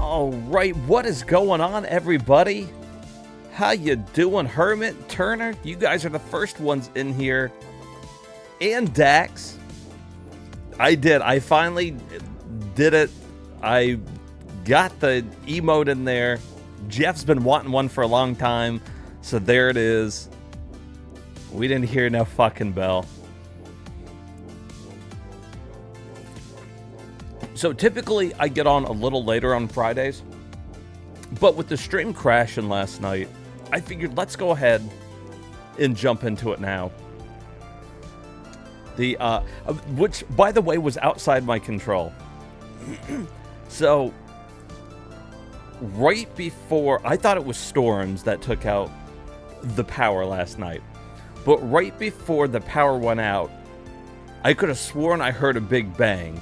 All right, what is going on, everybody? How you doing, Hermit, Turner? You guys are the first ones in here. And Dax. I finally did it. I got the emote in there. Jeff's been wanting one for a long time, so there it is. We didn't hear no fucking bell. So typically I get on a little later on Fridays, but with the stream crashing last night, I figured let's go ahead and jump into it now. Which, by the way, was outside my control. So, right before, I thought it was storms that took out the power last night, but right before the power went out, I could have sworn I heard a big bang,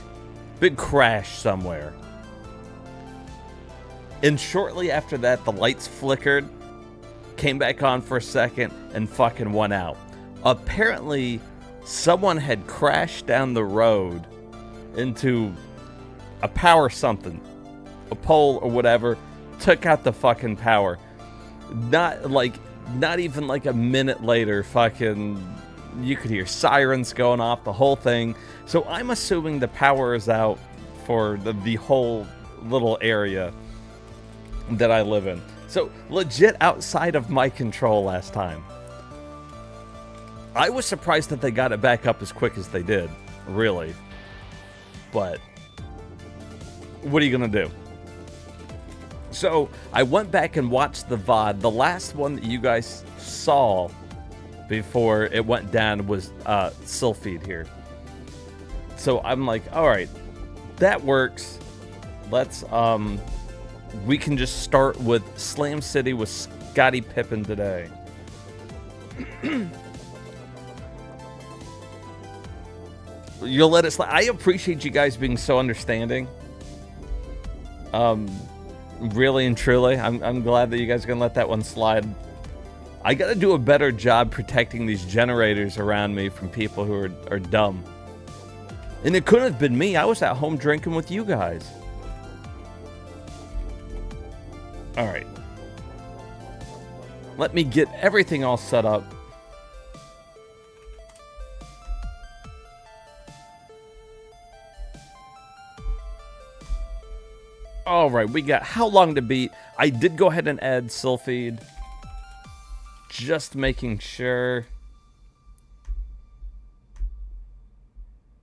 big crash somewhere. And shortly after that, the lights flickered, came back on for a second, and fucking went out. Apparently, someone had crashed down the road into a power something, a pole or whatever, took out the fucking power. Not even like a minute later, fucking, you could hear sirens going off, the whole thing. So I'm assuming the power is out for the whole little area that I live in. So legit outside of my control last time. I was surprised that they got it back up as quick as they did, really. But what are you going to do? So I went back and watched the VOD. The last one that you guys saw before it went down was Sylpheed here. So I'm like, all right, that works. Let's, we can just start with Slam City with Scottie Pippen today. You'll let it slide. I appreciate you guys being so understanding. Really and truly, I'm glad that you guys are gonna let that one slide. I gotta do a better job protecting these generators around me from people who are dumb. And it couldn't have been me. I was at home drinking with you guys. All right. Let me get everything all set up. All right, we got how long to beat. I did go ahead and add Sylpheed. Just making sure.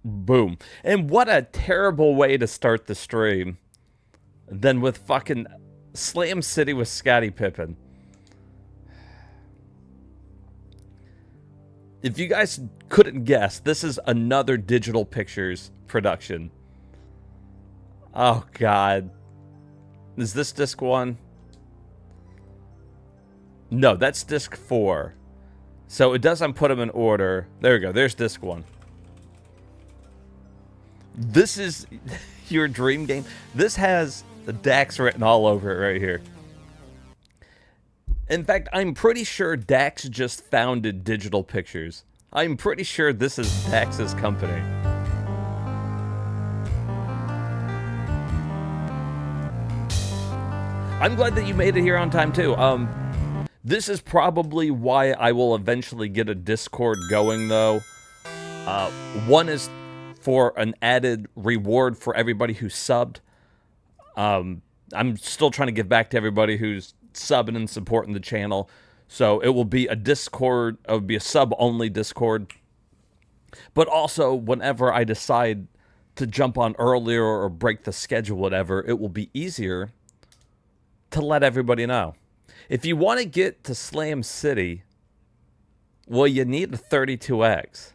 Boom. And what a terrible way to start the stream than with fucking Slam City with Scottie Pippen. If you guys couldn't guess, this is another Digital Pictures production. Oh, God. Is this disc 1? No, that's disc 4. So it doesn't put them in order. There we go. There's disc 1. This is your dream game. This has the Dax written all over it right here. In fact, I'm pretty sure Dax just founded Digital Pictures. I'm pretty sure this is Dax's company. I'm glad that you made it here on time, too. This is probably why I will eventually get a Discord going, though. One is for an added reward for everybody who subbed. I'm still trying to give back to everybody who's subbing and supporting the channel. So it will be a Discord, it will be a sub-only Discord. But also, whenever I decide to jump on earlier or break the schedule, whatever, it will be easier to let everybody know. If you want to get to Slam City, well, you need a 32X.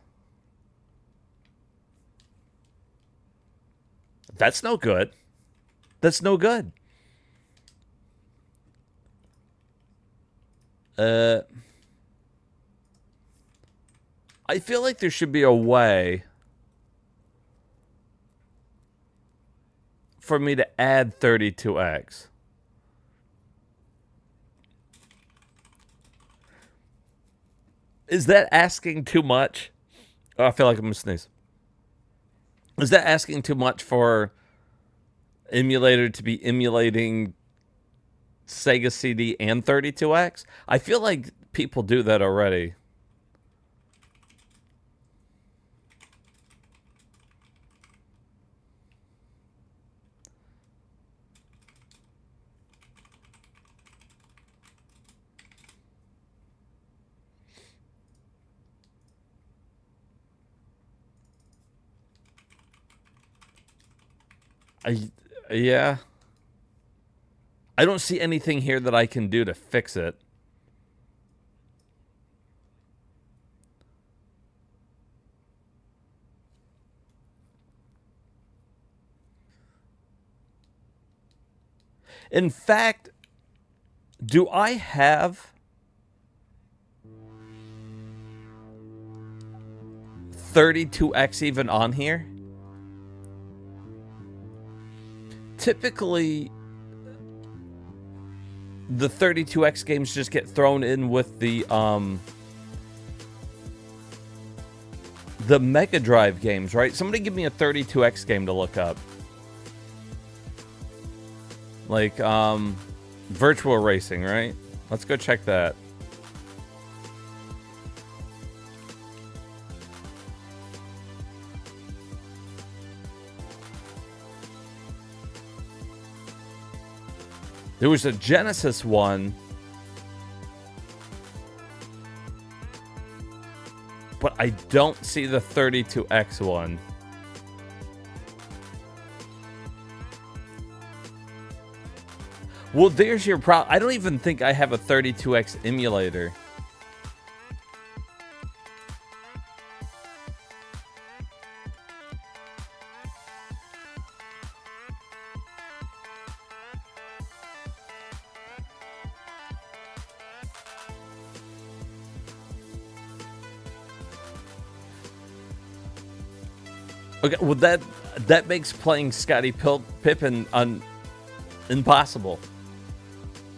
That's no good. That's no good. I feel like there should be a way for me to add 32X. Is that asking too much? Oh, I feel like I'm going to sneeze. Is that asking too much for emulator to be emulating Sega CD and 32X. I feel like people do that already. Yeah. I don't see anything here that I can do to fix it. In fact, do I have 32X even on here? Typically, the 32X games just get thrown in with the Mega Drive games, right? Somebody give me a 32X game to look up. Like, Virtual Racing, right? Let's go check that. There was a Genesis one, but I don't see the 32X one. Well, there's your problem. I don't even think I have a 32X emulator. Okay, well that makes playing Scottie Pippen impossible.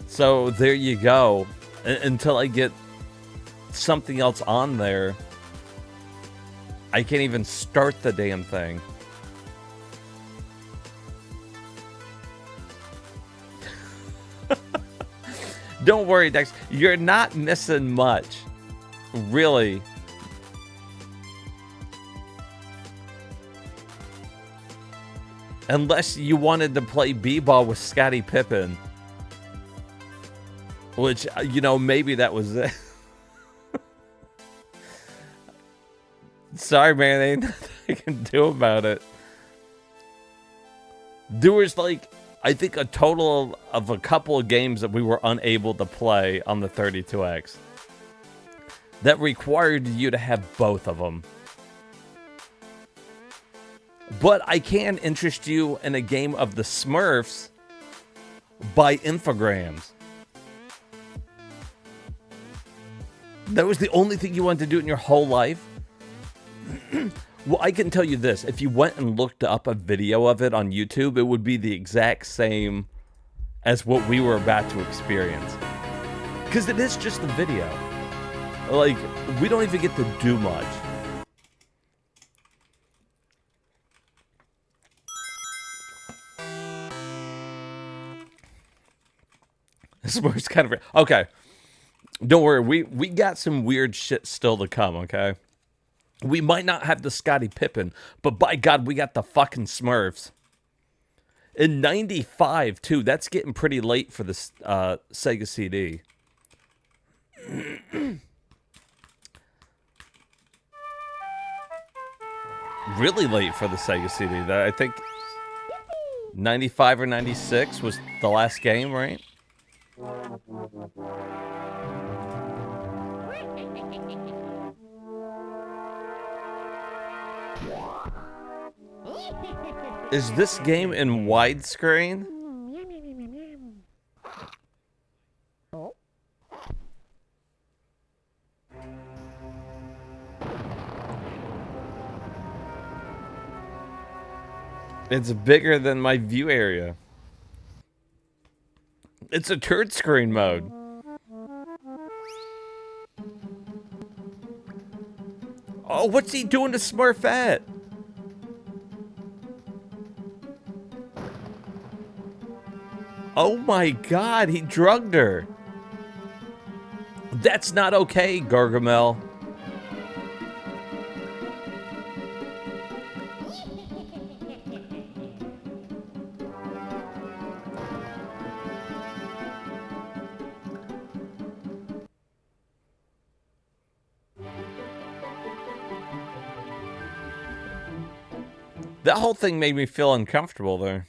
So there you go. Until I get something else on there, I can't even start the damn thing. Don't worry, Dex. You're not missing much. Really. Unless you wanted to play b-ball with Scottie Pippen. Which, you know, maybe that was it. Sorry, man. There ain't nothing I can do about it. There was, like, I think a total of a couple of games that we were unable to play on the 32X. That required you to have both of them. But I can interest you in a game of the Smurfs by Infogrames. That was the only thing you wanted to do in your whole life? Well, I can tell you this. If you went and looked up a video of it on YouTube, it would be the exact same as what we were about to experience. Because it is just a video. Like, we don't even get to do much. This was kind of... Okay. Don't worry. We got some weird shit still to come, okay? We might not have the Scottie Pippen, but by God, we got the fucking Smurfs. In 95, too. That's getting pretty late for the Sega CD. Really late for the Sega CD. I think 95 or 96 was the last game, right? Is this game in widescreen? It's bigger than my view area. It's a turd screen mode. Oh, what's he doing to Smurfette? Oh my god, he drugged her. That's not okay, Gargamel. That whole thing made me feel uncomfortable there.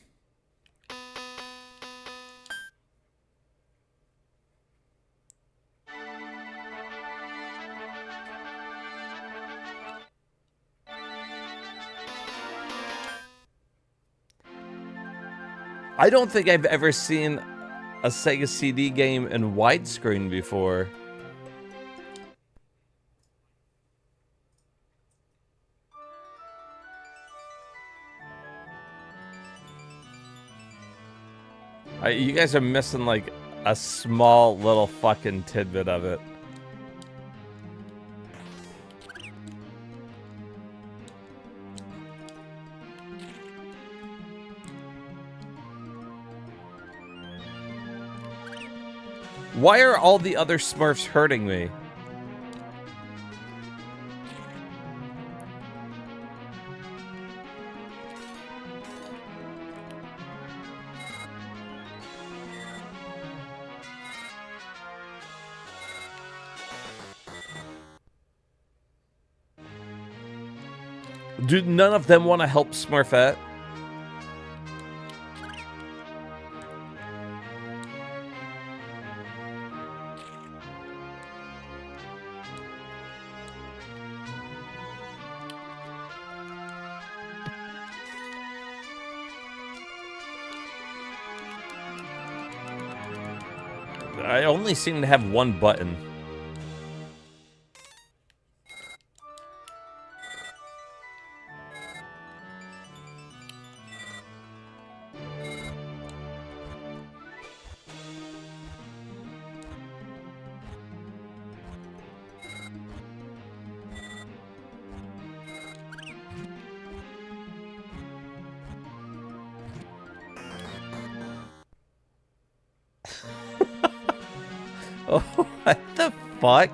I don't think I've ever seen a Sega CD game in widescreen before. You guys are missing like a small little fucking tidbit of it. Why are all the other Smurfs hurting me? Do none of them want to help Smurfette? I only seem to have one button. Oh, what the fuck?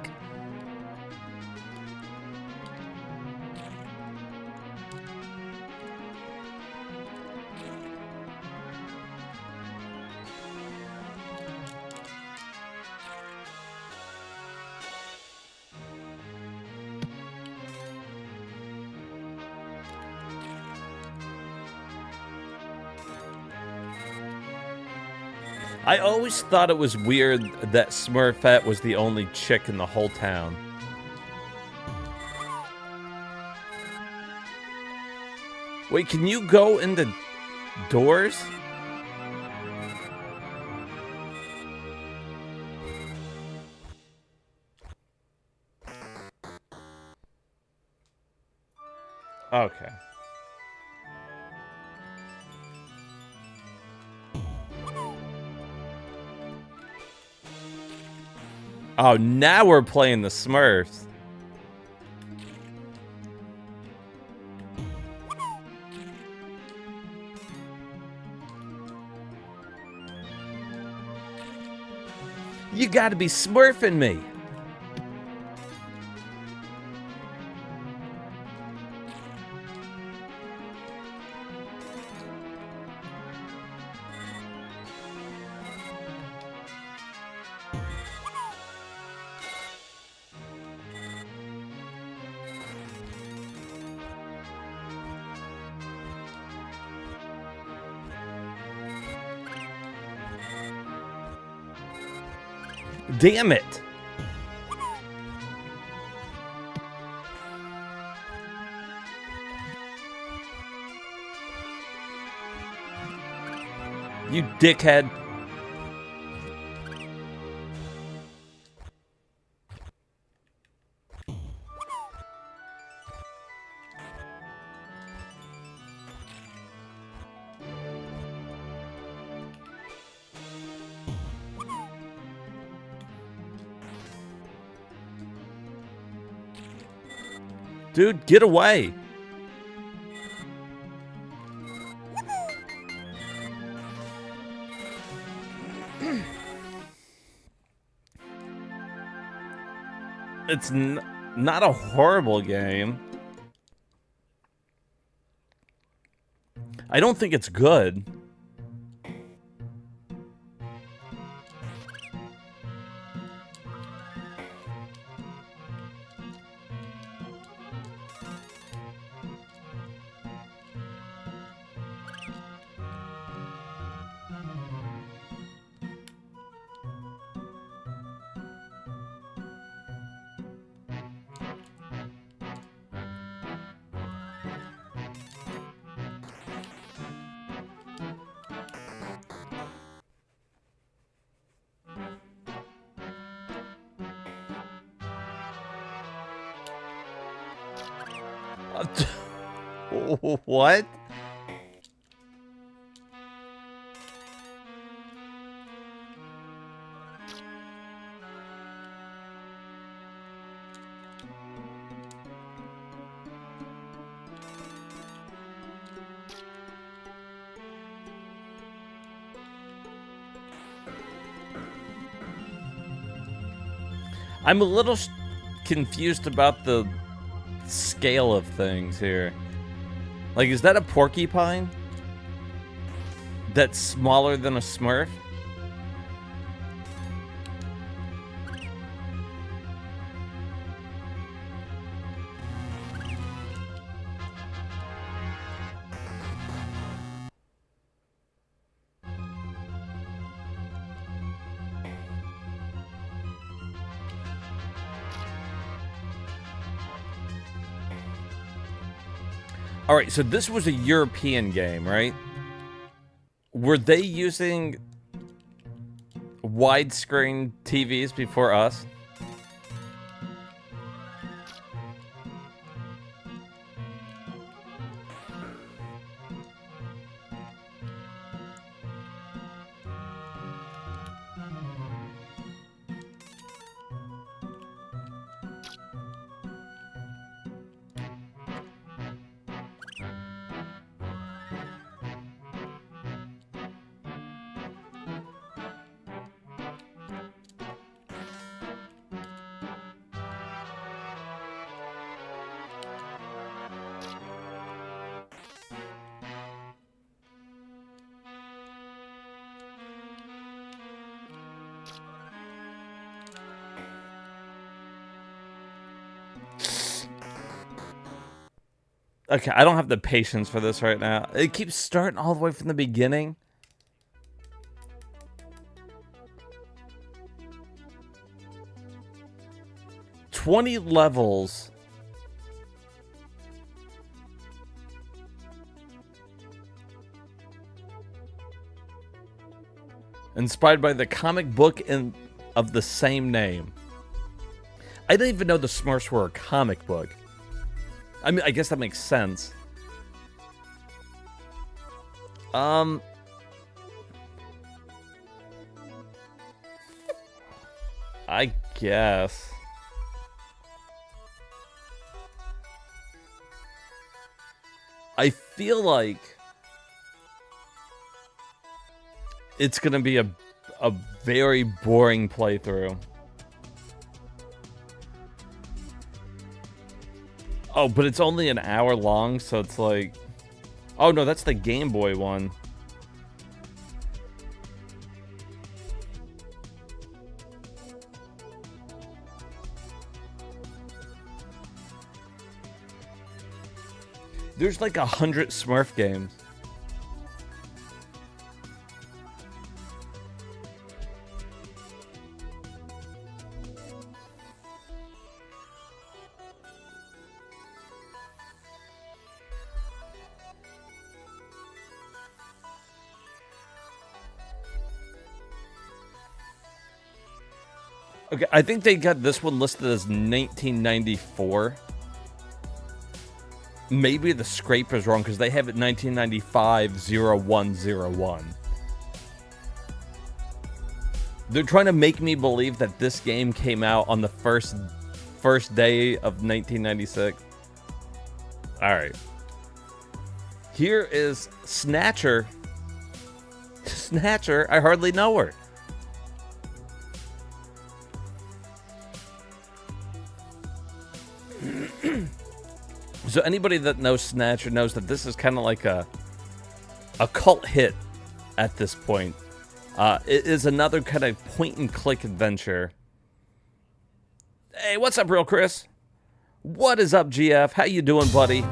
I always thought it was weird that Smurfette was the only chick in the whole town. Wait, can you go into doors? Okay. Oh, now we're playing the Smurfs. You gotta be smurfing me. Damn it. You dickhead. Dude, get away. It's not a horrible game. I don't think it's good. What? I'm a little confused about the scale of things here. Like, is that a porcupine? That's smaller than a Smurf? All right, so this was a European game, right? Were they using widescreen TVs before us? Okay, I don't have the patience for this right now. It keeps starting all the way from the beginning. "20 levels. Inspired by the comic book of the same name." I didn't even know the Smurfs were a comic book. I mean, I guess that makes sense. I guess. I feel like it's gonna be a very boring playthrough. Oh, but it's only an hour long, so it's like... Oh, no, that's the Game Boy one. There's like 100 Smurf games. Okay, I think they got this one listed as 1994. Maybe the scraper's wrong because they have it 1995-0101. They're trying to make me believe that this game came out on the first day of 1996. All right. Here is Snatcher. Snatcher, I hardly know her. So anybody that knows Snatcher knows that this is kind of like a cult hit at this point. It is another kind of point-and-click adventure. Hey, what's up, Real Chris? What is up, GF? How you doing, buddy?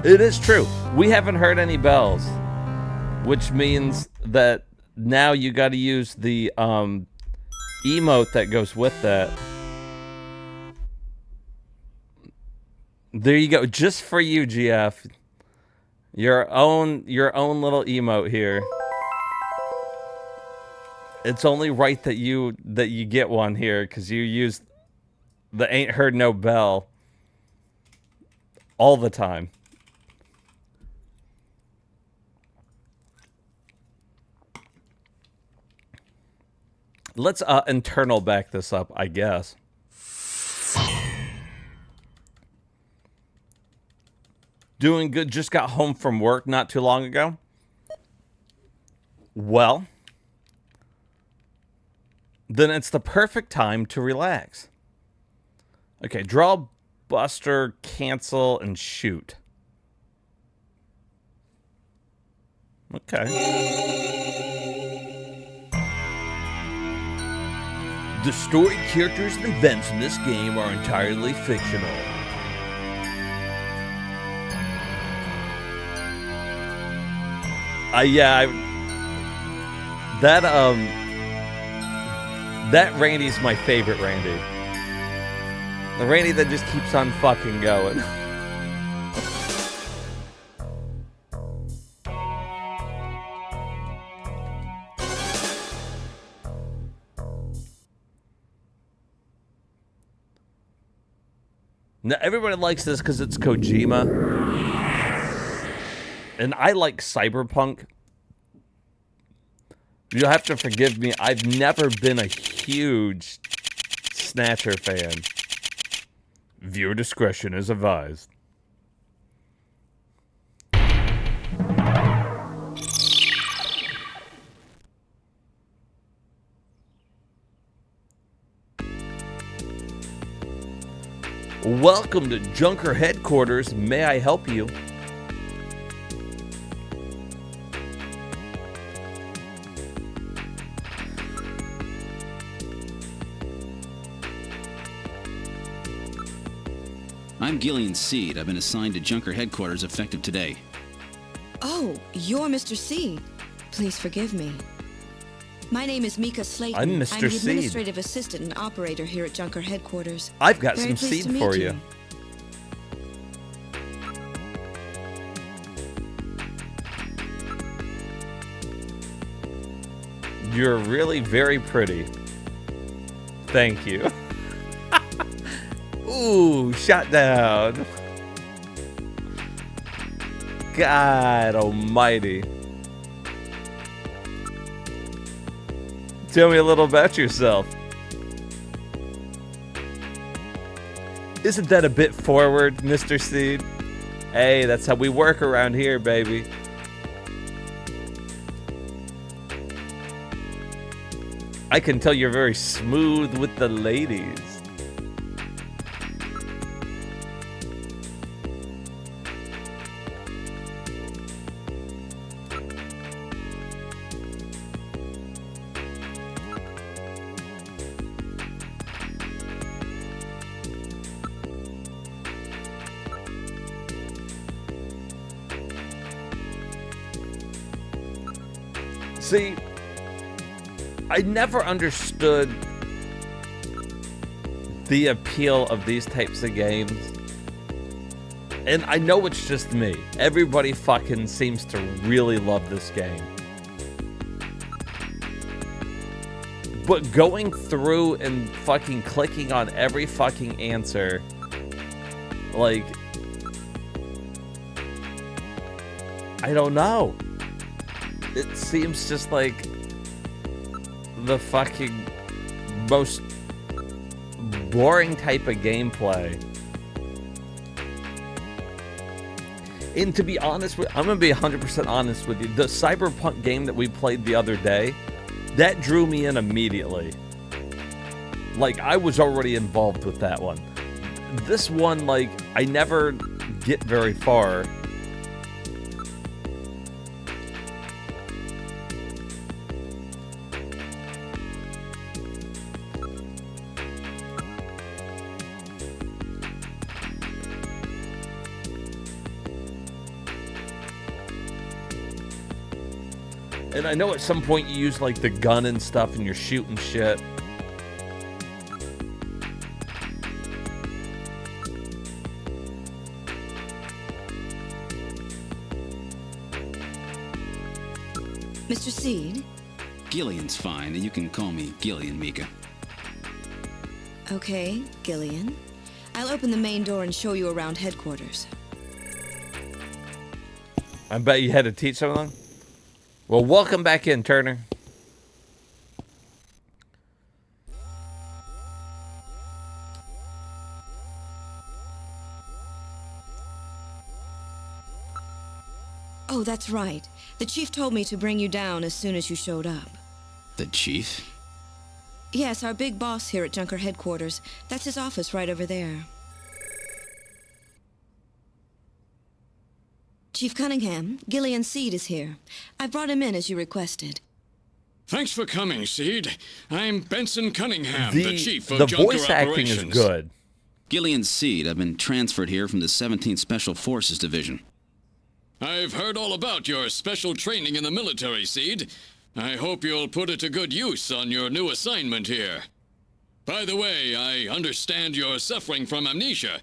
It is true. We haven't heard any bells, which means that now you got to use the emote that goes with that. There you go, just for you, GF. Your own little emote here. It's only right that you get one here because you use the ain't heard no bell all the time. Let's internal back this up, I guess. Doing good. Just got home from work not too long ago. Well, then it's the perfect time to relax. Okay, draw, buster, cancel, and shoot. Okay. The story, characters, and events in this game are entirely fictional. That Randy's my favorite Randy. The Randy that just keeps on fucking going. Now, everybody likes this because it's Kojima. And I like Cyberpunk. You'll have to forgive me. I've never been a huge Snatcher fan. Viewer discretion is advised. Welcome to Junker Headquarters. May I help you? I'm Gillian Seed. I've been assigned to Junker Headquarters effective today. Oh, you're Mr. Seed. Please forgive me. My name is Mika Slayton. I'm Mr. I'm the Seed. administrative assistant and operator here at Junker Headquarters. I've got Very some pleased seed to for meet you. You're really very pretty. Thank you. Ooh, shot down. God almighty. Tell me a little about yourself. Isn't that a bit forward, Mr. Seed? Hey, that's how we work around here, baby. I can tell you're very smooth with the ladies. See, I never understood the appeal of these types of games. And I know it's just me. Everybody fucking seems to really love this game. But going through and fucking clicking on every fucking answer, like, I don't know. It seems just like the fucking most boring type of gameplay. And to be honest with, I'm gonna be 100% honest with you. The Cyberpunk game that we played the other day, that drew me in immediately. Like, I was already involved with that one. This one, like, I never get very far. And I know at some point you use, like, the gun and stuff and you're shooting shit. Mr. Seed? Gillian's fine, and you can call me Gillian, Mika. Okay, Gillian. I'll open the main door and show you around headquarters. I bet you had to teach someone. Well, welcome back in, Turner. Oh, that's right. The chief told me to bring you down as soon as you showed up. The chief? Yes, our big boss here at Junker headquarters. That's his office right over there. Chief Cunningham, Gillian Seed is here. I brought him in as you requested. Thanks for coming, Seed. I'm Benson Cunningham, the chief of the Junker voice acting is Operations. good. Gillian Seed. I've been transferred here from the 17th Special Forces Division. I've heard all about your special training in the military, Seed. I hope you'll put it to good use on your new assignment here. By the way, I understand you're suffering from amnesia.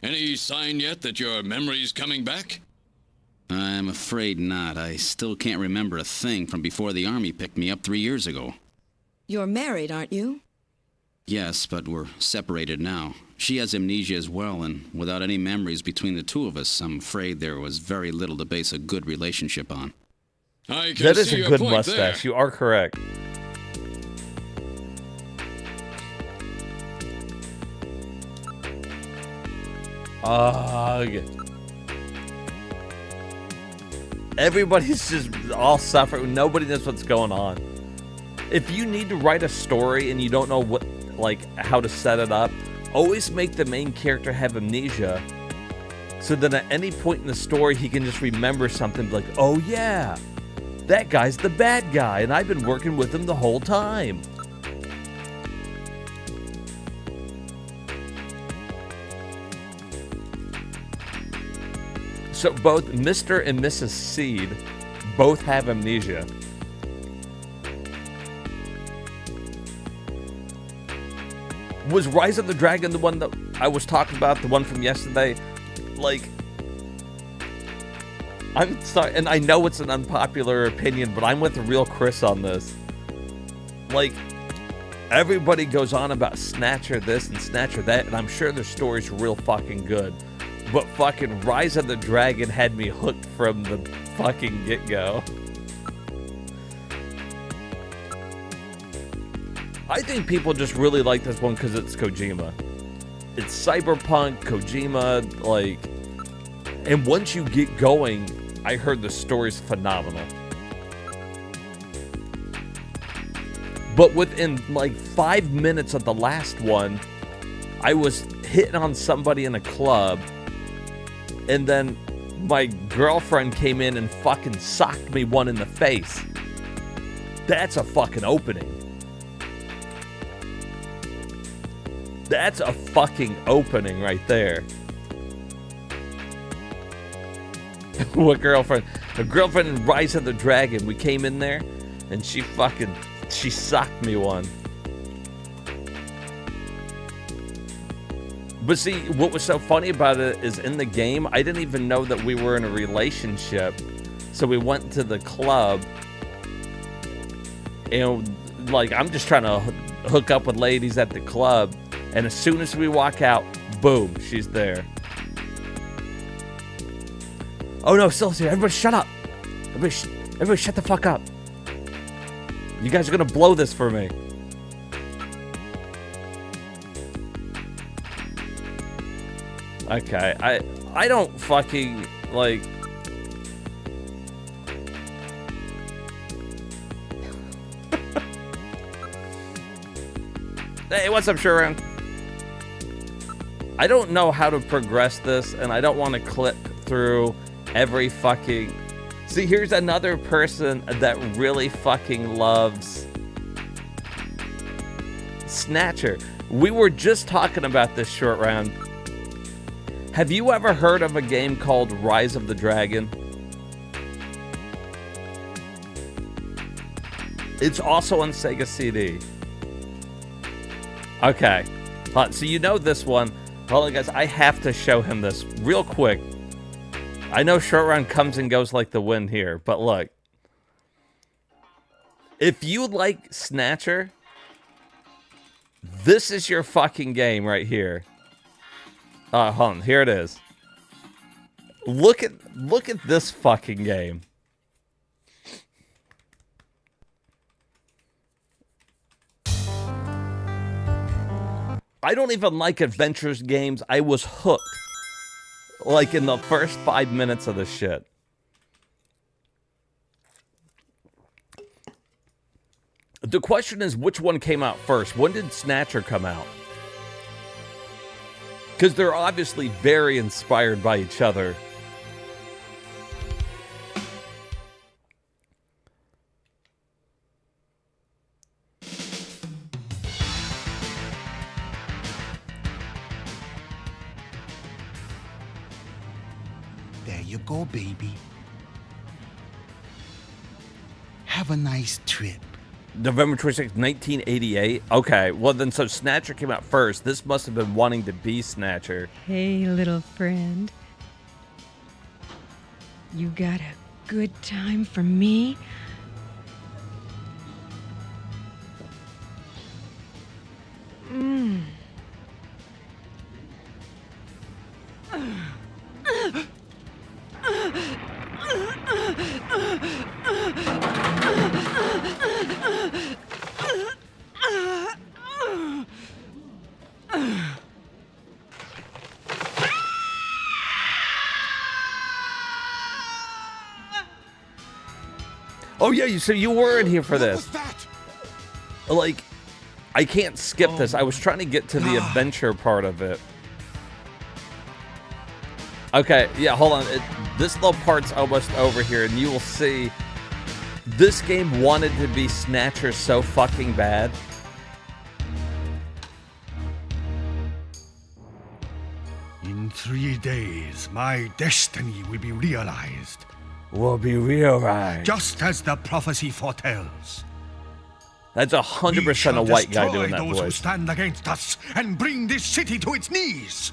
Any sign yet that your memory's coming back? I'm afraid not. I still can't remember a thing from before the Army picked me up 3 years ago. You're married, aren't you? Yes, but we're separated now. She has amnesia as well, and without any memories between the two of us, I'm afraid there was very little to base a good relationship on. I can That is see a your good point mustache. there. You are correct. Ugh. Everybody's just all suffering. Nobody knows what's going on. If you need to write a story and you don't know what, like, how to set it up, always make the main character have amnesia, so that at any point in the story he can just remember something like, oh yeah, that guy's the bad guy and I've been working with him the whole time. So both Mr. and Mrs. Seed both have amnesia. Was Rise of the Dragon the one that I was talking about, the one from yesterday? Like, I'm sorry, and I know it's an unpopular opinion, but I'm with the real Chris on this. Like, everybody goes on about Snatcher this and Snatcher that, and I'm sure their story's real fucking good. But fucking Rise of the Dragon had me hooked from the fucking get-go. I think people just really like this one because it's Kojima. It's cyberpunk, Kojima, like... And once you get going, I heard the story's phenomenal. But within, like, 5 minutes of the last one, I was hitting on somebody in a club, and then my girlfriend came in and fucking socked me one in the face. That's a fucking opening. That's a fucking opening right there. What girlfriend? A girlfriend in Rise of the Dragon. We came in there, and she socked me one. But see, what was so funny about it is in the game, I didn't even know that we were in a relationship. So we went to the club, and like, I'm just trying to hook up with ladies at the club. And as soon as we walk out, boom, she's there. Oh no, still here. Everybody shut up. Everybody shut the fuck up. You guys are gonna blow this for me. Okay, I don't fucking, like... Hey, what's up, Sharon? I don't know how to progress this, and I don't want to clip through every fucking... See, here's another person that really fucking loves Snatcher. We were just talking about this short round. Have you ever heard of a game called Rise of the Dragon? It's also on Sega CD. Okay. So you know this one. Hold on, guys. I have to show him this real quick. I know short round comes and goes like the wind here, but look. If you like Snatcher, this is your fucking game right here. Hold on. Here it is. Look at this fucking game. I don't even like adventures games. I was hooked. Like in the first 5 minutes of this shit. The question is, which one came out first? When did Snatcher come out? Because they're obviously very inspired by each other. There you go, baby. Have a nice trip. November 26, 1988? Okay, well then, so Snatcher came out first. This must have been wanting to be Snatcher. Hey, little friend. You got a good time for me? Oh yeah, so you were in here for this. What was that? Like, I can't skip this. I was trying to get to the adventure part of it. Okay, yeah, hold on. This little part's almost over here, and you will see this game wanted to be Snatcher so fucking bad. In 3 days, my destiny will be realized. Will be realized. Just as the prophecy foretells. That's 100% a white guy doing that those who voice. stand against us and bring this city to its knees.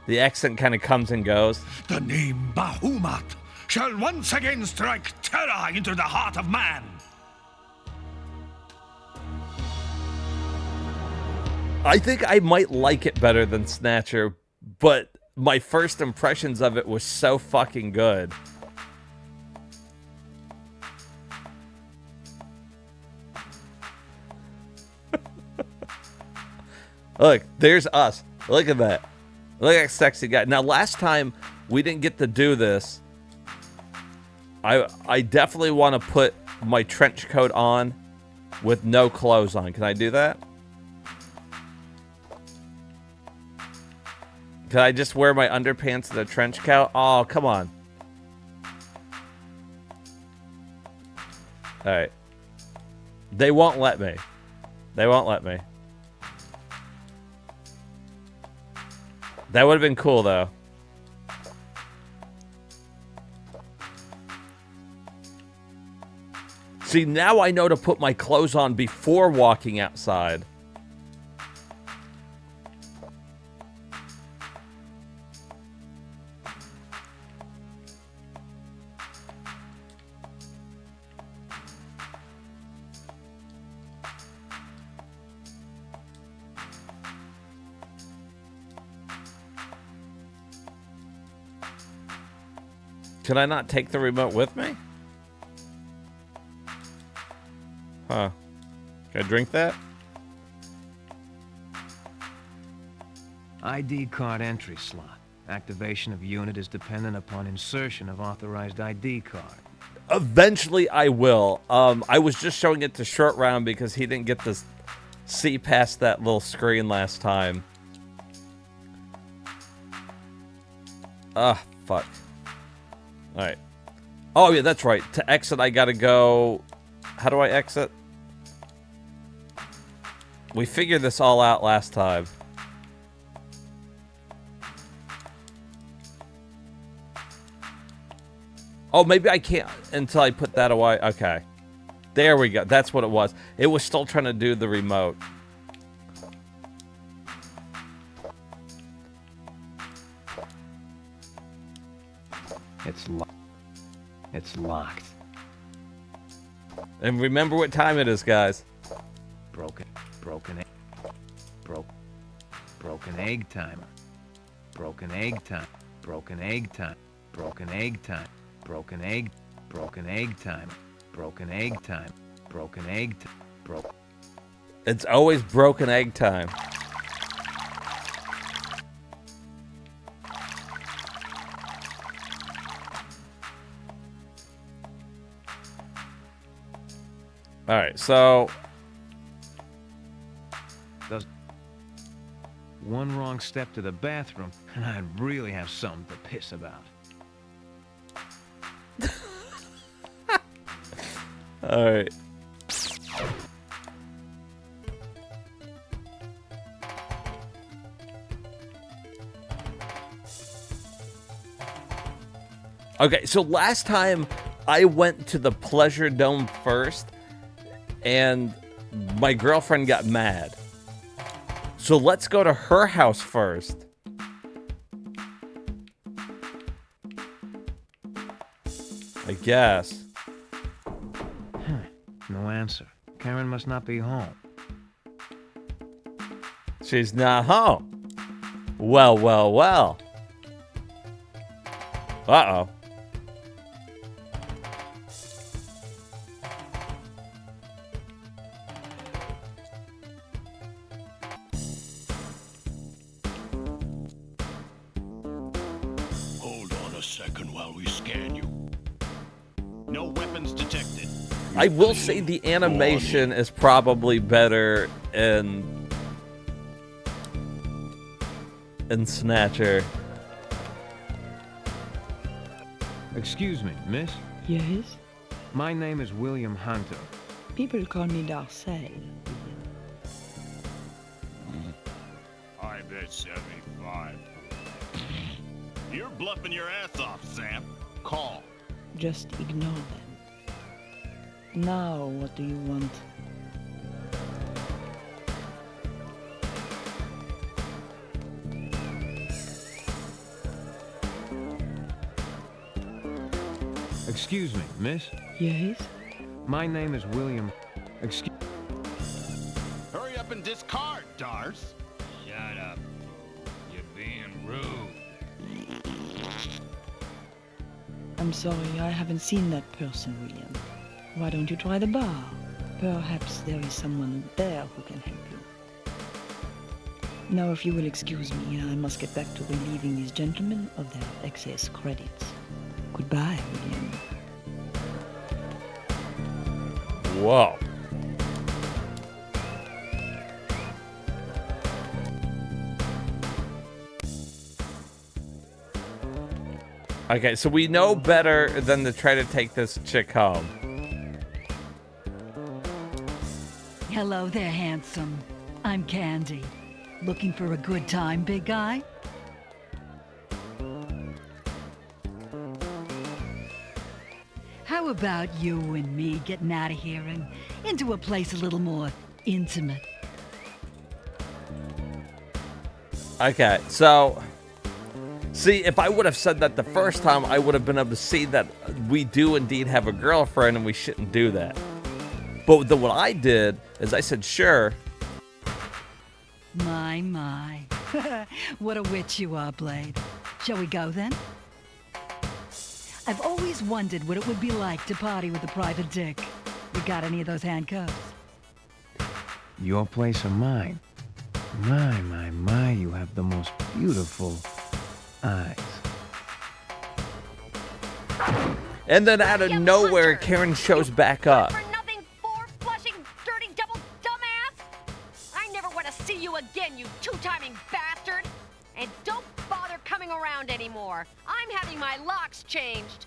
The accent kind of comes and goes. The name Bahamut shall once again strike terror into the heart of man. I think I might like it better than Snatcher, but my first impressions of it was so fucking good. Look, there's us. Look at that. Look at that sexy guy. Now, last time we didn't get to do this. I definitely want to put my trench coat on with no clothes on. Can I do that? Can I just wear my underpants and a trench coat? Oh, come on. All right. They won't let me. They won't let me. That would have been cool, though. See, now I know to put my clothes on before walking outside. Can I not take the remote with me? Huh. Can I drink that? ID card entry slot. Activation of unit is dependent upon insertion of authorized ID card. Eventually I will. I was just showing it to Short Round because he didn't get this see past that little screen last time. Ah, fuck. Alright. Oh, yeah, that's right. To exit, I gotta go... How do I exit? We figured this all out last time. Oh, maybe I can't until I put that away. Okay. There we go. That's what it was. It was still trying to do the remote. It's locked. And remember what time it is, guys. Broken egg timer. Broken egg time. Broken egg time. Broken egg time. Broken egg time. Broken egg time. Broken egg time. It's always broken egg time. All right, so One wrong step to the bathroom, and I'd really have something to piss about. all right. Okay, so last time I went to the Pleasure Dome first, and my girlfriend got mad. So let's go to her house first. I guess. No answer. Karen must not be home. She's not home. Well, well, well. Uh-oh. Hold on a second while we scan you. No weapons detected. I will say the animation is probably better in Snatcher. Excuse me, miss? Yes? My name is William Hunter. People call me Darcel. I bet 75. You're bluffing your ass off, Sam. Call. Just ignore them. Now, what do you want? Excuse me, miss? Yes? My name is William... Hurry up and discard, Dars. Shut up. You're being rude. I'm sorry, I haven't seen that person, William. Why don't you try the bar? Perhaps there is someone there who can help you. Now, if you will excuse me, I must get back to relieving these gentlemen of their excess credits. Goodbye, William. Whoa. Okay, so we know better than to try to take this chick home. Hello there, handsome. I'm Candy. Looking for a good time, big guy? How about you and me getting out of here and into a place a little more intimate? Okay, so... See, if I would have said that the first time, I would have been able to see that we do indeed have a girlfriend and we shouldn't do that. But what I did is I said, sure. My, my. What a witch you are, Blade. Shall we go then? I've always wondered what it would be like to party with a private dick. You got any of those handcuffs? Your place or mine? My, you have the most beautiful eyes. And then out of nowhere, Karen shows back up. For nothing, four flushing, dirty, double dumbass. getting my locks changed.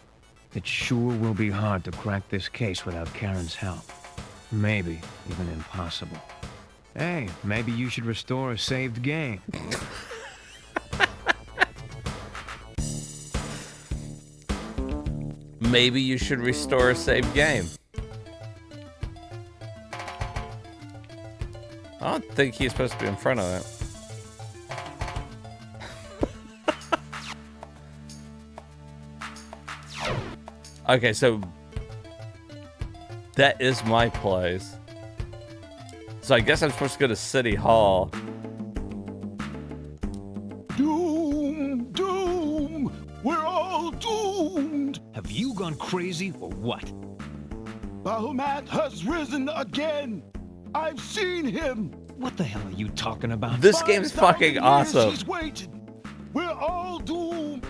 It sure will be hard to crack this case without Karen's help. Maybe even impossible. Hey, maybe you should restore a saved game. Maybe you should restore a saved game. I don't think he's supposed to be in front of that. Okay, so that is my place. So I guess I'm supposed to go to City Hall. Doom! Doom! We're all doomed! Have you gone crazy or what? Bahamut has risen again! I've seen him! What the hell are you talking about? This game's fucking 5,000 years awesome. He's waited! We're all doomed!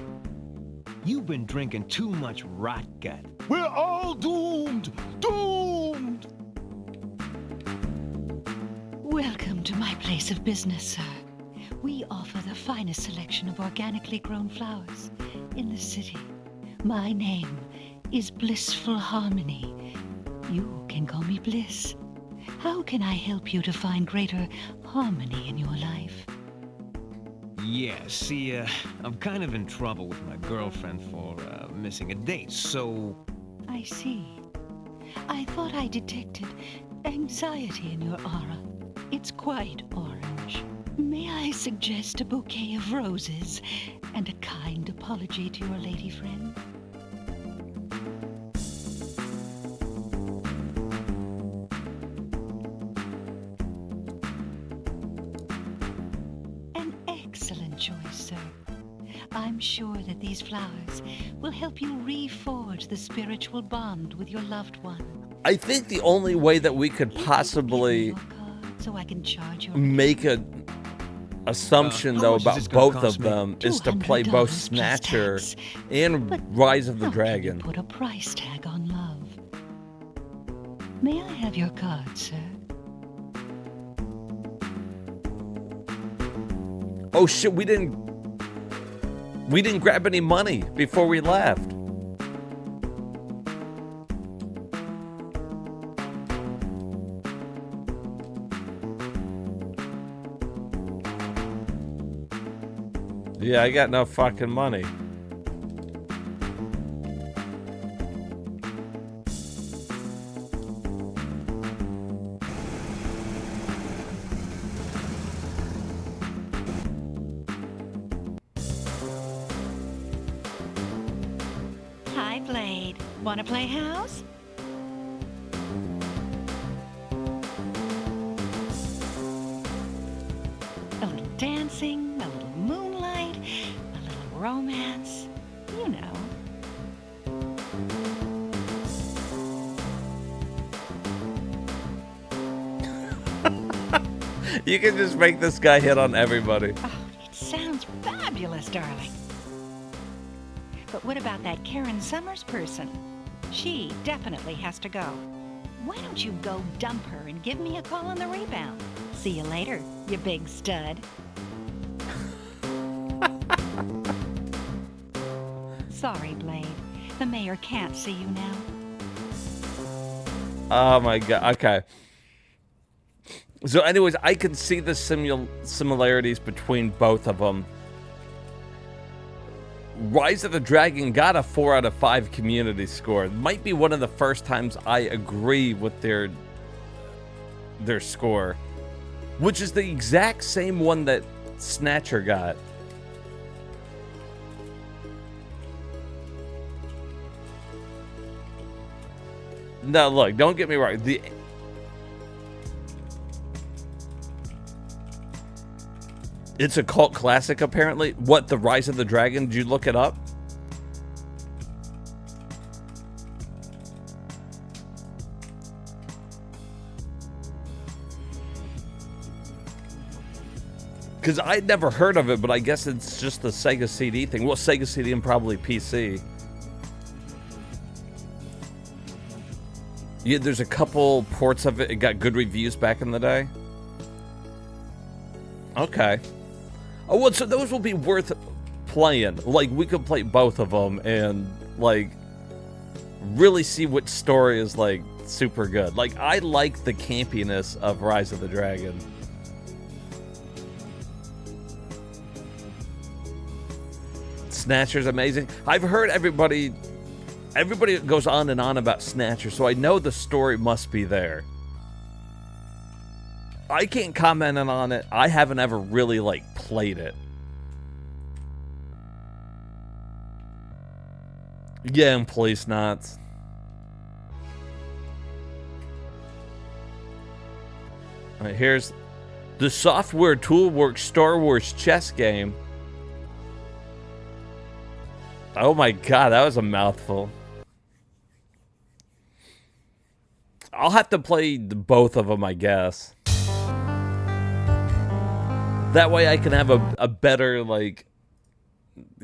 You've been drinking too much rot gut. We're all doomed! Doomed! Welcome to my place of business, sir. We offer the finest selection of organically grown flowers in the city. My name is Blissful Harmony. You can call me Bliss. How can I help you to find greater harmony in your life? Yeah, see, I'm kind of in trouble with my girlfriend for, missing a date, so... I see. I thought I detected anxiety in your aura. It's quite orange. May I suggest a bouquet of roses and a kind apology to your lady friend? An excellent choice, sir. I'm sure that these flowers will help you reforge the spiritual bond with your loved one. I think the only way that we could possibly So I can charge your make a assumption how though much is about this gonna both cost of me? them is to play both $200 plus Snatcher tax. and But Rise of the how can you Dragon. put a price tag on love. May I have your card, sir? Oh shit, we didn't grab any money before we left. Yeah, I got no fucking money. Hi, Blade. Wanna play house? A little dancing, a little moonlight, a little romance. You know. You can just make this guy hit on everybody. Oh, it sounds fabulous, darling. But what about that Karen Summers person? She definitely has to go. Why don't you go dump her and give me a call on the rebound? See you later, you big stud. Sorry, Blade. The mayor can't see you now. Oh my god. Okay. So anyways, I can see the similarities between both of them. Rise of the Dragon got a 4 out of 5 community score. It might be one of the first times I agree with their score, which is the exact same one that Snatcher got. Now look, don't get me wrong. It's a cult classic, apparently. What, the Rise of the Dragon? Did you look it up? Because I'd never heard of it, but I guess it's just the Sega CD thing. Well, Sega CD and probably PC. Yeah, there's a couple ports of it. It got good reviews back in the day. Okay. Oh, well, so those will be worth playing. Like, we could play both of them and, like, really see which story is, like, super good. Like, I like the campiness of Rise of the Dragon. Snatcher's amazing. I've heard everybody goes on and on about Snatcher, so I know the story must be there. I can't comment on it. I haven't ever really, like, played it. Yeah, and police knots. All right, here's the Software Toolworks Star Wars chess game. Oh my god, that was a mouthful. I'll have to play both of them, I guess. That way I can have a better, like,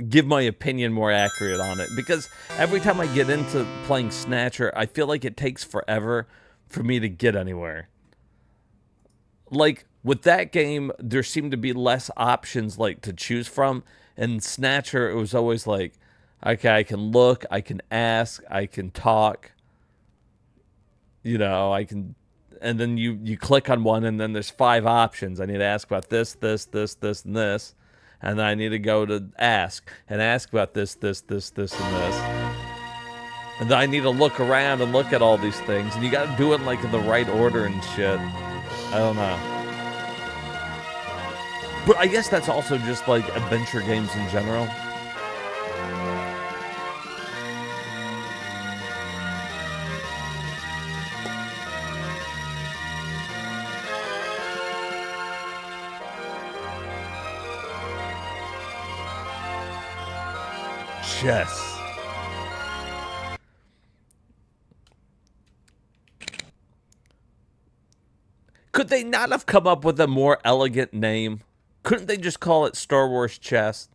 give my opinion more accurate on it. Because every time I get into playing Snatcher, I feel like it takes forever for me to get anywhere. Like, with that game, there seemed to be less options, like, to choose from. And Snatcher, it was always like, okay, I can look, I can ask, I can talk. You know, I can... And then you click on one, and then there's 5 options. I need to ask about this, this, this, this, and this. And then I need to go to ask, and ask about this, this, this, this, and this. And then I need to look around and look at all these things. And you gotta do it, like, in the right order and shit. I don't know. But I guess that's also just, like, adventure games in general. Chess. Could they not have come up with a more elegant name? Couldn't they just call it Star Wars Chess?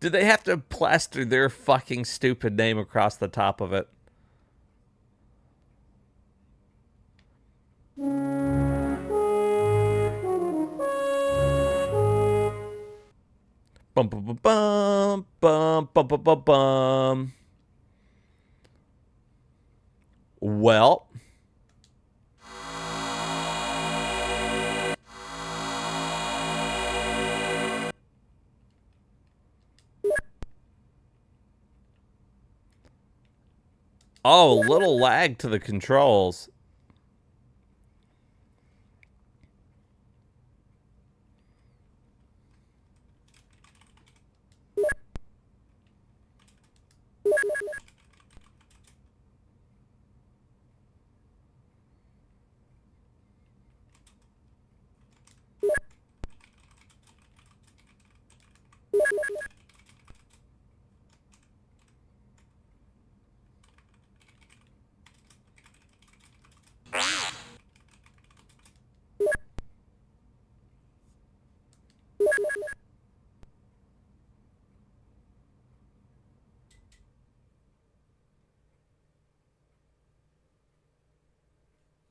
Did they have to plaster their fucking stupid name across the top of it? Bum bum bum bum bum bum bum bum bum. Well, oh, a little lag to the controls.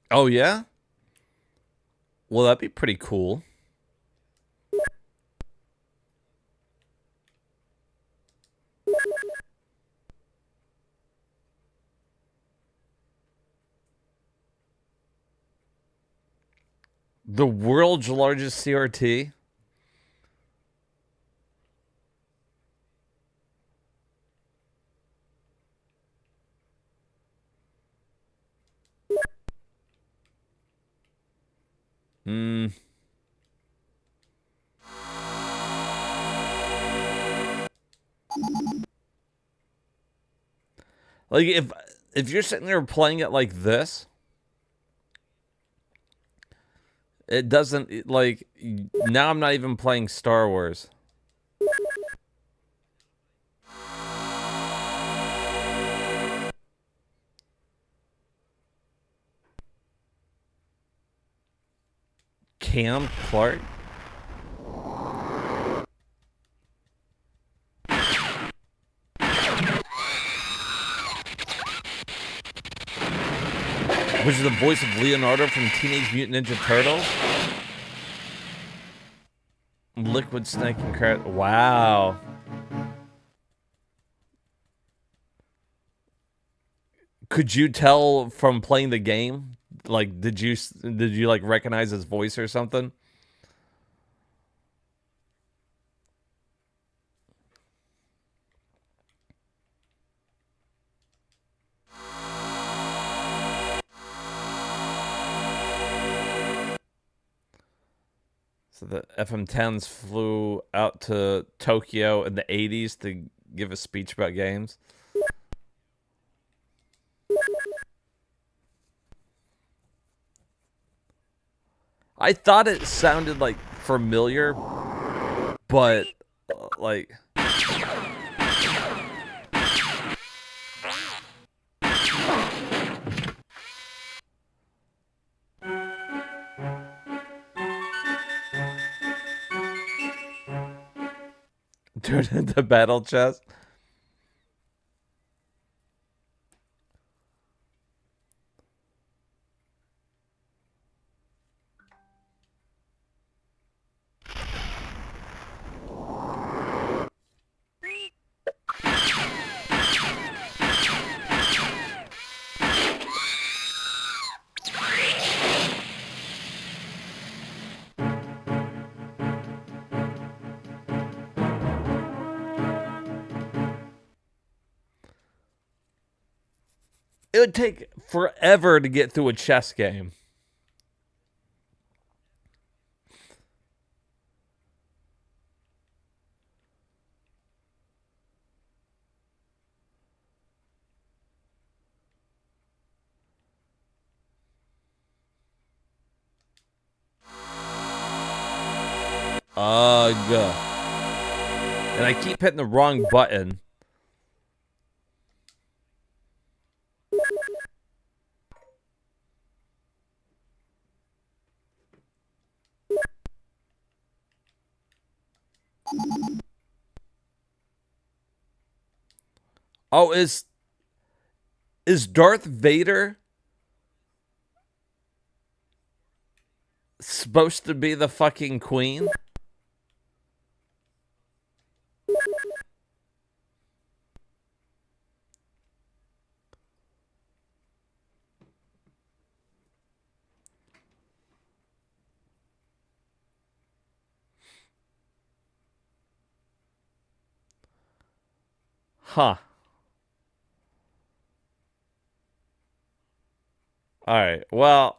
Oh, yeah? Well, that'd be pretty cool. The world's largest CRT? Like, if you're sitting there playing it like this, it doesn't, like, now I'm not even playing Star Wars. Cam Clark? Which is the voice of Leonardo from Teenage Mutant Ninja Turtles? Liquid Snake and Carrot. Wow. Could you tell from playing the game? Like, did you like recognize his voice or something? So the FM10s flew out to Tokyo in the 80s to give a speech about games. I thought it sounded like familiar, but like turn into battle chest. It would take forever to get through a chess game. Ugh. And I keep hitting the wrong button. Oh, is Darth Vader supposed to be the fucking queen? Huh. All right. Well,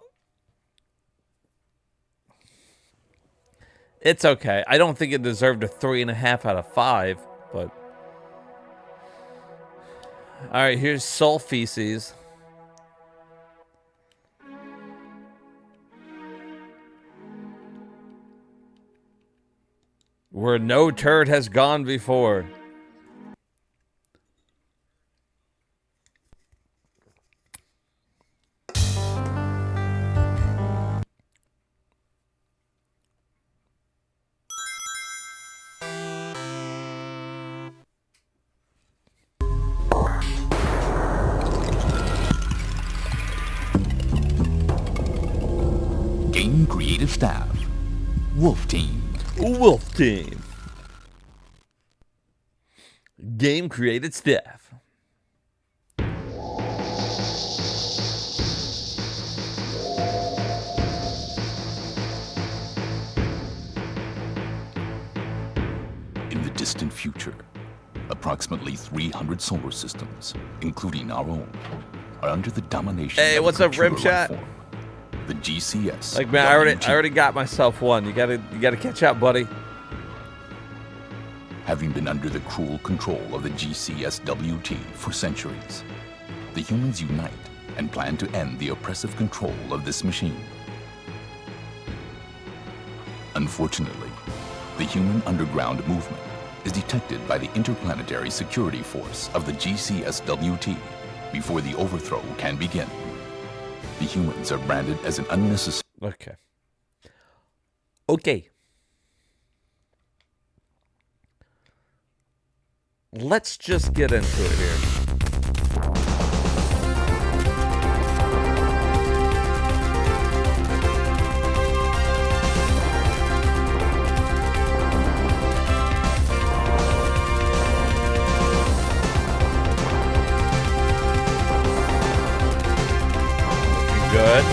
it's okay. I don't think it deserved a 3.5 out of 5, but all right. Here's Soul Feces. Where no turd has gone before. Game creative staff. Wolf Team. Wolf Team. Game created staff. In the distant future, approximately 300 solar systems, including our own, are under the domination Hey, of what's a up, Rim creature Chat? life form, the GCS. Like, man, I already got myself one. You gotta catch up, buddy. Having been under the cruel control of the GCSWT for centuries, the humans unite and plan to end the oppressive control of this machine. Unfortunately, the human underground movement is detected by the Interplanetary Security Force of the GCSWT before the overthrow can begin. The humans are branded as an unnecessary... Okay. Let's just get into it here. Good.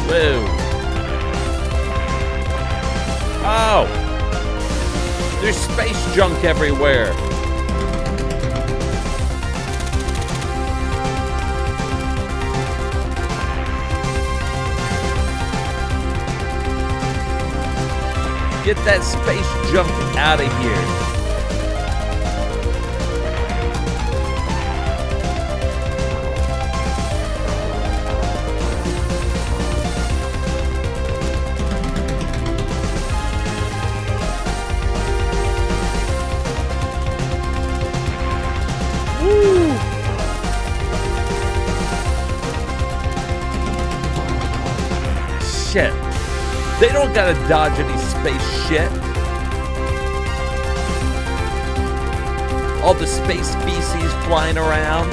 Whoa. Oh. There's space junk everywhere. Get that space junk out of here. Woo! Shit. They don't gotta dodge any space shit. All the space feces flying around.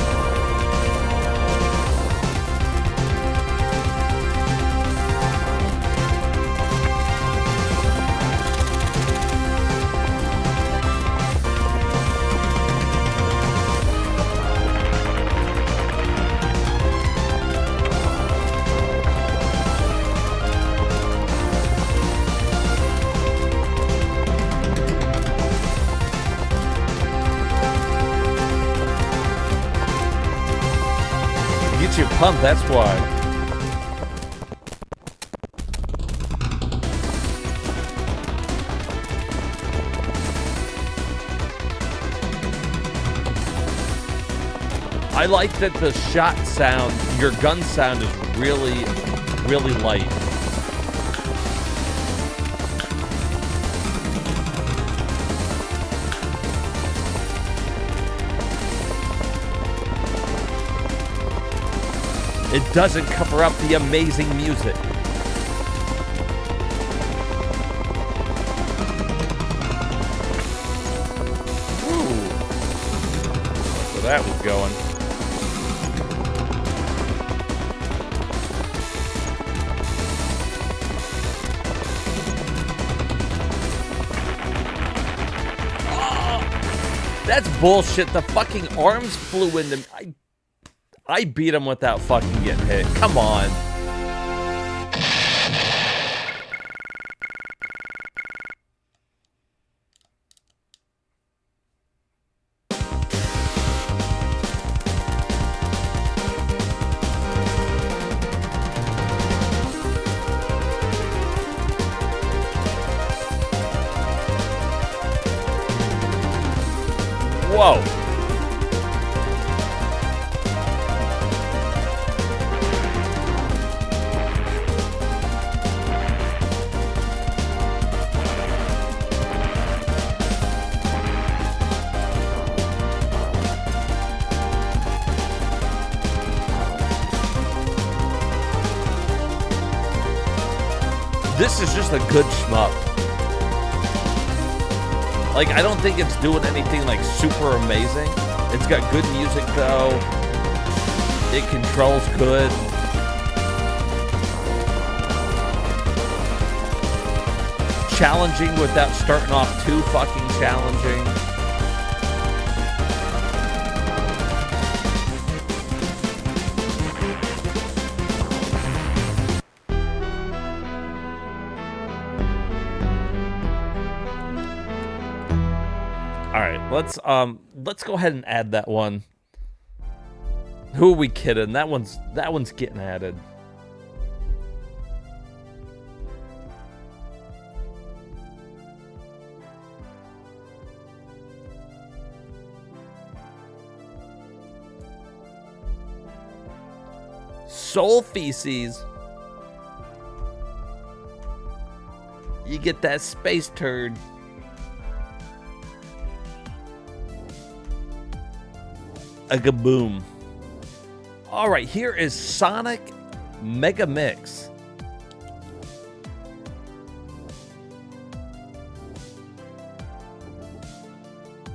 Get you pumped, that's why. I like that the shot sound, your gun sound is really, really light. It doesn't cover up the amazing music. Ooh. That's where that was going. Oh, that's bullshit. The fucking arms flew into me. I beat him without fucking getting hit. Come on. Whoa. This is just a good shmup. Like, I don't think it's doing anything like super amazing. It's got good music though. It controls good. Challenging without starting off too fucking challenging. Let's go ahead and add that one. Who are we kidding? That one's getting added. Soul feces. You get that space turd. A kaboom. All right, here is Sonic Mega Mix.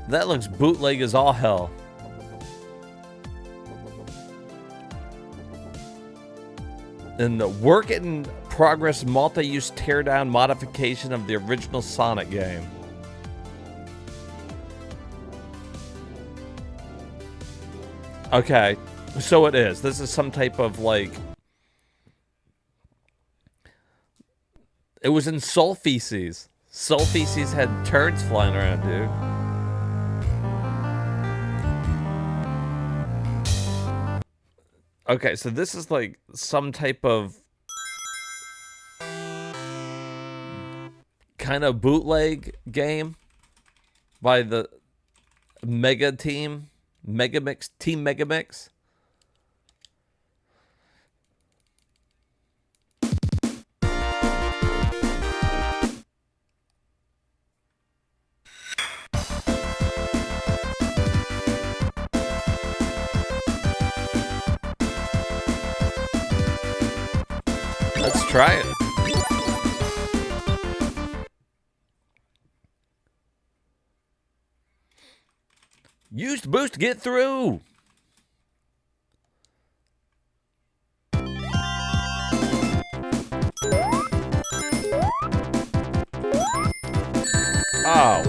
That looks bootleg as all hell. And the work in progress multi-use teardown modification of the original Sonic game. Okay, so it is. This is some type of, like... It was in Soul Feces. Soul Feces had turds flying around, dude. Okay, so this is like some type of kind of bootleg game by the Mega Team, Team Megamix. Let's try it. Use the boost to get through. Oh.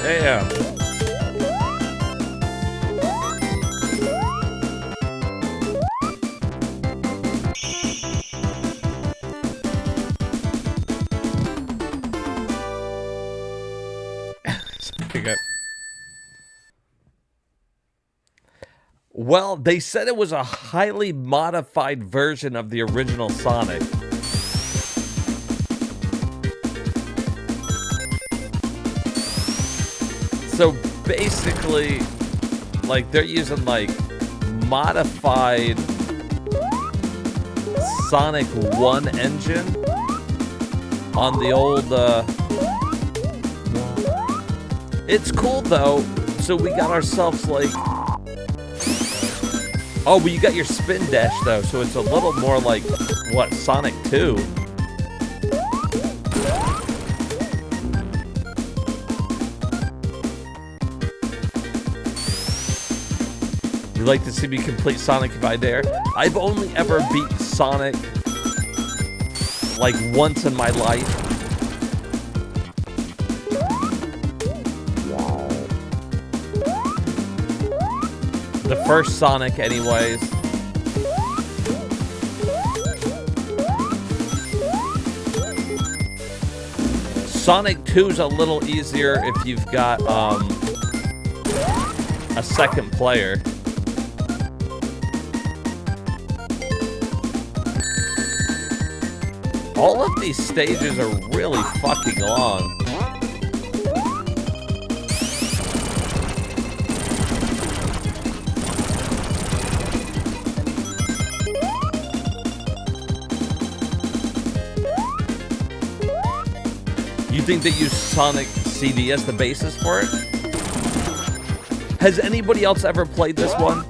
Damn. Well, they said it was a highly modified version of the original Sonic. So basically, like, they're using, like, modified Sonic 1 engine on the old, It's cool, though. So we got ourselves, like... Oh, but you got your spin dash, though, so it's a little more like, what, Sonic 2? You'd like to see me complete Sonic if I dare? I've only ever beat Sonic, like, once in my life. The first Sonic, anyways. Sonic 2's a little easier if you've got a second player. All of these stages are really fucking long. You think they use Sonic CD as the basis for it? Has anybody else ever played this one?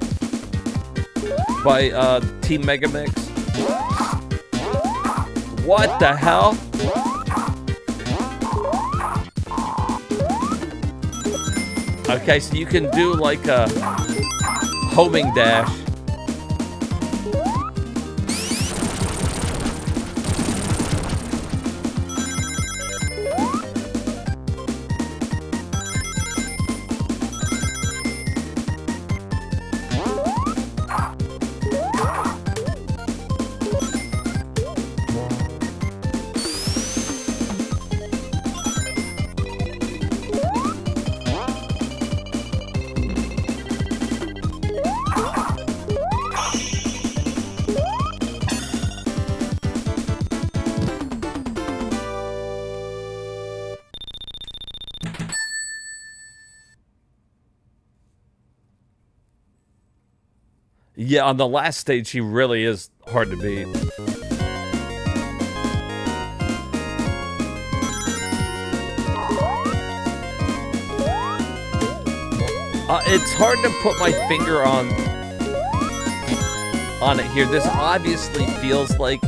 By Team Megamix? What the hell? Okay, so you can do like a homing dash. Yeah, on the last stage, he really is hard to beat. It's hard to put my finger on it here. This obviously feels like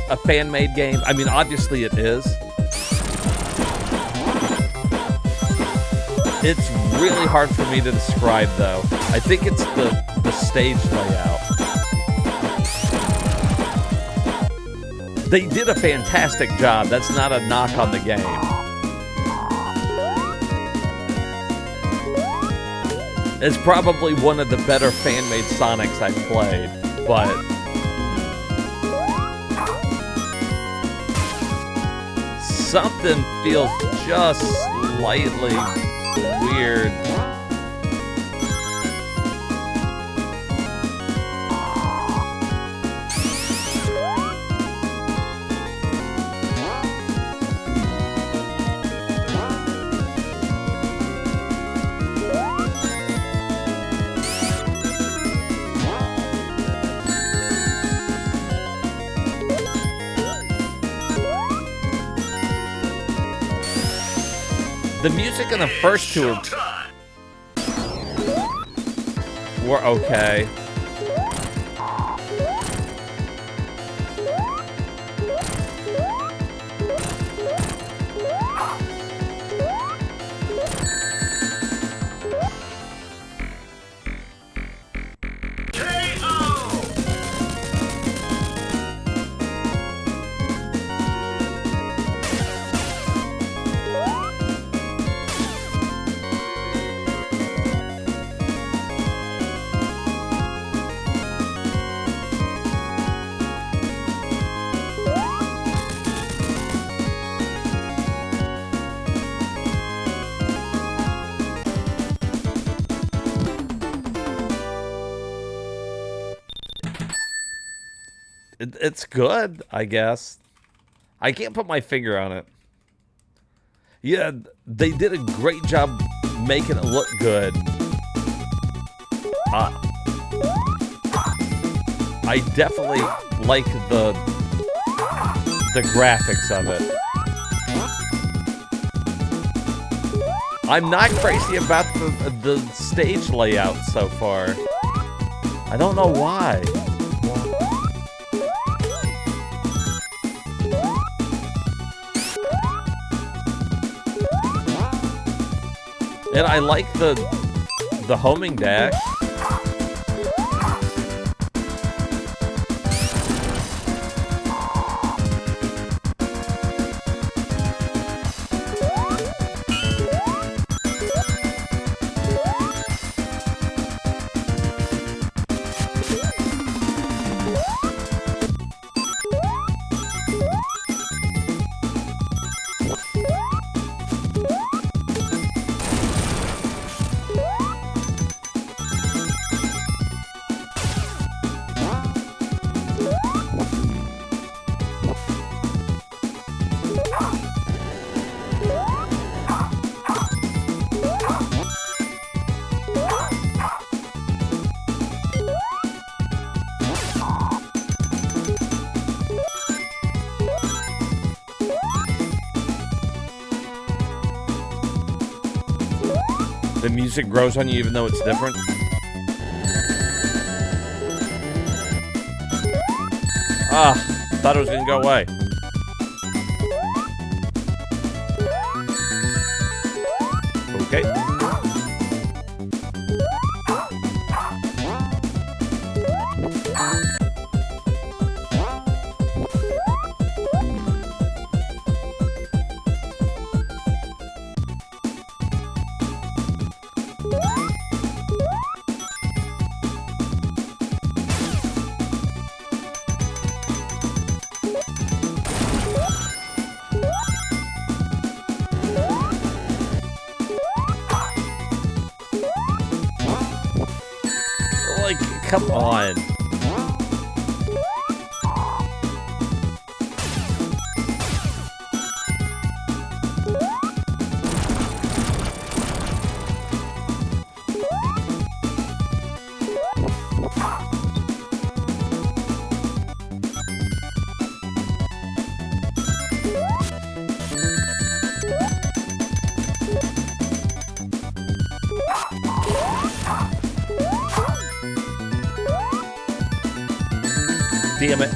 a fan-made game. I mean, obviously it is. It's really hard for me to describe, though. I think it's the stage layout. They did a fantastic job. That's not a knock on the game. It's probably one of the better fan-made Sonics I've played, but something feels just slightly weird. The music in the first two were okay. It's good, I guess. I can't put my finger on it. Yeah, they did a great job making it look good. I definitely like the graphics of it. I'm not crazy about the stage layout so far. I don't know why. And I like the homing dash. The music grows on you even though it's different. Ah, thought it was gonna go away. Okay. Like, come on. Damn it.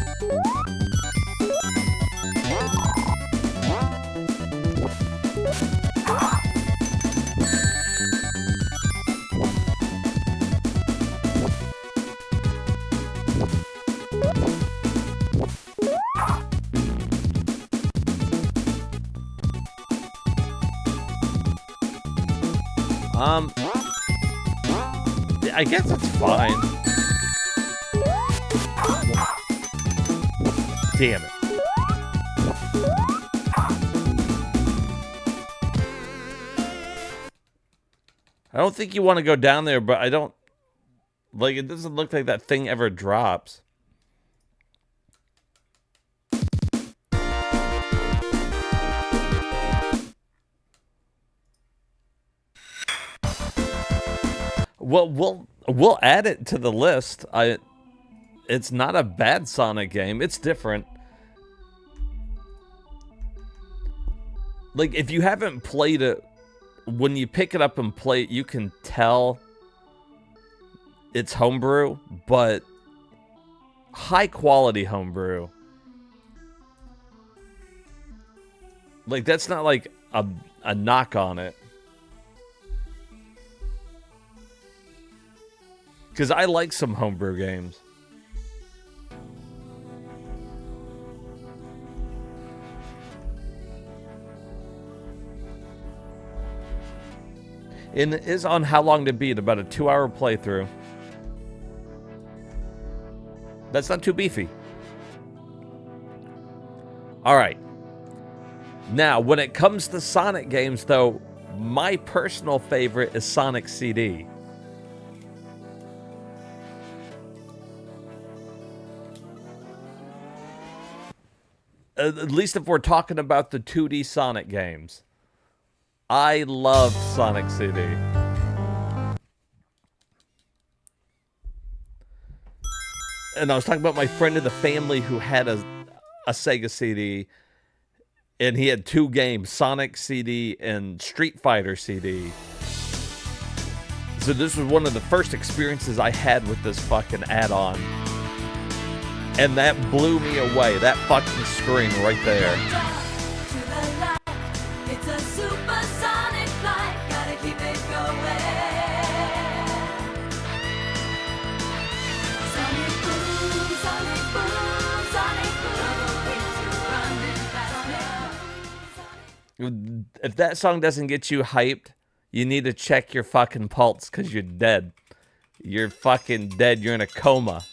I guess it's fine. Damn it. I don't think you want to go down there, but I don't... Like, it doesn't look like that thing ever drops. Well, we'll add it to the list. It's not a bad Sonic game. It's different. Like, if you haven't played it, when you pick it up and play it, you can tell it's homebrew, but high quality homebrew. Like, that's not like a knock on it. Because I like some homebrew games. And it is on How Long to Beat, about a 2-hour playthrough. That's not too beefy. Alright. Now, when it comes to Sonic games, though, my personal favorite is Sonic CD. At least if we're talking about the 2D Sonic games. I love Sonic CD. And I was talking about my friend in the family who had a SEGA CD. And he had 2 games, Sonic CD and Street Fighter CD. So this was one of the first experiences I had with this fucking add-on. And that blew me away. That fucking screen right there. It's a supersonic flight, gotta keep it going. Sonic boom, sonic boom, sonic boom. If that song doesn't get you hyped, you need to check your fucking pulse, because you're dead. You're fucking dead. You're in a coma.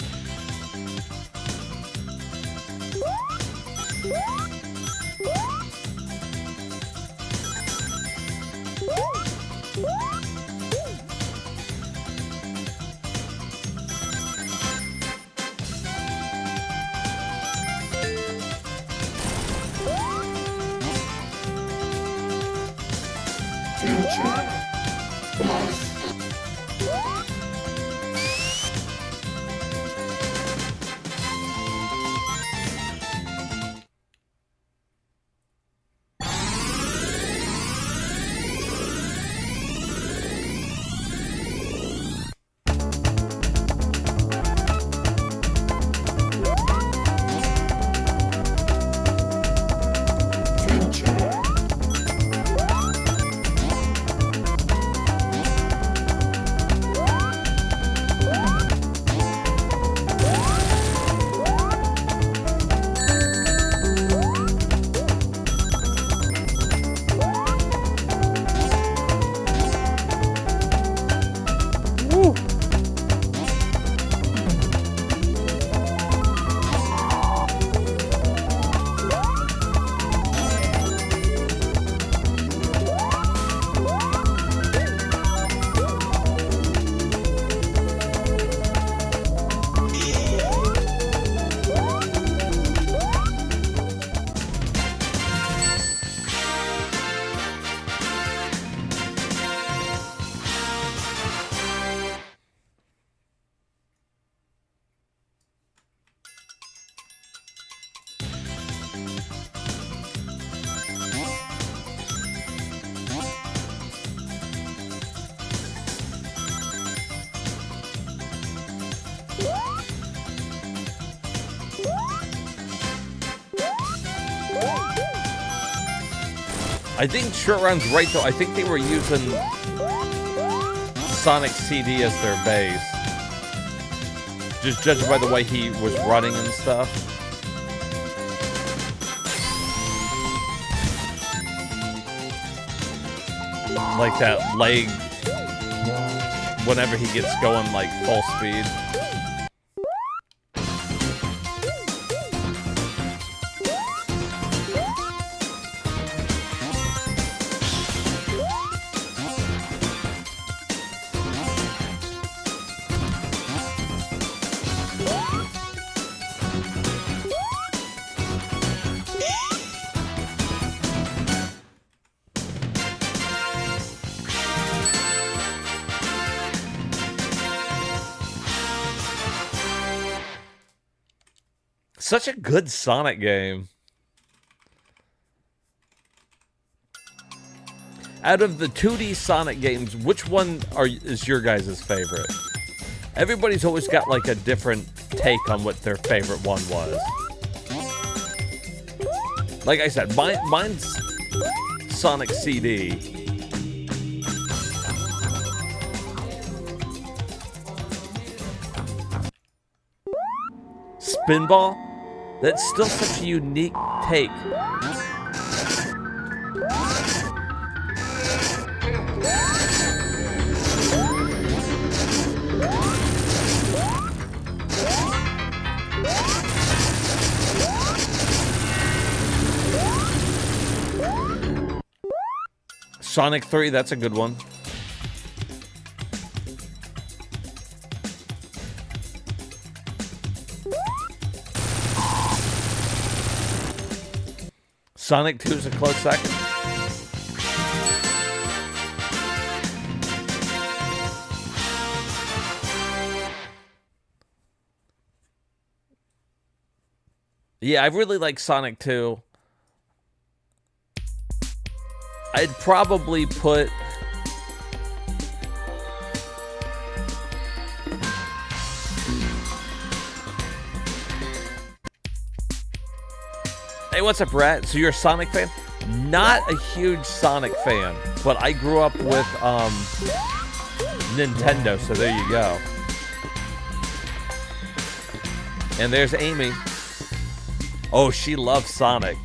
I think Short Round's right, though. I think they were using Sonic CD as their base. Just judging by the way he was running and stuff. Like that leg, whenever he gets going like full speed. Such a good Sonic game. Out of the 2D Sonic games, which one is your guys' favorite? Everybody's always got like a different take on what their favorite one was. Like I said, mine's Sonic CD. Spinball? That's still such a unique take. Sonic 3, that's a good one. Sonic 2 is a close second. Yeah, I really like Sonic 2. I'd probably put... Hey, what's up, Brad? So you're a Sonic fan? Not a huge Sonic fan, but I grew up with Nintendo, so there you go. And there's Amy. Oh, she loves Sonic.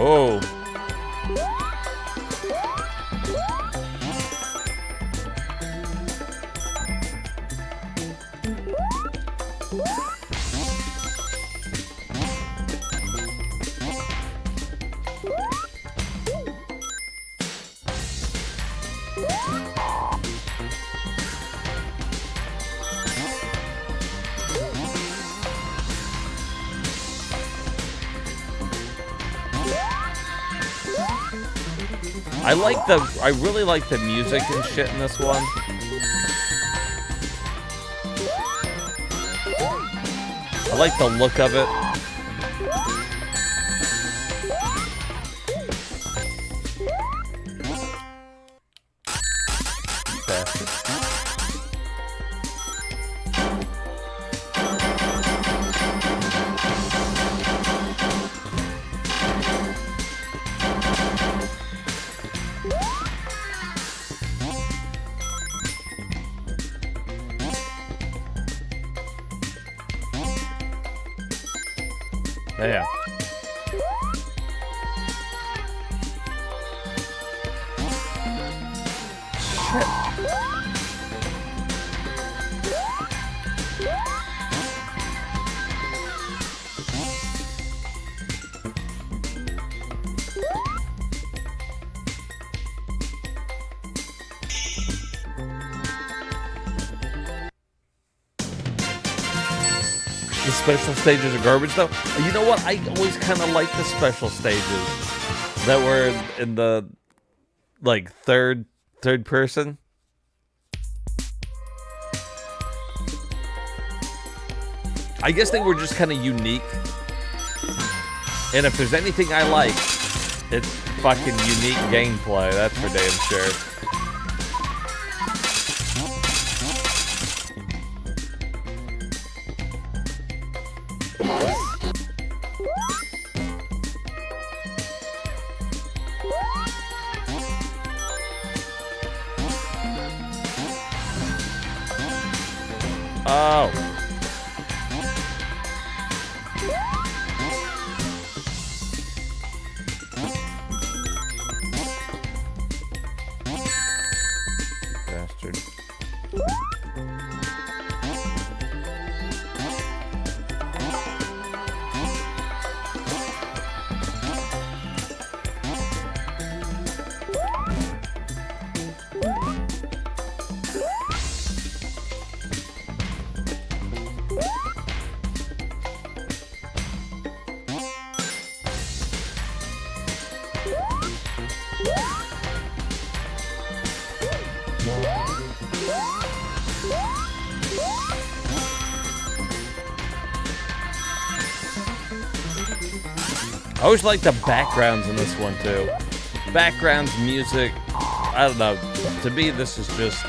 Oh. I really like the music and shit in this one. I like the look of it. Yeah. Shit. The special stages are garbage, though. You know what? I always kind of like the special stages that were in the like third person. I guess they were just kind of unique. And if there's anything I like, it's fucking unique gameplay. That's for damn sure. Oh. Bastard. I always like the backgrounds in this one too. Backgrounds, music, I don't know. To me, this is just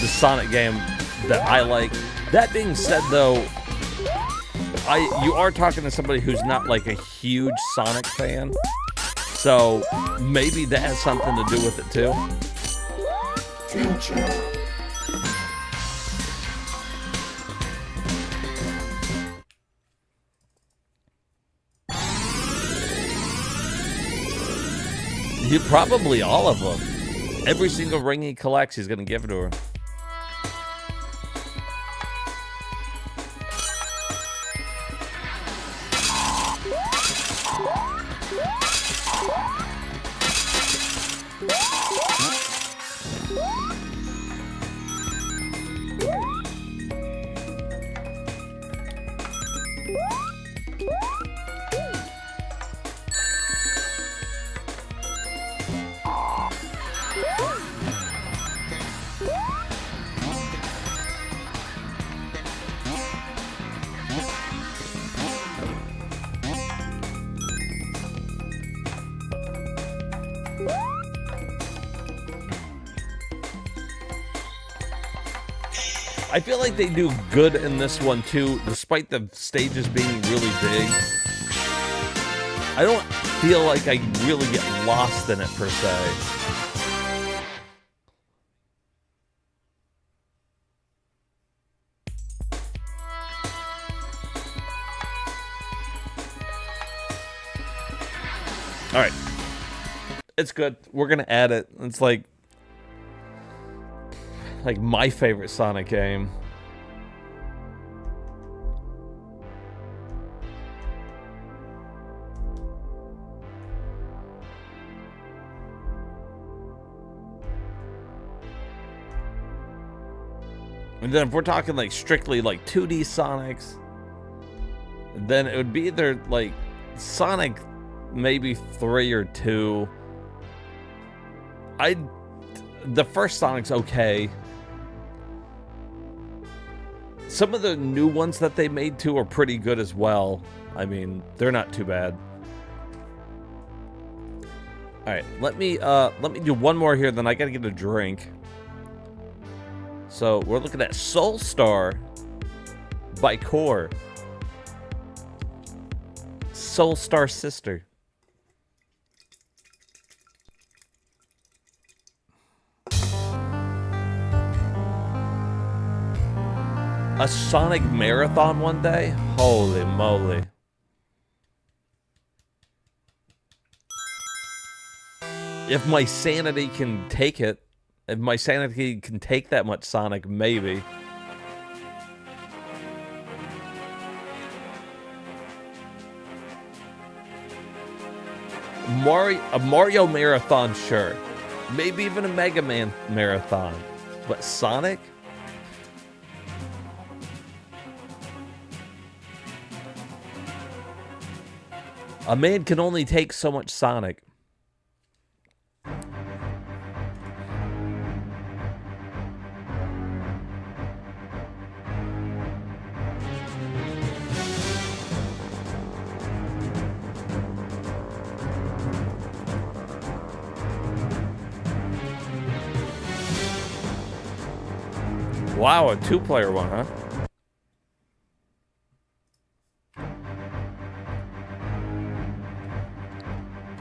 the Sonic game that I like. That being said, though, you are talking to somebody who's not like a huge Sonic fan, so maybe that has something to do with it too. Probably all of them. Every single ring he collects, he's gonna give it to her. I feel like they do good in this one too, despite the stages being really big. I don't feel like I really get lost in it per se. All right, it's good. We're gonna add it. It's like my favorite Sonic game. And then if we're talking like strictly like 2D Sonics, then it would be either like Sonic maybe 3 or 2. The first Sonic's okay. Some of the new ones that they made too are pretty good as well. I mean, they're not too bad. All right, let me do one more here, then I gotta get a drink. So we're looking at Soul Star by Core. Soul Star Sister. A Sonic marathon one day? Holy moly. If my sanity can take it, if my sanity can take that much Sonic, maybe. A Mario marathon, sure. Maybe even a Mega Man marathon. But Sonic? A man can only take so much Sonic. Wow, a two-player one, huh?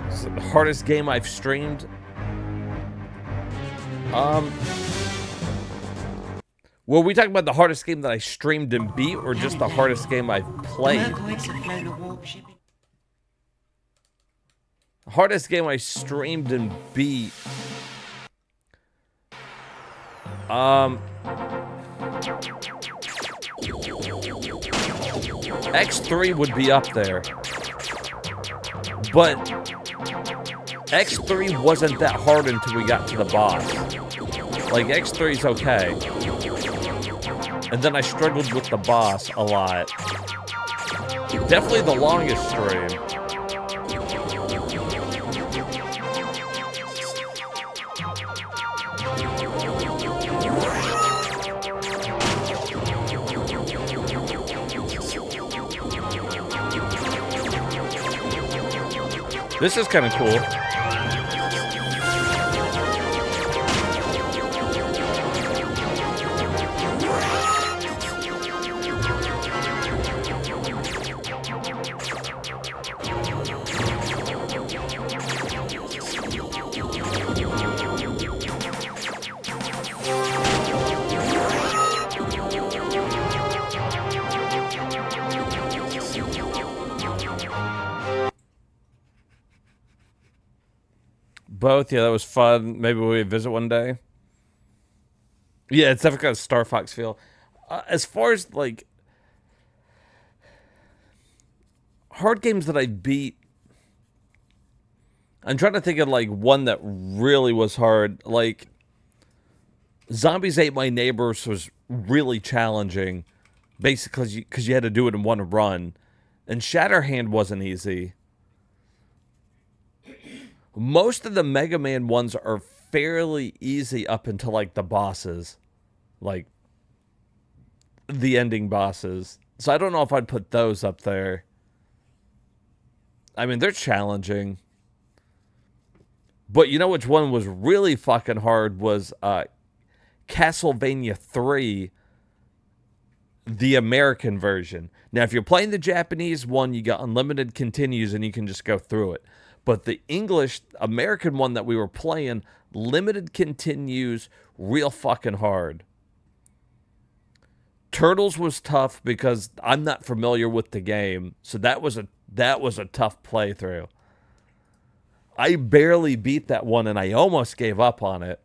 It's the hardest game I've streamed. Were we talking about the hardest game that I streamed and beat, or just the hardest game I've played? Hardest game I streamed and beat. X3 would be up there. But X3 wasn't that hard until we got to the boss. Like, X3's okay. And then I struggled with the boss a lot. Definitely the longest stream. This is kind of cool. Both, yeah, that was fun. Maybe we visit one day. Yeah, it's definitely got a Star Fox feel. As far as, like, hard games that I beat, I'm trying to think of, like, one that really was hard. Like, Zombies Ate My Neighbors was really challenging, basically, because you had to do it in one run. And Shatterhand wasn't easy. Most of the Mega Man ones are fairly easy up until, like, the bosses. Like, the ending bosses. So I don't know if I'd put those up there. I mean, they're challenging. But you know which one was really fucking hard was Castlevania 3, the American version. Now, if you're playing the Japanese one, you got unlimited continues and you can just go through it. But the English, American one that we were playing, limited continues, real fucking hard. Turtles was tough because I'm not familiar with the game, so that was a tough playthrough. I barely beat that one, and I almost gave up on it.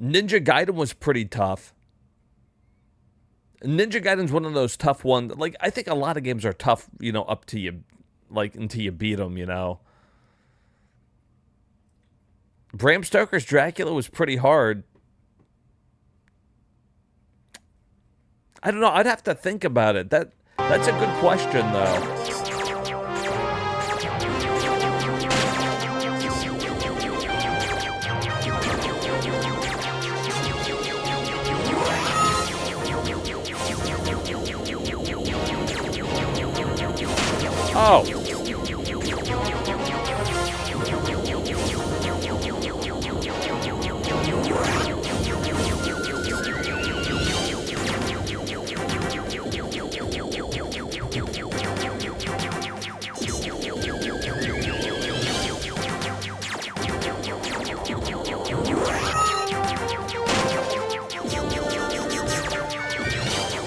Ninja Gaiden was pretty tough. Ninja Gaiden's one of those tough ones. Like, I think a lot of games are tough, you know, up to you. Like, until you beat them, you know. Bram Stoker's Dracula was pretty hard. I don't know. I'd have to think about it. That's a good question, though. Oh.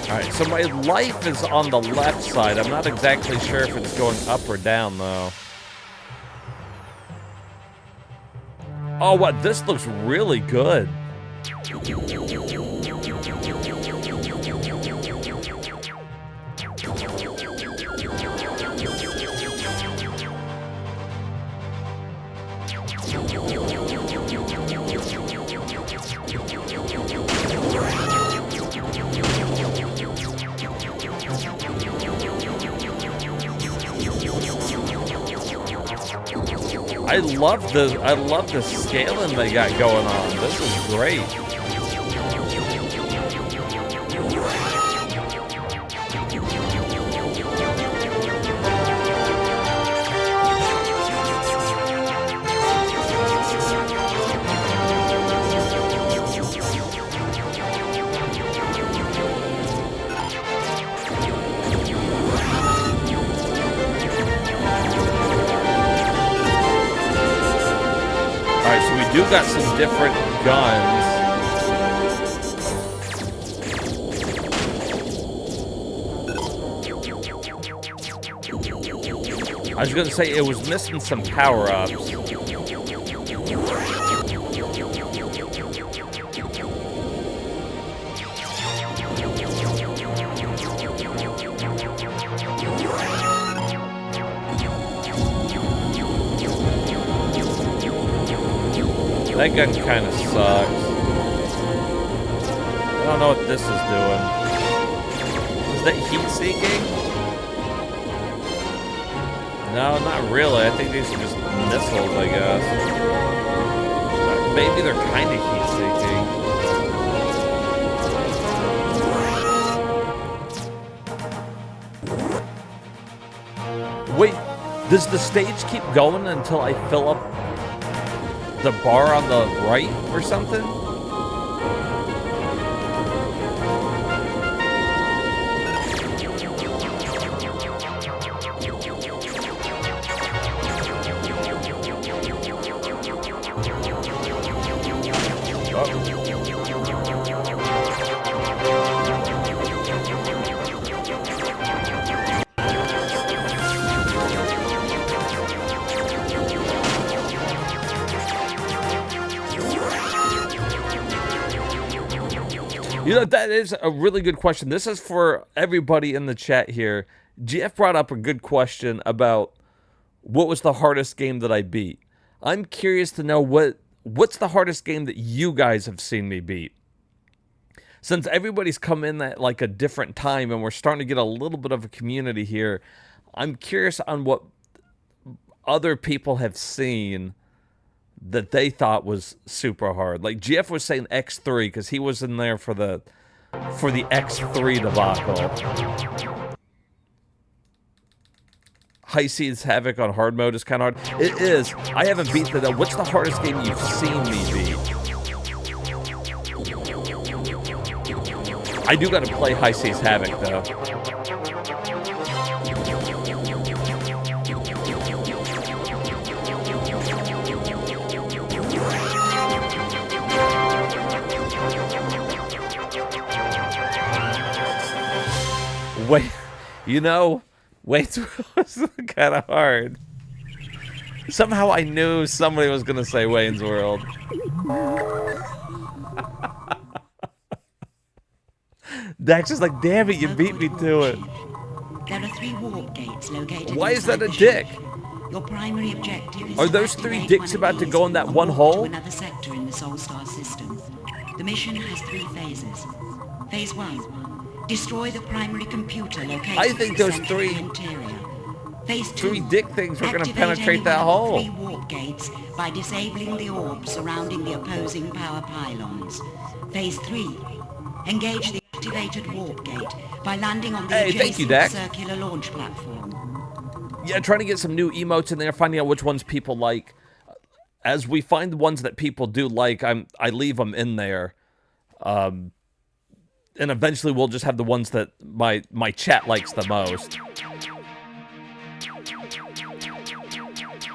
Alright, so my life is on the left side. I'm not exactly sure if it's going up or down, though. Oh, what? This looks really good. I love the scaling they got going on. This is great. Alright, so we do got some different guns. I was gonna say it was missing some power-ups. That gun kind of sucks. I don't know what this is doing. Is that heat-seeking? No, not really. I think these are just missiles, I guess. Maybe they're kind of heat-seeking. Wait, does the stage keep going until I fill up the bar on the right or something? You know, that is a really good question. This is for everybody in the chat here. GF brought up a good question about what was the hardest game that I beat. I'm curious to know what's the hardest game that you guys have seen me beat. Since everybody's come in at like a different time and we're starting to get a little bit of a community here, I'm curious on what other people have seen that they thought was super hard. Like GF was saying X3 because he was in there for the X3 debacle. High Seas Havoc on hard mode is kind of hard. It is. I haven't beat that. What's the hardest game you've seen me beat? I do got to play High Seas Havoc though. Wait, you know, Wayne's World was kind of hard. Somehow I knew somebody was going to say Wayne's World. Dax is like, damn it, you beat me to it. There are 3 warp gates located. Why is that a dick? Your primary objective is Are those 3 dicks about to go in that one hole? to another sector in the Sol Star system. The mission has 3 phases. Phase 1. Destroy the primary computer located I think those 3 interior. Phase 2. 3 dick things are going to penetrate that hole. 3 warp gates by disabling the orbs surrounding the opposing power pylons. Phase 3. Engage the activated warp gate by landing on the adjacent circular launch platform. Yeah, trying to get some new emotes in there, finding out which ones people like. As we find the ones that people do like, I leave them in there. And eventually we'll just have the ones that my chat likes the most.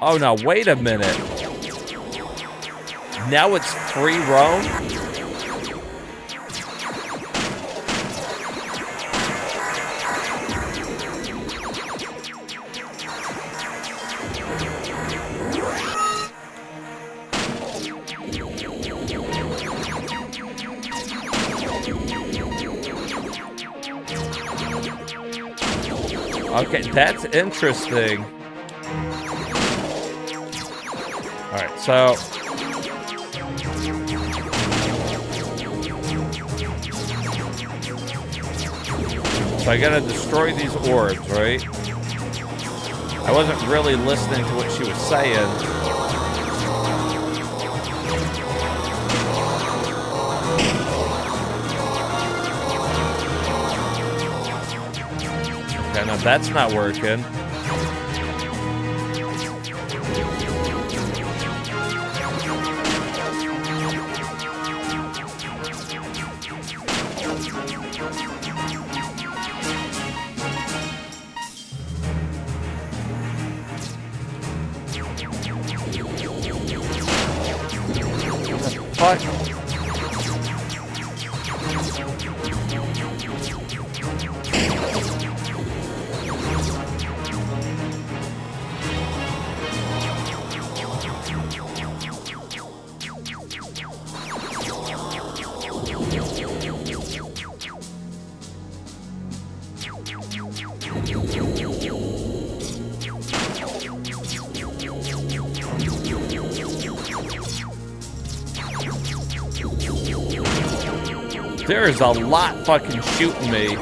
Oh, no, wait a minute. Now it's free roam? Okay, that's interesting. Alright, so I gotta destroy these orbs, right? I wasn't really listening to what she was saying. Now that's not working. Fuck. There's a lot fucking shooting me.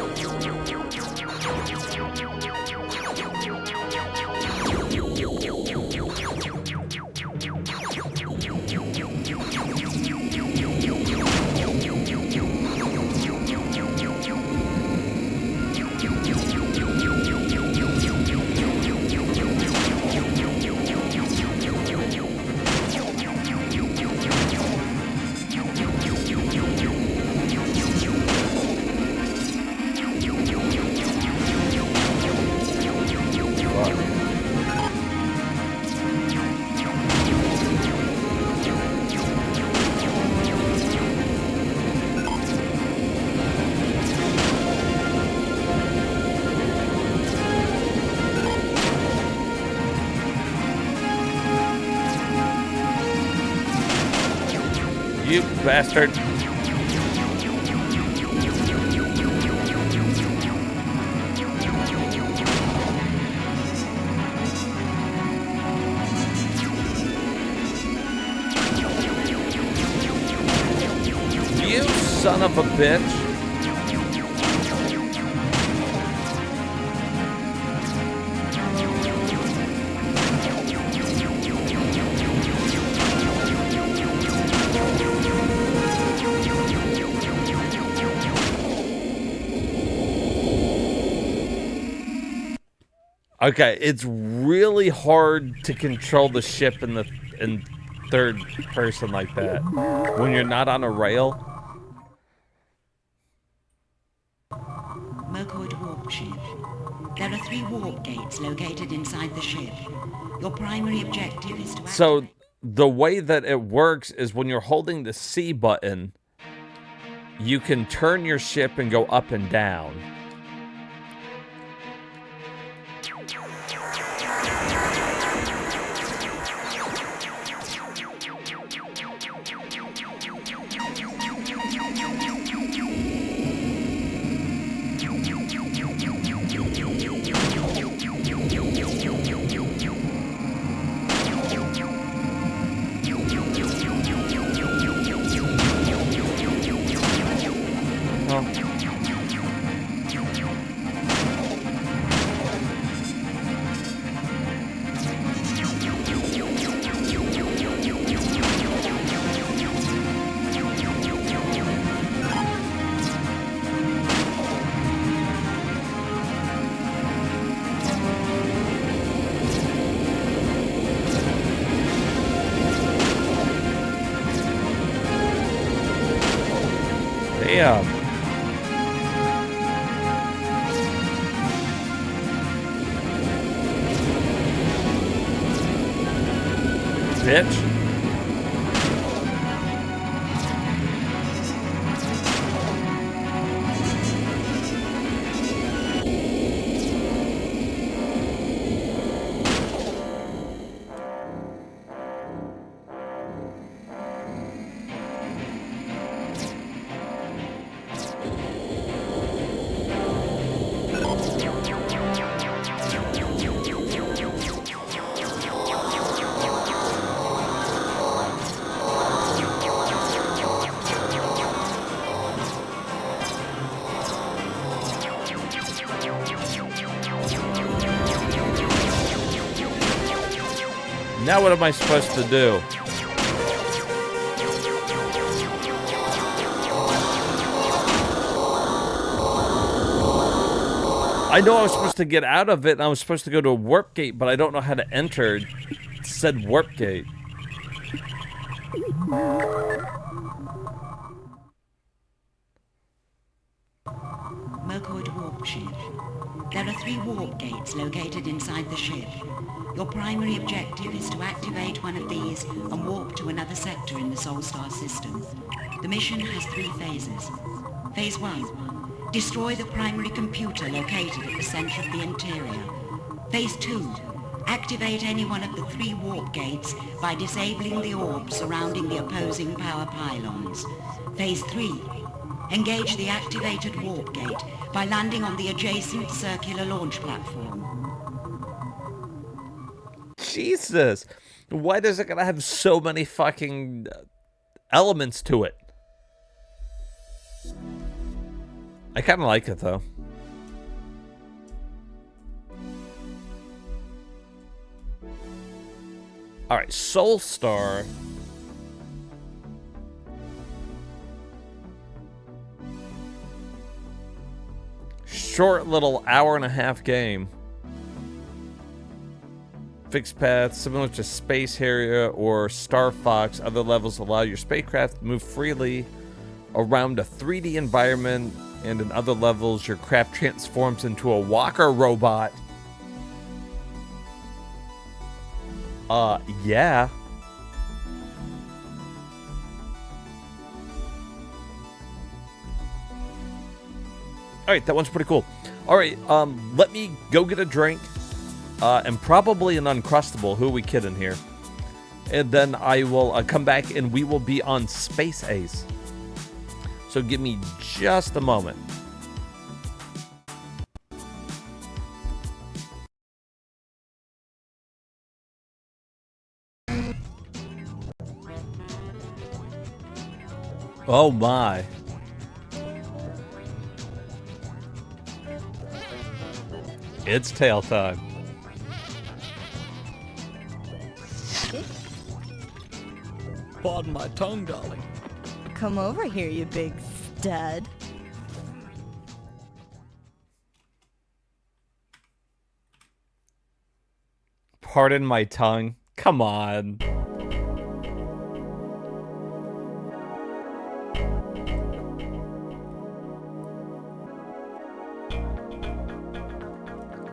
You bastard. You son of a bitch. Okay, it's really hard to control the ship in third person like that when you're not on a rail. Mercoid warp ship. There are 3 warp gates located inside the ship. Your primary objective is to... So the way that it works is when you're holding the C button, you can turn your ship and go up and down. Damn. Bitch. Now what am I supposed to do? I know I was supposed to get out of it, and I was supposed to go to a warp gate, but I don't know how to enter said warp gate. Mercoid warp ship. There are 3 warp gates located inside the ship. Your primary objective is to activate one of these and warp to another sector in the Sol Star system. The mission has 3 phases. Phase 1. Destroy the primary computer located at the center of the interior. Phase 2. Activate any one of the 3 warp gates by disabling the orbs surrounding the opposing power pylons. Phase 3. Engage the activated warp gate by landing on the adjacent circular launch platform. Jesus! Why does it gotta have so many fucking elements to it? I kinda like it, though. Alright, Sol Star. Short little hour-and-a-half game. Fixed path, similar to Space Harrier or Star Fox. Other levels allow your spacecraft to move freely around a 3D environment, and in other levels, your craft transforms into a walker robot. Yeah. Alright, that one's pretty cool. Alright, let me go get a drink. And probably an Uncrustable. Who are we kidding here? And then I will come back and we will be on Space Ace. So give me just a moment. Oh my. It's tail time. Pardon my tongue, darling. Come over here, you big stud. Pardon my tongue. Come on.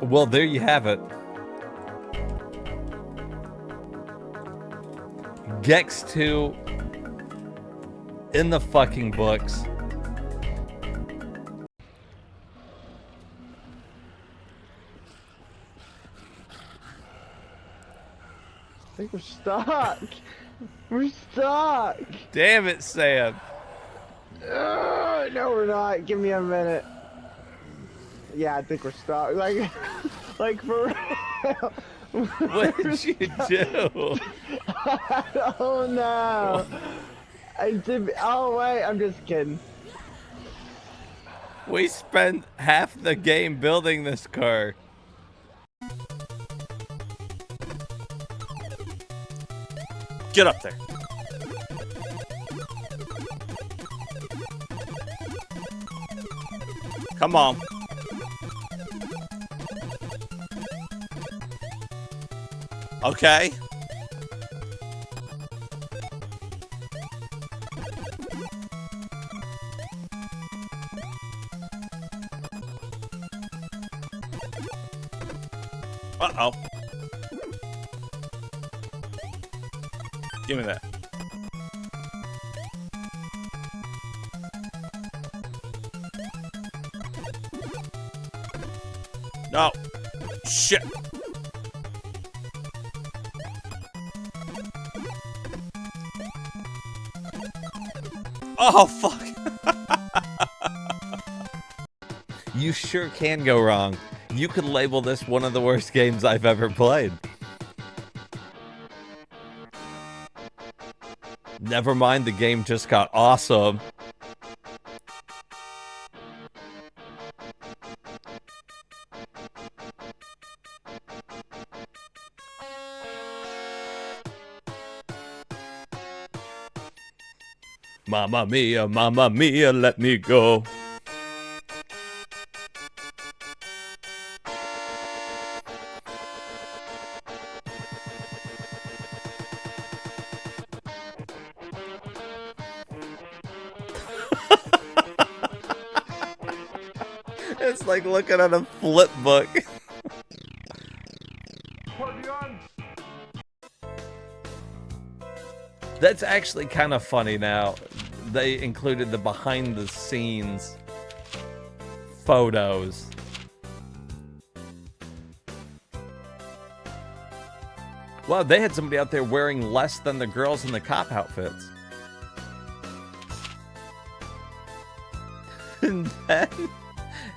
Well, there you have it. Gex 2 in the fucking books. I think we're stuck. We're stuck. Damn it, Sam. No, we're not. Give me a minute. Yeah, I think we're stuck. Like for real. What did you do? I don't know. Oh wait, I'm just kidding. We spent half the game building this car. Get up there. Come on. Okay. Uh-oh. Give me that. No. Shit. Oh, fuck. You sure can go wrong. You could label this one of the worst games I've ever played. Never mind, the game just got awesome. Mamma mia, let me go. It's like looking at a flip book. That's actually kind of funny now. They included the behind the scenes photos. Wow, they had somebody out there wearing less than the girls in the cop outfits.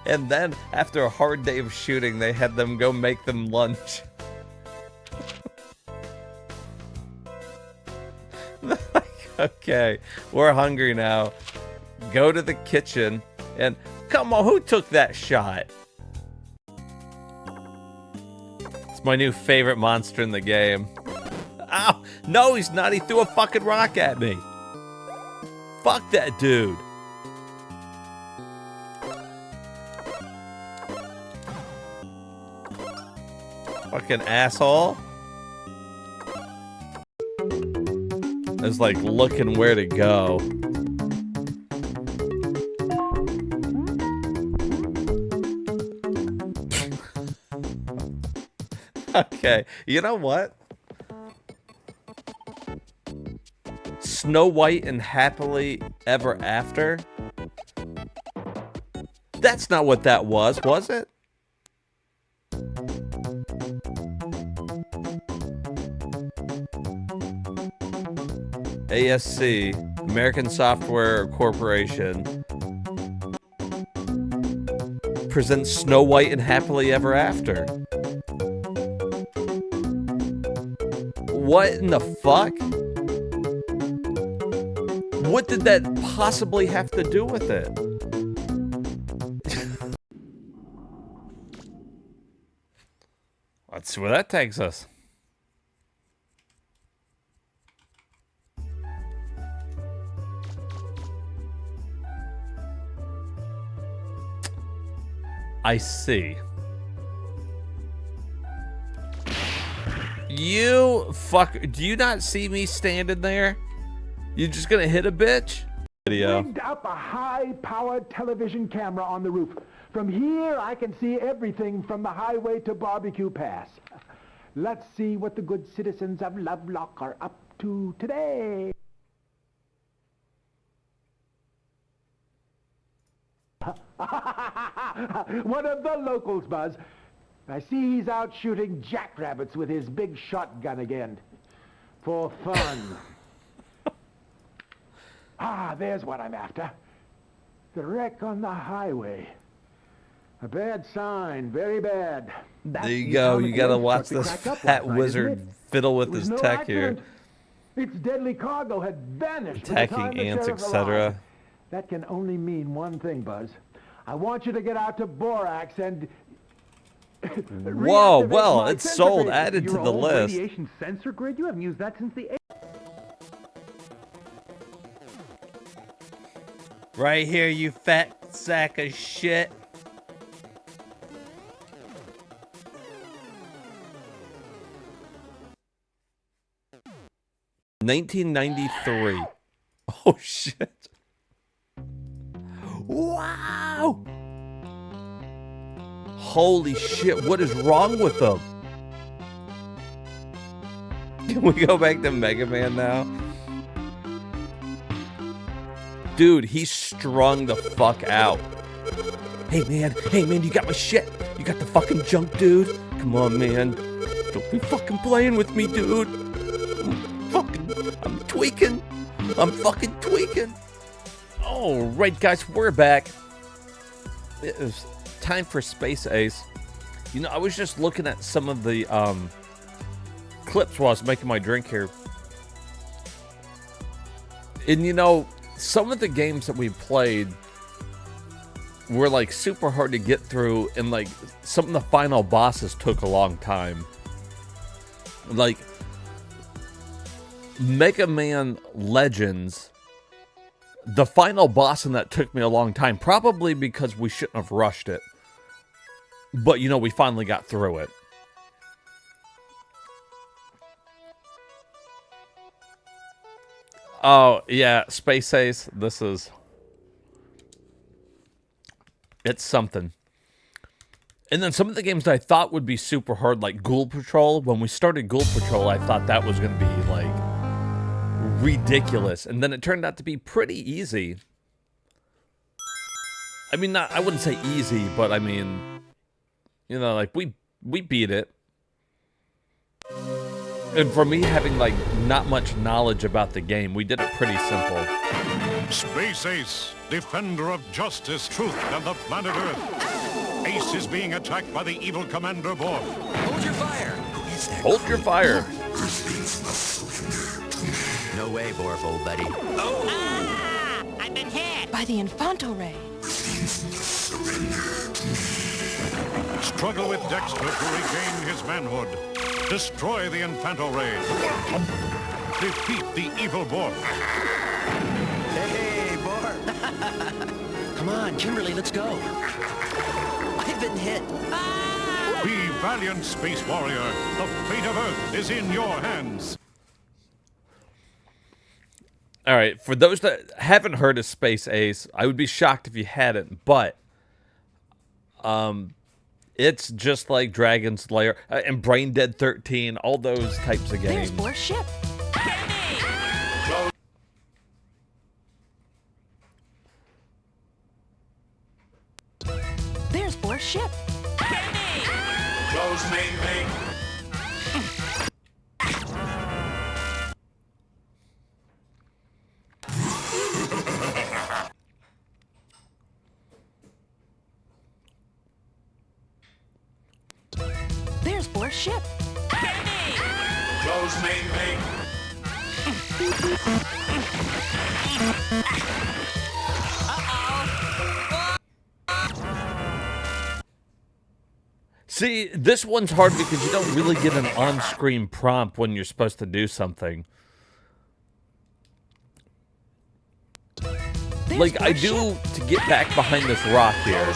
And then, after a hard day of shooting, they had them go make them lunch. Okay, we're hungry now. Go to the kitchen and... Come on, who took that shot? It's my new favorite monster in the game. Ow! No, he's not. He threw a fucking rock at me. Fuck that dude. Fucking asshole. I was like looking where to go. Okay, you know what? Snow White and Happily Ever After? That's not what that was it? ASC, American Software Corporation, presents Snow White and Happily Ever After. What in the fuck? What did that possibly have to do with it? Let's see where that takes us. I see. You fuck. Do you not see me standing there? You just gonna hit a bitch? Video. Rigged up a high-powered television camera on the roof. From here, I can see everything from the highway to Barbecue Pass. Let's see what the good citizens of Lovelock are up to today. One of the locals, Buzz. I see he's out shooting jackrabbits with his big shotgun again. For fun. Ah, there's what I'm after. The wreck on the highway. A bad sign, very bad. There you go. You gotta watch this fat wizard fiddle with his tech here. Its deadly cargo had vanished. Attacking ants, etc. That can only mean one thing, Buzz. I want you to get out to Borax and... Whoa, well, it's sold, added to the list. Radiation sensor grid? You haven't used that since the... Right here, you fat sack of shit. $1993. Oh shit. Wow. Holy shit, what is wrong with them? Can we go back to Mega Man now? Dude, he's strung the fuck out. Hey man, you got my shit. You got the fucking junk, dude. Come on, man. Don't be fucking playing with me, dude. I'm tweaking. I'm fucking tweaking. All right, guys, we're back. It was time for Space Ace. You know, I was just looking at some of the clips while I was making my drink here. And you know, some of the games that we played were like super hard to get through, and like some of the final bosses took a long time. Like Mega Man Legends, the final boss in that took me a long time, probably because we shouldn't have rushed it. But you know, we finally got through it. Oh, yeah, Space Ace, this is... It's something. And then some of the games that I thought would be super hard, like Ghoul Patrol. When we started Ghoul Patrol, I thought that was going to be, like, ridiculous. And then it turned out to be pretty easy. I mean, I wouldn't say easy, but I mean, you know, like, we beat it. And for me, having, like, not much knowledge about the game, we did it pretty simple. Space Ace, defender of justice, truth, and the planet Earth. Ace is being attacked by the evil Commander Borg. Hold your fire. Hold your fire. No way, Borg, old buddy. Oh! Ah! I've been hit! By the Infanto Ray. Struggle with Dexter to regain his manhood. Destroy the Infanto Ray. Defeat the evil Borg. Hey, Borg. Come on, Kimberly, let's go. I've been hit. Be valiant, Space Warrior. The fate of Earth is in your hands. All right, for those that haven't heard of Space Ace, I would be shocked if you hadn't, but it's just like Dragon's Lair and Brain Dead 13, all those types of games. There's Borg's ship. There's Borg's ship. Close main main. There's Borg's ship. Close main main. See, this one's hard because you don't really get an on-screen prompt when you're supposed to do something. Like, I do to get back behind this rock here.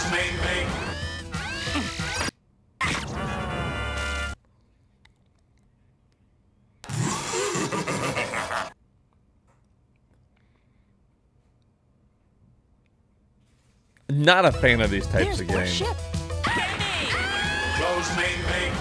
Not a fan of these types of games. Close main main.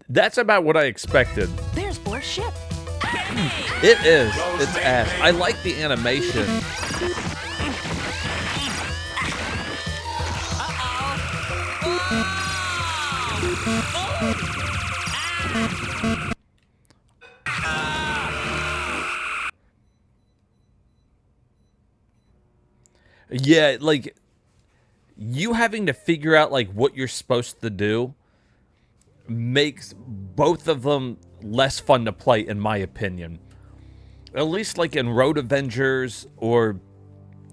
That's about what I expected. There's Borg's ship. It is. It's ass. I like the animation. Yeah, like, you having to figure out, like, what you're supposed to do makes both of them less fun to play, in my opinion. At least, like, in Road Avengers or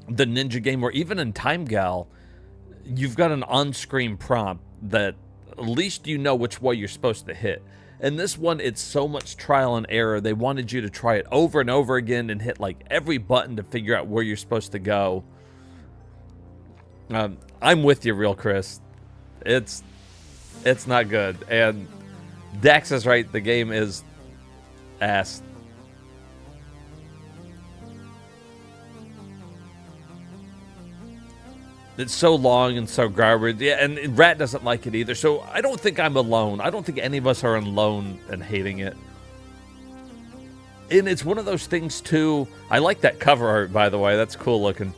the Ninja game, or even in Time Gal, you've got an on-screen prompt that at least you know which way you're supposed to hit. In this one, it's so much trial and error. They wanted you to try it over and over again and hit, like, every button to figure out where you're supposed to go. I'm with you, Real Chris. It's not good. And Dax is right. The game is ass. It's so long and so garbage. Yeah, and Rat doesn't like it either. So I don't think I'm alone. I don't think any of us are alone in hating it. And it's one of those things, too. I like that cover art, by the way. That's cool looking.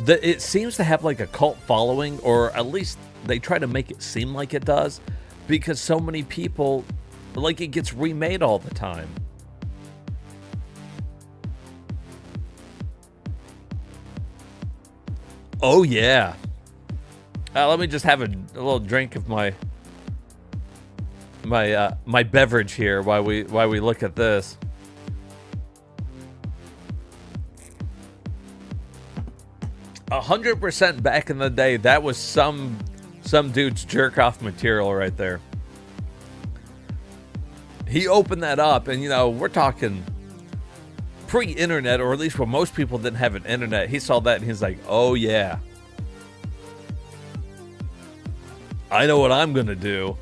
It seems to have, like, a cult following, or at least they try to make it seem like it does, because so many people, like, it gets remade all the time. Oh, yeah. Let me just have a little drink of my beverage here while we look at this. 100% back in the day, that was some dude's jerk-off material right there. He opened that up, and, you know, we're talking pre-internet, or at least when most people didn't have an internet, he saw that and he's like, oh yeah, I know what I'm gonna do.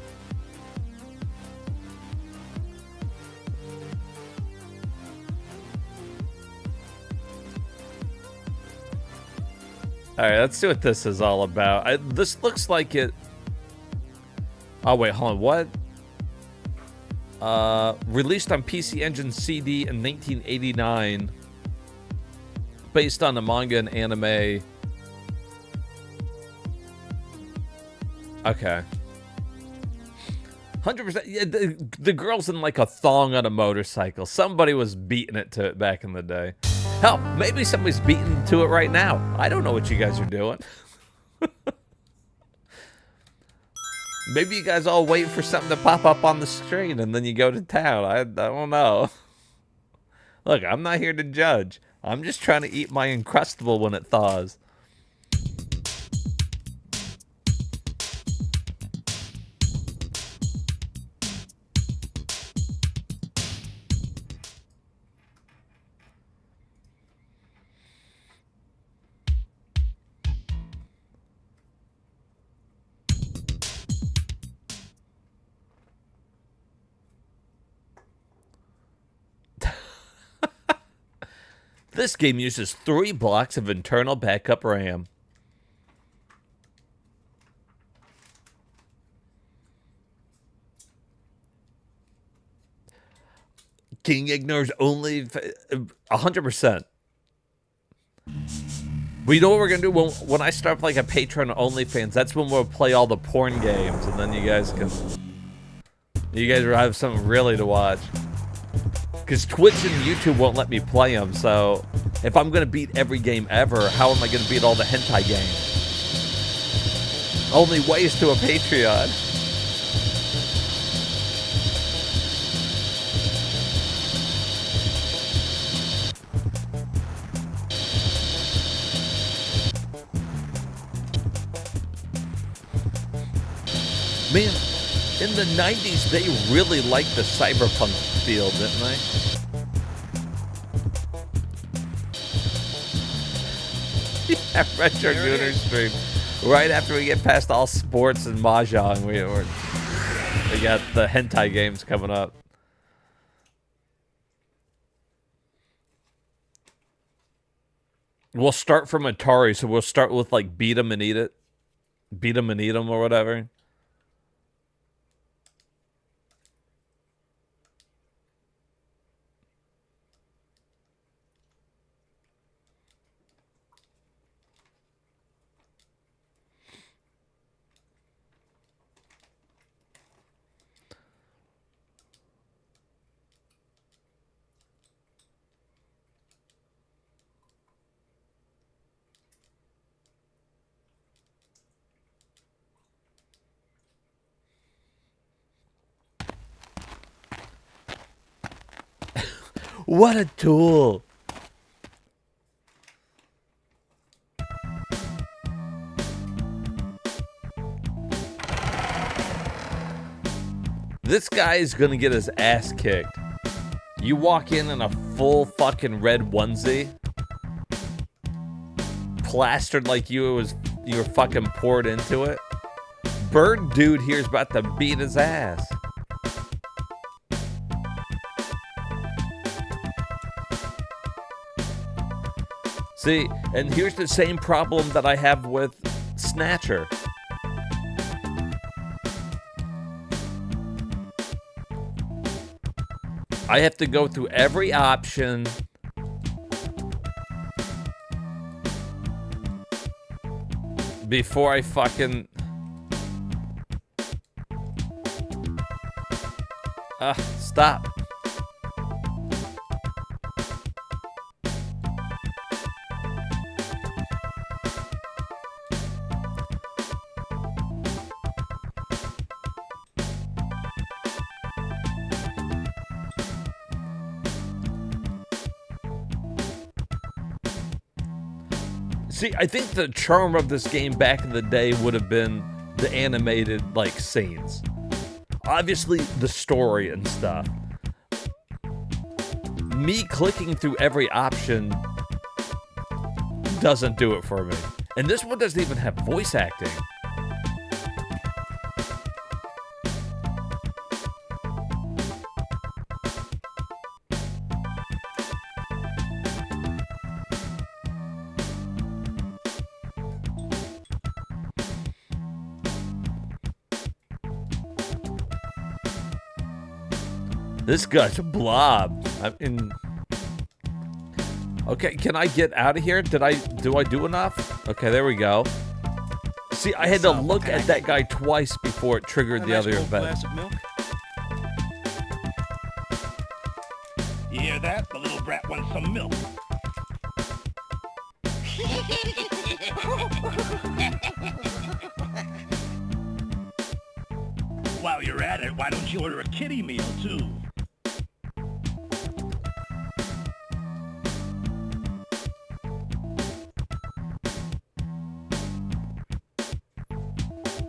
Alright, let's see what this is all about. This looks like it... Oh, wait, hold on. What? Released on PC Engine CD in 1989. Based on the manga and anime. Okay. 100%. Yeah, the girl's in like a thong on a motorcycle. Somebody was beating it to it back in the day. Hell, maybe somebody's beating to it right now. I don't know what you guys are doing. Maybe you guys all wait for something to pop up on the screen and then you go to town. I don't know. Look, I'm not here to judge. I'm just trying to eat my Uncrustable when it thaws. This game uses 3 blocks of internal backup RAM. King ignores only 100%. But you know what we're gonna do when I start like a Patreon on OnlyFans? That's when we'll play all the porn games, and then you guys will have something really to watch. Because Twitch and YouTube won't let me play them, so if I'm going to beat every game ever, how am I going to beat all the hentai games? Only way is to a Patreon. Man, in the 90s, they really liked the cyberpunk feel, didn't they? Yeah, Retro Gooner stream. Right after we get past all sports and mahjong, we got the hentai games coming up. We'll start from Atari, so we'll start with like Beat 'em and Eat It. Beat 'em and Eat 'em or whatever. What a tool! This guy is gonna get his ass kicked. You walk in a full fucking red onesie, plastered like you were fucking poured into it. Bird dude here's about to beat his ass. See, and here's the same problem that I have with Snatcher. I have to go through every option before I fucking... stop. See, I think the charm of this game back in the day would have been the animated, like, scenes. Obviously, the story and stuff. me clicking through every option doesn't do it for me. And this one doesn't even have voice acting. This guy's a blob. I'm in. Okay, can I get out of here? Do I do enough? Okay, there we go. See, I had to look at that guy twice before it triggered the other event. Glass of milk? You hear that? The little brat wants some milk. While you're at it, why don't you order a kiddie meal, too?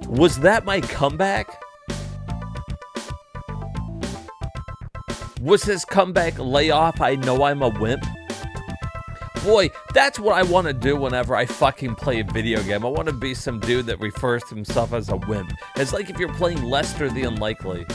Was that my comeback? Was his comeback lay off? I know I'm a wimp. Boy, that's what I want to do whenever I fucking play a video game. I want to be some dude that refers to himself as a wimp. It's like if you're playing Lester the Unlikely.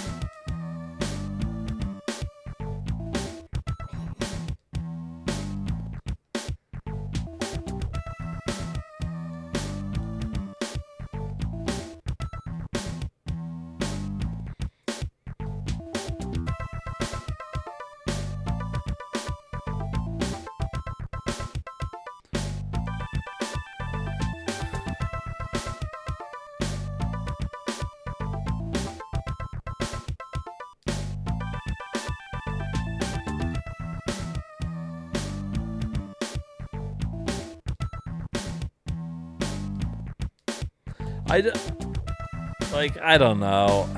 I don't know.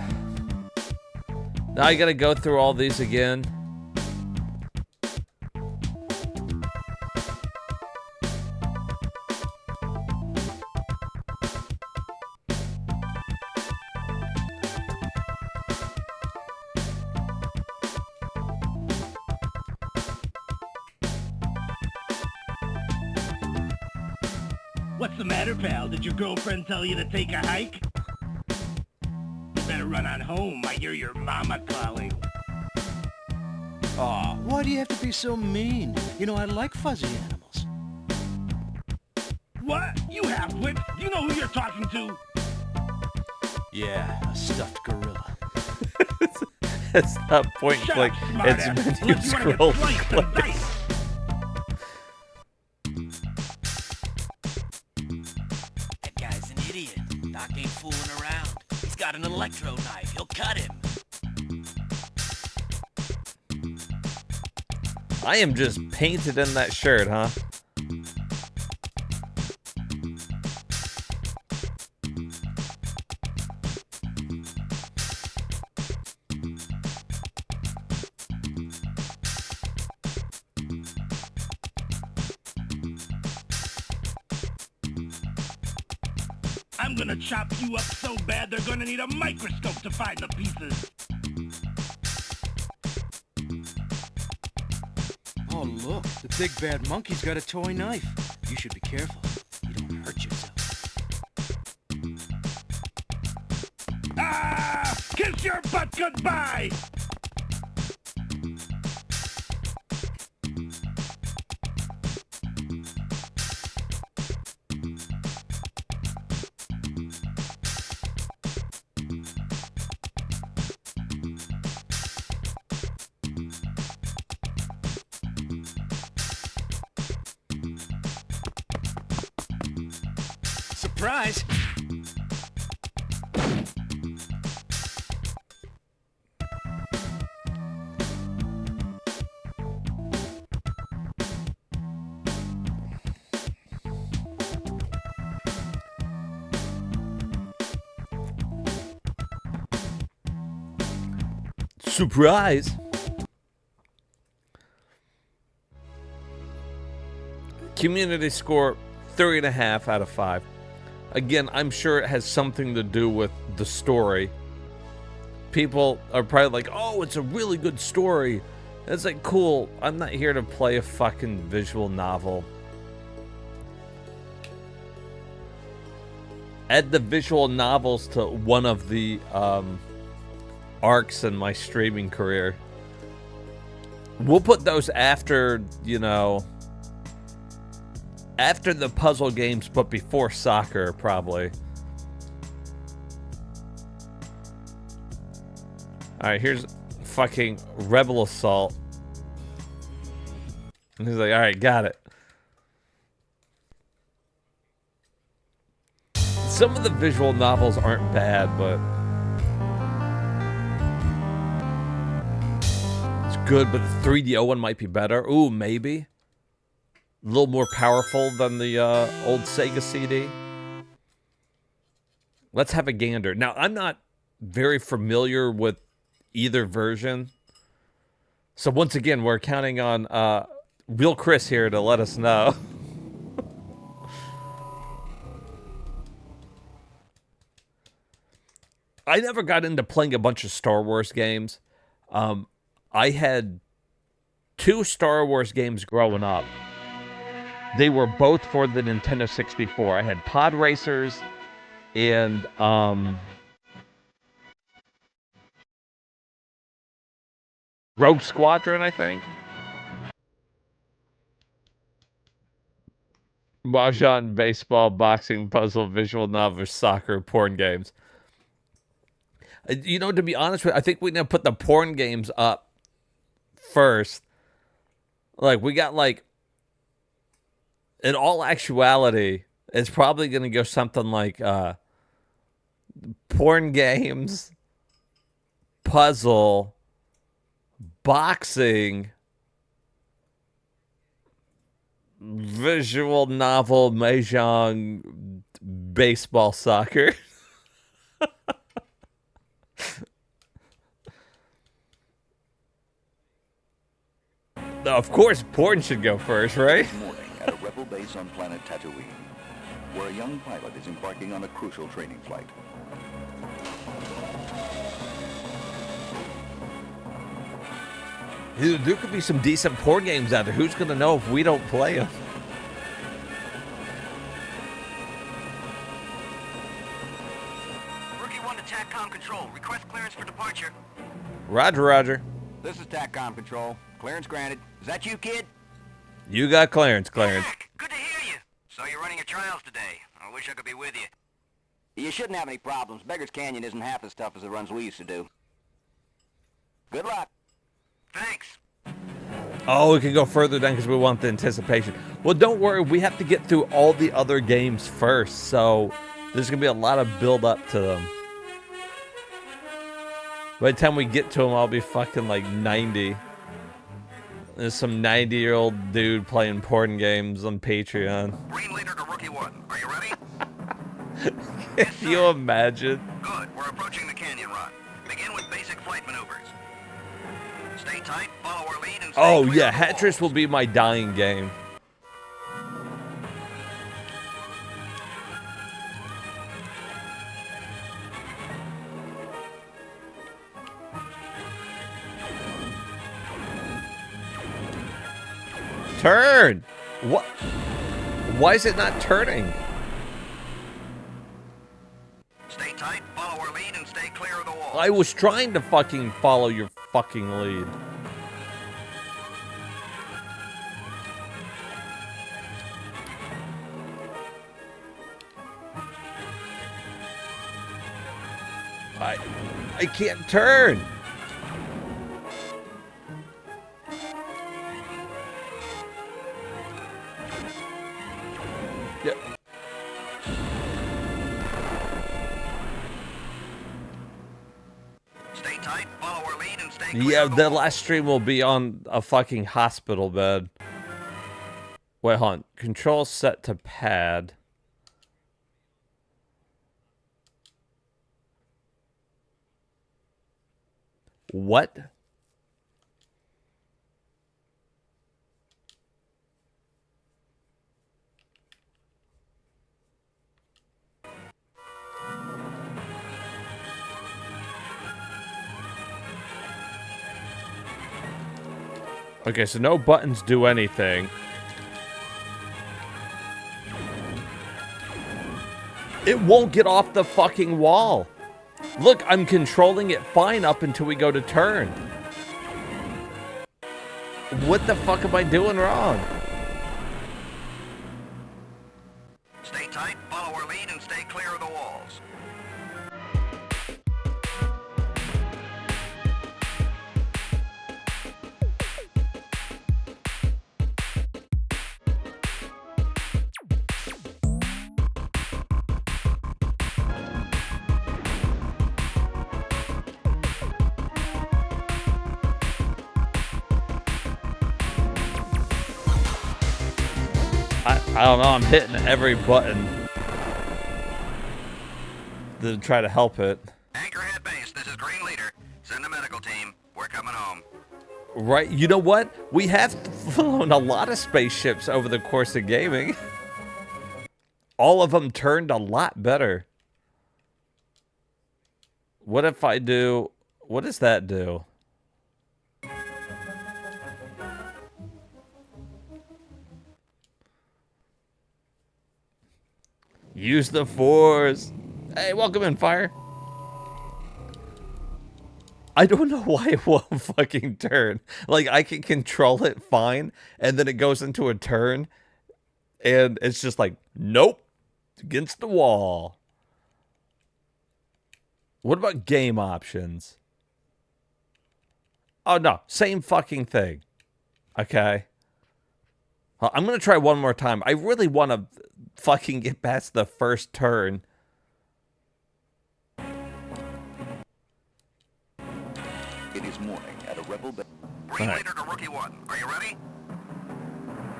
Now I gotta go through all these again. What's the matter, pal? Did your girlfriend tell you to take a hike? You better run on home. I hear your mama calling. Aw, why do you have to be so mean? You know, I like fuzzy animals. What? You half-wit? Do you know who you're talking to? Yeah, a stuffed gorilla. It's not point click. It's menu scroll click. That guy's an idiot. Doc ain't fooling around. He's got an electro knife. He'll cut him. I am just painted in that shirt, huh? I'm gonna chop you up so bad they're gonna need a microscope to find the pieces. Oh, look. The big bad monkey's got a toy knife. You should be careful. You don't hurt yourself. Ah! Kiss your butt goodbye! Surprise! Surprise! Community score 3.5 out of 5. Again, I'm sure it has something to do with the story. People are probably like, oh, it's a really good story. It's like, cool, I'm not here to play a fucking visual novel. Add the visual novels to one of the arcs in my streaming career. We'll put those after, you know, after the puzzle games, but before soccer, probably. Alright, here's fucking Rebel Assault. And he's like, alright, got it. Some of the visual novels aren't bad, but it's good, but the 3DO one might be better. Ooh, maybe. A little more powerful than the old Sega CD. Let's have a gander. Now, I'm not very familiar with either version. So once again, we're counting on Real Chris here to let us know. I never got into playing a bunch of Star Wars games. I had 2 Star Wars games growing up. They were both for the Nintendo 64. I had Pod Racers and Rogue Squadron, I think. Mahjong, baseball, boxing, puzzle, visual novels, soccer, porn games. You know, to be honest with you, I think we need to put the porn games up first. Like, we got, like, in all actuality, it's probably going to go something like porn games, puzzle, boxing, visual novel, mahjong, baseball, soccer. Of course, porn should go first, right? Morning at a rebel base on planet Tatooine, where a young pilot is embarking on a crucial training flight. Dude, there could be some decent porn games out there. Who's going to know if we don't play them? Rookie 1 to TACCOM Control. Request clearance for departure. Roger, roger. This is TACCOM Control. Clearance granted. Is that you, kid? You got clearance, Clarence. Good to hear you. So you're running your trials today. I wish I could be with you. You shouldn't have any problems. Beggar's Canyon isn't half as tough as the runs we used to do. Good luck. Thanks. Oh, we can go further down because we want the anticipation. Well, don't worry. We have to get through all the other games first, so there's going to be a lot of build-up to them. By the time we get to them, I'll be fucking like 90. There's some 90-year-old dude playing porn games on Patreon. Green leader to Rookie 1. Are you ready? Can you imagine? Good. We're approaching the canyon run. Begin with basic flight maneuvers. Stay tight, follow our lead, and stay Oh, clear yeah. of the Hatris will be my dying game. Turn! What? Why is it not turning? Stay tight, follow our lead, and stay clear of the wall. I was trying to fucking follow your fucking lead. I can't turn. Yep. Stay tight, follow our lead, and stay clear Yeah, of the the last stream will be on a fucking hospital bed. Wait, hold on. Control set to pad. What? Okay, so no buttons do anything. It won't get off the fucking wall. Look, I'm controlling it fine up until we go to turn. What the fuck am I doing wrong? Stay tight, follow our lead, and stay clear of the walls. I don't know, I'm hitting every button to try to help it. Anchorhead base, this is Green Leader. Send the medical team. We're coming home. Right, you know what? We have flown a lot of spaceships over the course of gaming. All of them turned a lot better. What if I do... What does that do? Use the force. Hey, welcome in, Fire. I don't know why it won't fucking turn. Like, I can control it fine, and then it goes into a turn, and it's just like, nope, against the wall. What about game options? Oh, no, same fucking thing. Okay. I'm going to try one more time. I really want to fucking get past the first turn. It is morning at a rebel base. Green Leader to Rookie 1. Are you ready?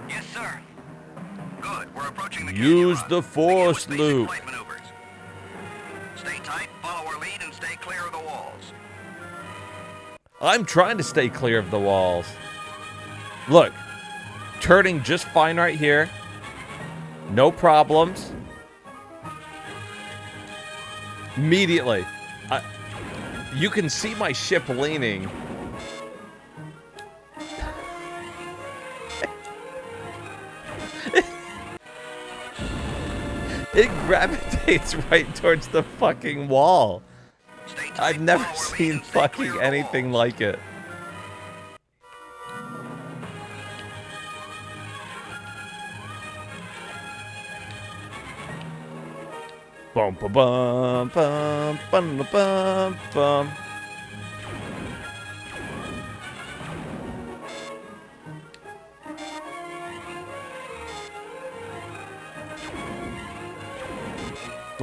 Yes, sir. Good. We're approaching the Use the force, Luke. Stay tight, follow our lead, and stay clear of the walls. I'm trying to stay clear of the walls. Look, turning just fine right here. No problems. Immediately. You can see my ship leaning. It gravitates right towards the fucking wall. I've never seen fucking anything like it. Bum ba bum bum bum ba bum bum.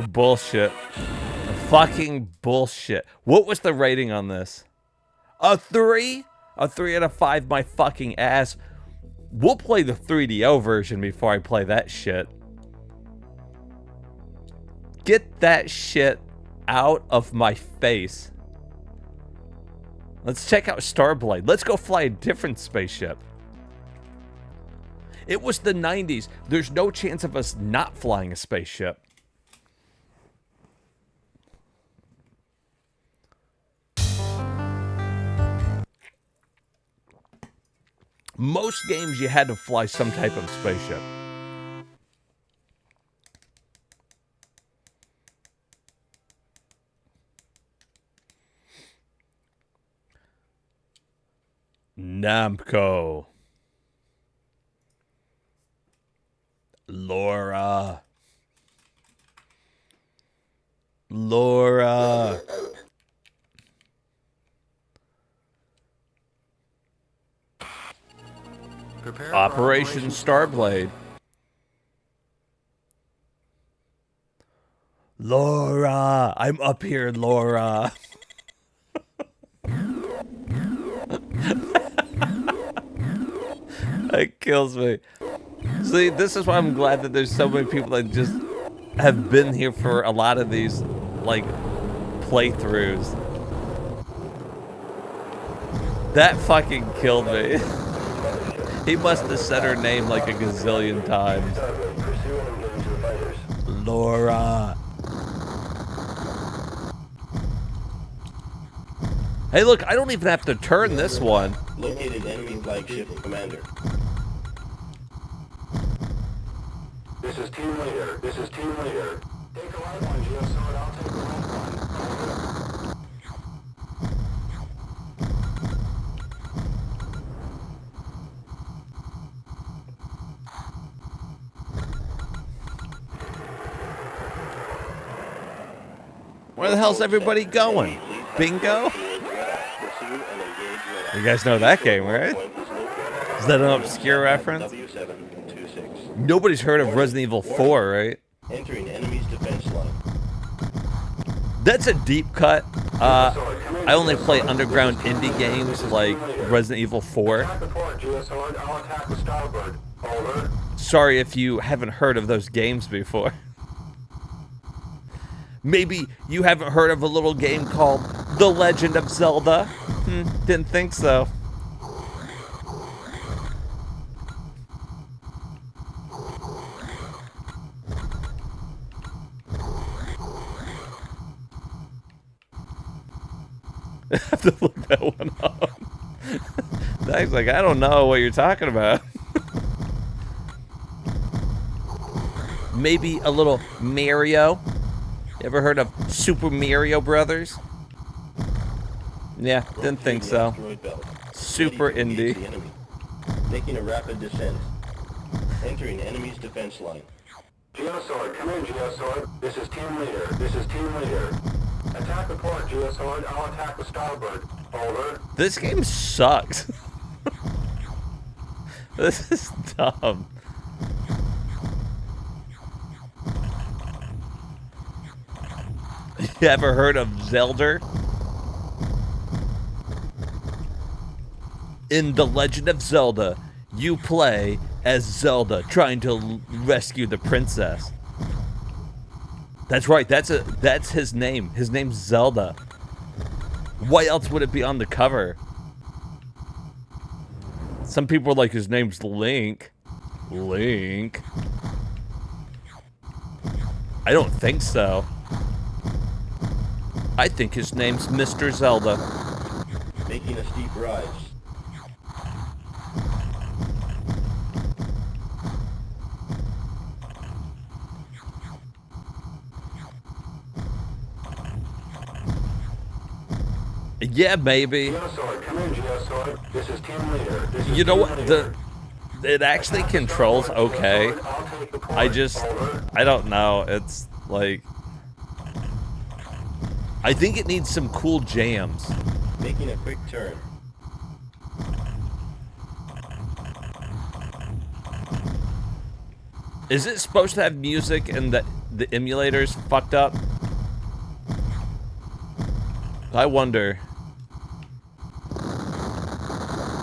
Bullshit. Fucking bullshit. What was the rating on this? A 3? A 3 out of 5, my fucking ass. We'll play the 3DO version before I play that shit. Get that shit out of my face. Let's check out Starblade. Let's go fly a different spaceship. It was the 90s. There's no chance of us not flying a spaceship. Most games you had to fly some type of spaceship. Namco. Laura. Operation Starblade. Laura, I'm up here, Laura. That kills me. See, this is why I'm glad that there's so many people that just have been here for a lot of these, like, playthroughs. That fucking killed me. He must have said her name like a gazillion times. Laura. Hey, look, I don't even have to turn this one. Located enemy flagship commander. This is team leader. This is team leader. Take the right one, Geosword. I'll take the left Where the hell's everybody going? Bingo? You guys know that game, right? Is that an obscure reference? Nobody's heard of Resident Evil 4, right? Entering enemy's defense line. That's a deep cut. I only play underground indie games like Resident Evil 4. Sorry if you haven't heard of those games before. Maybe you haven't heard of a little game called The Legend of Zelda? Didn't think so. I have to look that one up. Zach's like, I don't know what you're talking about. Maybe a little Mario. You ever heard of Super Mario Brothers? Yeah, didn't think so. Super indie. Making a rapid descent. Entering enemy's defense line. Geosword, come in, Geosword. This is team leader. This is team leader. Attack the port, Geosword. I'll attack the starboard. Over. This game sucks. This is dumb. You ever heard of Zelda? In The Legend of Zelda, you play as Zelda trying to rescue the princess. That's right, that's his name. His name's Zelda. Why else would it be on the cover? Some people are like, his name's Link. Link. I don't think so. I think his name's Mr. Zelda. Making a steep rise. Yeah, baby. Geosword, come in, Geosword. This is team leader. This is You know team what? leader. It actually controls okay. I don't know. It's like, I think it needs some cool jams. Making a quick turn. Is it supposed to have music and the emulator's fucked up? I wonder.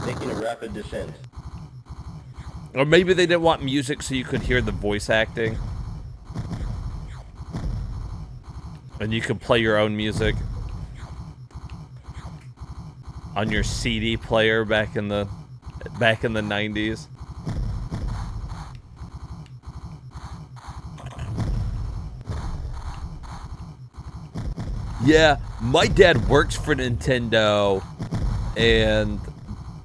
Making a rapid descent. Or maybe they didn't want music so you could hear the voice acting. And you could play your own music on your CD player back in the 90s. Yeah, my dad works for Nintendo, and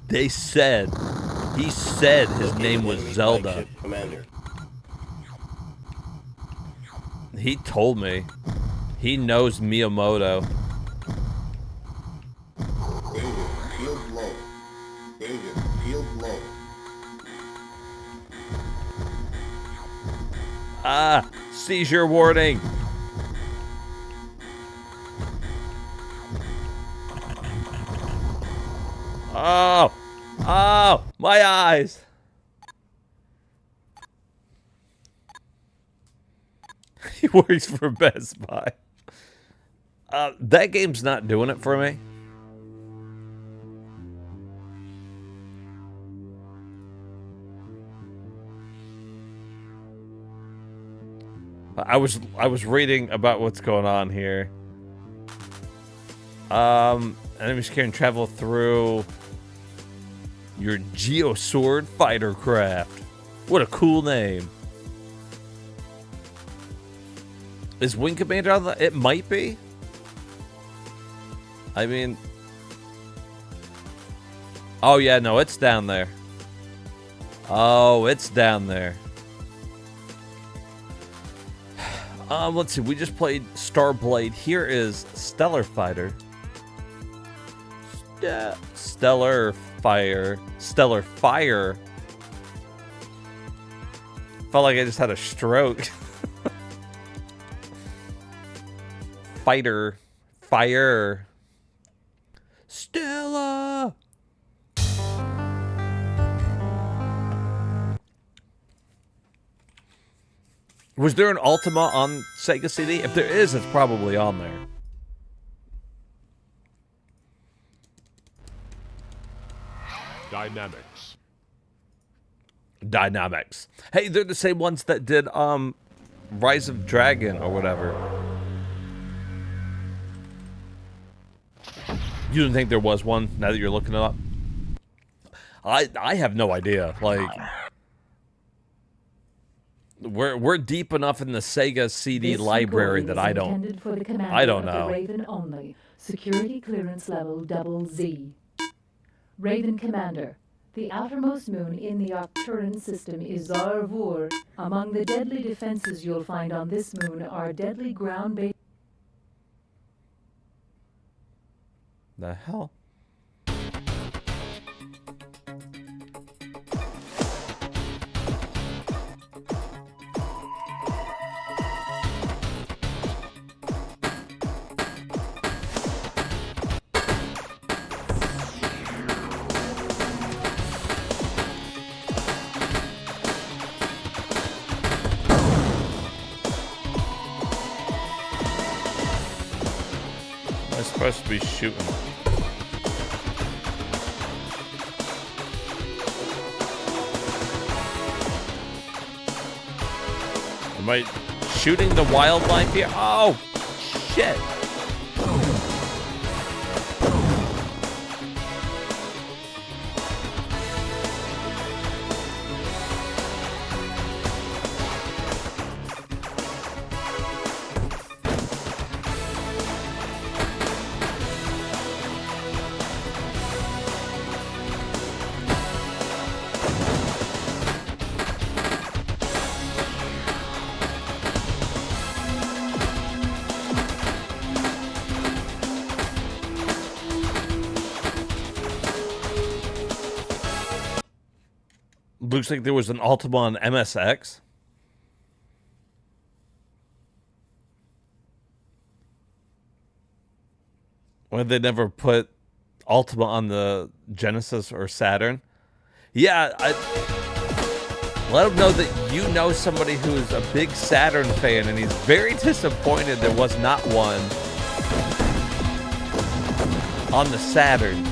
he said his name was Zelda. He told me. He knows Miyamoto. Danger, field low. Danger, field low. Ah, seizure warning. Oh, my eyes. He works for Best Buy. That game's not doing it for me. I was reading about what's going on here. Enemies can travel through your Geosword fighter craft. What a cool name. Is Wing Commander on the... It might be. I mean, Oh, yeah, no, it's down there. Oh, it's down there. Let's see. We just played Starblade. Here is Stellar Fighter. Stellar Fire. Felt like I just had a stroke. Fire. Stella. Was there an Ultima on Sega CD? If there is, it's probably on there. Dynamics. Hey, they're the same ones that did Rise of Dragon or whatever. You didn't think there was one now that you're looking it up? I have no idea. Like, we're deep enough in the Sega CD library that I don't know. Raven only. Security clearance level ZZ. Raven Commander. The outermost moon in the Arcturan system is Zarvur. Among the deadly defenses you'll find on this moon are deadly ground-based... The hell? Supposed to be shooting. Am I shooting the wildlife here? Oh, shit. Looks like there was an Ultima on MSX. Why they never put Ultima on the Genesis or Saturn? Yeah, let him know that you know somebody who is a big Saturn fan and he's very disappointed there was not one on the Saturn.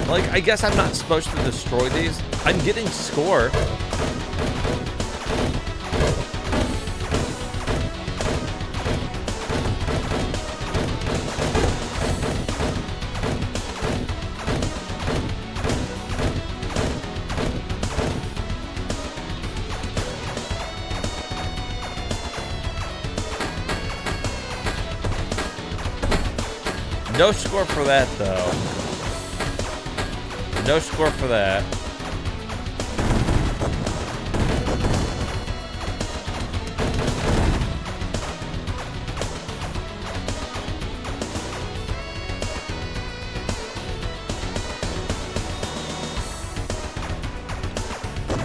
Like, I guess I'm not supposed to destroy these. I'm getting score. No score for that, though. No score for that.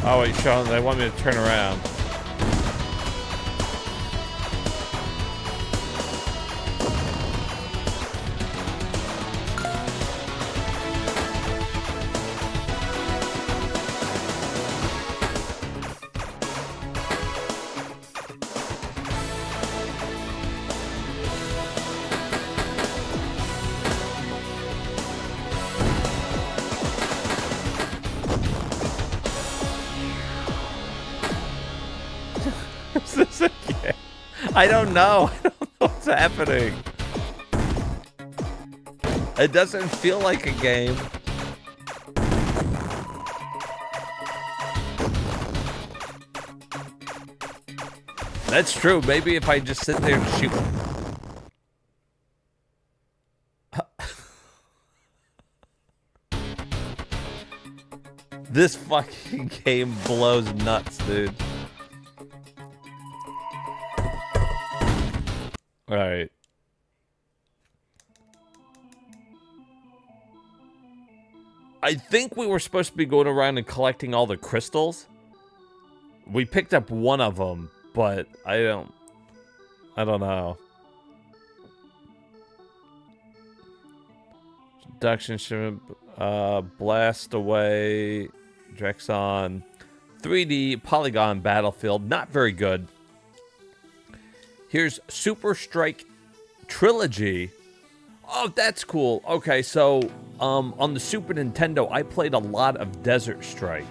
Oh wait, Sean, they want me to turn around. I don't know. I don't know what's happening. It doesn't feel like a game. That's true. Maybe if I just sit there and shoot. This fucking game blows nuts, dude. Alright. I think we were supposed to be going around and collecting all the crystals. We picked up one of them, but I don't know. Seduction ship, blast away, Drexon, 3D polygon battlefield, not very good. Here's Super Strike Trilogy. Oh, that's cool. Okay, so on the Super Nintendo, I played a lot of Desert Strike.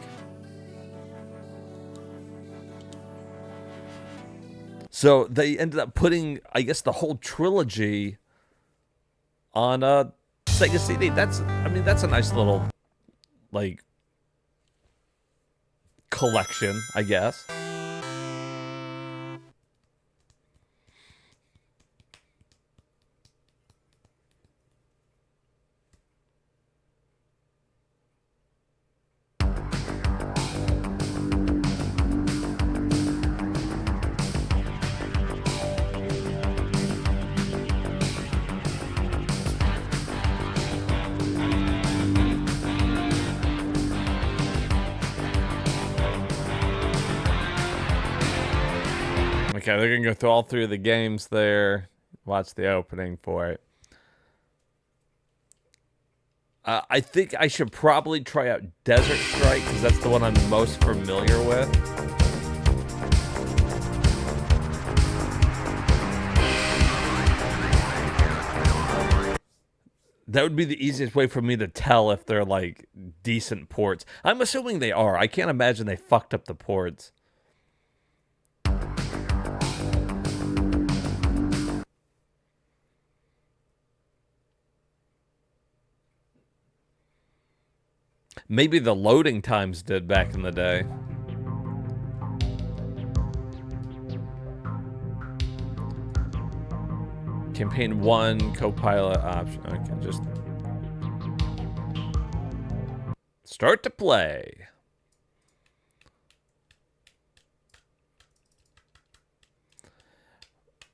So they ended up putting, I guess, the whole trilogy on a SEGA CD. That's a nice little, like, collection, I guess. Okay, they're gonna go through all three of the games there. Watch the opening for it. I think I should probably try out Desert Strike because that's the one I'm most familiar with. That would be the easiest way for me to tell if they're like decent ports. I'm assuming they are. I can't imagine they fucked up the ports. Maybe the loading times did back in the day. Campaign 1, co-pilot option. Okay, just start to play.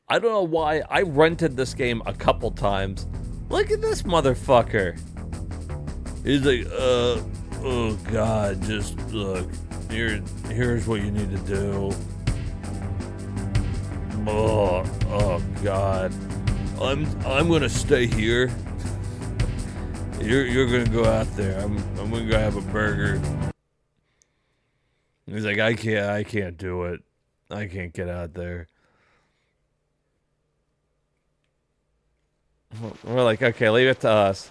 I don't know why I rented this game a couple times. Look at this motherfucker. He's like, oh God, just look. Here's what you need to do. Oh God. I'm gonna stay here. You're gonna go out there. I'm gonna go have a burger. He's like, I can't do it. I can't get out there. We're like, okay, leave it to us.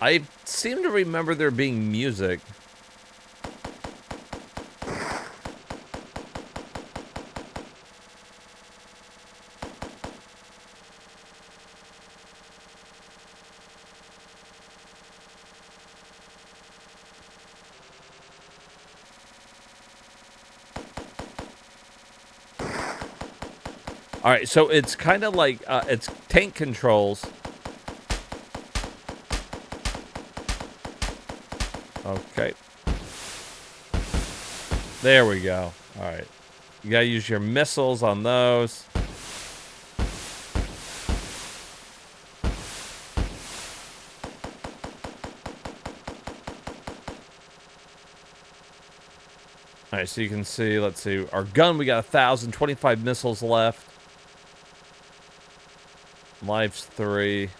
I seem to remember there being music. All right, so it's kind of like it's tank controls. Okay. There we go. All right. You gotta use your missiles on those. All right, so you can see, let's see, our gun, we got 1,025 missiles left. Lives 3.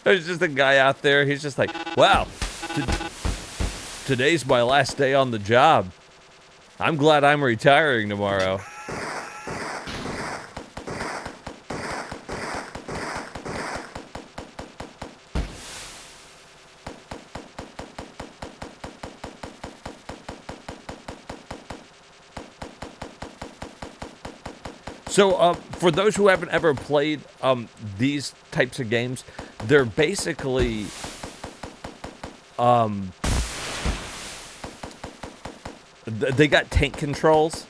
There's just a guy out there. He's just like, wow, today's my last day on the job. I'm glad I'm retiring tomorrow. So, for those who haven't ever played these types of games, they're basically they got tank controls.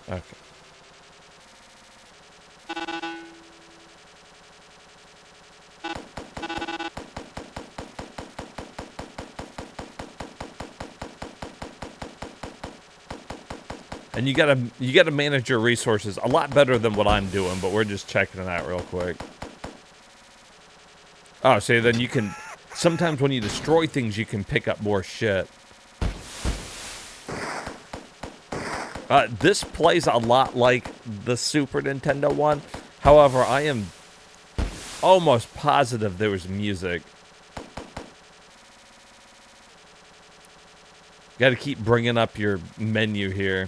Okay. And you gotta manage your resources a lot better than what I'm doing, but we're just checking it out real quick. Oh, so then you can, sometimes when you destroy things, you can pick up more shit. This plays a lot like the Super Nintendo one. However, I am almost positive there was music. Got to keep bringing up your menu here.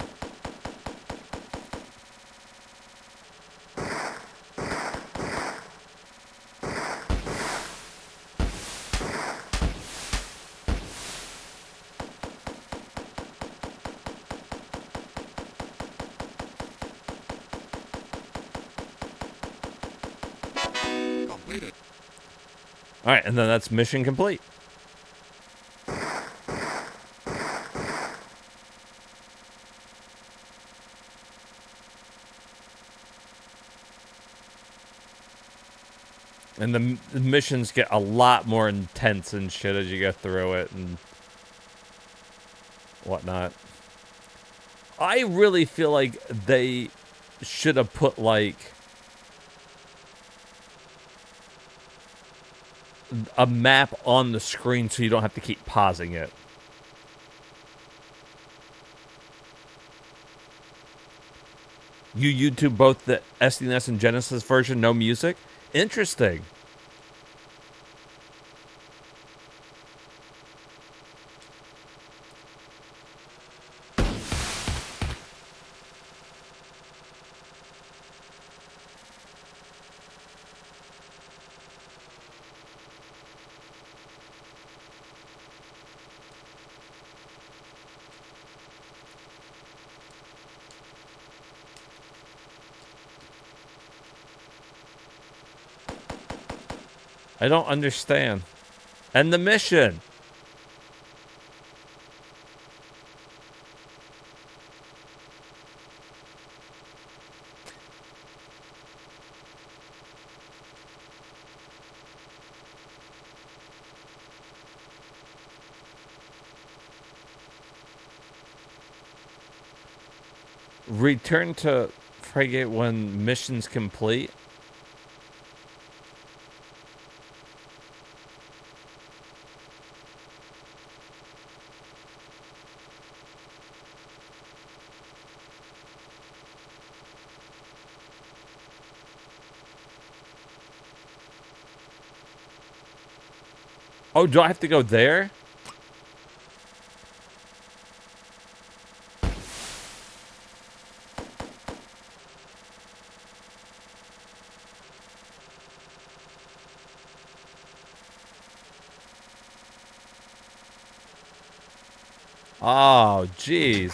All right, and then that's mission complete. And the missions get a lot more intense and shit as you go through it and whatnot. I really feel like they should have put, like, a map on the screen so you don't have to keep pausing it. You YouTube both the SNES and Genesis version, no music? Interesting. I don't understand. And the mission. Return to frigate when mission's complete. Oh, do I have to go there? Oh, jeez.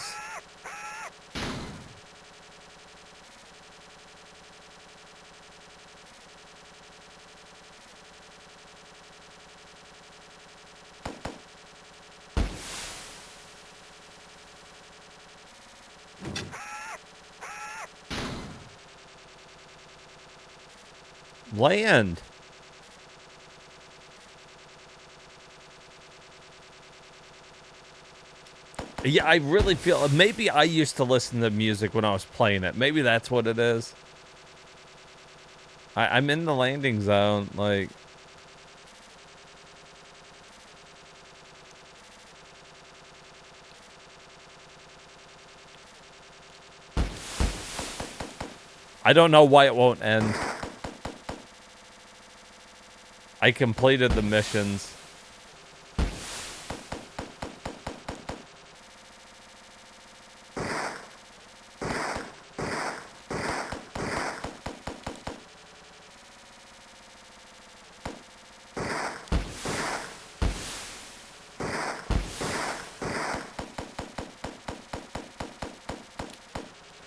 Land. Yeah, I really feel, maybe I used to listen to music when I was playing it. Maybe that's what it is. I'm in the landing zone, like. I don't know why it won't end. I completed the missions.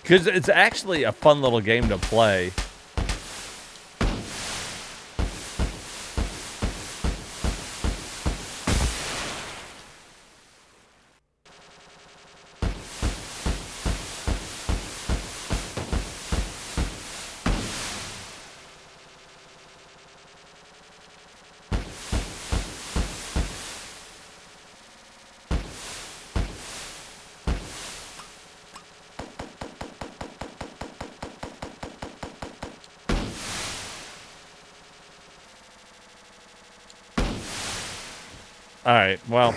Because it's actually a fun little game to play. Alright, well.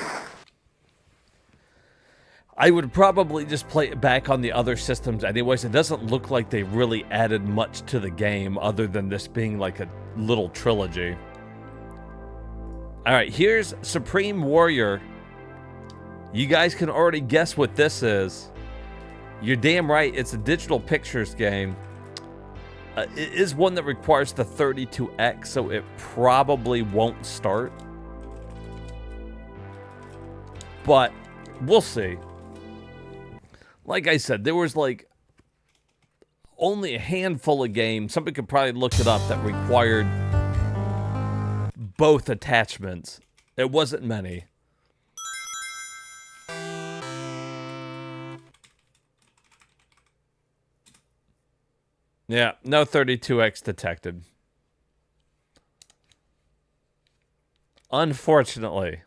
I would probably just play it back on the other systems anyways. It doesn't look like they really added much to the game other than this being like a little trilogy. Alright, here's Supreme Warrior. You guys can already guess what this is. You're damn right, it's a digital pictures game. It is one that requires the 32X, so it probably won't start. But we'll see. Like I said, there was like only a handful of games. Somebody could probably look it up that required both attachments. It wasn't many. Yeah, no 32X detected. Unfortunately.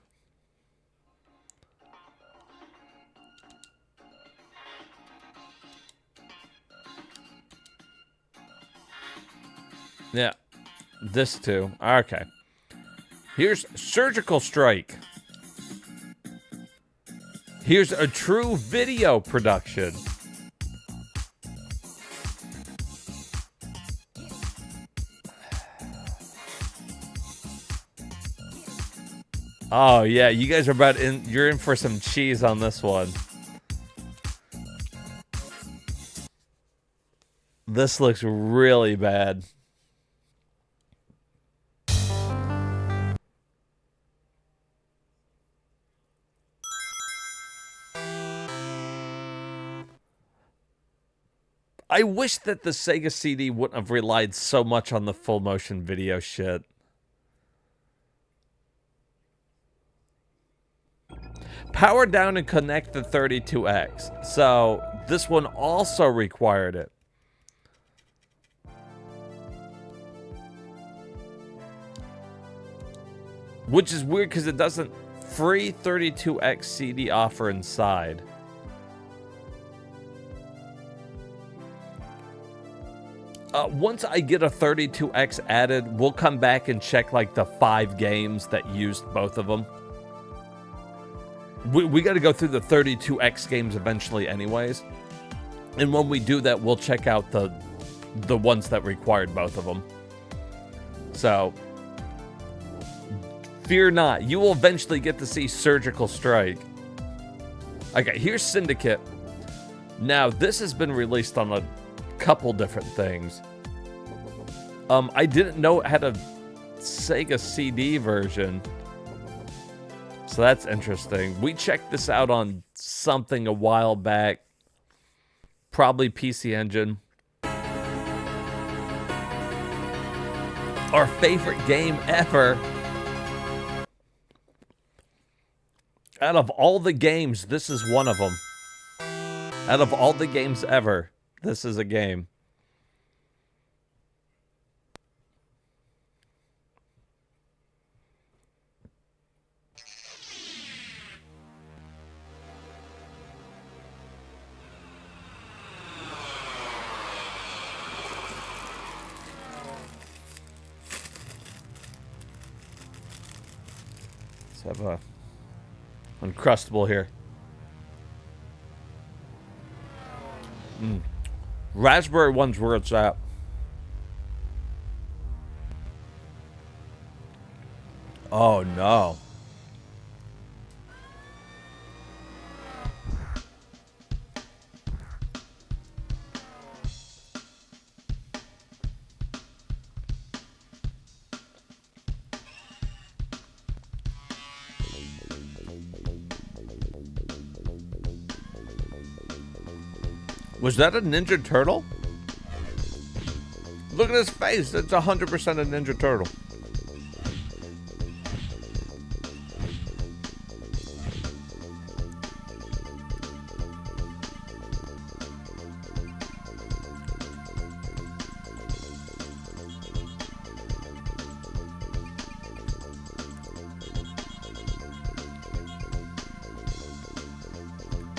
Yeah, this too. Okay. Here's Surgical Strike. Here's a true video production. Oh yeah, you guys are you're in for some cheese on this one. This looks really bad. I wish that the Sega CD wouldn't have relied so much on the full motion video shit. Power down and connect the 32X. So this one also required it. Which is weird because it doesn't free 32X CD offer inside. Once I get a 32X added, we'll come back and check like the 5 games that used both of them. We got to go through the 32X games eventually anyways. And when we do that, we'll check out the ones that required both of them. So, fear not. You will eventually get to see Surgical Strike. Okay, here's Syndicate. Now, this has been released on a couple different things. I didn't know it had a Sega CD version. So that's interesting. We checked this out on something a while back. Probably PC Engine. Our favorite game ever. Out of all the games, this is one of them. Out of all the games ever, this is a game. Let's have a Uncrustable here. Raspberry one's where it's at. Oh, no. Was that a Ninja Turtle? Look at his face. That's 100% a Ninja Turtle.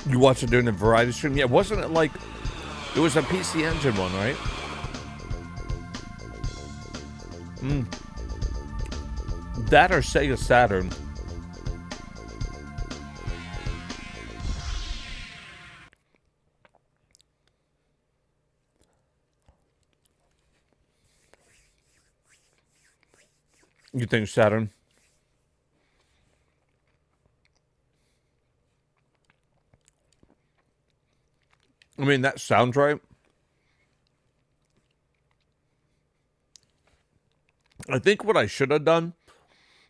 You watched it during the variety stream? Yeah, wasn't it like... It was a PC Engine one, right? That or Sega Saturn. You think Saturn? I mean, that sounds right. I think what I should have done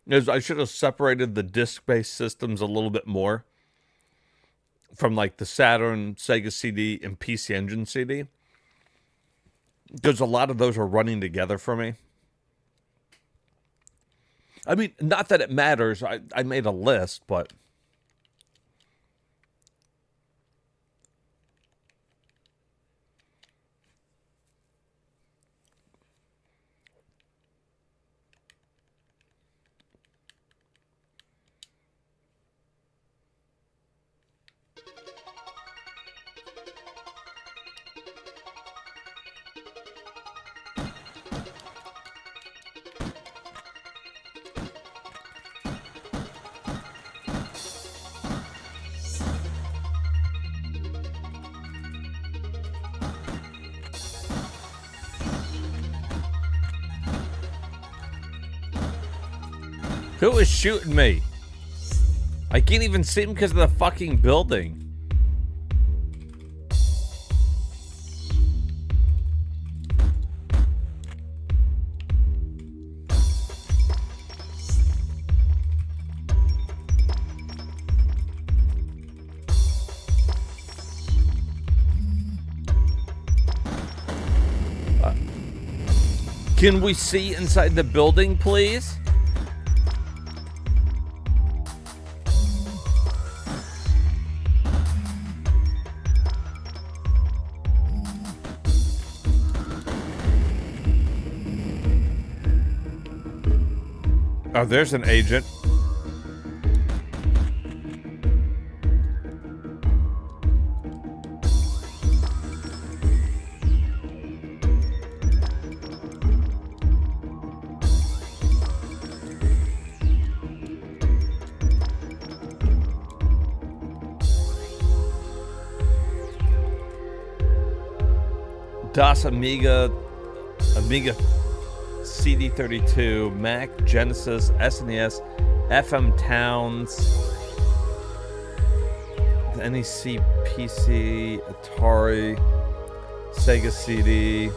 is I should have separated the disc-based systems a little bit more from like the Saturn, Sega CD, and PC Engine CD. Because a lot of those are running together for me. I mean, not that it matters. I made a list, but... Who is shooting me? I can't even see him because of the fucking building. Can we see inside the building, please? Oh, there's an agent. DOS Amiga CD32, Mac, Genesis, SNES, FM Towns, NEC, PC, Atari, Sega CD.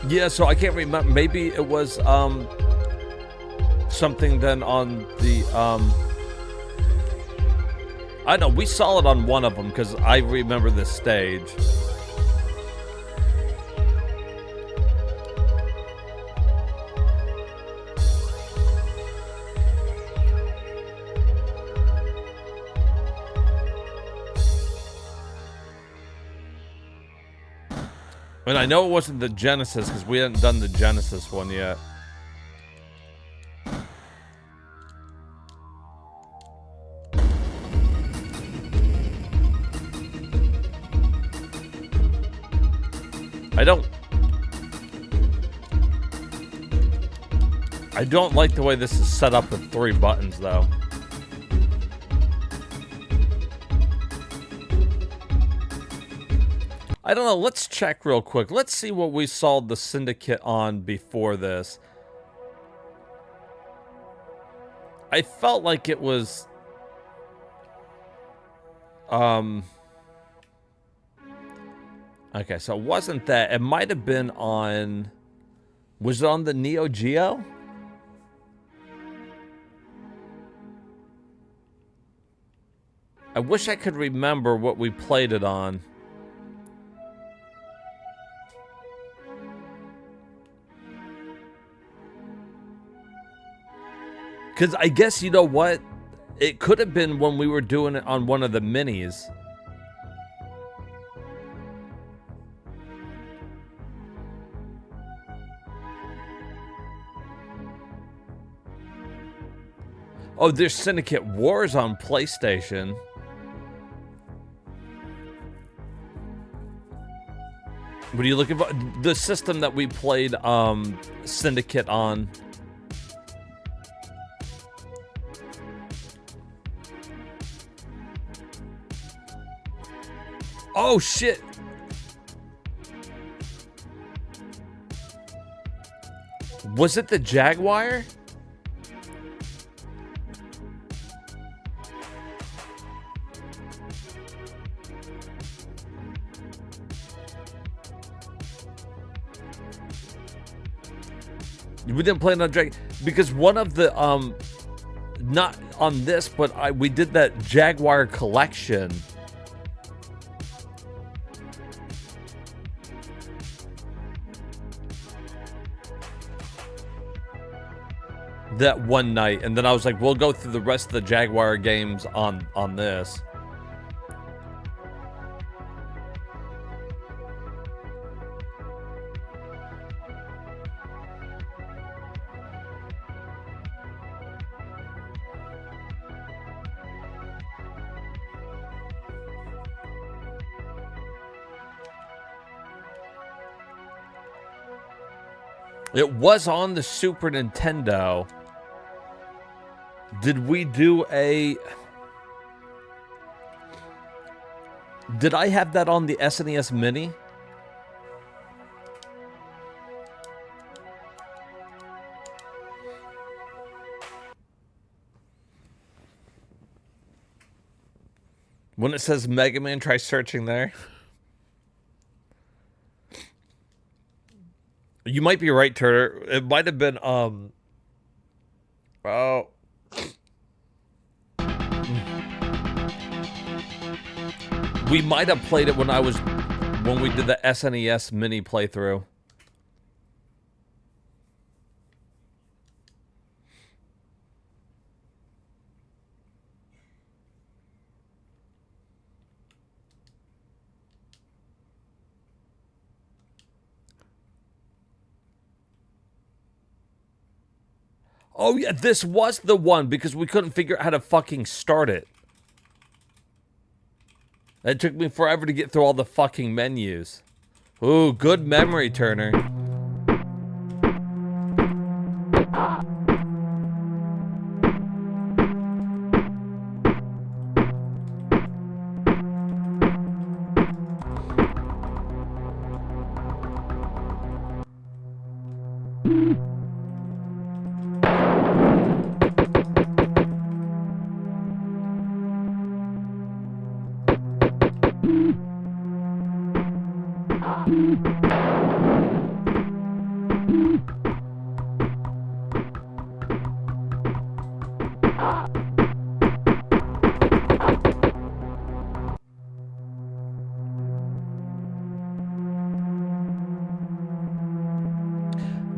Yeah, so I can't remember. Maybe it was something then on the I know, we saw it on one of them because I remember this stage. And I know it wasn't the Genesis because we hadn't done the Genesis one yet. I don't like the way this is set up with 3 buttons, though. I don't know. Let's check real quick. Let's see what we saw the Syndicate on before this. I felt like it was... Okay, so it wasn't that. It might have been on... Was it on the Neo Geo? I wish I could remember what we played it on. Because I guess, you know what? It could have been when we were doing it on one of the minis. Oh, there's Syndicate Wars on PlayStation. What are you looking for? The system that we played Syndicate on. Oh, shit. Was it the Jaguar? We didn't play it on Drag because one of the not on this, but we did that Jaguar collection. That one night, and then I was like, we'll go through the rest of the Jaguar games on this. It was on the Super Nintendo. Did we do a... Did I have that on the SNES Mini? When it says Mega Man, try searching there. You might be right, Turner. It might have been, oh. We might have played it when we did the SNES mini playthrough. Oh yeah, this was the one because we couldn't figure out how to fucking start it. It took me forever to get through all the fucking menus. Ooh, good memory, Turner.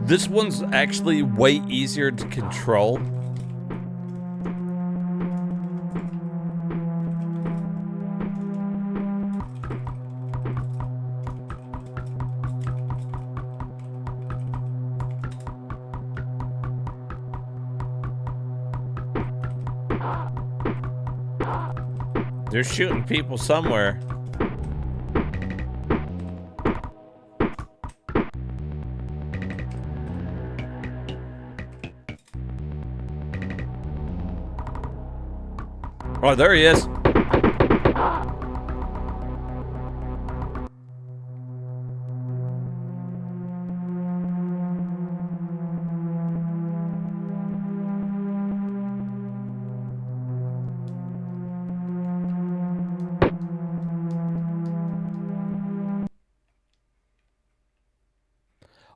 This one's actually way easier to control. They're shooting people somewhere. Oh, there he is.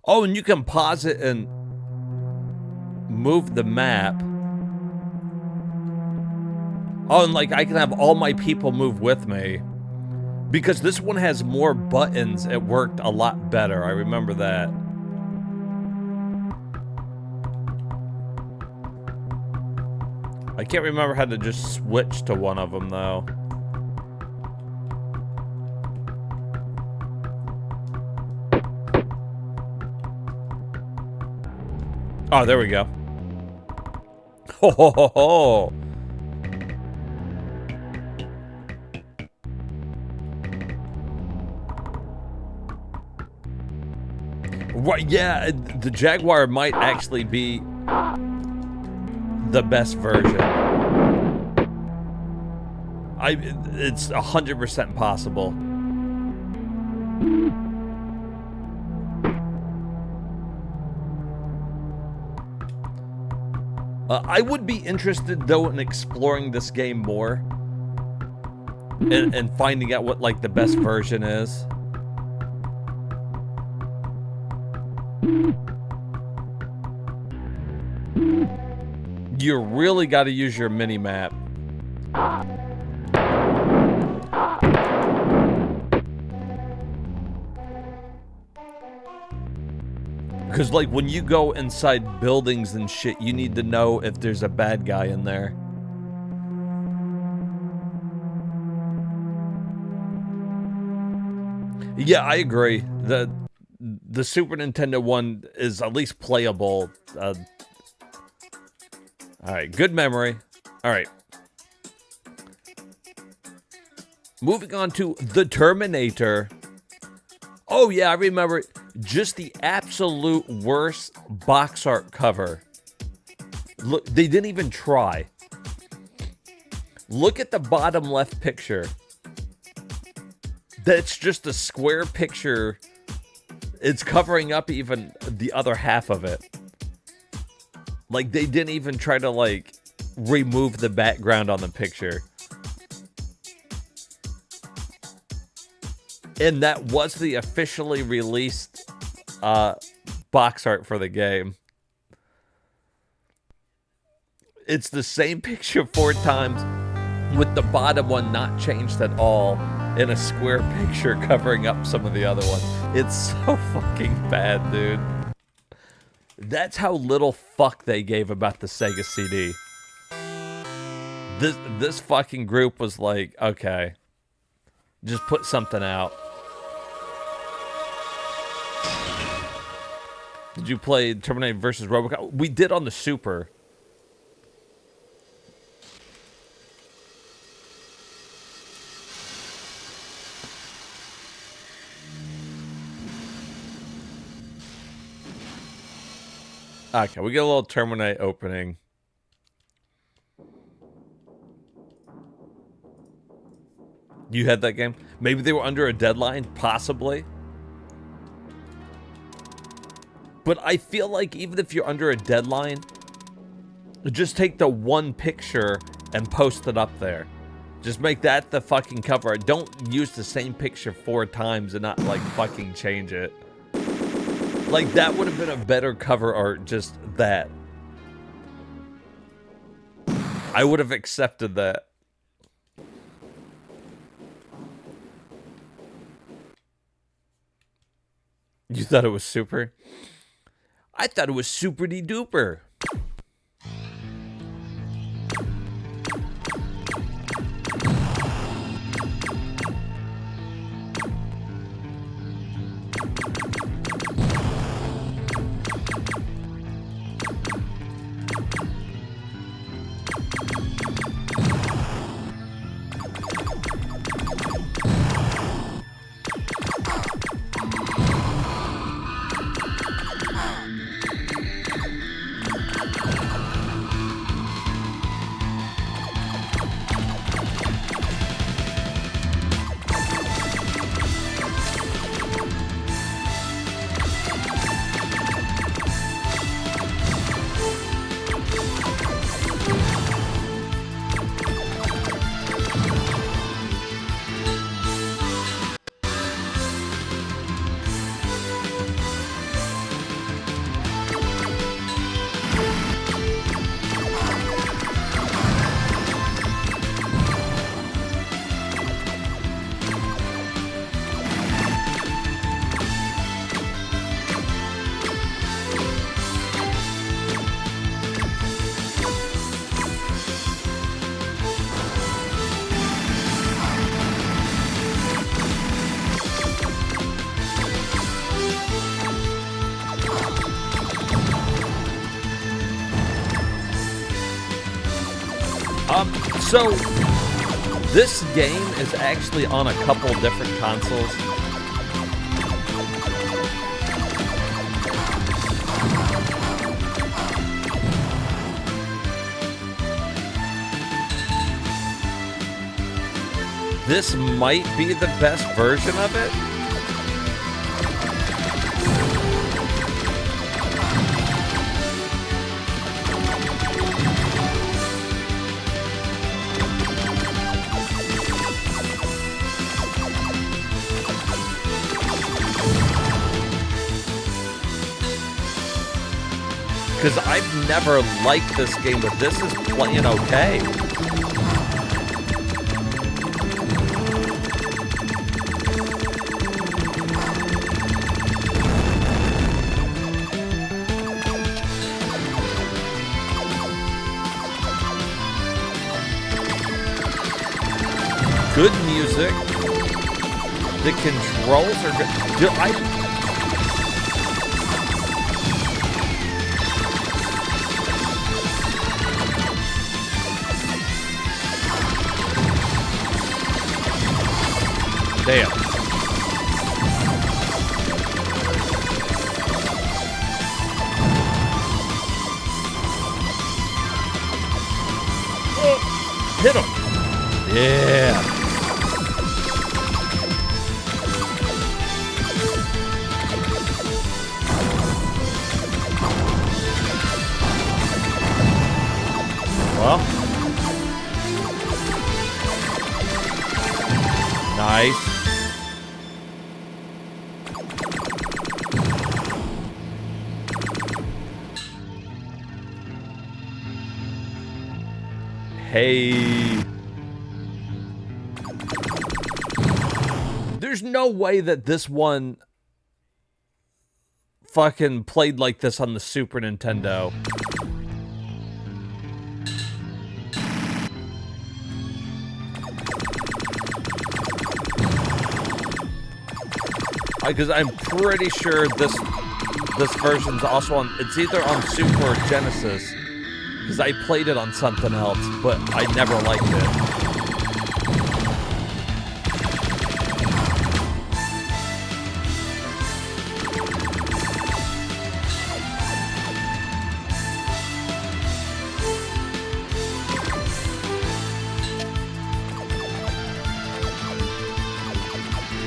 Oh, and you can pause it and move the map. Oh, and like I can have all my people move with me. Because this one has more buttons, it worked a lot better. I remember that. I can't remember how to just switch to one of them, though. Oh, there we go. Ho, ho, ho, ho. Right, yeah, the Jaguar might actually be the best version. It's 100% possible. I would be interested, though, in exploring this game more. And finding out what, like, the best version is. You really got to use your mini-map. Because, like, when you go inside buildings and shit, you need to know if there's a bad guy in there. Yeah, I agree. The Super Nintendo one is at least playable. All right, good memory. All right. Moving on to The Terminator. Oh, yeah, I remember just the absolute worst box art cover. Look, they didn't even try. Look at the bottom left picture. That's just a square picture. It's covering up even the other half of it. Like, they didn't even try to, like, remove the background on the picture. And that was the officially released box art for the game. It's the same picture 4 times with the bottom one not changed at all in a square picture covering up some of the other ones. It's so fucking bad, dude. That's how little fuck they gave about the Sega CD. This fucking group was like, okay, just put something out. Did you play Terminator versus Robocop? We did on the Super. Okay, we get a little Terminator opening. You had that game? Maybe they were under a deadline, possibly. But I feel like even if you're under a deadline, just take the one picture and post it up there. Just make that the fucking cover. Don't use the same picture 4 times and not, like, fucking change it. Like, that would have been a better cover art, just that. I would have accepted that. You thought it was super? I thought it was super-de-duper. So, this game is actually on a couple different consoles. This might be the best version of it. Because I've never liked this game, but this is playing okay. Good music. The controls are good. Dude, Damn. Hit him. Yeah. Well. Nice. Hey. There's no way that this one fucking played like this on the Super Nintendo. Because I'm pretty sure this version's also on, it's either on Super or Genesis. Because I played it on something else, but I never liked it.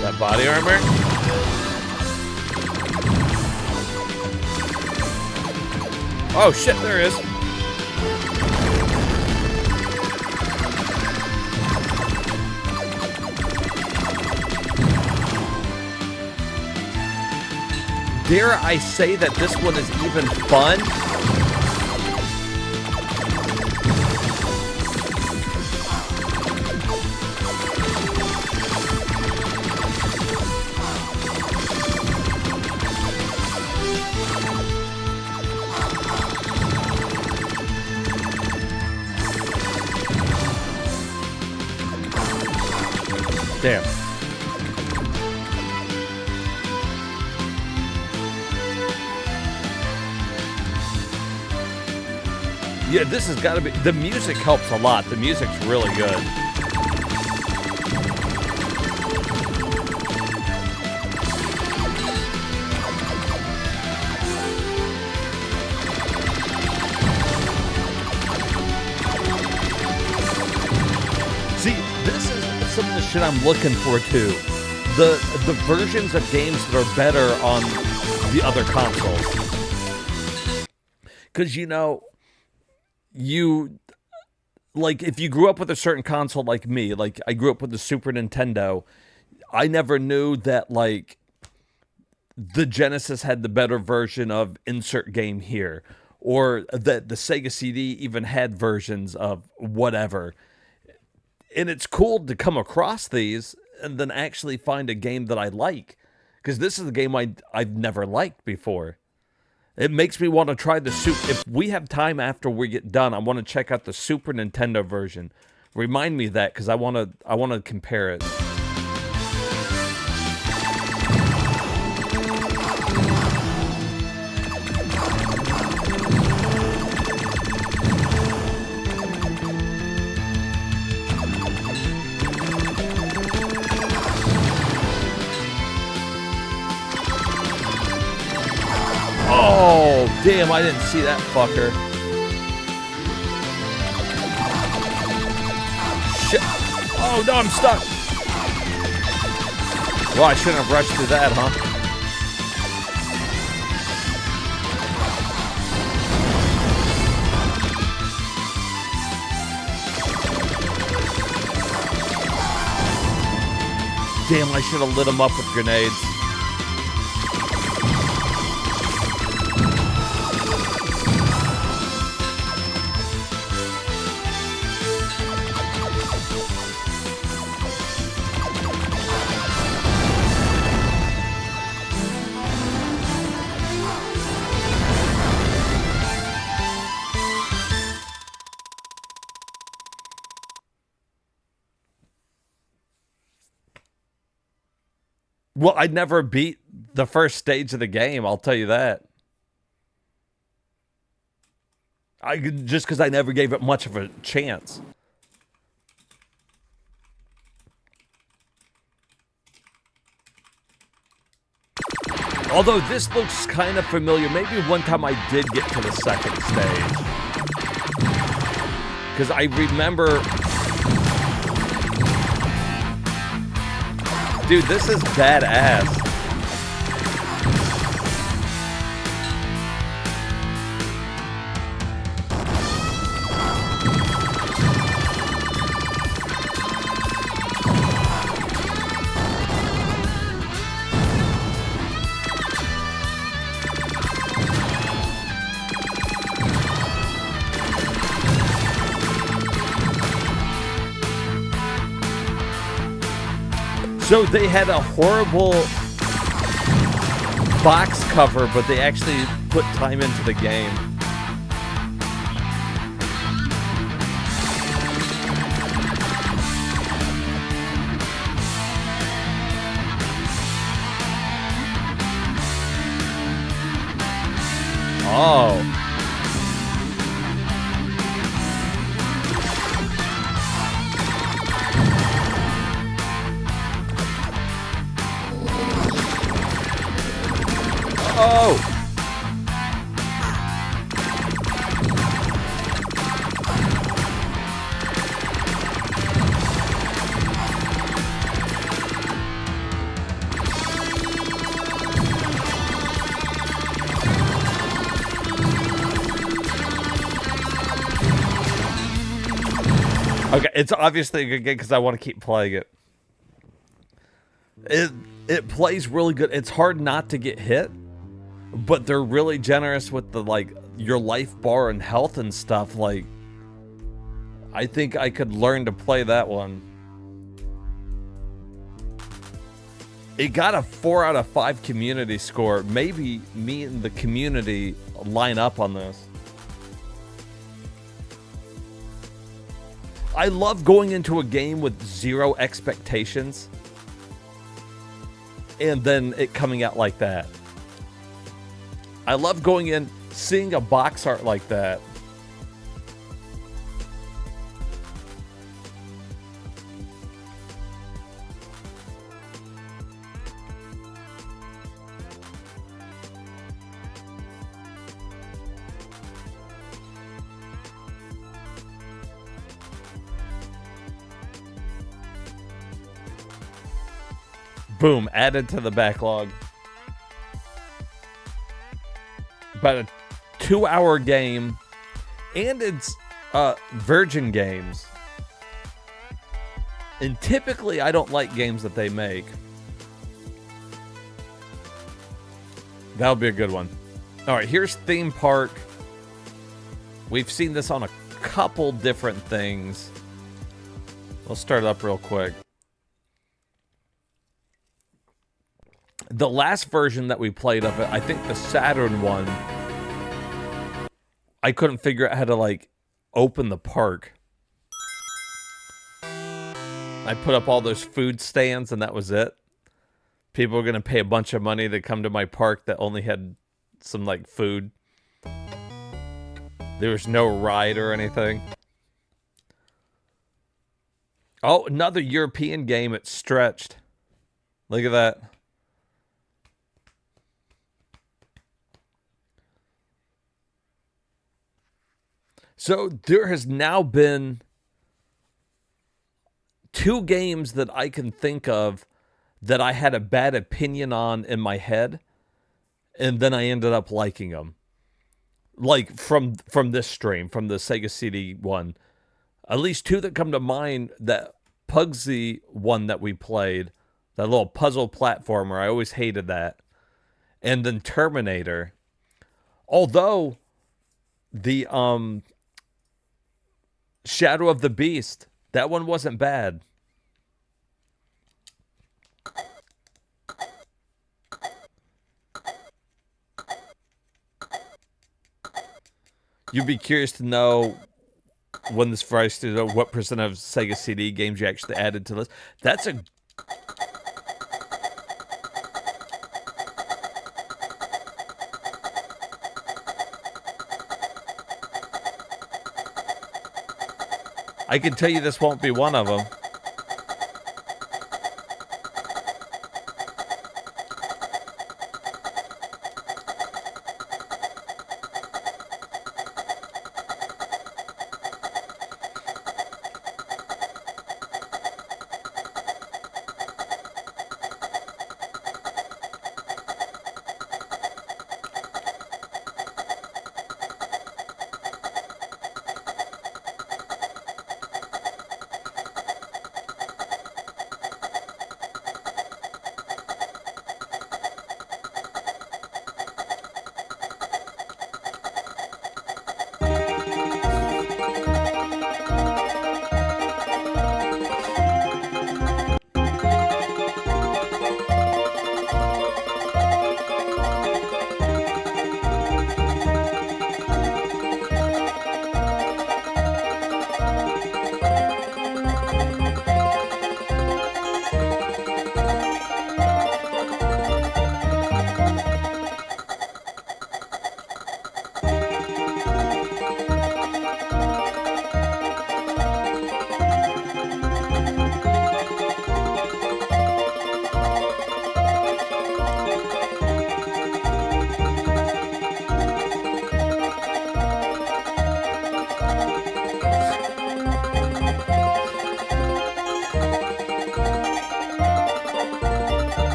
That body armor? Oh shit, there is. Dare I say that this one is even fun? Damn. Yeah, this has got to be... The music helps a lot. The music's really good. See, this is some of the shit I'm looking for, too. The versions of games that are better on the other consoles. Because, you know... like, if you grew up with a certain console like me, like, I grew up with the Super Nintendo, I never knew that, like, the Genesis had the better version of insert game here, or that the Sega CD even had versions of whatever. And it's cool to come across these and then actually find a game that I like, because this is a game I've never liked before. It makes me want to try the if we have time after we get done, I want to check out the Super Nintendo version. Remind me of that, because I want to compare it. Damn, I didn't see that fucker. Shit. Oh, no, I'm stuck. Well, I shouldn't have rushed through that, huh? Damn, I should have lit him up with grenades. Well, I never beat the first stage of the game, I'll tell you that. Just because I never gave it much of a chance. Although this looks kind of familiar. Maybe one time I did get to the second stage. Because I remember... Dude, this is badass. So they had a horrible box cover, but they actually put time into the game. Oh. Oh! Okay, it's obviously a good game because I want to keep playing it. It plays really good. It's hard not to get hit. But they're really generous with the, like, your life bar and health and stuff. Like, I think I could learn to play that one. It got a 4 out of 5 community score. Maybe me and the community line up on this. I love going into a game with 0 expectations. And then it coming out like that. I love going in, seeing a box art like that. Boom, added to the backlog. About a 2-hour game, and it's Virgin Games. And typically, I don't like games that they make. That'll be a good one. All right, here's Theme Park. We've seen this on a couple different things. We'll start it up real quick. The last version that we played of it, I think the Saturn one, I couldn't figure out how to, like, open the park. I put up all those food stands and that was it. People were going to pay a bunch of money to come to my park that only had some, like, food. There was no ride or anything. Oh, another European game. It's Stretched. Look at that. So there has now been 2 games that I can think of that I had a bad opinion on in my head, and then I ended up liking them. Like from this stream, from the Sega CD one. At least 2 that come to mind. That Pugsy one that we played, that little puzzle platformer, I always hated that. And then Terminator. Although the Shadow of the Beast, that one wasn't bad. You'd be curious to know, when this Friday Studio, what % of Sega CD games you actually added to this. That's a... I can tell you this won't be one of them.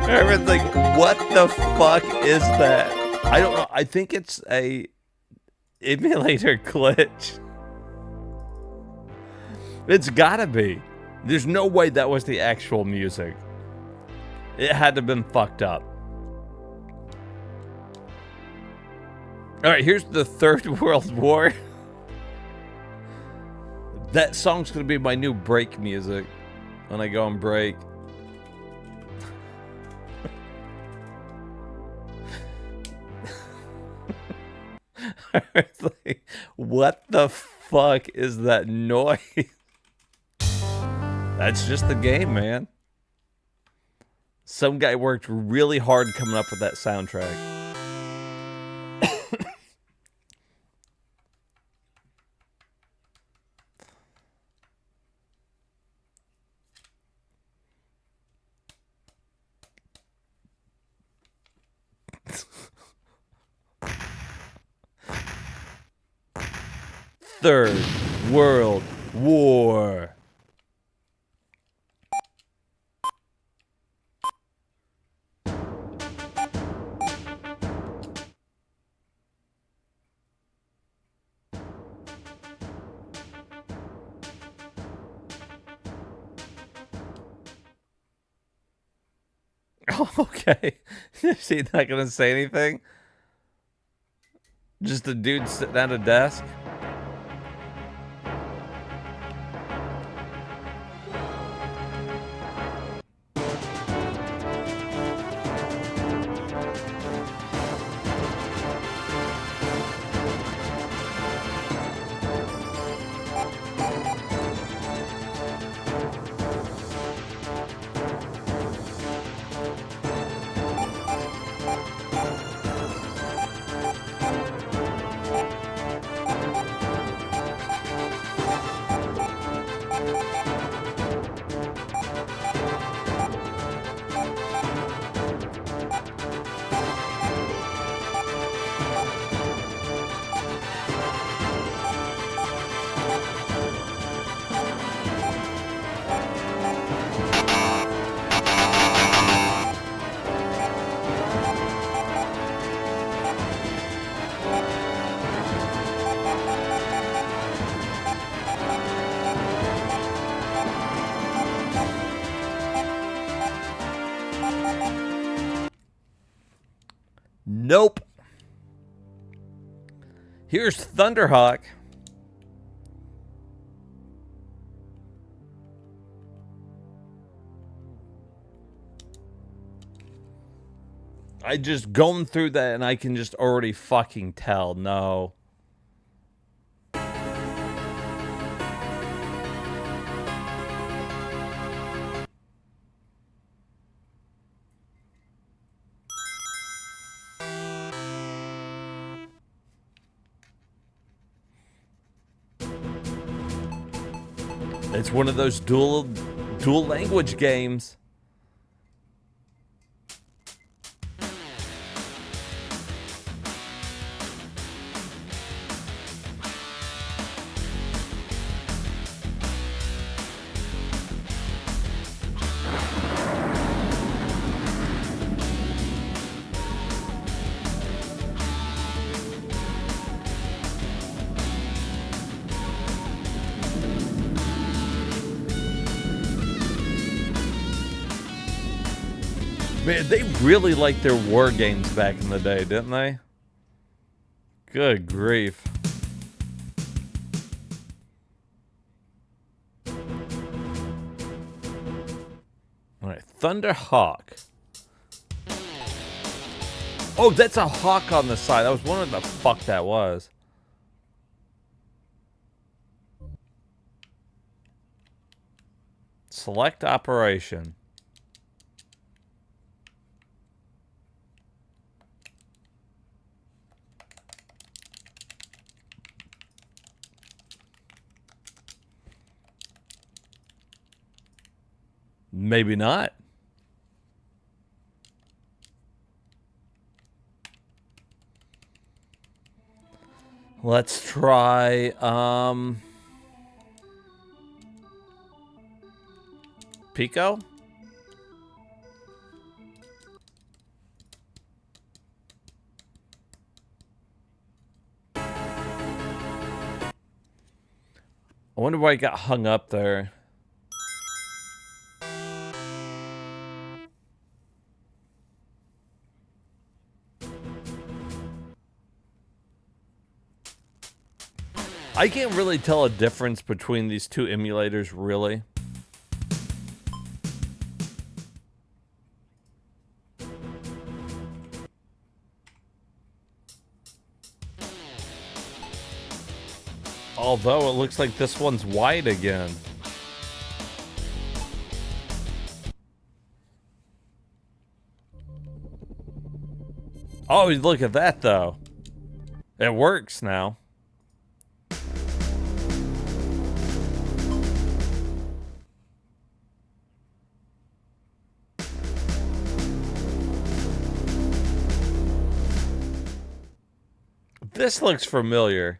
Everyone's like, what the fuck is that? I don't know. I think it's a emulator glitch. It's gotta be. There's no way that was the actual music. It had to have been fucked up. Alright, here's the Third World War. That song's gonna be my new break music when I go on break. Like, what the fuck is that noise? That's just the game, man. Some guy worked really hard coming up with that soundtrack. Third World War. Okay. Is he not gonna say anything? Just a dude sitting at a desk? Nope. Here's Thunderhawk. I just going through that and I can just already fucking tell. No. It's one of those dual language games. Man, they really liked their war games back in the day, didn't they? Good grief. Alright, Thunderhawk. Oh, that's a hawk on the side. I was wondering what the fuck that was. Select operation. Maybe not. Let's try, Pico? I wonder why I got hung up there. I can't really tell a difference between these two emulators, really. Although it looks like this one's wide again. Oh, look at that, though. It works now. This looks familiar.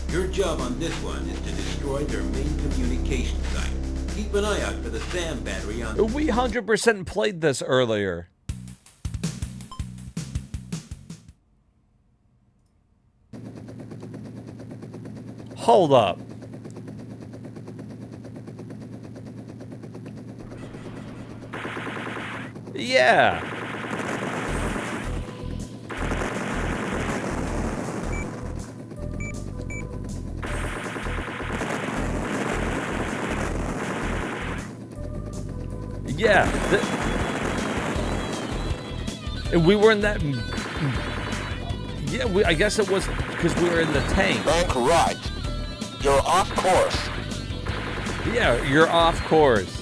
Your job on this one is to destroy their main communication site. Keep an eye out for the SAM battery on... We 100% played this earlier. Hold up. Yeah. Yeah. And we were in that... Yeah, I guess it was because we were in the tank. Bank right. You're off course. Yeah, you're off course.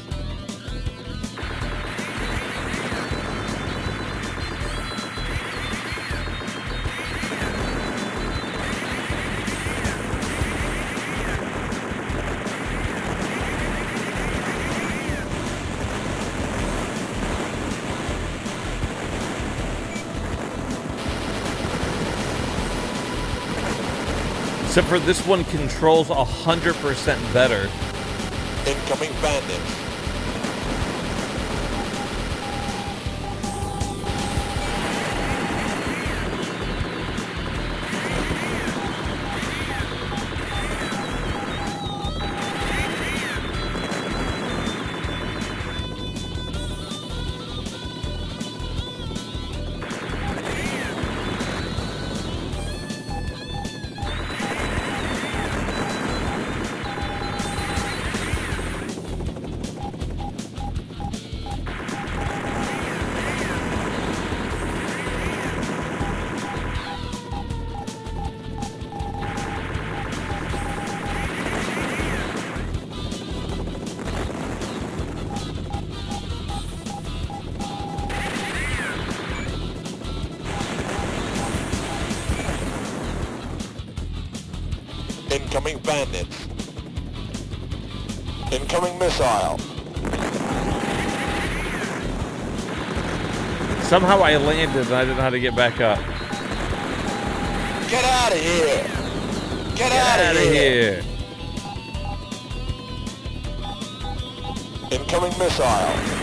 Except for this one controls 100% better. Incoming bandits. Incoming bandits. Incoming missile. Somehow I landed and I didn't know how to get back up. Get out of here! Get out Out of here! Incoming missile.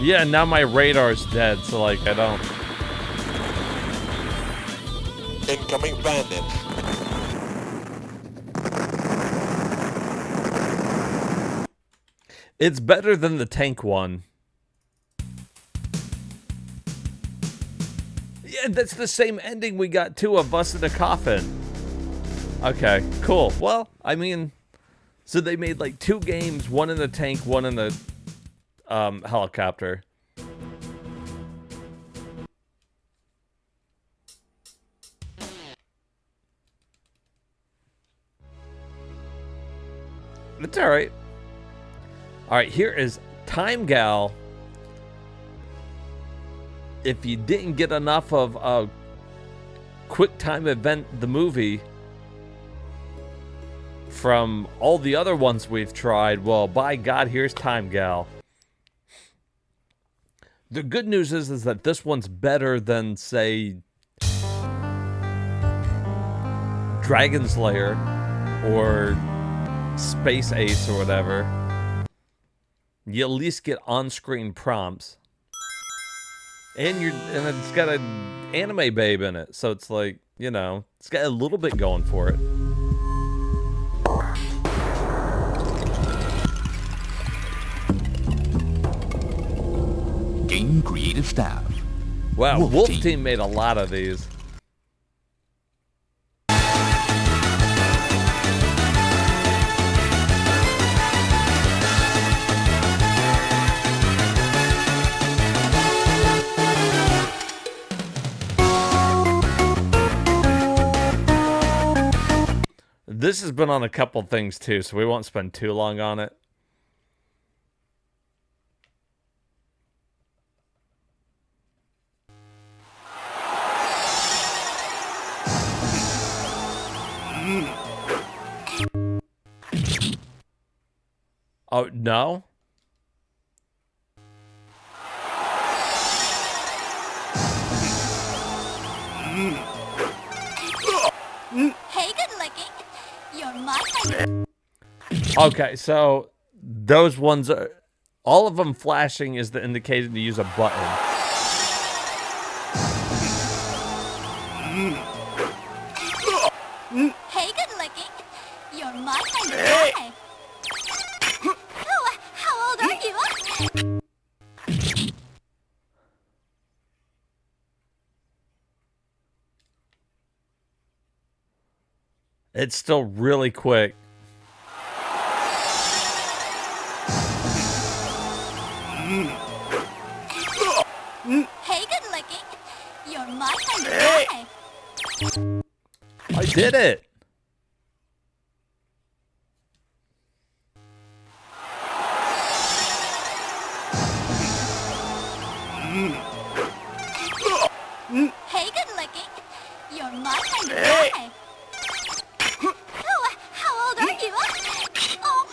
Yeah, now my radar's dead, so like I don't. Incoming bandits. It's better than the tank one. Yeah, that's the same ending we got too, of us in a coffin. Okay, cool. Well, I mean, so they made like 2 games, one in the tank, one in the helicopter. It's all right. All right, here is Time Gal. If you didn't get enough of Quick Time Event, the movie, from all the other ones we've tried, well, by God, here's Time Gal. The good news is that this one's better than, say, Dragon's Lair or Space Ace or whatever. You at least get on-screen prompts. And it's got an anime babe in it, so it's like, you know, it's got a little bit going for it. Game creative staff. Wow, Wolf Team made a lot of these. This has been on a couple things too, so we won't spend too long on it. Oh, no? Hey, good looking. You're my kind of... Okay, so those ones are... All of them flashing is the indication to use a button. Hey, good looking. You're my kind of guy. Oh, how old are you? It's still really quick. Hey, good looking. You're my kind of guy. I did it. Hey, good looking. You're my kind of guy. Oh, how old are you? Oh.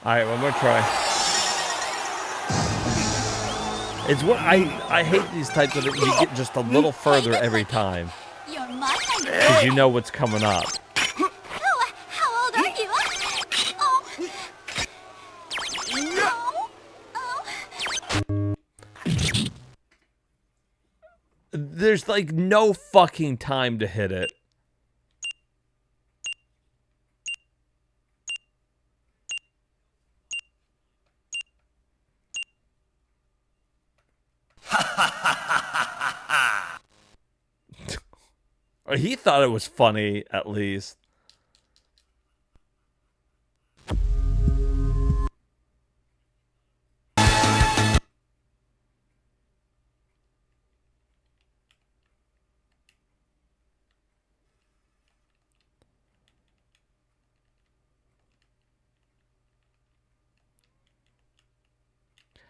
All right, one more try. It's what I hate these types of things. You get just a little further every time You're my kind of because you know what's coming up. Oh, how old are you? Oh. Oh. There's like no fucking time to hit it. Or he thought it was funny, at least.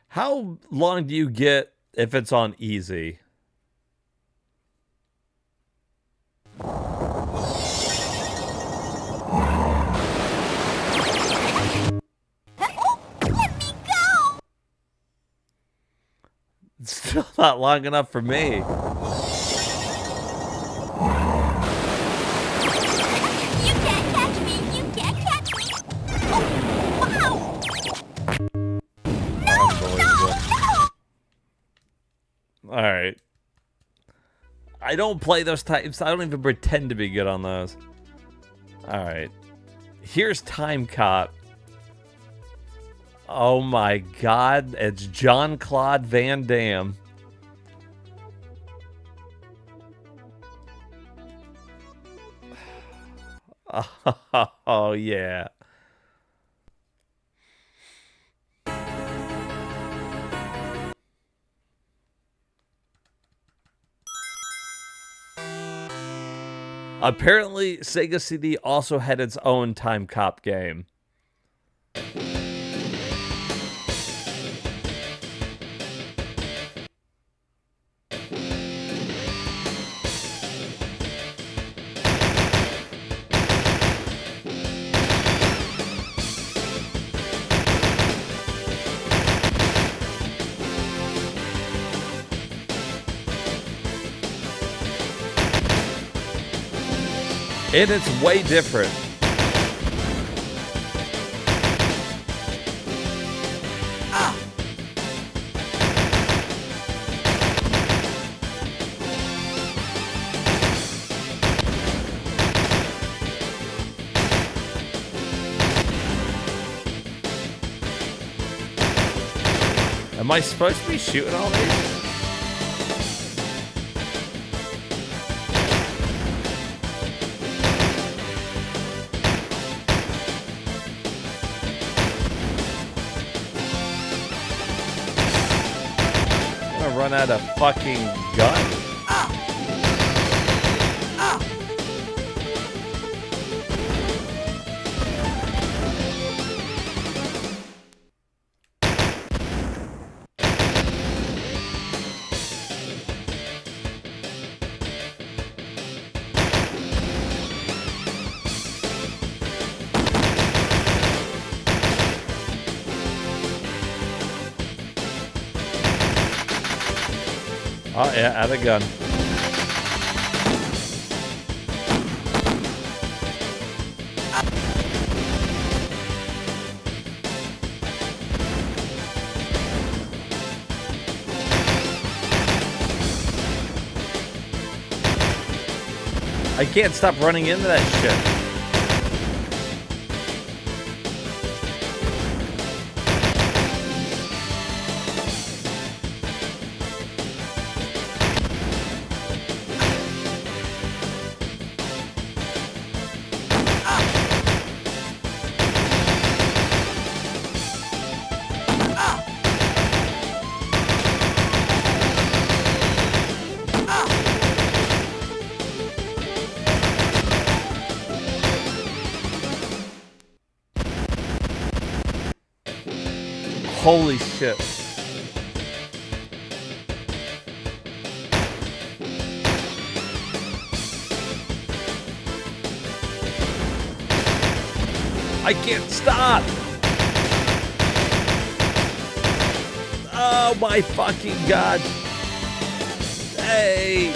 How long do you get if it's on easy? It's still not long enough for me. You can't catch me! You can't catch me! Oh, wow! All right. I don't play those types. I don't even pretend to be good on those. All right. Here's Time Cop. Oh my God. It's Jean-Claude Van Damme. Oh, yeah. Apparently, Sega CD also had its own Time Cop game. And it's way different. Am I supposed to be shooting all these? Run out of fucking gun. Oh yeah, out of gun. I can't stop running into that shit. Holy shit. I can't stop. Oh my fucking God. Hey,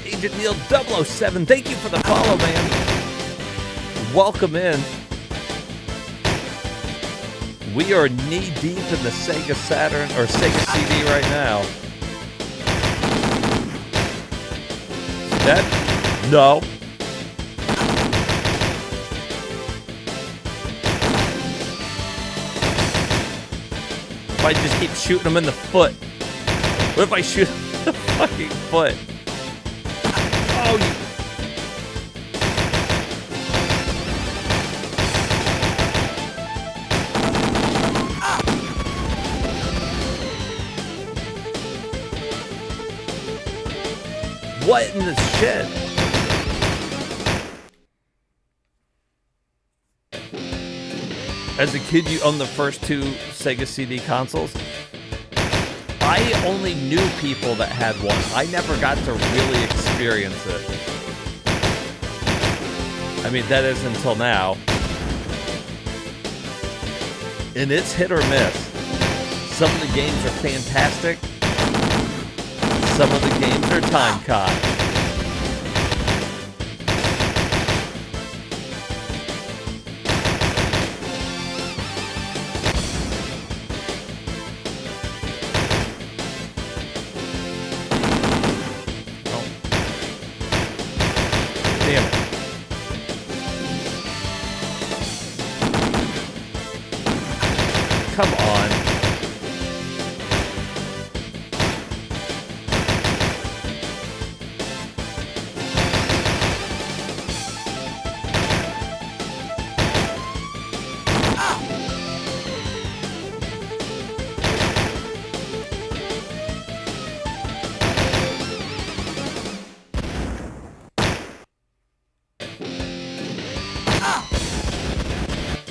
Agent Neil 007, thank you for the follow, man. Welcome in. We are knee-deep in the Sega Saturn, or Sega CD right now. Dead? No. If I just keep shooting him in the foot. What if I shoot him in the fucking foot? Oh, you... What in the shit? As a kid, you owned the first 2 Sega CD consoles? I only knew people that had one. I never got to really experience it. I mean, that is until now. And it's hit or miss. Some of the games are fantastic. Some of the games are time caught. Damn it. Come on.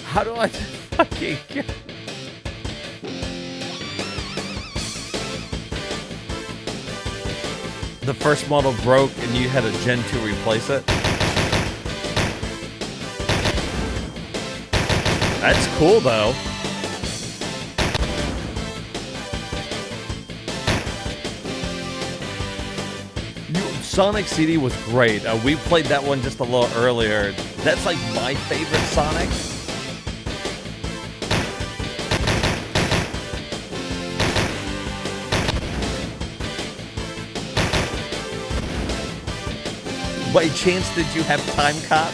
How do I fucking get... The first model broke and you had a Gen 2 replace it? That's cool though. Sonic CD was great. We played that one just a little earlier. That's like my favorite Sonic. By chance, did you have Time Cop?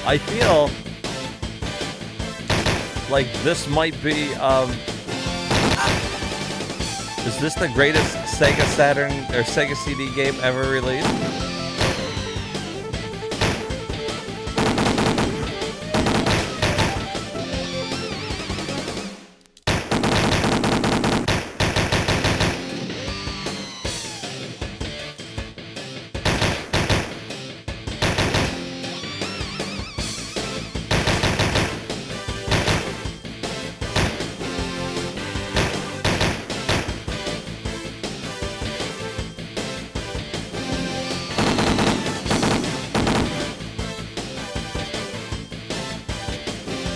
I feel like this might be, is this the greatest Sega Saturn or Sega CD game ever released?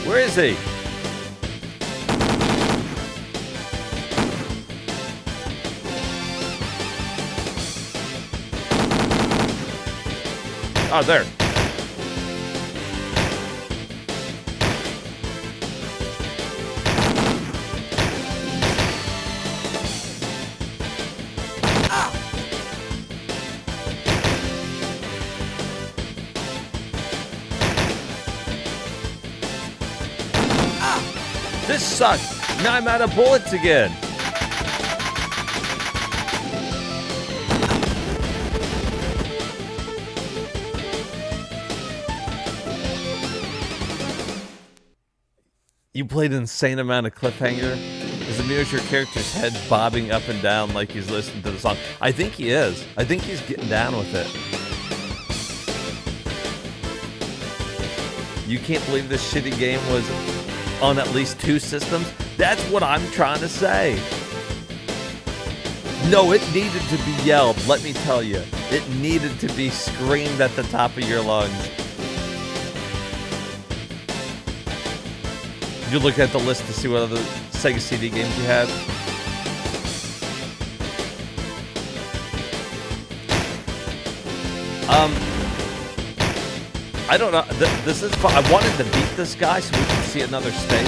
Where is he? Oh, there. This sucks. Now I'm out of bullets again. You played an insane amount of Cliffhanger. As near as your character's head bobbing up and down like he's listening to the song. I think he is. I think he's getting down with it. You can't believe this shitty game was on at least 2 systems? That's what I'm trying to say. No, it needed to be yelled, let me tell you. It needed to be screamed at the top of your lungs. You look at the list to see what other Sega CD games you had. I don't know. This is fun. I wanted to beat this guy so we can see another stage.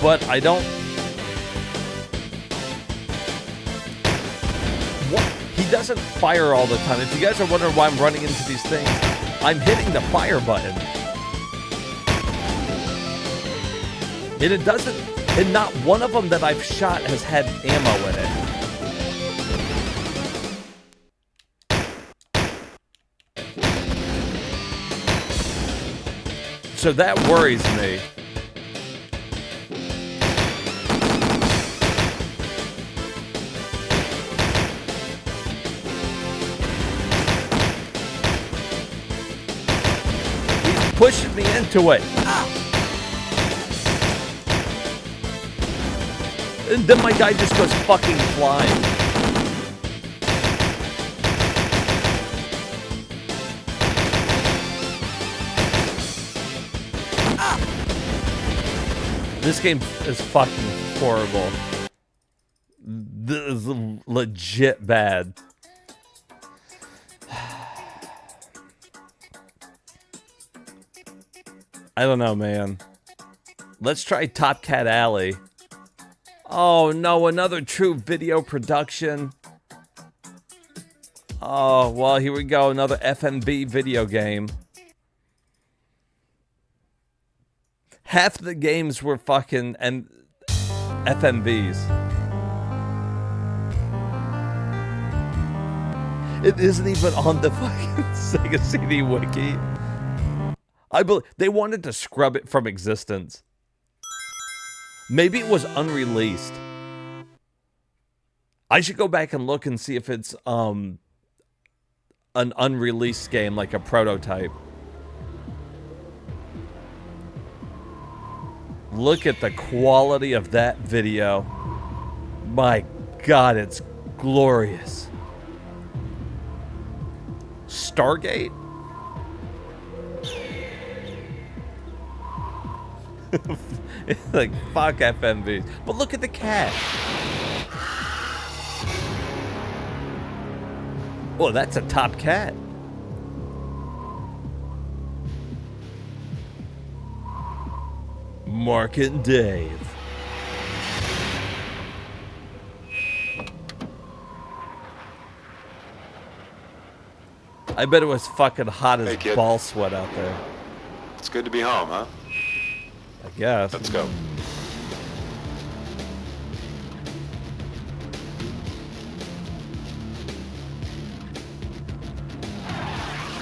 But I don't... What? He doesn't fire all the time. If you guys are wondering why I'm running into these things, I'm hitting the fire button. And it doesn't... And not one of them that I've shot has had ammo in it. So that worries me. pushing me into it. And then my guy just goes fucking flying. This game is fucking horrible. This is legit bad. I don't know, man. Let's try Top Cat Alley. Oh no, another true video production. Oh, well, here we go. Another FMV video game. Half the games were fucking FMVs. It isn't even on the fucking Sega CD wiki. I believe they wanted to scrub it from existence. Maybe it was unreleased. I should go back and look and see if it's an unreleased game, like a prototype. Look at the quality of that video. My God, it's glorious. Stargate? Like, fuck FMVs. But look at the cat. Oh, that's a top cat. Mark and Dave. I bet it was fucking hot as ball sweat out there. It's good to be home, huh? I guess. Let's go.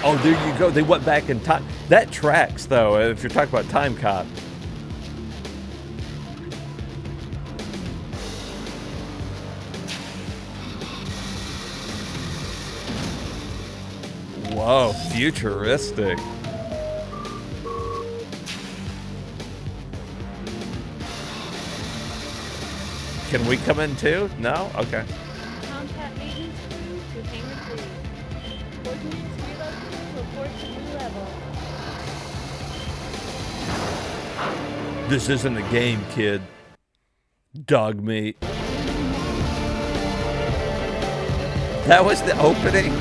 Oh, there you go. They went back in time. That tracks, though, if you're talking about Time Cop. Whoa, futuristic. Can we come in too? No? Okay. Contact maintenance crew to hangar 3. Coordinates relocated. Report to new level. This isn't a game, kid. Dog meat. That was the opening.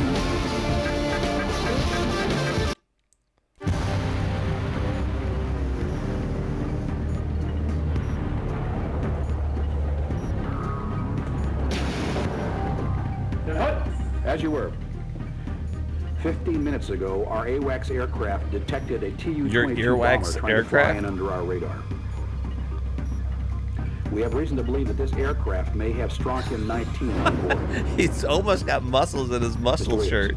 As you were. 15 minutes ago, our AWACS aircraft detected a Tu-22 Your bomber earwax trying aircraft? to fly in under our radar. We have reason to believe that this aircraft may have strontium-19 on board. He's almost got muscles in his muscle shirt.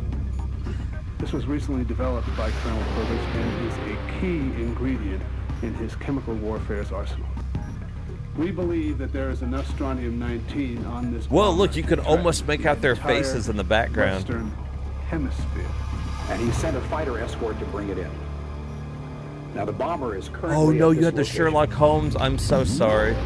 This was recently developed by Colonel Purvis and is a key ingredient in his chemical warfare's arsenal. We believe that there is enough strontium-19 on this Well, bomber look, you can to almost threaten make out their entire faces in the background. Western Hemisphere. And he sent a fighter escort to bring it in. Now the bomber is currently Oh no, at you this had the location. Sherlock Holmes. I'm so sorry.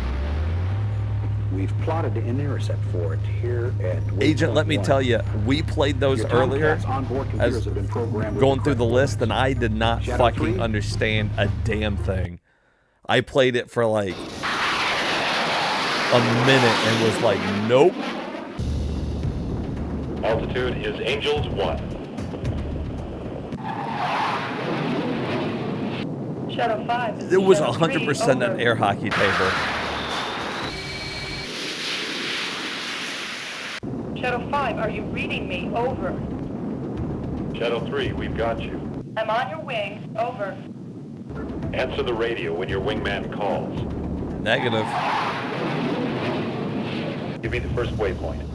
We've plotted an intercept for it here at Agent, let me tell you, we played those Your earlier Tomcats onboard as computers have been programmed with going through the correct list, and I did not Shadow fucking 3? understand a damn thing. I played it for like a minute and was like, nope. Altitude is Angels 1. Shadow 5. It was Shadow 100% 3, an over. air hockey table. Shadow 5, are you reading me? Over. Shadow 3, we've got you. I'm on your wings. Over. Answer the radio when your wingman calls. Negative. Give me the first waypoint.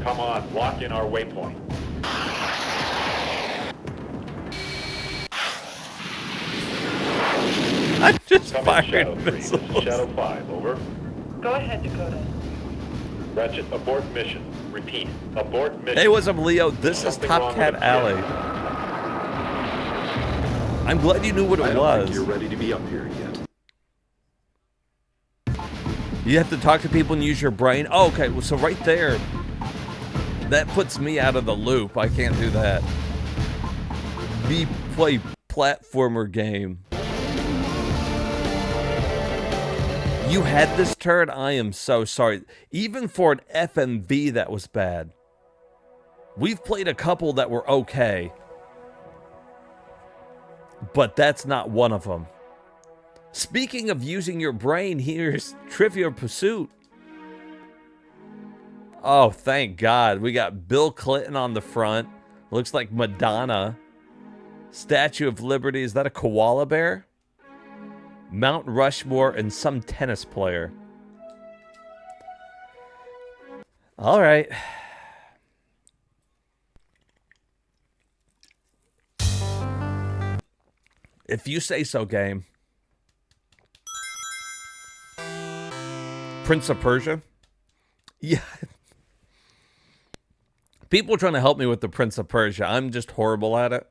Come on, lock in our waypoint. I just Come in, fired Shadow 3. This is missiles. Shadow 5, over. Go ahead, Dakota. Ratchet, abort mission. Repeat, abort mission. Hey, what's up, Leo? This is Top Cat Alley. I'm glad you knew what it was. I don't think you're ready to be up here yet. You have to talk to people and use your brain. Oh, okay, well, so right there, that puts me out of the loop. I can't do that. Me play platformer game. You had this turd? I am so sorry. Even for an FMV, that was bad. We've played a couple that were okay. But that's not one of them. Speaking of using your brain, here's Trivial Pursuit. Oh, thank God. We got Bill Clinton on the front. Looks like Madonna. Statue of Liberty. Is that a koala bear? Mount Rushmore and some tennis player. All right. If you say so, game. Prince of Persia? Yeah. People are trying to help me with the Prince of Persia. I'm just horrible at it.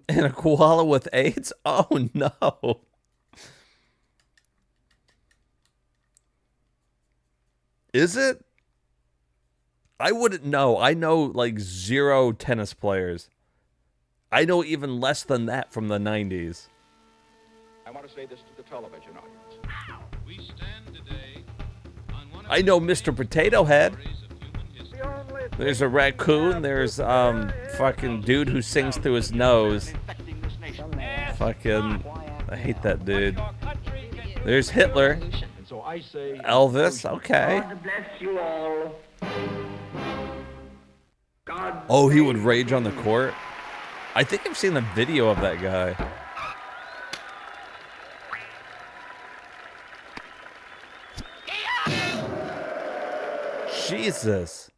And a koala with AIDS? Oh, no. Is it? I wouldn't know. I know like 0 tennis players. I know even less than that from the 90s. I want to say this to the television audience. We stand today on one of I know Mr. Potato Head. There's a raccoon. There's fucking dude who sings through his nose. Fucking, I hate that dude. There's Hitler. Elvis. Okay. God bless you all. Oh, he would rage on the court. I think I've seen a video of that guy. Jesus.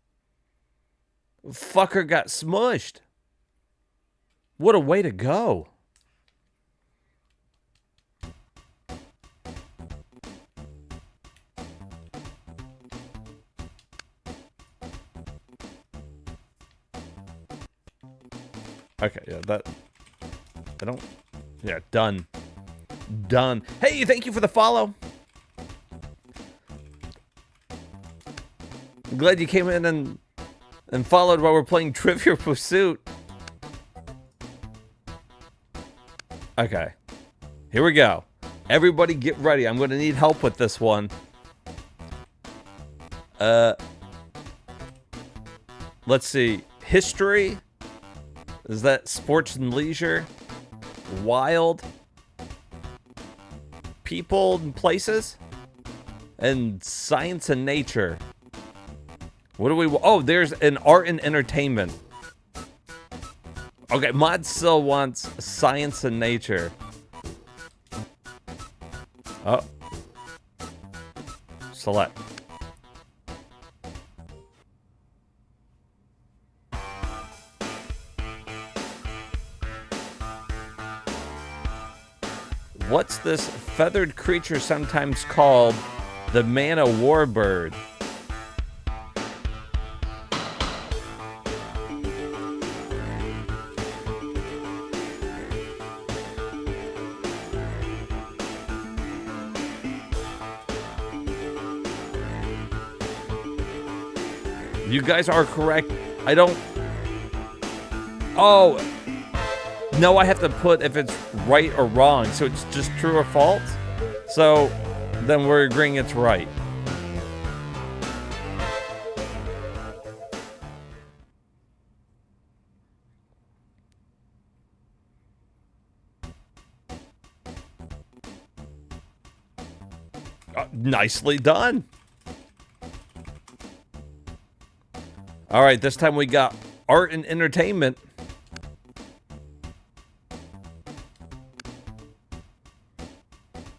Fucker got smushed. What a way to go. Okay, yeah, that... I don't... Yeah, done. Done. Hey, thank you for the follow. I'm glad you came in and followed while we're playing Trivial Pursuit. Okay. Here we go. Everybody get ready. I'm going to need help with this one. Let's see. History. Is that sports and leisure? Wild. People and places. And science and nature. What do we... Oh, there's an art and entertainment. Okay, Mod still wants science and nature. Oh. Select. What's this feathered creature sometimes called the man o' war bird? You guys are correct. I don't... Oh. No, I have to put if it's right or wrong. So it's just true or false. So then we're agreeing it's right. Nicely done. All right, this time we got art and entertainment.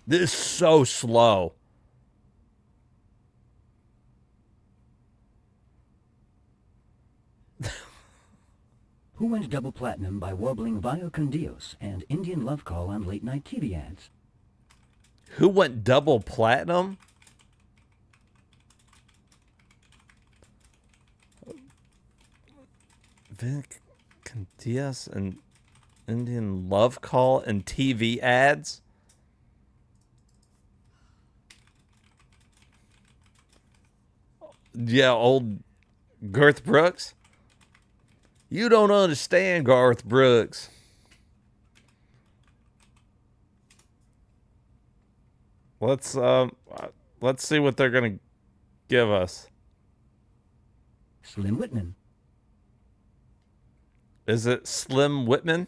This is so slow. Who went double platinum by warbling Vio con Dios and Indian Love Call on late night TV ads? Who went double platinum? Vic Candias and Indian Love Call and TV ads. Yeah, old Garth Brooks. You don't understand, Garth Brooks. Let's see what they're gonna give us. Slim Whitman. Is it Slim Whitman?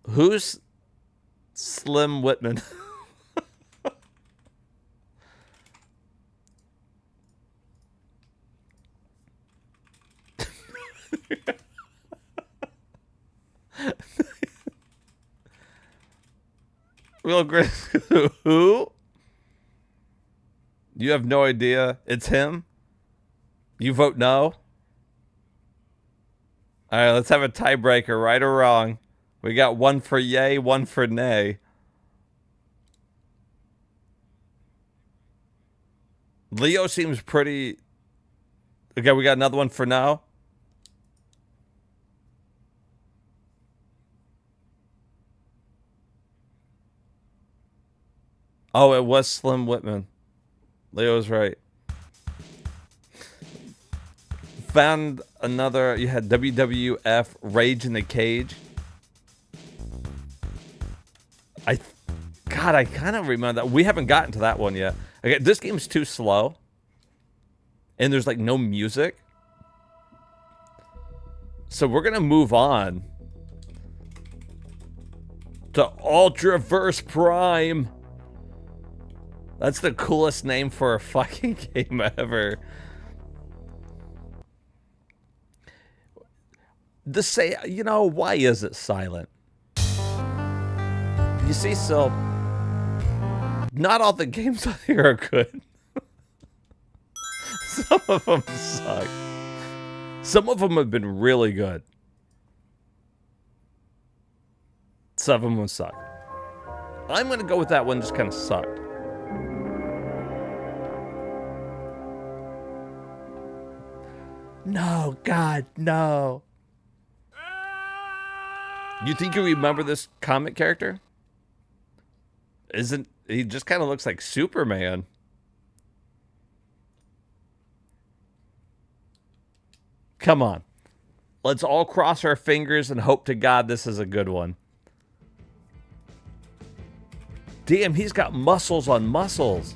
Who's Slim Whitman? Real great. Who? You have no idea. It's him? You vote no? All right, let's have a tiebreaker, right or wrong. We got one for yay, one for nay. Leo seems pretty... Okay, we got another one for no. Oh, it was Slim Whitman. Leo's right. Found another. You had WWF Rage in the Cage. God, I kind of remember that. We haven't gotten to that one yet. Okay, this game's too slow. And there's like no music. So we're going to move on to Ultraverse Prime. That's the coolest name for a fucking game ever. You know, why is it silent? You see, so not all the games on here are good. Some of them suck. Some of them have been really good. Some of them suck. I'm going to go with that one just kind of sucked. No, God, no. You think you remember this comic character? He just kind of looks like Superman. Come on. Let's all cross our fingers and hope to God this is a good one. Damn, he's got muscles on muscles.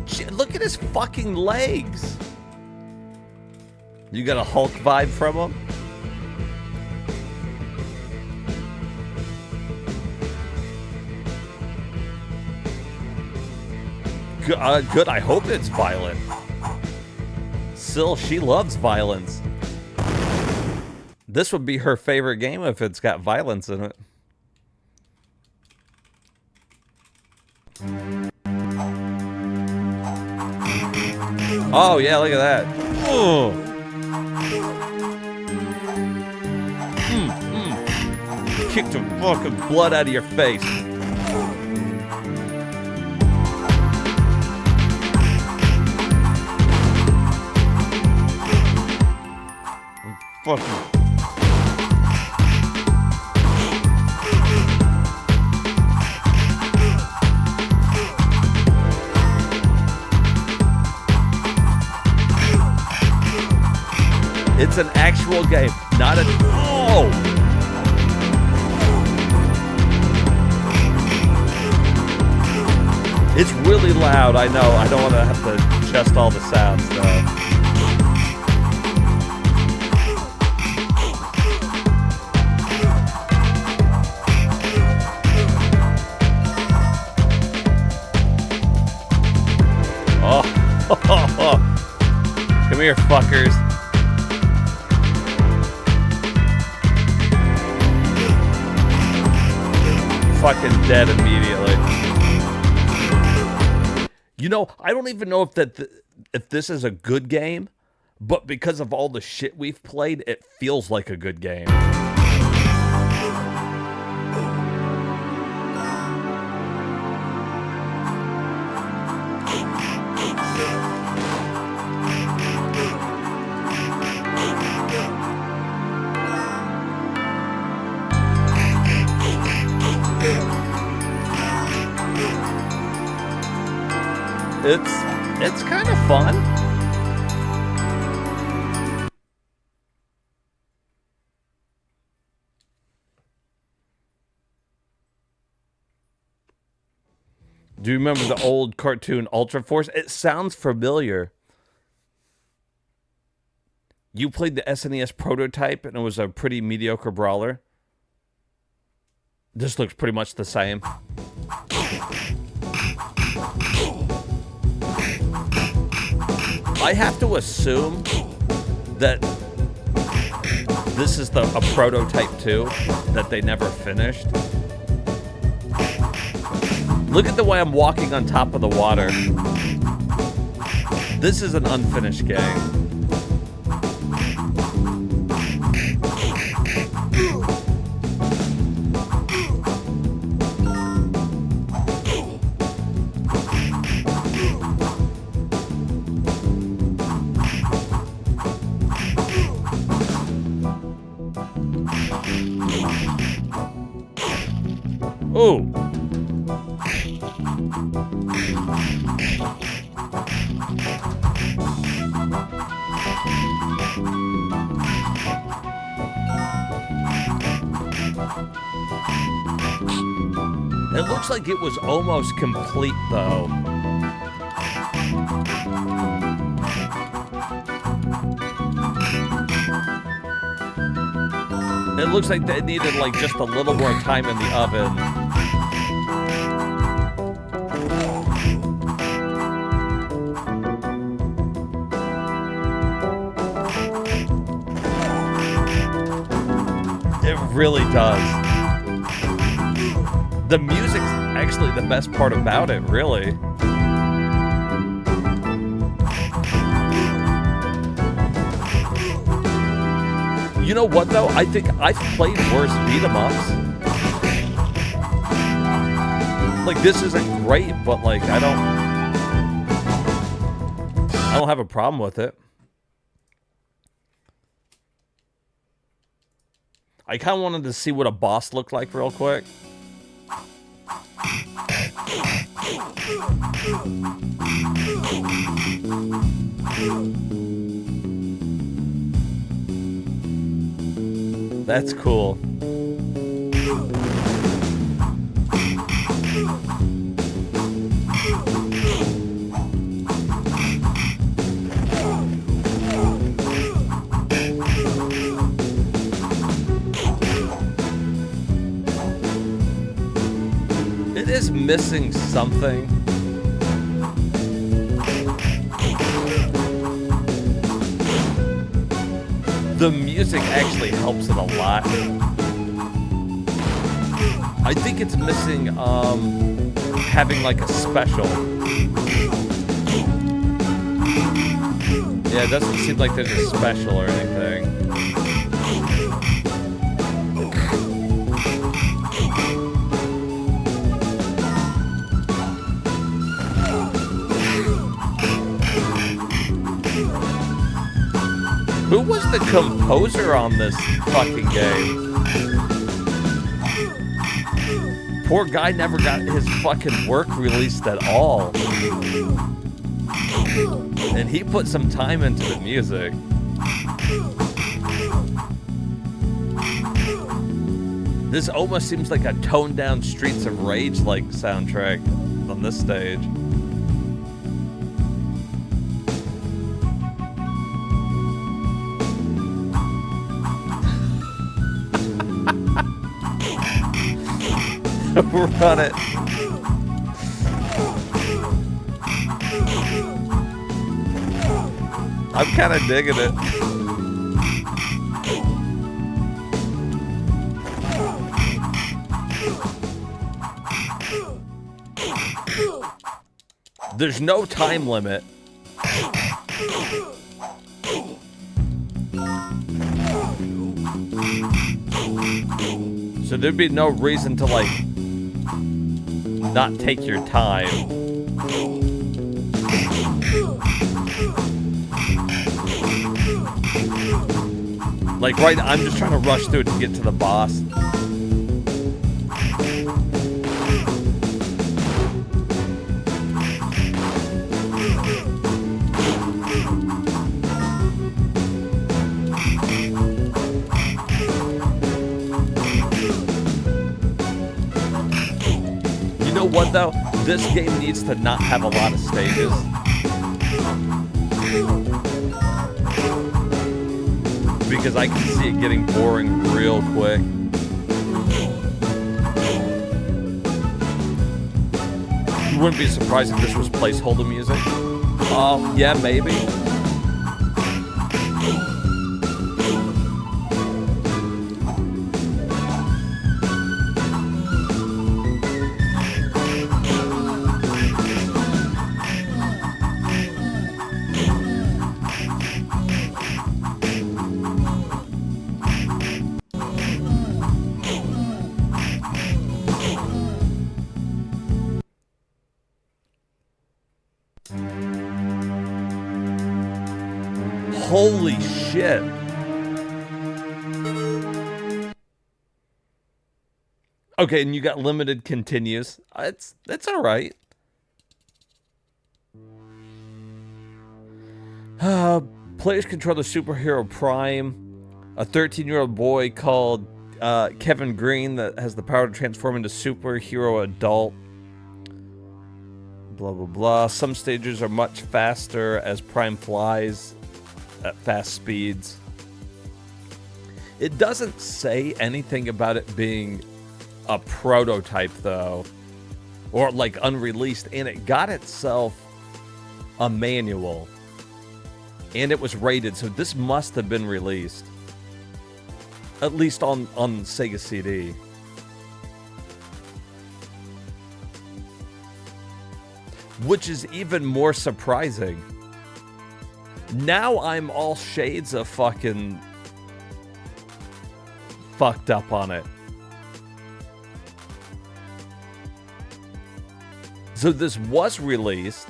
Shit, look at his fucking legs. You got a Hulk vibe from him? Good, I hope it's violent. Syl, she loves violence. This would be her favorite game if it's got violence in it. Oh, yeah, look at that. Oh. Kick the fucking blood out of your face. Fucking. It's an actual game, not a... Oh! It's really loud, I know. I don't want to have to adjust all the sounds, though. Oh. Come here, fuckers. Fucking dead immediately. You know, I don't even know if this is a good game, but because of all the shit we've played, it feels like a good game. It's kind of fun. Do you remember the old cartoon Ultra Force? It sounds familiar. You played the SNES prototype, and it was a pretty mediocre brawler. This looks pretty much the same. I have to assume that this is a prototype too, that they never finished. Look at the way I'm walking on top of the water. This is an unfinished game. Ooh. It looks like it was almost complete, though. It looks like they needed, like, just a little more time in the oven. It really does. The music's actually the best part about it, really. You know what, though? I think I've played worse beat-em-ups. Like, this isn't great, but, like, I don't have a problem with it. I kind of wanted to see what a boss looked like real quick. That's cool. It is missing something. The music actually helps it a lot. I think it's missing having like a special. Yeah, it doesn't seem like there's a special or anything. Who was the composer on this fucking game? Poor guy never got his fucking work released at all. And he put some time into the music. This almost seems like a toned down Streets of Rage like soundtrack on this stage. Run it. I'm kind of digging it. There's no time limit. So there'd be no reason to, like, not take your time. Like, right, I'm just trying to rush through it to get to the boss. know what, though? This game needs to not have a lot of stages. Because I can see it getting boring real quick. You wouldn't be surprised if this was placeholder music. Yeah, maybe. Holy shit. Okay, and you got limited continues. That's all right. Players control the superhero Prime, a 13-year-old boy called Kevin Green that has the power to transform into superhero adult. Blah, blah, blah. Some stages are much faster as Prime flies at fast speeds. It doesn't say anything about it being a prototype, though, or like unreleased, and it got itself a manual, and it was rated, so this must have been released, at least on Sega CD. Which is even more surprising. Now I'm all shades of fucking fucked up on it. So this was released.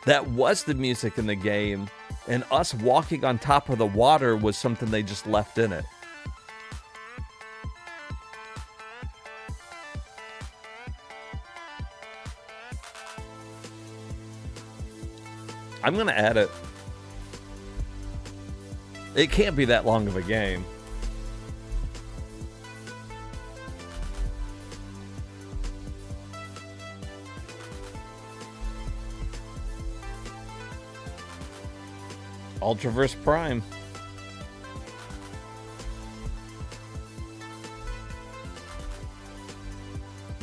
That was the music in the game. And us walking on top of the water was something they just left in it. I'm gonna add it. It can't be that long of a game. Ultraverse Prime.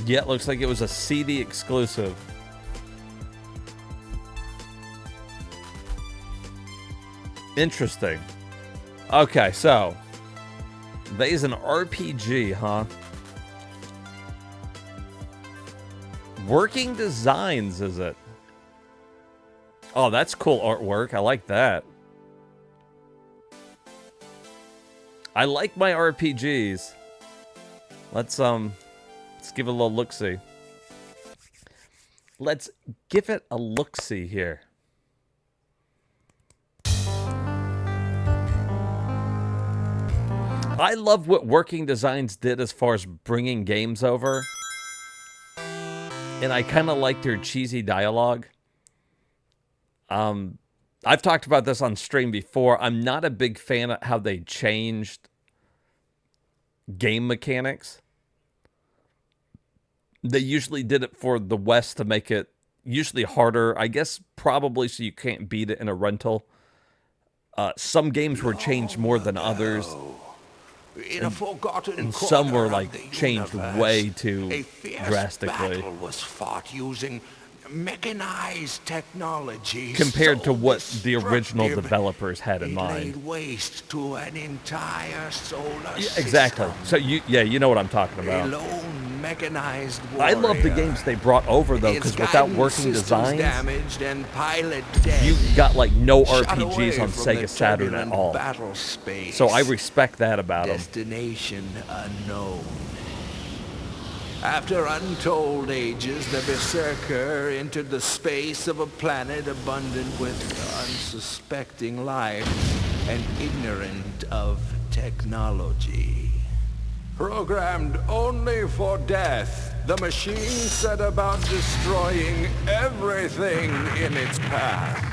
Yeah, it looks like it was a CD exclusive. Interesting. Okay, so there's an RPG, huh? Working Designs, is it? Oh, that's cool artwork. I like that. I like my RPGs. Let's give it a little look-see. Let's give it a look-see here. I love what Working Designs did as far as bringing games over. And I kind of like their cheesy dialogue. I've talked about this on stream before. I'm not a big fan of how they changed game mechanics. They usually did it for the West to make it usually harder. I guess probably so you can't beat it in a rental. Some games were changed more than others. In a forgotten and some were like corner of the changed universe, way too a fierce drastically battle was fought using mechanized technology compared to so what the original destructive, developers had in it mind. laid waste to an entire solar system. Exactly. So you know what I'm talking A about. lone mechanized I love the warrior. games they brought over though, Its because without guidance Working systems Designs, damaged and pilot dead. you got like no Shut away RPGs on from the Sega Saturn at turbulent all. battle space. So I respect that about them. Destination unknown. After untold ages, the Berserker entered the space of a planet abundant with unsuspecting life and ignorant of technology. Programmed only for death, the machine set about destroying everything in its path.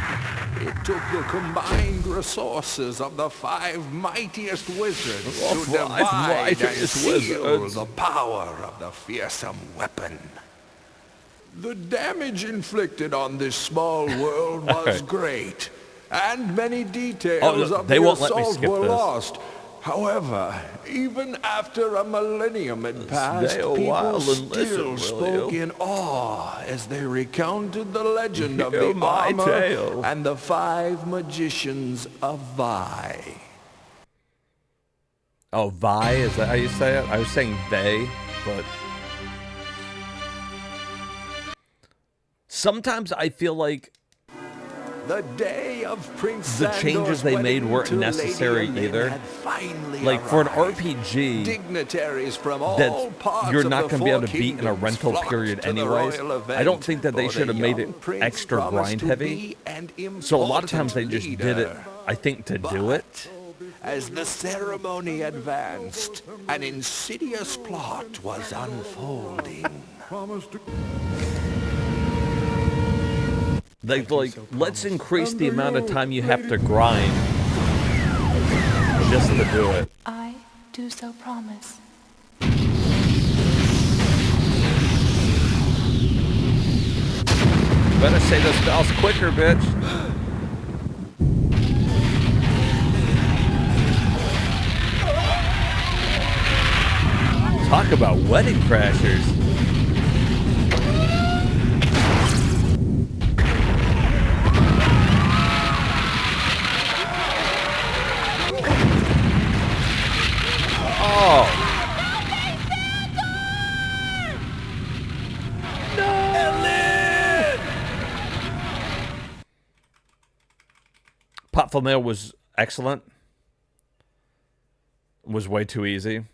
It took the combined resources of the 5 mightiest wizards to divide and seal the power of the fearsome weapon. The damage inflicted on this small world was great, and many details of they the won't let me assault skip were this. lost. However, even after a millennium had passed, Stay a while people and listen, still will spoke you? in awe as they recounted the legend of Hear the my armor tale. and the 5 magicians of Vi. Oh, Vi? Is that how you say it? I was saying they, but... Sometimes I feel like The day of Prince the changes Sandor's they made wedding weren't to Lady necessary Elaine either. had finally Like, for an arrived. RPG, Dignitaries from all that parts you're of not the going to be able to 4 beat in a kingdoms rental flocked period to the anyways. royal event, I don't think that they for should the have made young it prince extra promised grind to heavy. be an So a lot of times they important just did it, leader. I think, to do it. As the ceremony advanced, an insidious plot was unfolding. Like, let's increase the amount of time you have to grind just to do it. I do so promise. Better say those spells quicker, bitch. Talk about wedding crashers. Oh. Potful Mail was excellent. Was way too easy.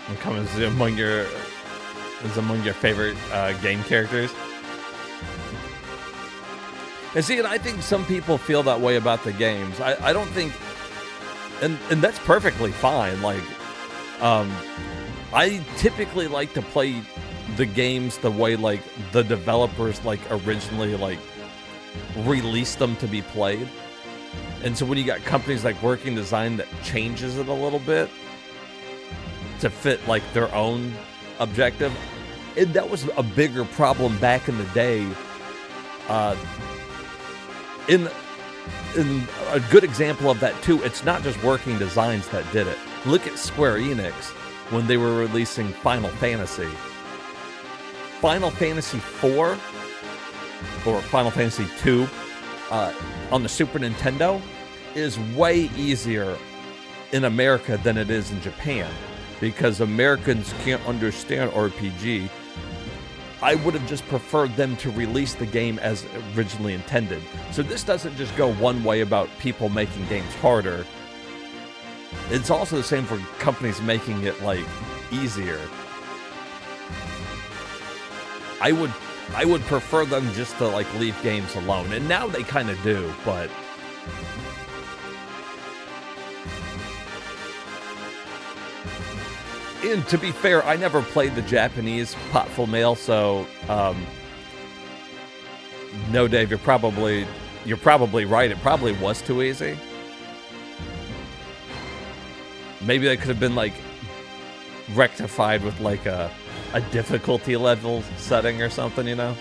And comes among your favorite game characters. And see, and I think some people feel that way about the games. I don't think, and that's perfectly fine. Like, I typically like to play the games the way like the developers like originally like released them to be played. And so when you got companies like Working Design that changes it a little bit to fit like their own objective, that was a bigger problem back in the day. In a good example of that too, it's not just Working Designs that did it. Look at Square Enix when they were releasing Final Fantasy. Final Fantasy 4 or Final Fantasy 2 on the Super Nintendo is way easier in America than it is in Japan because Americans can't understand RPG. I would have just preferred them to release the game as originally intended. So this doesn't just go one way about people making games harder. It's also the same for companies making it like easier. I would prefer them just to like leave games alone. And now they kind of do, but and to be fair, I never played the Japanese Potful Mail, so no, Dave, you're probably right. It probably was too easy. Maybe they could have been like rectified with like a difficulty level setting or something, you know?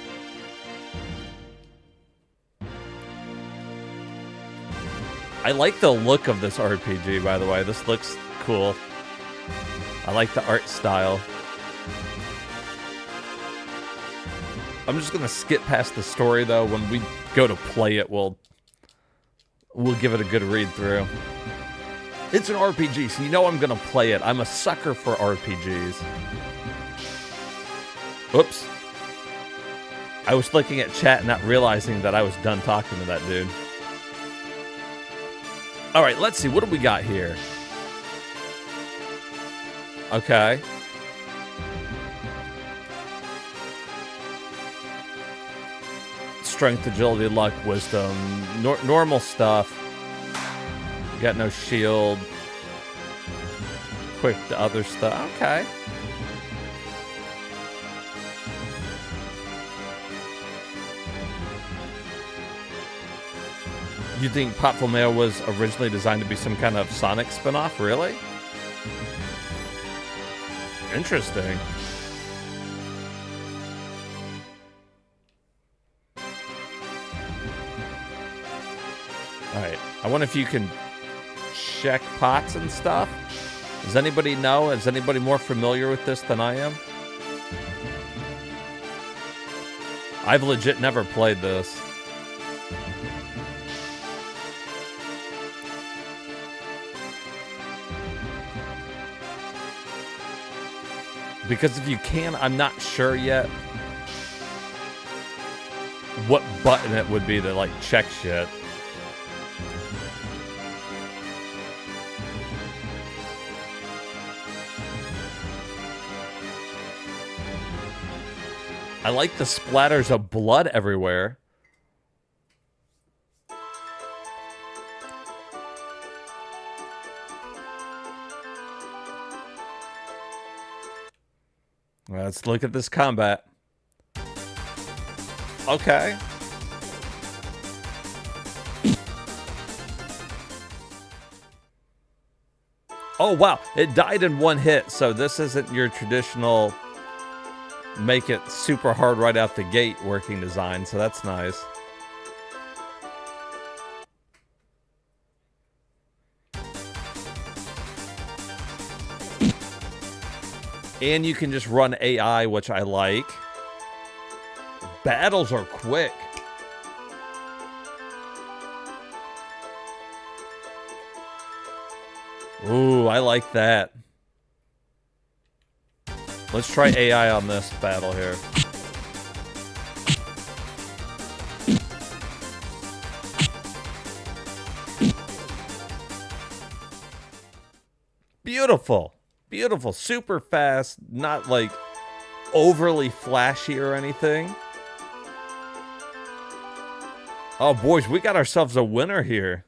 I like the look of this RPG, by the way. This looks cool. I like the art style. I'm just gonna skip past the story though. When we go to play it, we'll give it a good read through. It's an RPG, so you know I'm gonna play it. I'm a sucker for RPGs. Oops. I was looking at chat, not realizing that I was done talking to that dude. All right, let's see. What do we got here? Okay. Strength, agility, luck, wisdom. Normal stuff. You got no shield. Quick to other stuff. Okay. You think Potful Mayo was originally designed to be some kind of Sonic spinoff? Really? Interesting. Alright. I wonder if you can check pots and stuff. Does anybody know? Is anybody more familiar with this than I am? I've legit never played this. Because if you can, I'm not sure yet what button it would be to, like, check shit. I like the splatters of blood everywhere. Let's look at this combat. Okay. Oh, wow. It died in one hit, so this isn't your traditional make it super hard right out the gate working design, so that's nice. And you can just run AI, which I like. Battles are quick. Ooh, I like that. Let's try AI on this battle here. Beautiful. Beautiful. Super fast. Not like overly flashy or anything. Oh, boys, we got ourselves a winner here.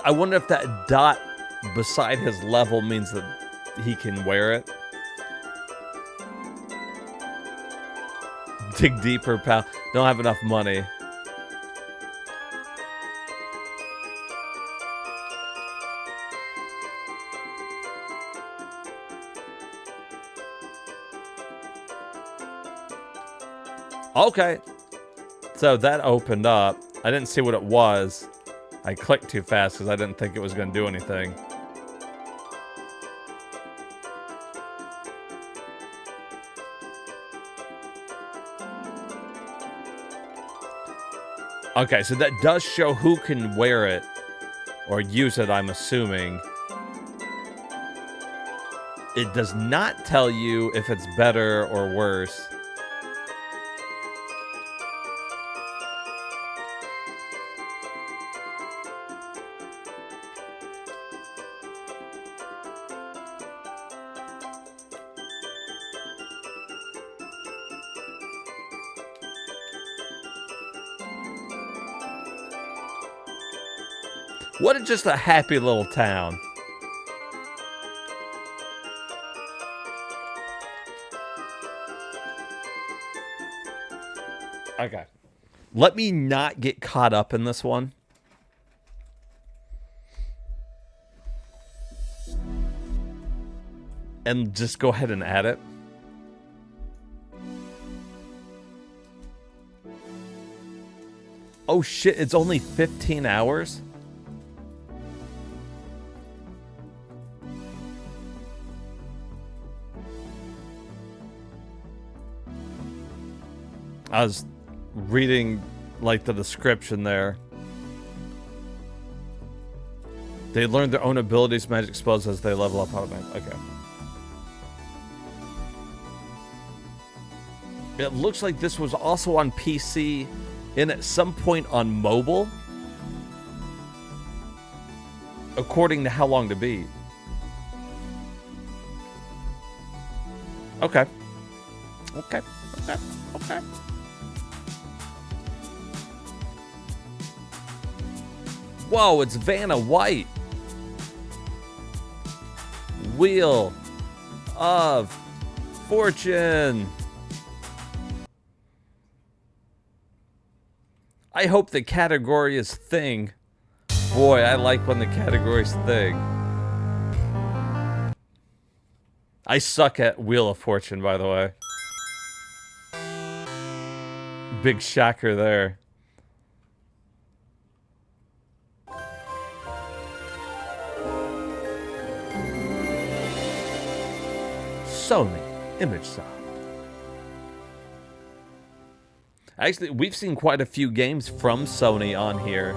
I wonder if that dot beside his level means that he can wear it. Dig deeper, pal. Don't have enough money. Okay. So that opened up. I didn't see what it was. I clicked too fast because I didn't think it was going to do anything. Okay, so that does show who can wear it or use it, I'm assuming. It does not tell you if it's better or worse. What just a happy little town. Okay. Let me not get caught up in this one. And just go ahead and add it. Oh shit, it's only 15 hours? I was reading, like, the description there. They learn their own abilities, magic spells as they level up automatically. Okay. It looks like this was also on PC and at some point on mobile. According to How Long to Beat. Okay. Okay. Okay. Okay. Whoa, it's Vanna White. Wheel of Fortune. I hope the category is thing. Boy, I like when the category's thing. I suck at Wheel of Fortune, by the way. Big shocker there. Sony ImageSoft. Actually, we've seen quite a few games from Sony on here.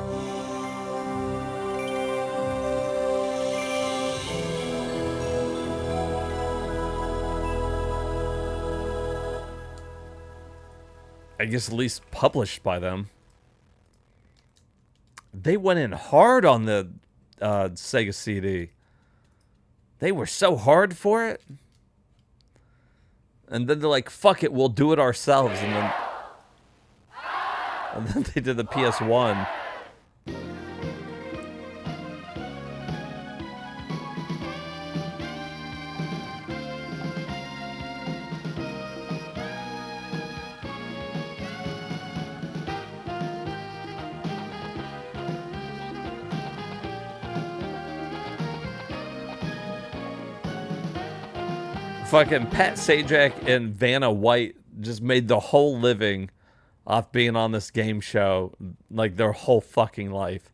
I guess at least published by them. They went in hard on the Sega CD. They were so hard for it. And then they're like, fuck it, we'll do it ourselves. And then they did the PS1. Fucking Pat Sajak and Vanna White just made the whole living off being on this game show, like their whole fucking life.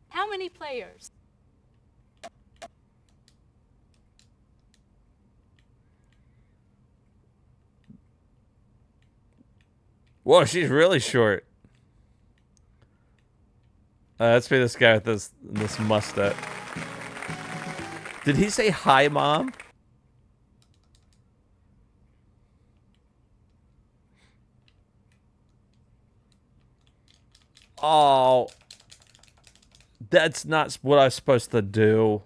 How many players? Whoa, she's really short. Let's be this guy with this mustache. Did he say hi, Mom? Oh, that's not what I was supposed to do.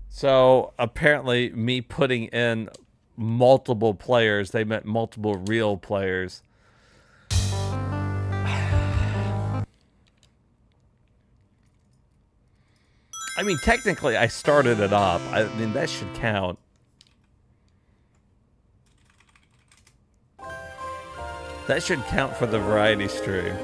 So apparently me putting in multiple players, they meant multiple real players. I mean, technically, I started it up. I mean, that should count. That should count for the variety stream.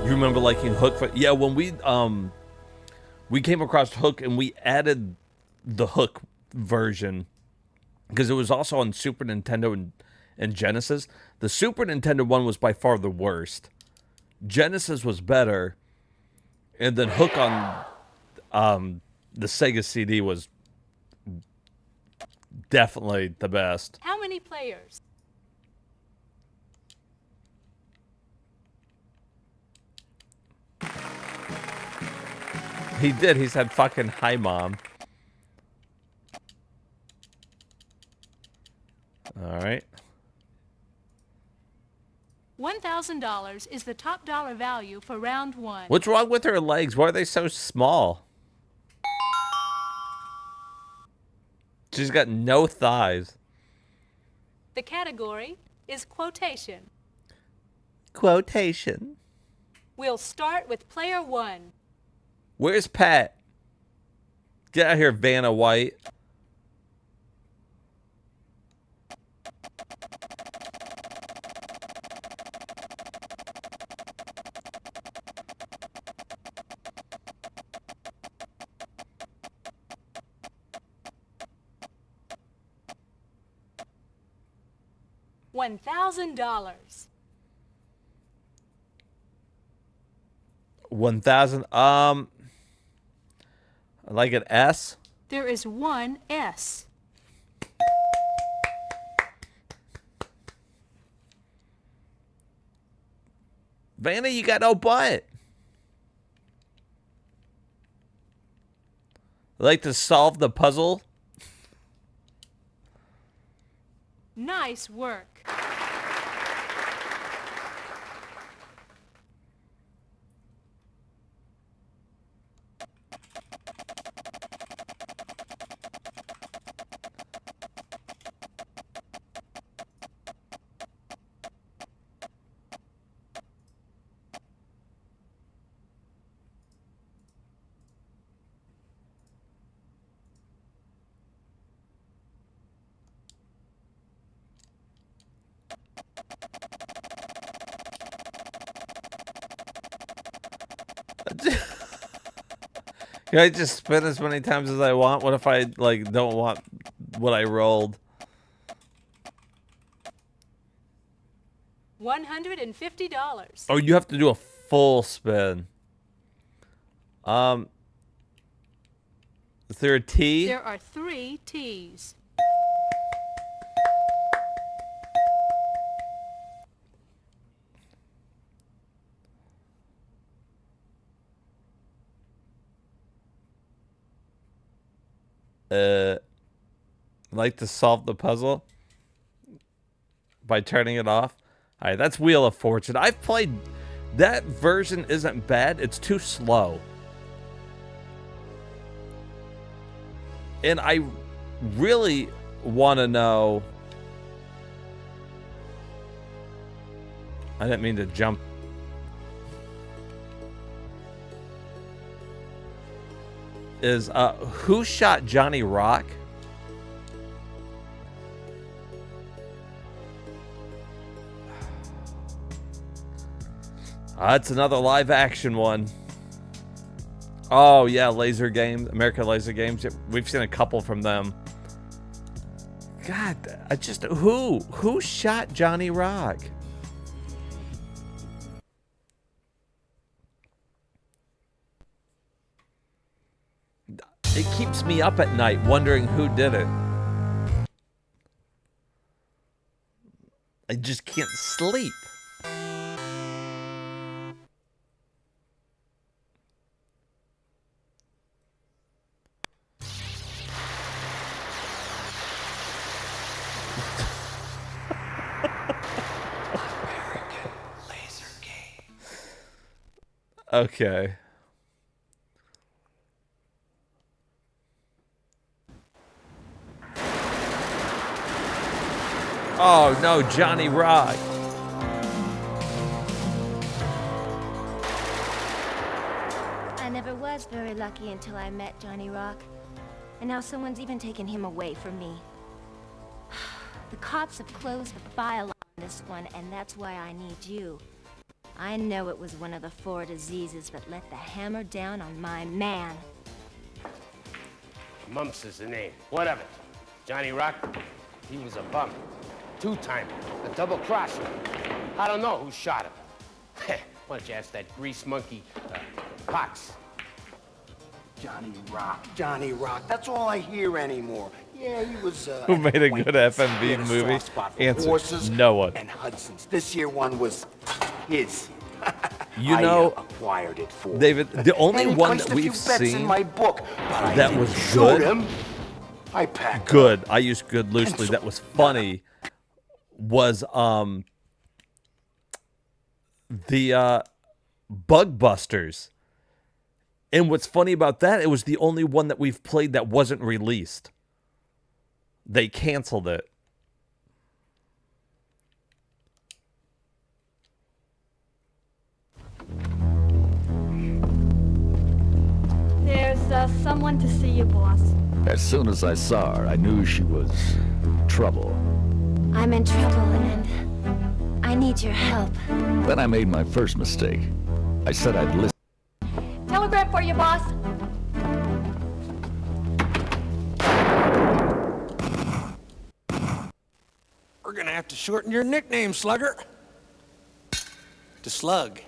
You remember liking Hook? Yeah, when we came across Hook and we added the Hook version because it was also on Super Nintendo and Genesis. The Super Nintendo one was by far the worst. Genesis was better, and then Hook on the Sega CD was definitely the best. How many players? He did. He said fucking hi, Mom. All right. $1,000 is the top dollar value for round one. What's wrong with her legs? Why are they so small? She's got no thighs. The category is quotation. Quotation. We'll start with player one. Where's Pat? Get out of here, Vanna White. $1,000. 1,000. Like an S? There is one S. Vanna, you got no butt. Like to solve the puzzle? Nice work. Can I just spin as many times as I want? What if I like don't want what I rolled? $150. Oh, you have to do a full spin. Is there a T? There are 3 T's. Like to solve the puzzle by turning it off. All right, that's Wheel of Fortune. I've played that version. Isn't bad. It's too slow. And I really want to know. I didn't mean to jump. Is who shot Johnny Rock? That's another live action one. Oh yeah, Laser Games, American Laser Games. We've seen a couple from them. God, who shot Johnny Rock? It keeps me up at night wondering who did it. I just can't sleep. Okay. Oh no, Johnny Rock. I never was very lucky until I met Johnny Rock. And now someone's even taken him away from me. The cops have closed the file on this one, and that's why I need you. I know it was one of the 4 diseases that let the hammer down on my man. Mumps is the name. What of it? Johnny Rock, he was a bum. 2-timer, a double crosser. I don't know who shot him. Why don't you ask that grease monkey, Pox? Johnny Rock. That's all I hear anymore. Yeah, he was. Who made a good FMV movie? Answer: no one. And Hudson's. This year one was his. You know, I acquired it for David. The only one that we've seen in my book, that was good. Him. I packed good. I use good loosely. That was funny. Was the Bug Busters. And what's funny about that, it was the only one that we've played that wasn't released. They canceled it. There's someone to see you, boss. As soon as I saw her, I knew she was trouble. I'm in trouble, and I need your help. Then I made my first mistake. I said I'd listen. Telegram for you, boss. We're gonna have to shorten your nickname, Slugger. To Slug.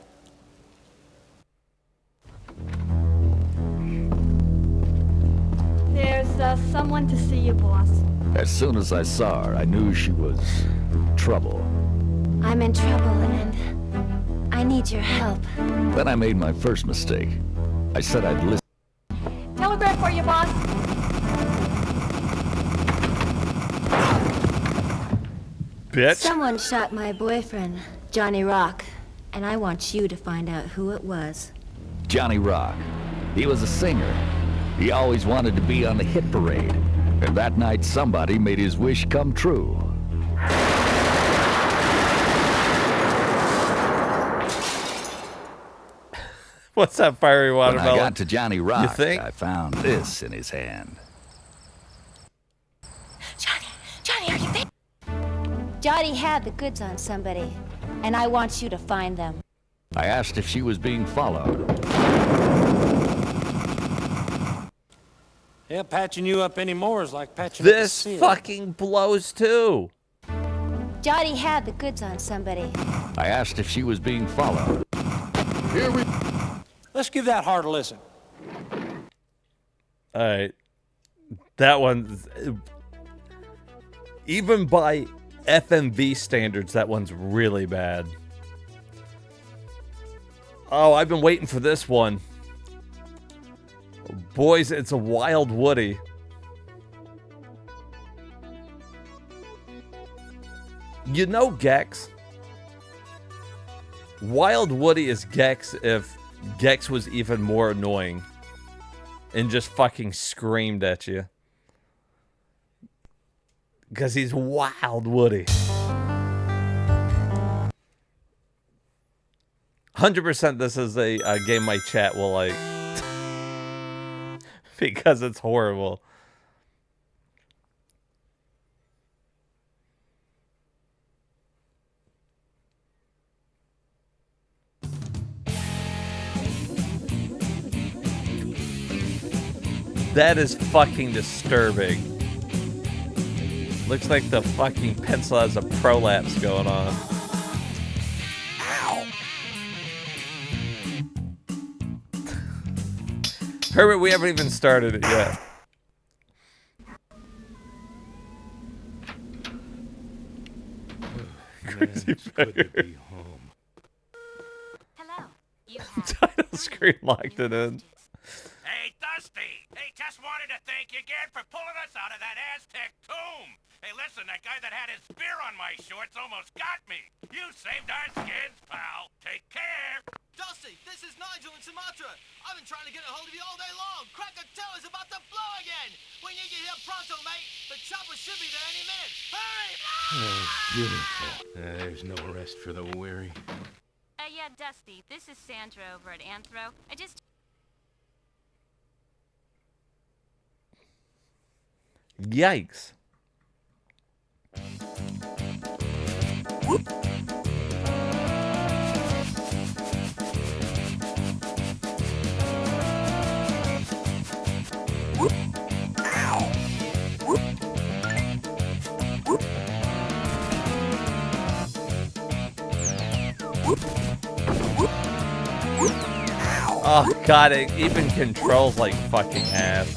There's someone to see you, boss. As soon as I saw her, I knew she was trouble. I'm in trouble, and I need your help. Then I made my first mistake. I said I'd listen. Telegram for you, boss. bitch. Someone shot my boyfriend, Johnny Rock, and I want you to find out who it was. Johnny Rock. He was a singer. He always wanted to be on the hit parade. And that night somebody made his wish come true. What's that fiery watermelon? When I got to Johnny Rock, you think? I found this in his hand. Johnny, are you there? Johnny had the goods on somebody, and I want you to find them. I asked if she was being followed. Yeah, patching you up anymore is like patching This up a seal. fucking blows too. Johnny had the goods on somebody. I asked if she was being followed. Here we... Let's give that hard a listen. All right. That one, even by FMV standards, that one's really bad. Oh, I've been waiting for this one. Boys, it's a Wild Woody. You know Gex. Wild Woody is Gex if Gex was even more annoying and just fucking screamed at you. Because he's Wild Woody. 100% this is a game my chat will like. Because it's horrible. That is fucking disturbing. Looks like the fucking pencil has a prolapse going on. Ow. Herbert, we haven't even started it yet. Crazy beggar. Hello. Title screen locked it in. Hey, Dusty! Hey, just wanted to thank you again for pulling us out of that Aztec tomb! Hey, listen, that guy that had his spear on my shorts almost got me! You saved our skins, pal! Take care! Dusty, this is Nigel in Sumatra! I've been trying to get a hold of you all day long! Krakatoa's about to blow again! We need you here pronto, mate! The chopper should be there any minute! Hurry! Oh, beautiful. There's no rest for the weary. Yeah, Dusty, this is Sandra over at Anthro. I just... Yikes. Oh god, it even controls like fucking ass.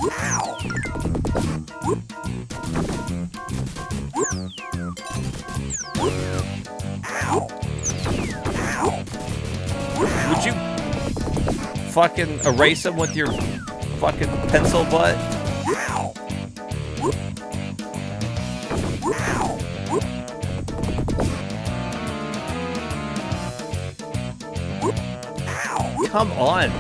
Would you fucking erase him with your fucking pencil butt? Come on.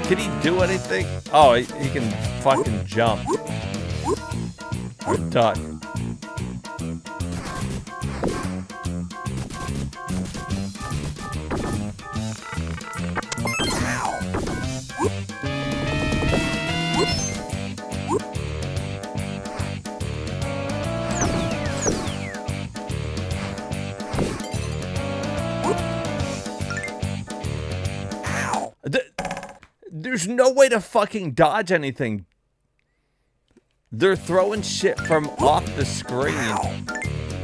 Can he do anything? Oh, he can fucking jump. Or duck. There's no way to fucking dodge anything. They're throwing shit from off the screen.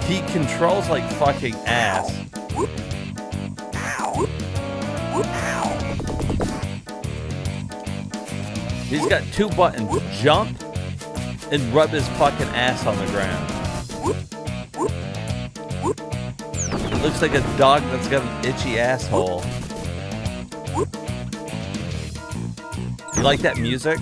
He controls like fucking ass. He's got two buttons, jump and rub his fucking ass on the ground. It looks like a dog that's got an itchy asshole. You like that music?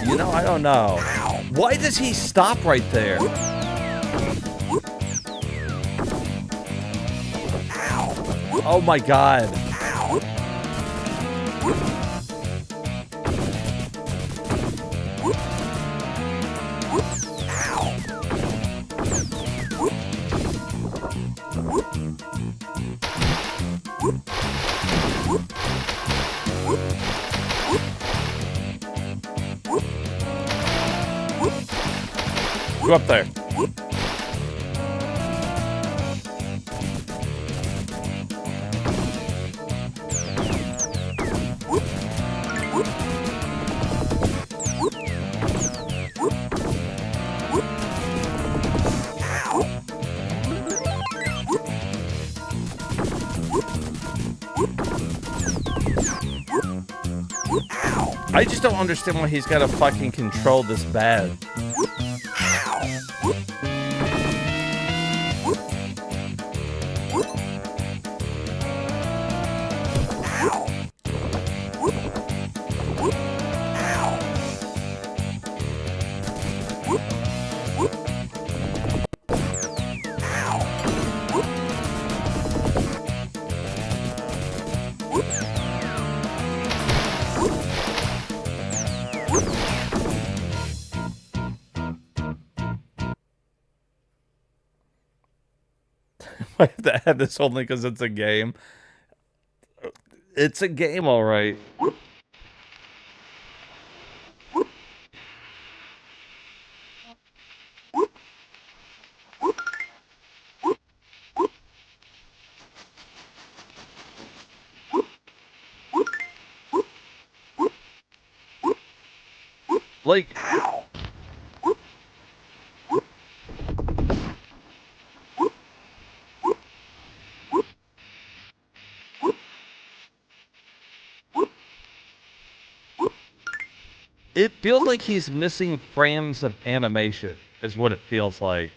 You know, I don't know. Why does he stop right there? Oh my god. Go up there. I just don't understand why he's got to fucking control this bad. I have to add this only because it's a game. It's a game, all right. Like... It feels like he's missing frames of animation, is what it feels like.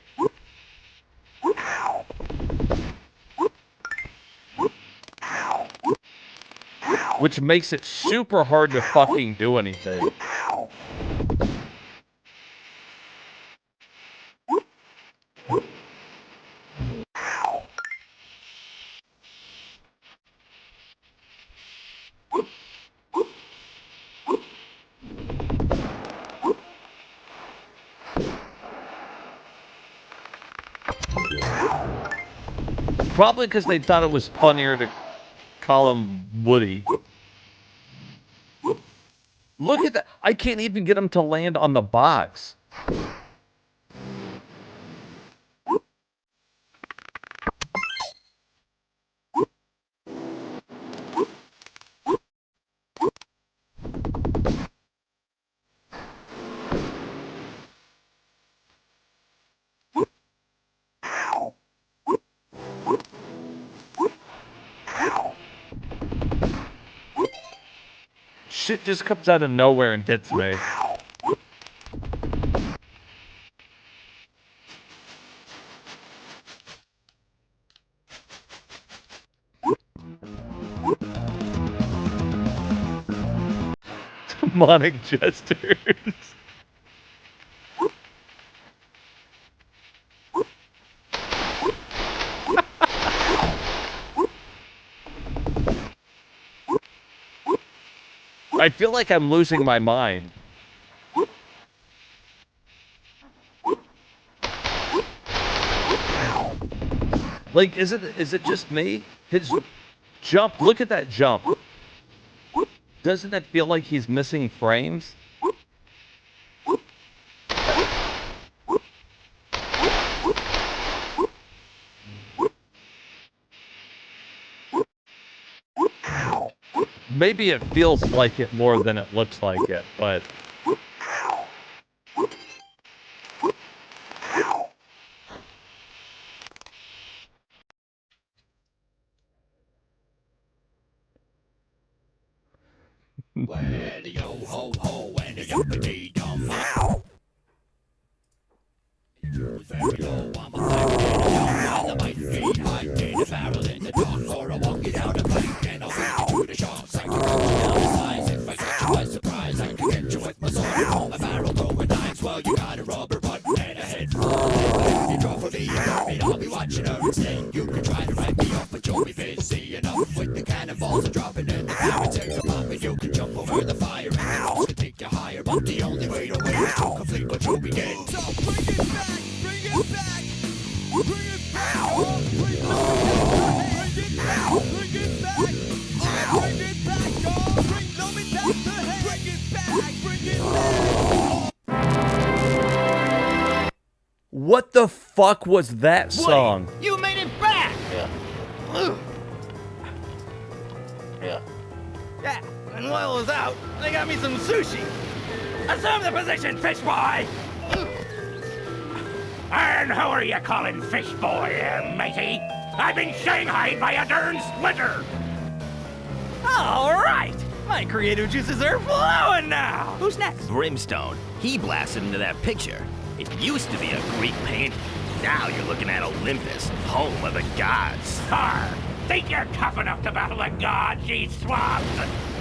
Which makes it super hard to fucking do anything. Probably because they thought it was funnier to call him Woody. Look at that. I can't even get him to land on the box. Shit just comes out of nowhere and hits me. Demonic jesters. I feel like I'm losing my mind. Like, is it just me? His jump, look at that jump. Doesn't that feel like he's missing frames? Maybe it feels like it more than it looks like it, but... A barrel throwing knives while you got a rubber butt and a head full. If you draw for me, I'll be watching her instead. You can try to write me off, but you'll be busy enough with the cannonballs dropping and the commentaries are popping. You can jump over the fire and the walls can take you higher, but the only way to win is to complete what you begin. So bring it back, bring it back, bring it back, oh, bring it back, bring it back, oh, bring it back, oh, bring me back the head, bring it back, bring it back. What the fuck was that song? You made it back! Yeah. Yeah. Yeah, and while I was out, they got me some sushi. Assume the position, fish boy! And who are you calling fish boy, matey? I've been shanghaied by a darn splinter! All right, my creative juices are flowing now. Who's next? Brimstone. He blasted into that picture. It used to be a Greek painting. Now you're looking at Olympus, home of the gods. Har! Think you're tough enough to battle the gods, ye swabs?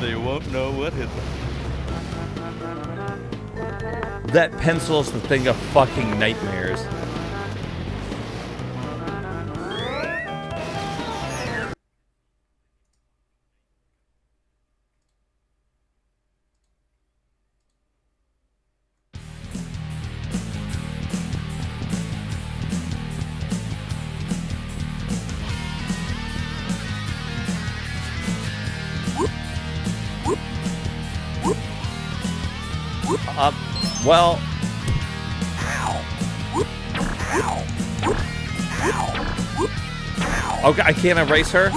They won't know what hit them. That pencil's the thing of fucking nightmares. Well, okay, I can't erase her.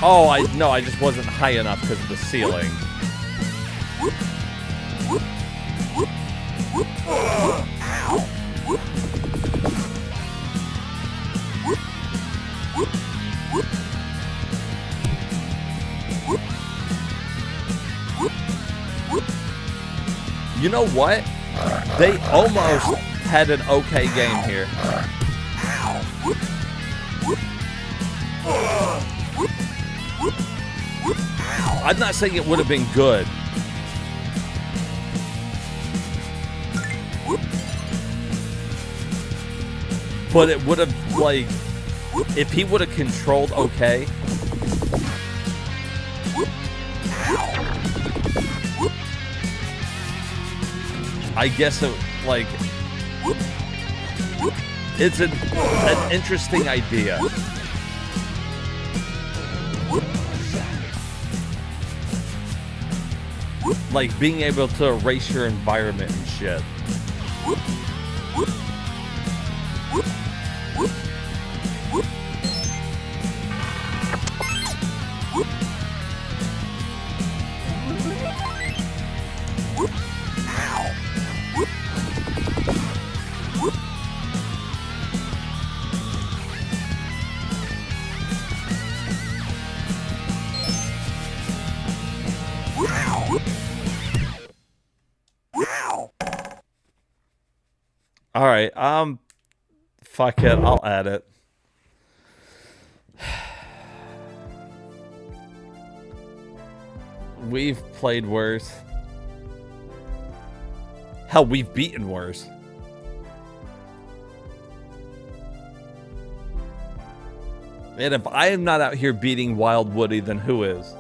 Oh, I just wasn't high enough because of the ceiling. You know what? They almost had an okay game here. I'm not saying it would have been good. But it would have, like, if he would have controlled okay. I guess it, like, it's an interesting idea. Like, being able to erase your environment and shit. All right, fuck it, I'll add it. We've played worse. Hell, we've beaten worse. And if I am not out here beating Wild Woody, then who is?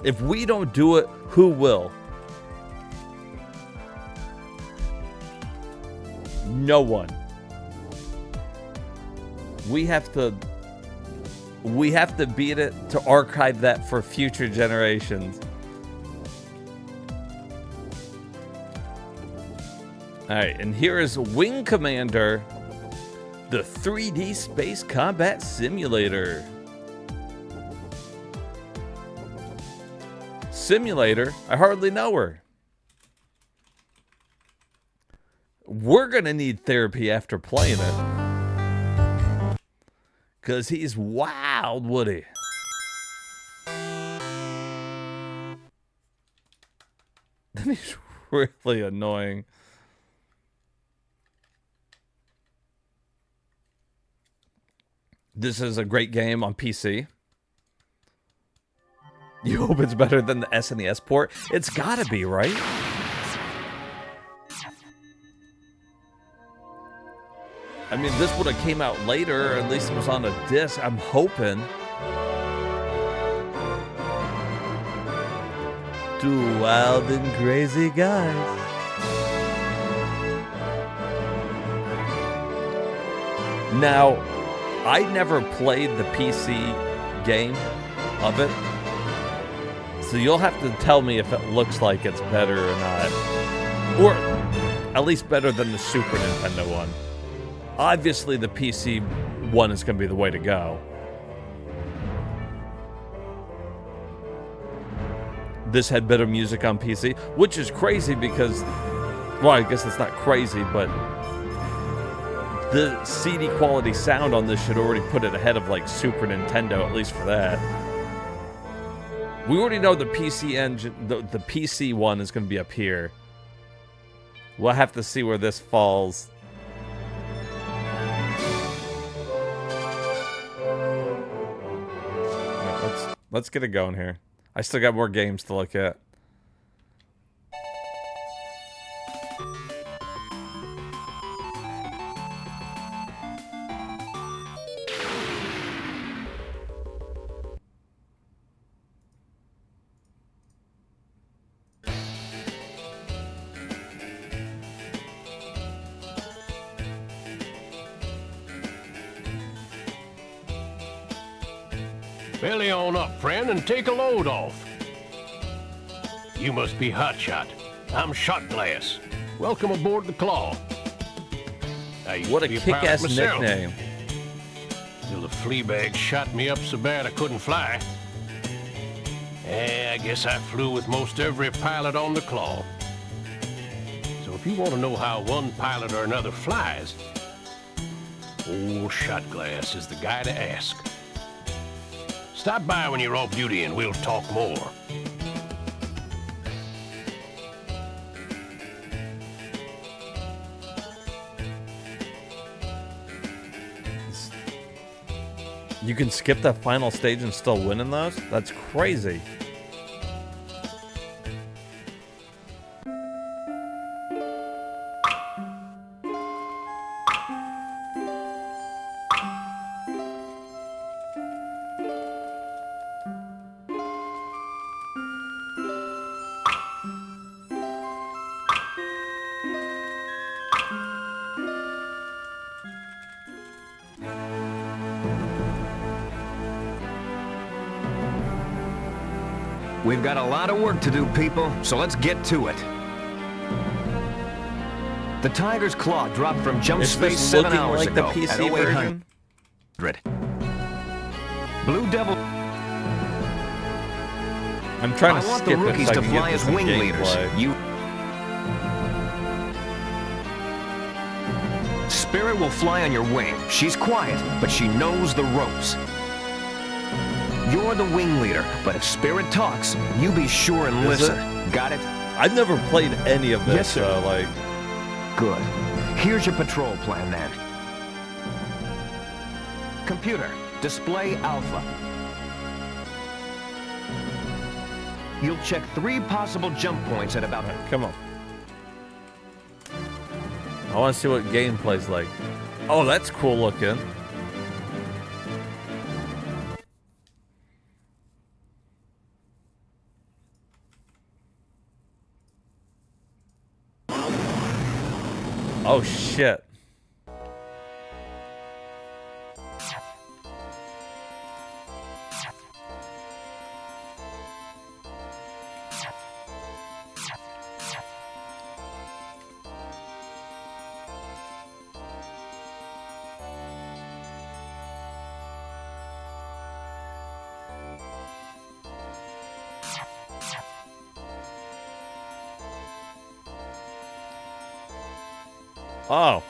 If we don't do it, who will? No one. We have to beat it to archive that for future generations. Alright, and here is Wing Commander, the 3D Space Combat Simulator. Simulator? I hardly know her. We're gonna need therapy after playing it. Cause he's Wild Woody. He's really annoying. This is a great game on PC. You hope it's better than the SNES port? It's gotta be, right? I mean, this would have came out later, or at least it was on a disc. I'm hoping. Two wild and crazy guys. Now, I never played the PC game of it, so you'll have to tell me if it looks like it's better or not. Or at least better than the Super Nintendo one. Obviously, the PC one is going to be the way to go. This had better music on PC, which is crazy because, well, I guess it's not crazy, but the CD quality sound on this should already put it ahead of like Super Nintendo, at least for that. We already know the PC engine, the PC one is going to be up here. We'll have to see where this falls. Let's get it going here. I still got more games to look at. Belly on up, friend, and take a load off. You must be Hotshot. I'm Shot Glass. Welcome aboard the Claw. What a kick-ass nickname. Till the flea bag shot me up so bad I couldn't fly. I guess I flew with most every pilot on the Claw. So if you want to know how one pilot or another flies, old Shot Glass is the guy to ask. Stop by when you're off duty and we'll talk more. You can skip that final stage and still win in those? That's crazy. We've got a lot of work to do, people, so let's get to it. The Tiger's Claw dropped from jump space 7 hours like ago the PC at 0800. Blue Devil. I'm trying to I want skip the rookies it so to I can fly get as some wing leaders. gameplay. Spirit will fly on your wing. She's quiet, but she knows the ropes. You're the wing leader, but if Spirit talks, you be sure and listen. Got it? I've never played any of this, Yes, sir. so like... Good. Here's your patrol plan, then. Computer, display Alpha. You'll check 3 possible jump points at about... Come on. I want to see what gameplay's like. Oh, that's cool looking. Oh, shit. Oh.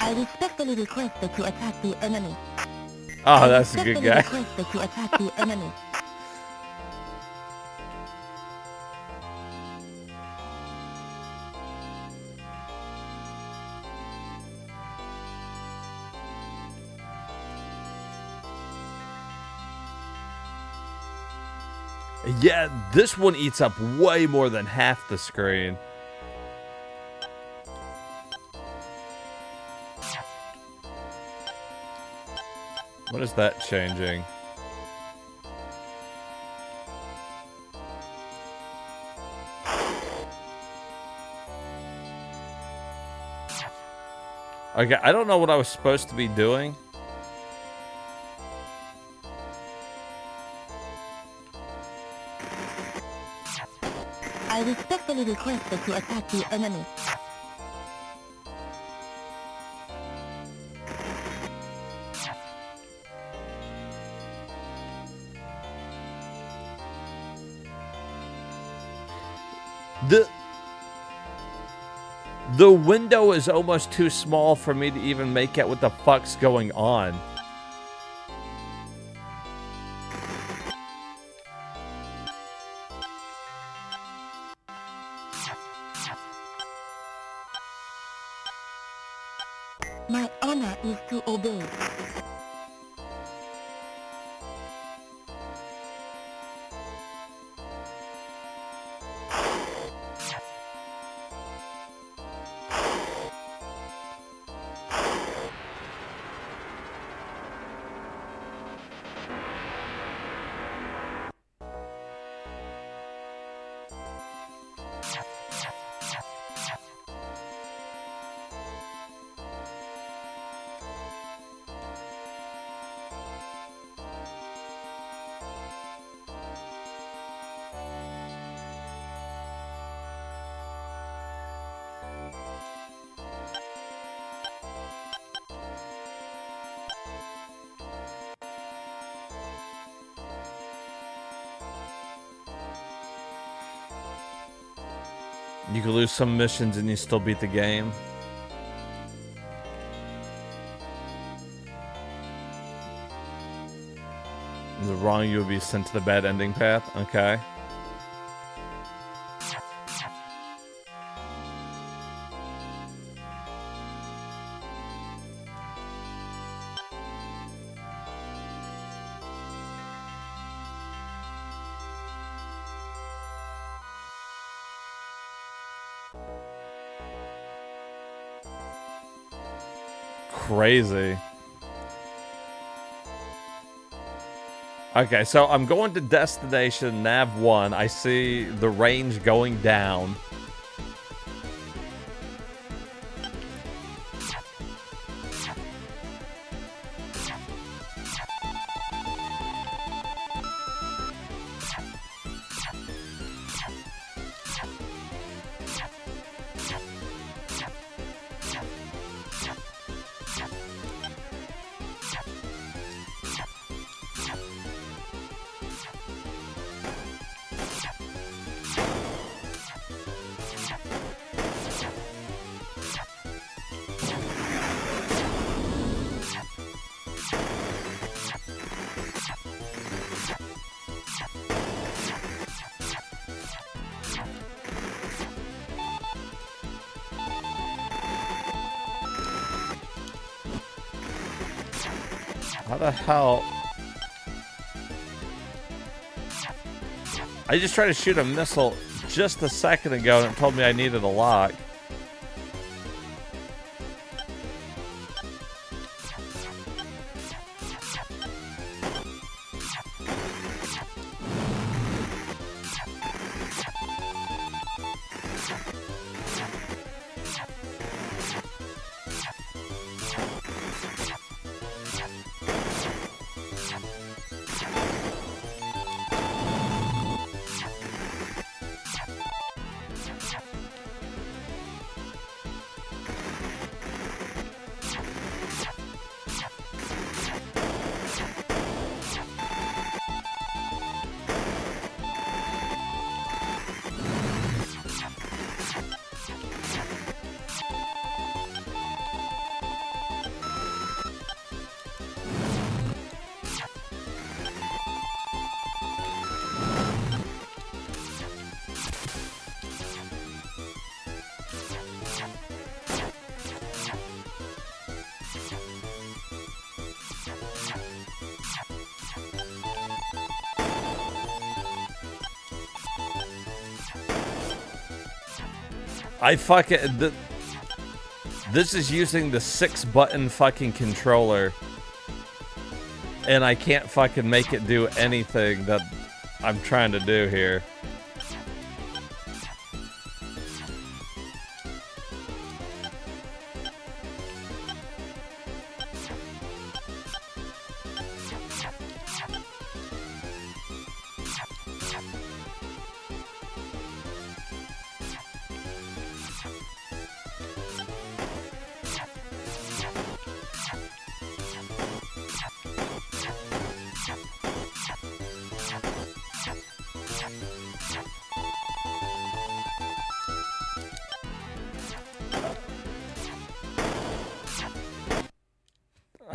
I respectfully request that you attack the enemy. Oh, that's a good guy. I respectfully request that you attack the enemy. Yeah, this one eats up way more than half the screen. What is that changing? Okay, I don't know what I was supposed to be doing. I respectfully request that you attack the enemy. The window is almost too small for me to even make out what the fuck's going on. My honor is to obey. You can lose some missions and you still beat the game. Is it wrong? You will be sent to the bad ending path? Okay. Crazy. Okay, so I'm going to destination nav 1. I see the range going down. How the hell? I just tried to shoot a missile just a second ago and it told me I needed a lock. I fucking... This is using the 6-button fucking controller. And I can't fucking make it do anything that I'm trying to do here.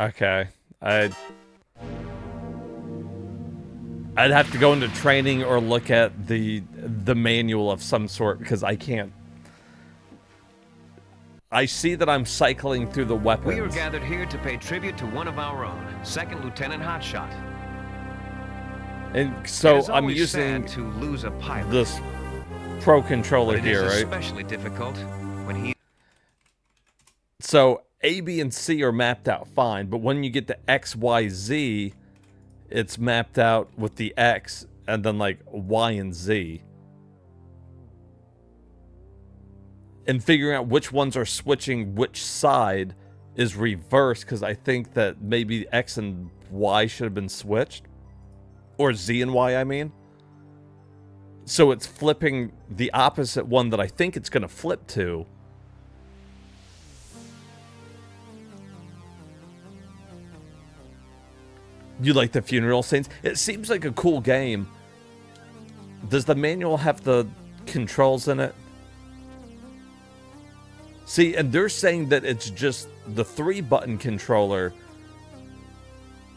Okay, I'd have to go into training or look at the manual of some sort because I can't. I see that I'm cycling through the weapons. We are gathered here to pay tribute to one of our own, Second Lieutenant Hotshot. And so I'm always using sad to lose a pilot, this pro controller but it here, is right? especially difficult when he... So A, B, and C are mapped out fine, but when you get to X, Y, Z, it's mapped out with the X and then like Y and Z. And figuring out which ones are switching which side is reversed because I think that maybe X and Y should have been switched. Or Z and Y, I mean. So it's flipping the opposite one that I think it's going to flip to. You like the funeral scenes? It seems like a cool game. Does the manual have the controls in it? See, and they're saying that it's just the 3-button controller,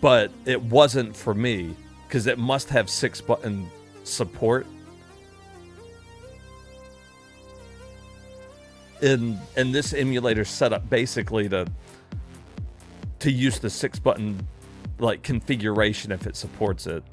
but it wasn't for me, because it must have 6-button support. And this emulator set up basically to use the 6-button like configuration if it supports it.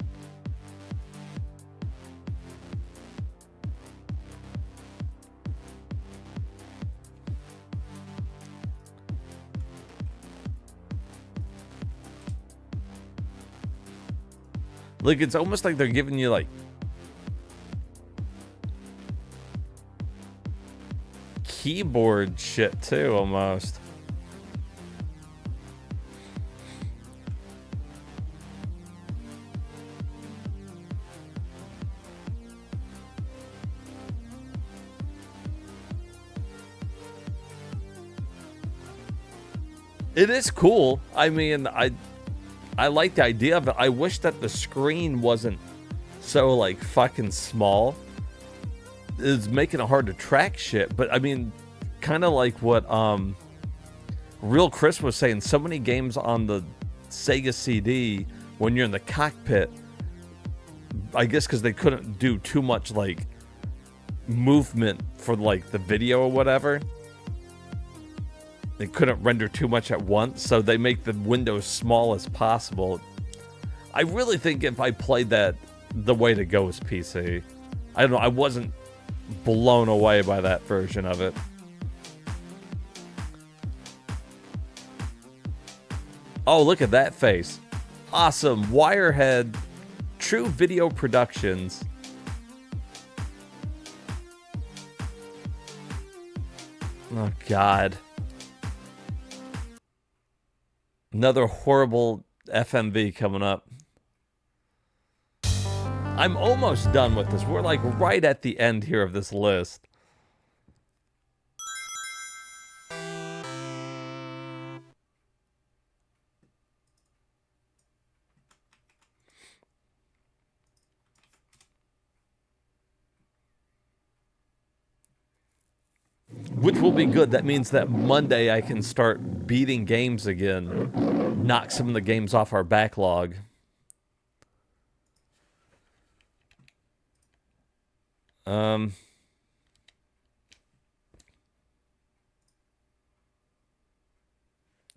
Like, it's almost like they're giving you like keyboard shit too, almost. It is cool. I mean, I like the idea of it. I wish that the screen wasn't so like fucking small. It's making it hard to track shit. But I mean, kind of like what Real Chris was saying. So many games on the Sega CD when you're in the cockpit. I guess because they couldn't do too much like movement for like the video or whatever. They couldn't render too much at once, so they make the window as small as possible. I really think if I played that, the way to go is PC. I don't know, I wasn't blown away by that version of it. Oh, look at that face. Awesome. Wirehead, True Video Productions. Oh, God. Another horrible FMV coming up. I'm almost done with this. We're like right at the end here of this list. Which will be good. That means that Monday I can start beating games again. Knock some of the games off our backlog.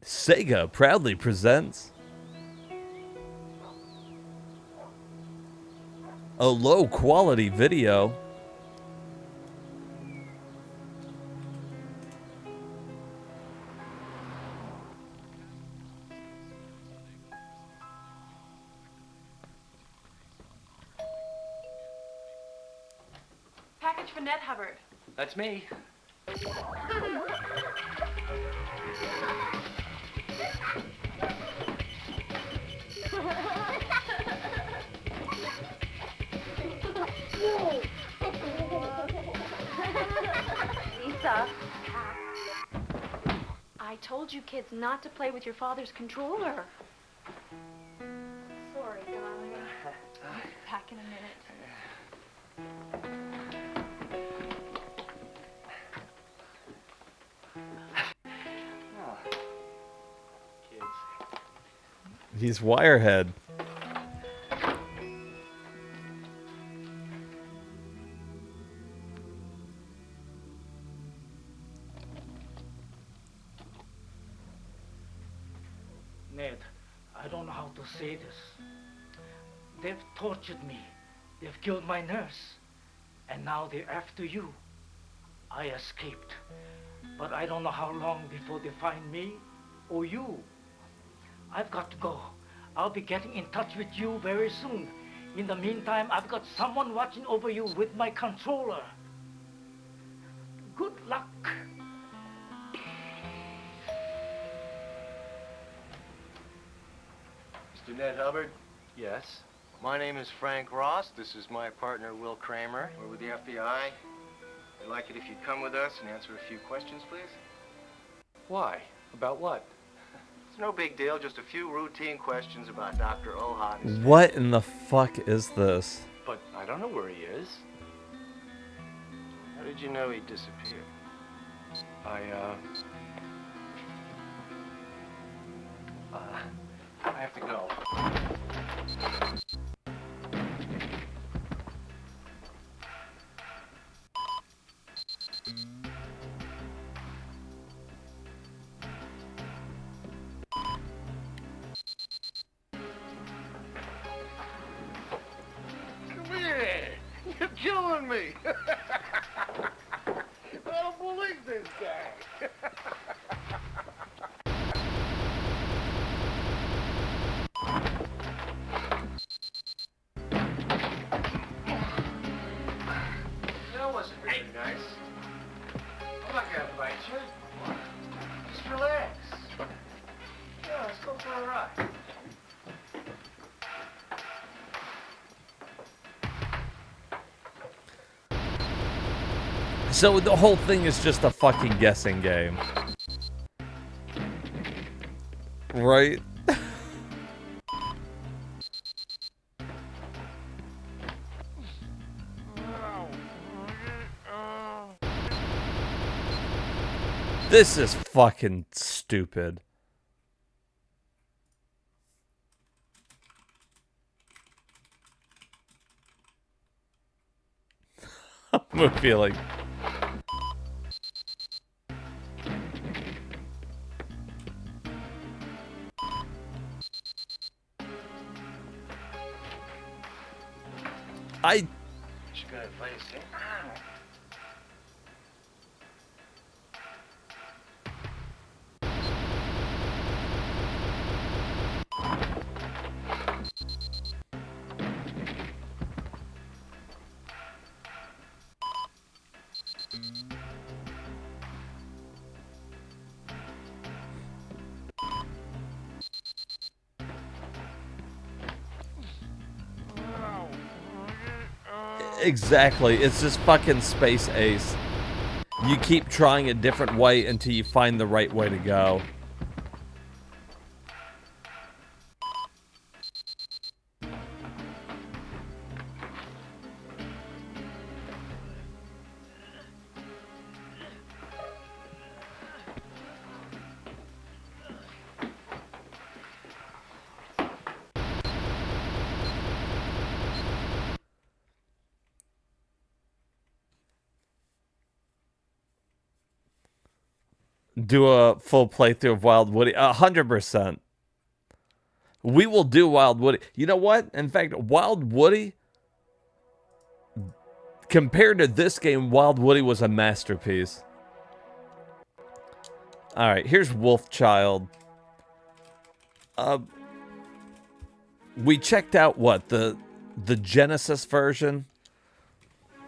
Sega proudly presents a low-quality video package for Ned Hubbard. That's me. Lisa, I told you kids not to play with your father's controller. Sorry, darling. I'll be back in a minute. He's Wirehead. Ned, I don't know how to say this. They've tortured me. They've killed my nurse. And now they're after you. I escaped. But I don't know how long before they find me or you. I've got to go. I'll be getting in touch with you very soon. In the meantime, I've got someone watching over you with my controller. Good luck. Mr. Ned Hubbard? Yes. My name is Frank Ross. This is my partner, Will Kramer. We're with the FBI. I'd like it if you'd come with us and answer a few questions, please. Why? About what? It's no big deal, just a few routine questions about Dr. Ohat. What in the fuck is this? But I don't know where he is. How did you know he disappeared? I have to go. Come here! You're killing me! I don't believe this guy! That wasn't very nice. I'm not gonna bite you. Just relax. Yeah, let's go for a ride. So the whole thing is just a fucking guessing game. Right? This is fucking stupid. I'm feeling. Just gonna play a thing. Exactly. It's just fucking Space Ace. You keep trying a different way until you find the right way to go. Do a full playthrough of Wild Woody. 100%. We will do Wild Woody. You know what? In fact, Wild Woody, compared to this game, Wild Woody was a masterpiece. Alright, here's Wolfchild. We checked out, what, the Genesis version?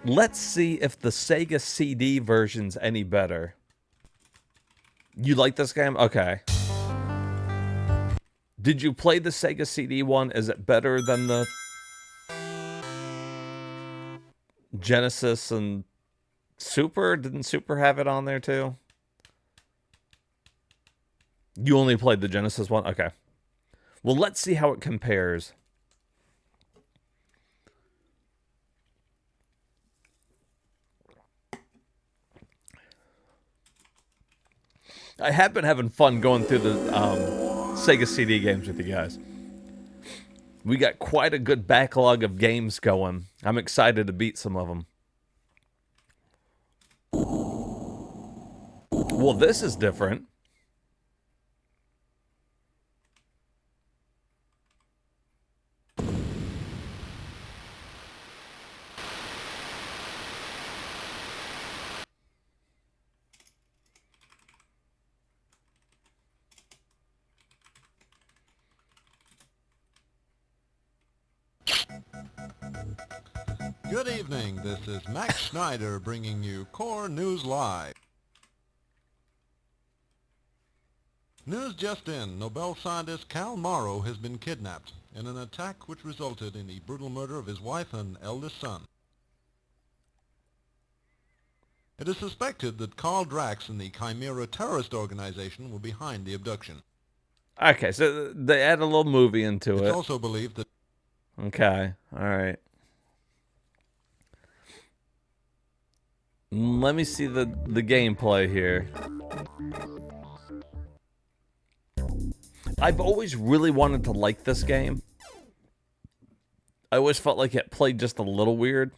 Let's see if the Sega CD version's any better. You like this game? Okay. Did you play the Sega CD one? Is it better than the Genesis and Super? Didn't Super have it on there too? You only played the Genesis one? Okay. Well, let's see how it compares. I have been having fun going through the Sega CD games with you guys. We got quite a good backlog of games going. I'm excited to beat some of them. Well, this is different. Good evening, this is Max Snyder bringing you Core News Live. News just in, Nobel scientist Cal Morrow has been kidnapped in an attack which resulted in the brutal murder of his wife and eldest son. It is suspected that Carl Drax and the Chimera terrorist organization were behind the abduction. Okay, so they add a little movie into it. It's also believed that... Okay, alright. Let me see the gameplay here. I've always really wanted to like this game. I always felt like it played just a little weird.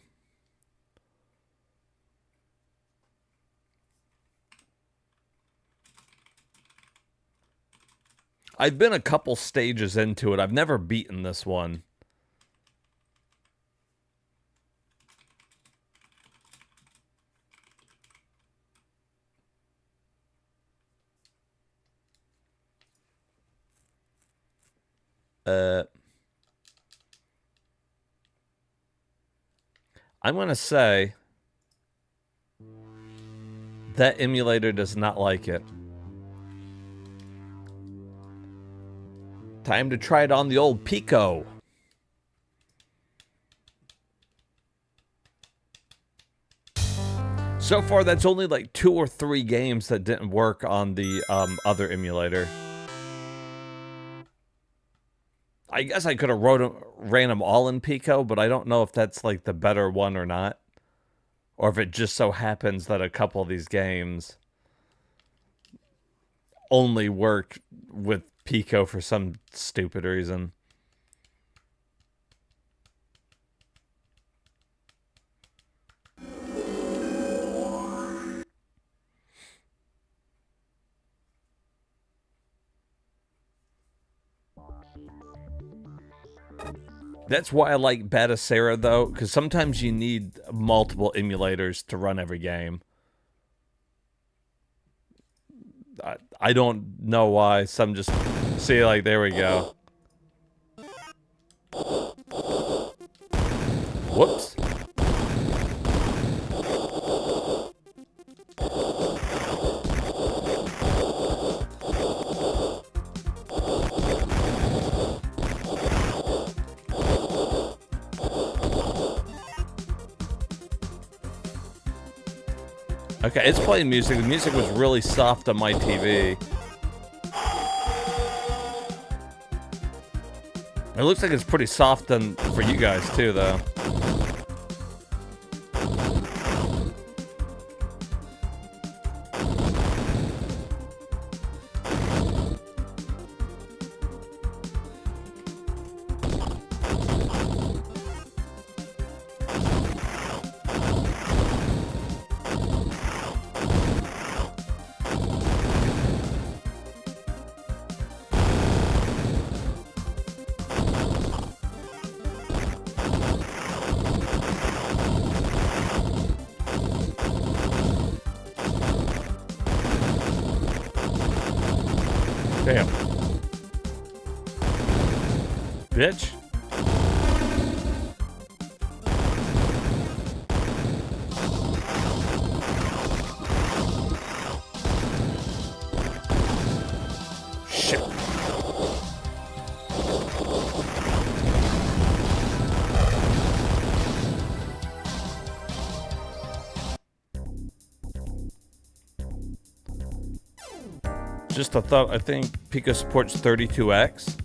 I've been a couple stages into it. I've never beaten this one. I'm going to say that emulator does not like it. Time to try it on the old Pico. So far, that's only like 2 or 3 games that didn't work on the other emulator. I guess I could have ran them all in Pico, but I don't know if that's like the better one or not. Or if it just so happens that a couple of these games only work with Pico for some stupid reason. That's why I like Batacera, though, because sometimes you need multiple emulators to run every game. I don't know why. Some just... See, like, there we go. Whoops. Okay, it's playing music. The music was really soft on my TV. It looks like it's pretty soft for you guys, too, though. Damn. Bitch. Just a thought. I think Pico supports 32X.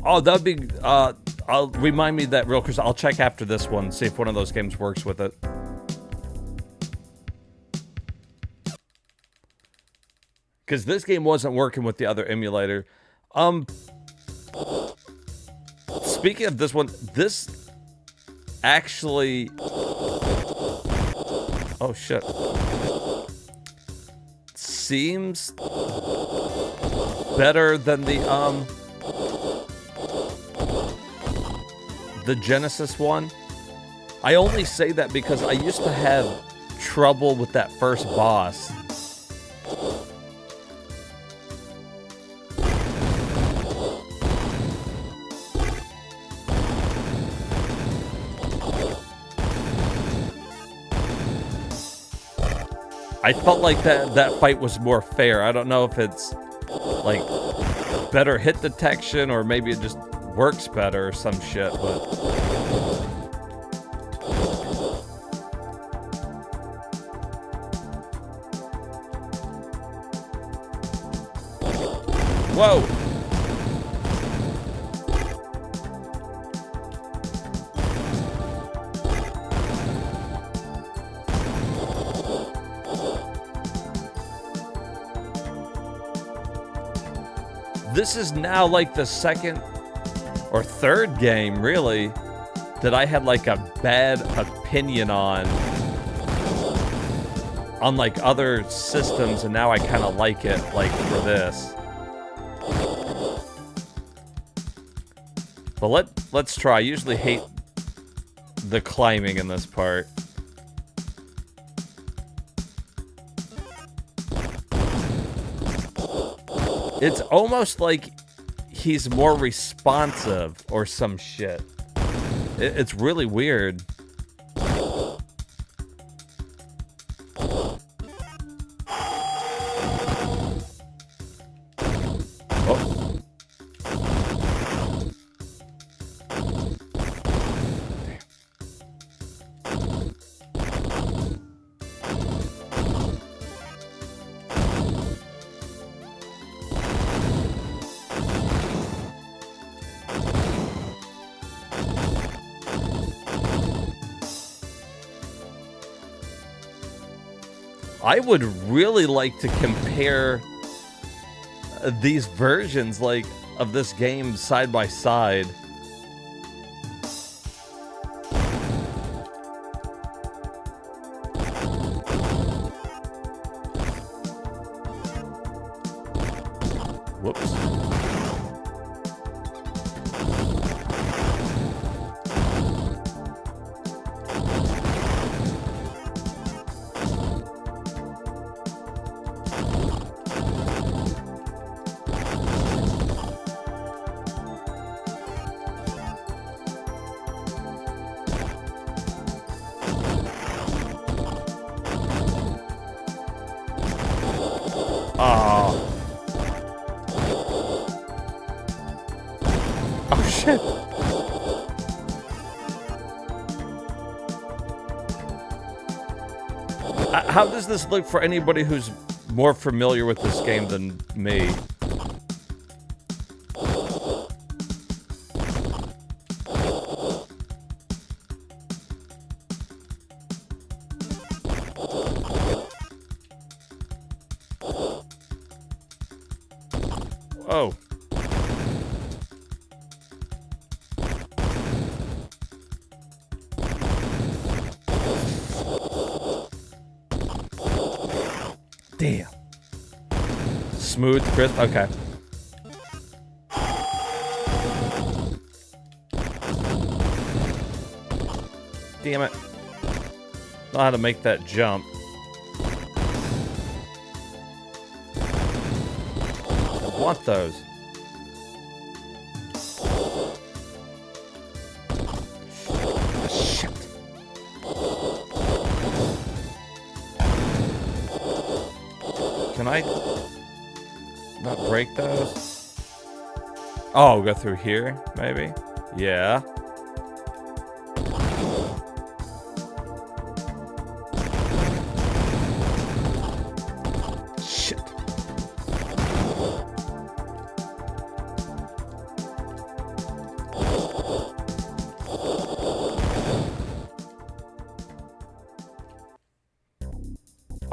Oh, that'd be. I'll remind me that real quick. I'll check after this one, see if one of those games works with it. Because this game wasn't working with the other emulator. Speaking of this one, this actually. Oh shit. Seems better than the Genesis one. I only say that because I used to have trouble with that first boss. I felt like that fight was more fair. I don't know if it's like better hit detection or maybe it just works better or some shit, but whoa. This is now like the second or third game, really, that I had like a bad opinion on like other systems, and now I kind of like it, like for this. But let's try. I usually hate the climbing in this part. It's almost like he's more responsive or some shit. It's really weird. Oh. I would really like to compare these versions, like, of this game side by side. Whoops. Oh shit. How does this look for anybody who's more familiar with this game than me? Oh. Damn. Smooth, crisp, okay. Damn it. Know how to make that jump. I want those. Shit. Can I not break those? Oh, go through here, maybe? Yeah. Shit.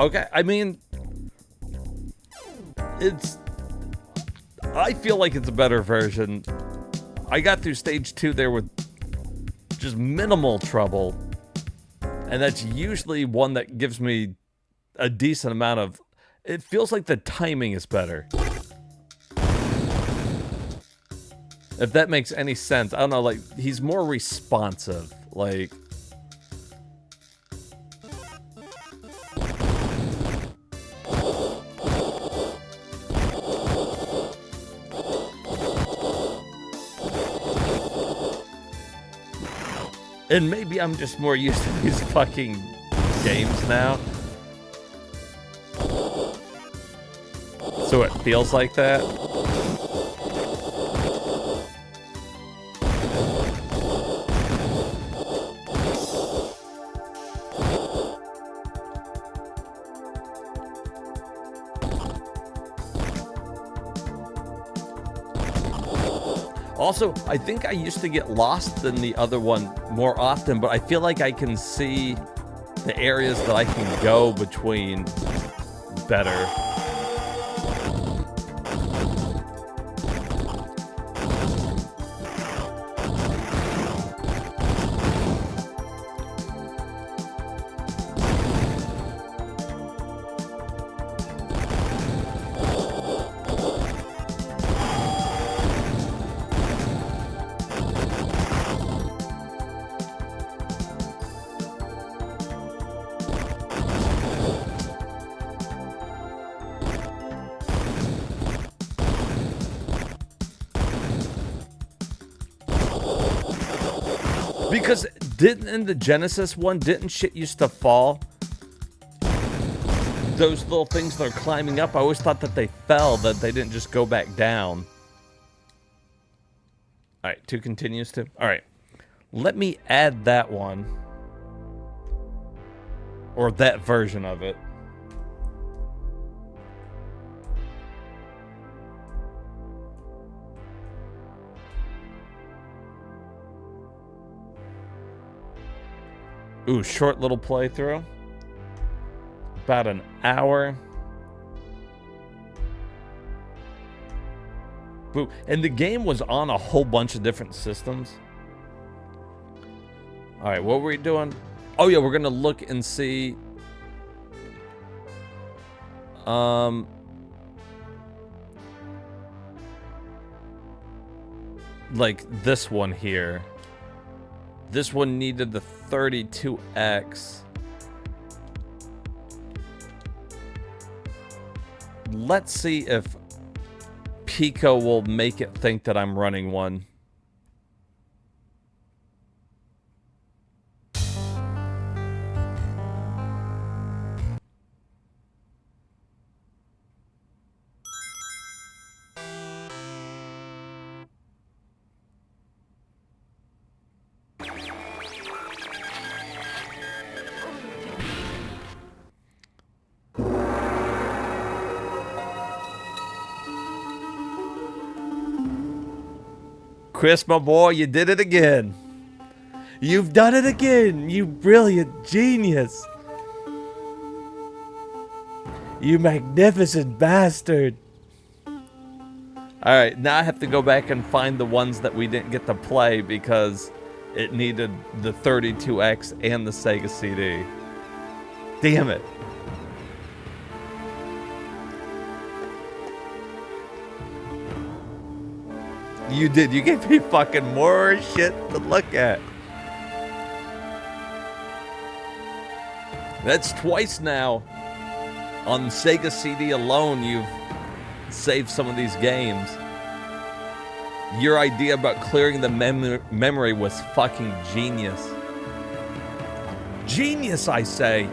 Okay, I mean, I feel like it's a better version. I got through stage 2 there with just minimal trouble. And that's usually one that gives me a decent amount of... It feels like the timing is better. If that makes any sense. I don't know, like, he's more responsive. Like... And maybe I'm just more used to these fucking games now. So it feels like that. Also, I think I used to get lost in the other one more often, but I feel like I can see the areas that I can go between better. Because didn't in the Genesis one, didn't shit used to fall? Those little things that are climbing up, I always thought that they fell, that they didn't just go back down. Alright, 2 continues to. Alright. Let me add that one. Or that version of it. Ooh, short little playthrough. About an hour. Boo. And the game was on a whole bunch of different systems. Alright, what were we doing? Oh yeah, we're gonna look and see. Like this one here. This one needed the 32X. Let's see if Pico will make it think that I'm running one. Chris, my boy, you did it again. You've done it again, you brilliant genius. You magnificent bastard. Alright, now I have to go back and find the ones that we didn't get to play because it needed the 32X and the Sega CD. Damn it. You did. You gave me fucking more shit to look at. That's twice now. On Sega CD alone, you've saved some of these games. Your idea about clearing the memory was fucking genius. Genius, I say.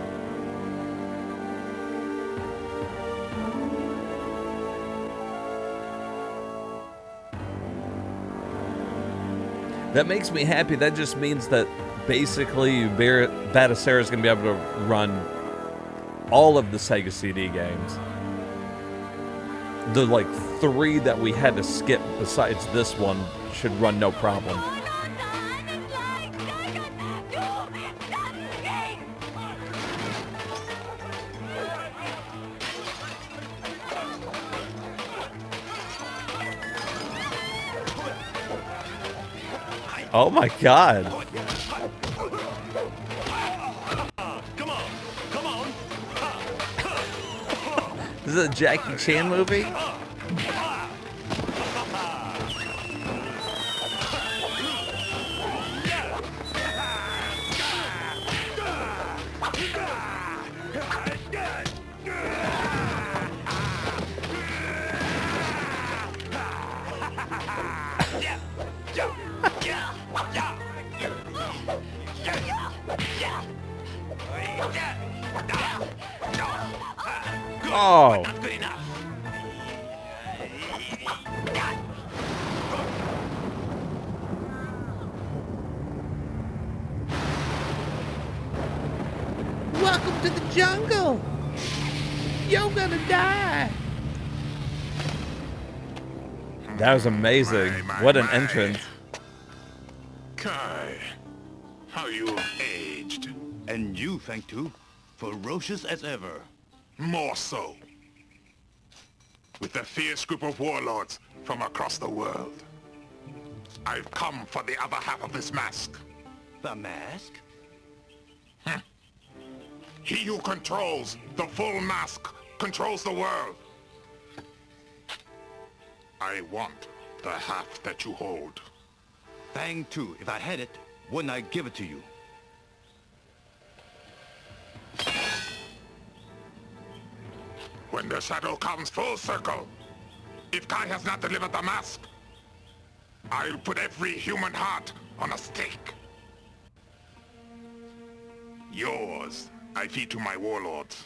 That makes me happy. That just means that basically Batacera is going to be able to run all of the Sega CD games. The like 3 that we had to skip besides this one should run no problem. Oh my god. This is a Jackie Chan movie? Oh. Welcome to the jungle. You're gonna die. That was amazing. What an entrance. Kai, how you aged. And you, thank you, ferocious as ever. More so. With a fierce group of warlords from across the world. I've come for the other half of this mask. The mask? He who controls the full mask controls the world. I want the half that you hold. Fang too. If I had it, wouldn't I give it to you? When the shadow comes full circle, if Kai has not delivered the mask, I'll put every human heart on a stake. Yours, I feed to my warlords.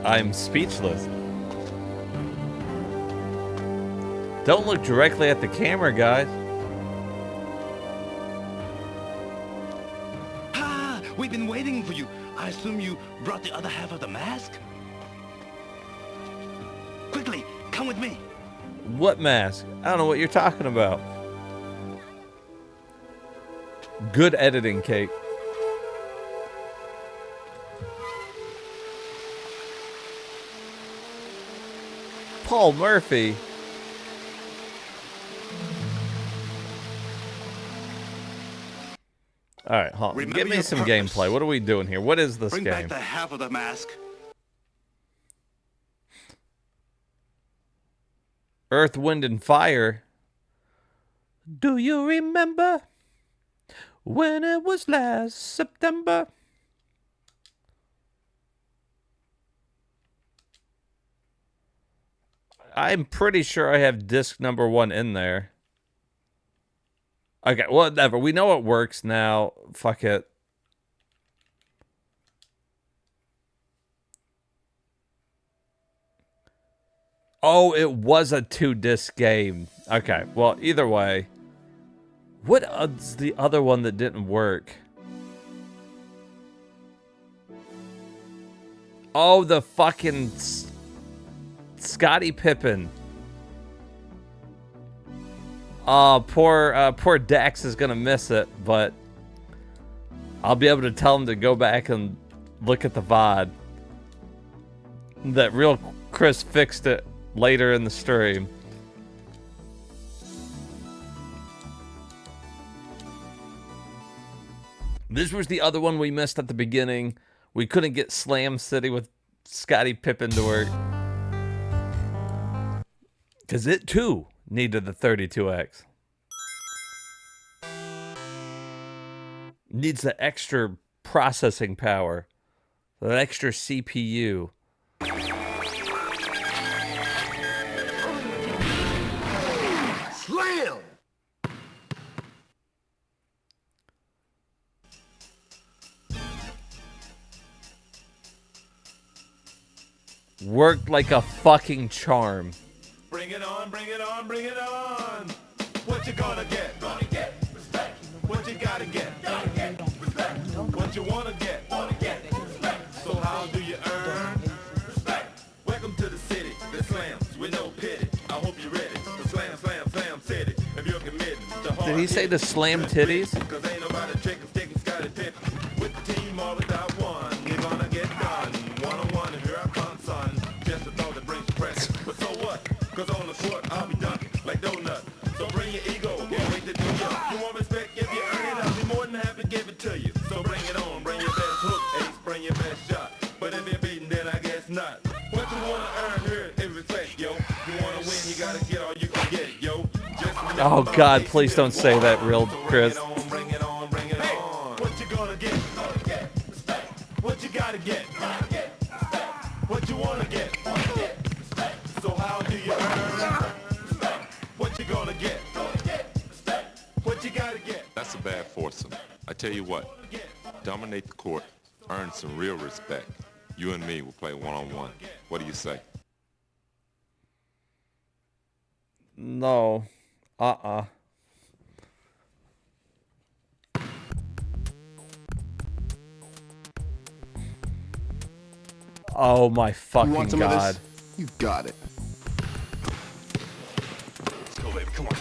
I'm speechless. Don't look directly at the camera, guys. Ah, we've been waiting for you. I assume you brought the other half of the mask? Quickly, come with me. What mask? I don't know what you're talking about. Good editing, Kate. Paul Murphy. All right, hold on. Remember Give me your some purpose. gameplay. What are we doing here? What is this Bring game? back the half of the mask. Earth, Wind, and Fire. Do you remember when it was last September? I'm pretty sure I have disc number 1 in there. Okay, whatever. We know it works now. Fuck it. Oh, it was a 2-disc game. Okay, well, either way. What is the other one that didn't work? Oh, the fucking Scottie Pippen. Poor Dax is gonna miss it, but I'll be able to tell him to go back and look at the VOD. That real Chris fixed it later in the stream. This was the other one we missed at the beginning. We couldn't get Slam City with Scottie Pippen to work. Because it too needed the 32X. Needs the extra processing power. That extra CPU. Slam! Worked like a fucking charm. Bring it on, bring it on, bring it on. What you gonna get? Gonna get respect. What you gotta get? Gotta get respect. What you wanna get? Wanna get respect. So how do you earn respect? Welcome to the city, the slams with no pity. I hope you're ready. The slam, slam, slam city. If you're committed to hard Did he say the slam titties? Cause ain't nobody tricking, sticking, Scottie Pippen. With the team all without one, you're gonna get done. One-on-one and Cause on the court, I'll be dunking like donut. So bring your ego, can't wait to do ya. You want respect, if you earn it, I'll be more than happy to give it to you. So bring it on, bring your best hook, ace, bring your best shot. But if you're beaten, then I guess not. What you wanna earn here is respect, yo. You wanna win, you gotta get all you can get, yo. Oh God, please don't say that, real Chris. Bring it on, bring it on. What you gonna get? What you gotta get? What you wanna get? So how do you earn? What you gonna get? What you gotta get? That's a bad foursome. I tell you what, dominate the court, earn some real respect. You and me will play one-on-one. What do you say? No. Oh my fucking You want some of God. this? You got it. Let's go, baby. Come on.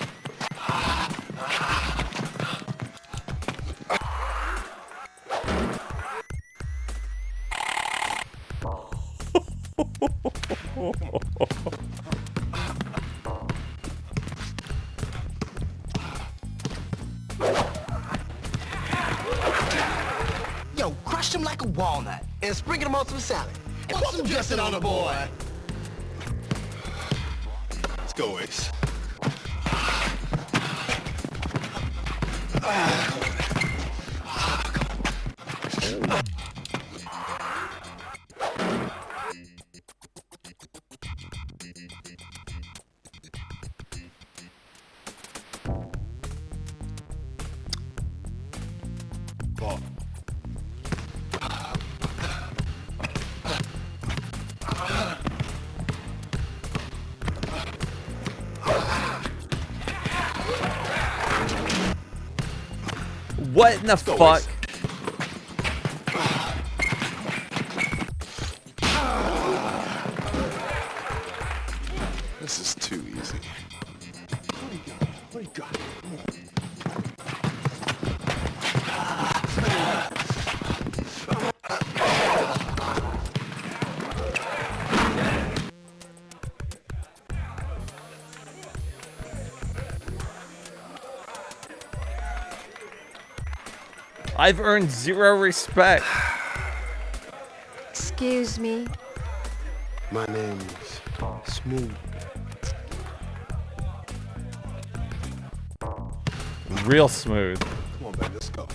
Yo, crush him like a walnut and sprinkle him on some salad. And put some dressing on the boy. Let's go, Ace. Ball. What in the fuck? This is too easy. What do you got? I've earned zero respect. Excuse me. My name's Smooth. Real smooth. Come on, baby, let's go.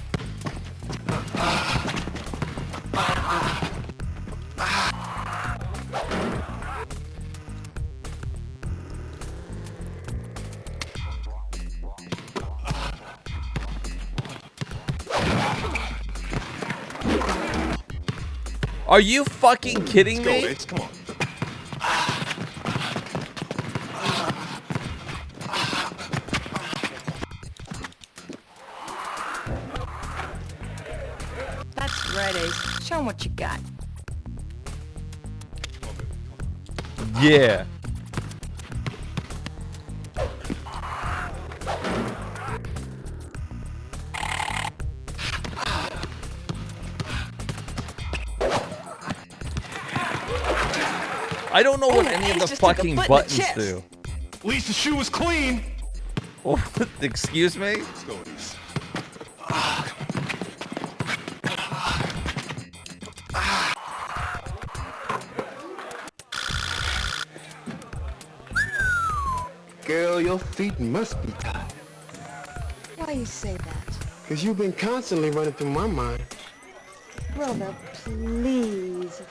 Are you fucking kidding Let's me? go, Ace. Come on. That's right, Ace. Show 'em what you got. Yeah. I don't know what any of the fucking buttons do. At least the shoe was clean. Excuse me? Let's go, Ace. Girl, your feet must be tired. Why you say that? Because you've been constantly running through my mind. Brother, please.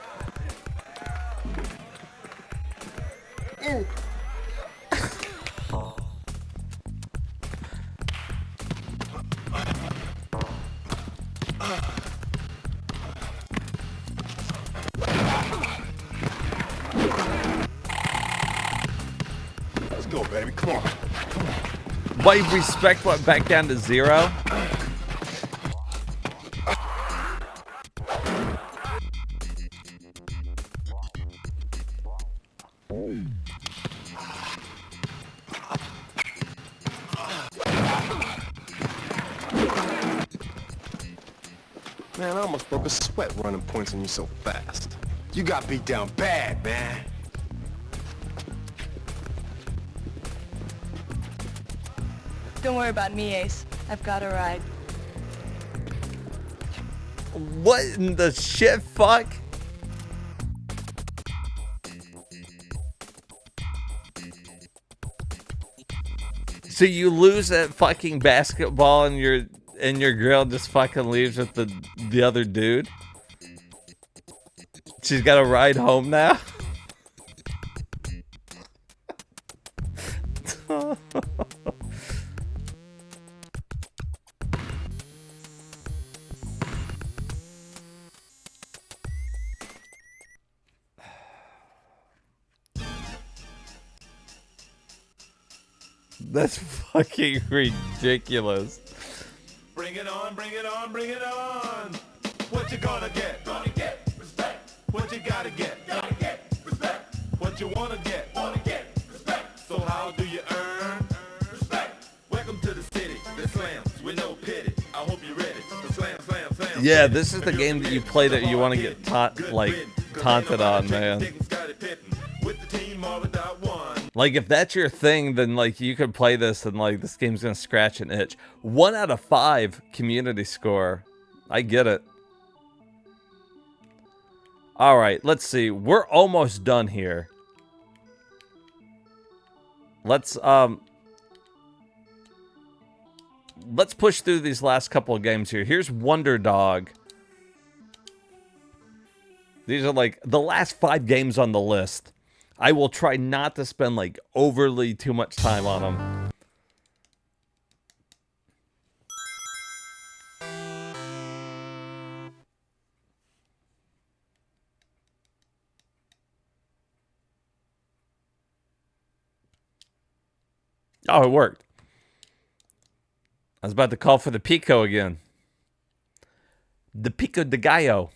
Let's go, baby. Come on. My respect went back down to zero. Man, I almost broke a sweat running points on you so fast. You got beat down bad, man. Don't worry about me, Ace. I've got a ride. What in the shit fuck? So you lose at fucking basketball and your girl just fucking leaves with the other dude? She's got to ride home now? That's fucking ridiculous. Bring it on, bring it on, bring it on. What you gonna get? Gonna get respect. What you gotta get? Gotta get respect. What you wanna get? Wanna get respect. So how do you earn respect? Welcome to the city, the slams with no pity. I hope you're ready. The slam, slam, slam. Yeah, this is the game that you play that you want to get taunted on, man. With the team or without one. Like, if that's your thing, then, like, you could play this and, like, this game's gonna scratch an itch. 1 out of 5 community score. I get it. Alright, let's see. We're almost done here. Let's push through these last couple of games here. Here's Wonder Dog. These are, like, the last 5 games on the list. I will try not to spend, like, overly too much time on them. Oh, it worked. I was about to call for the Pico again. The Pico de Gallo.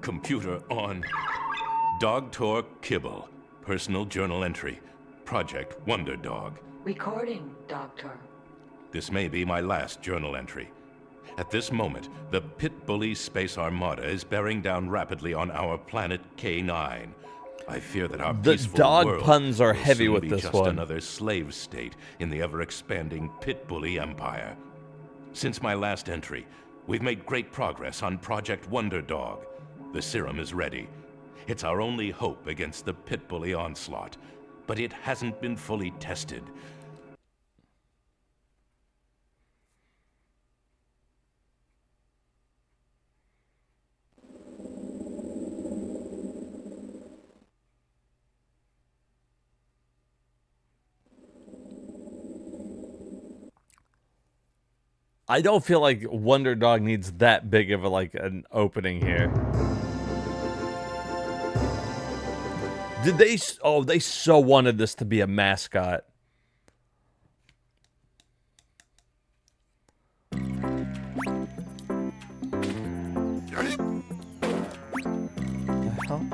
Computer on. Dog Tour Kibble. Personal journal entry. Project Wonder Dog. Recording, Doctor. This may be my last journal entry. At this moment, the Pit Bully Space Armada is bearing down rapidly on our planet K9. I fear that our peaceful dog world puns are will heavy soon with be this just one. another slave state in the ever-expanding Pit Bully Empire. Since my last entry, we've made great progress on Project Wonder Dog. The serum is ready. It's our only hope against the Pit Bully onslaught, but it hasn't been fully tested. I don't feel like Wonder Dog needs that big of a, like, an opening here. Did they... Oh, they so wanted this to be a mascot. The hell?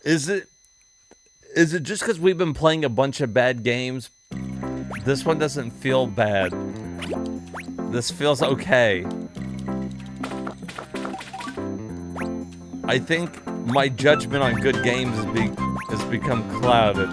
Is it just because we've been playing a bunch of bad games? This one doesn't feel bad. This feels okay. I think my judgment on good games has become clouded.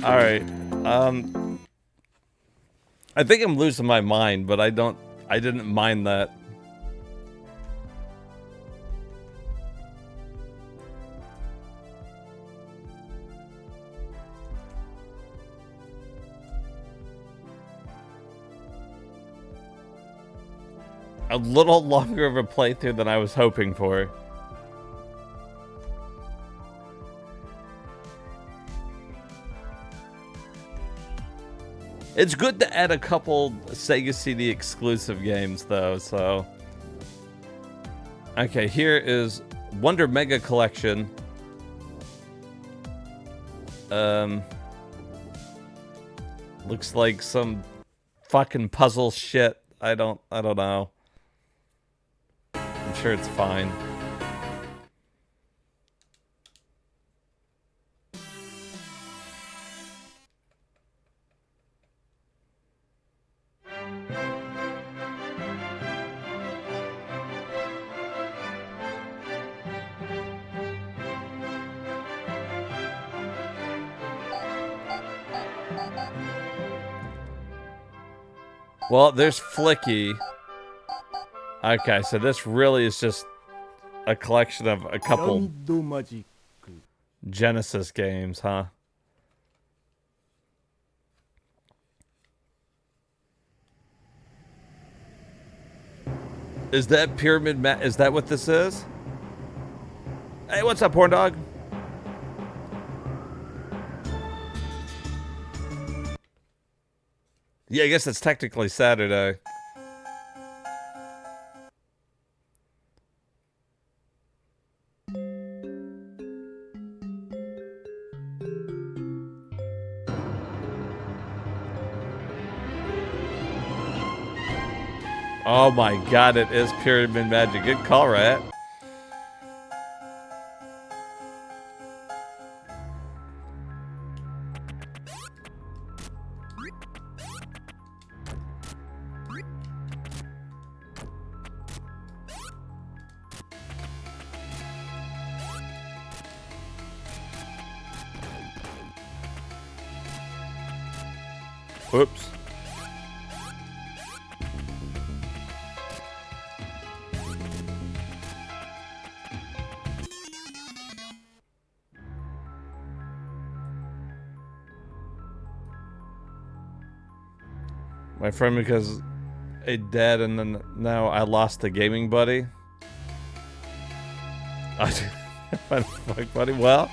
Alright, I think I'm losing my mind, but I didn't mind that. A little longer of a playthrough than I was hoping for. It's good to add a couple Sega CD exclusive games, though, so... Okay, here is Wonder Mega Collection. Looks like some fucking puzzle shit. I don't know. I'm sure it's fine. Well, there's Flicky. Okay, so this really is just a collection of a couple Genesis games, huh? Is that Pyramid is that what this is? Hey, what's up, horn dog? Yeah, I guess it's technically Saturday. Oh my god, it is Pyramid Magic. Good call, Rat. Whoops. My friend, because a dad, and then now I lost a gaming buddy. Fuck, buddy. Well,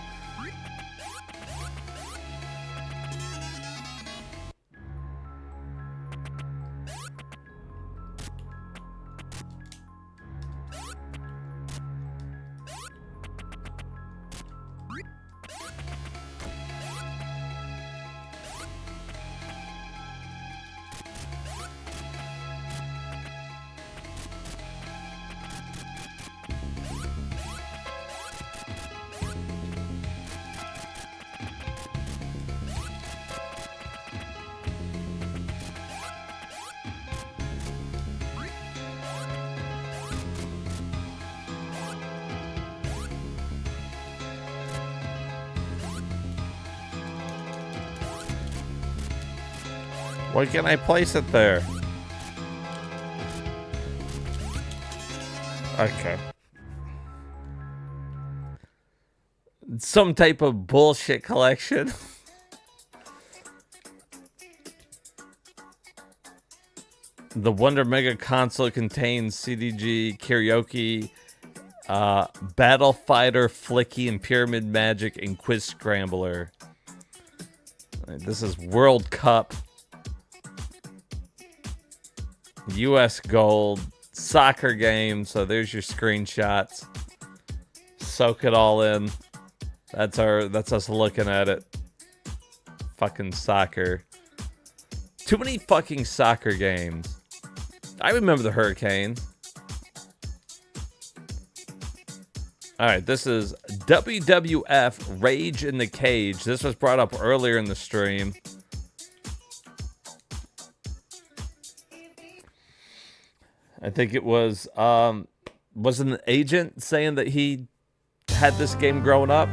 why can't I place it there? Okay. Some type of bullshit collection. The Wonder Mega console contains CDG, Karaoke, Battle Fighter, Flicky, and Pyramid Magic, and Quiz Scrambler. This is World Cup. US Gold. Soccer game. So there's your screenshots. Soak it all in. That's us looking at it. Fucking soccer. Too many fucking soccer games. I remember the Hurricane. Alright, this is WWF Rage in the Cage. This was brought up earlier in the stream. I think it was an agent saying that he had this game growing up.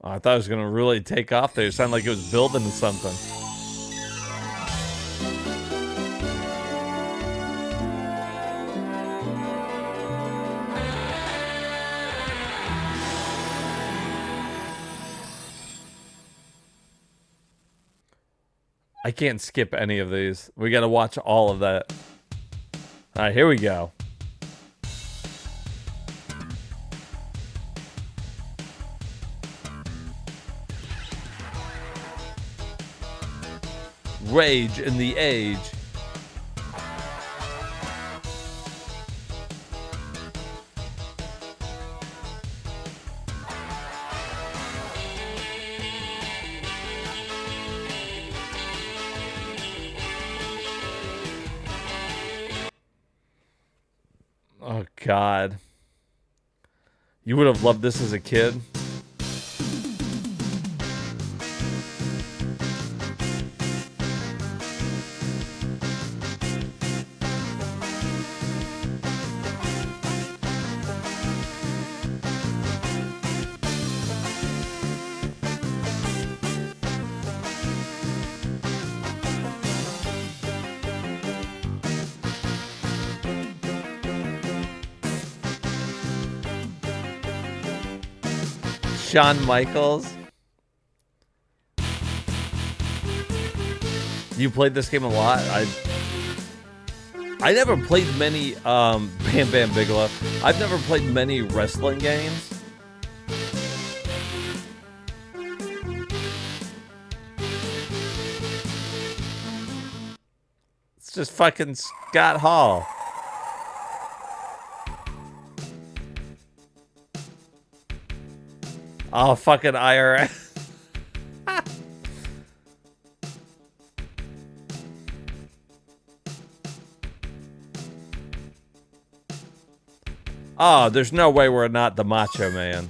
Oh, I thought it was going to really take off there. It sounded like it was building something. I can't skip any of these. We got to watch all of that. All right, here we go. Rage in the Age. Oh, God. You would have loved this as a kid. Shawn Michaels. You played this game a lot? I never played many Bam Bam Bigelow. I've never played many wrestling games. It's just fucking Scott Hall. Oh, fucking IRS. Oh, there's no way we're not the Macho Man.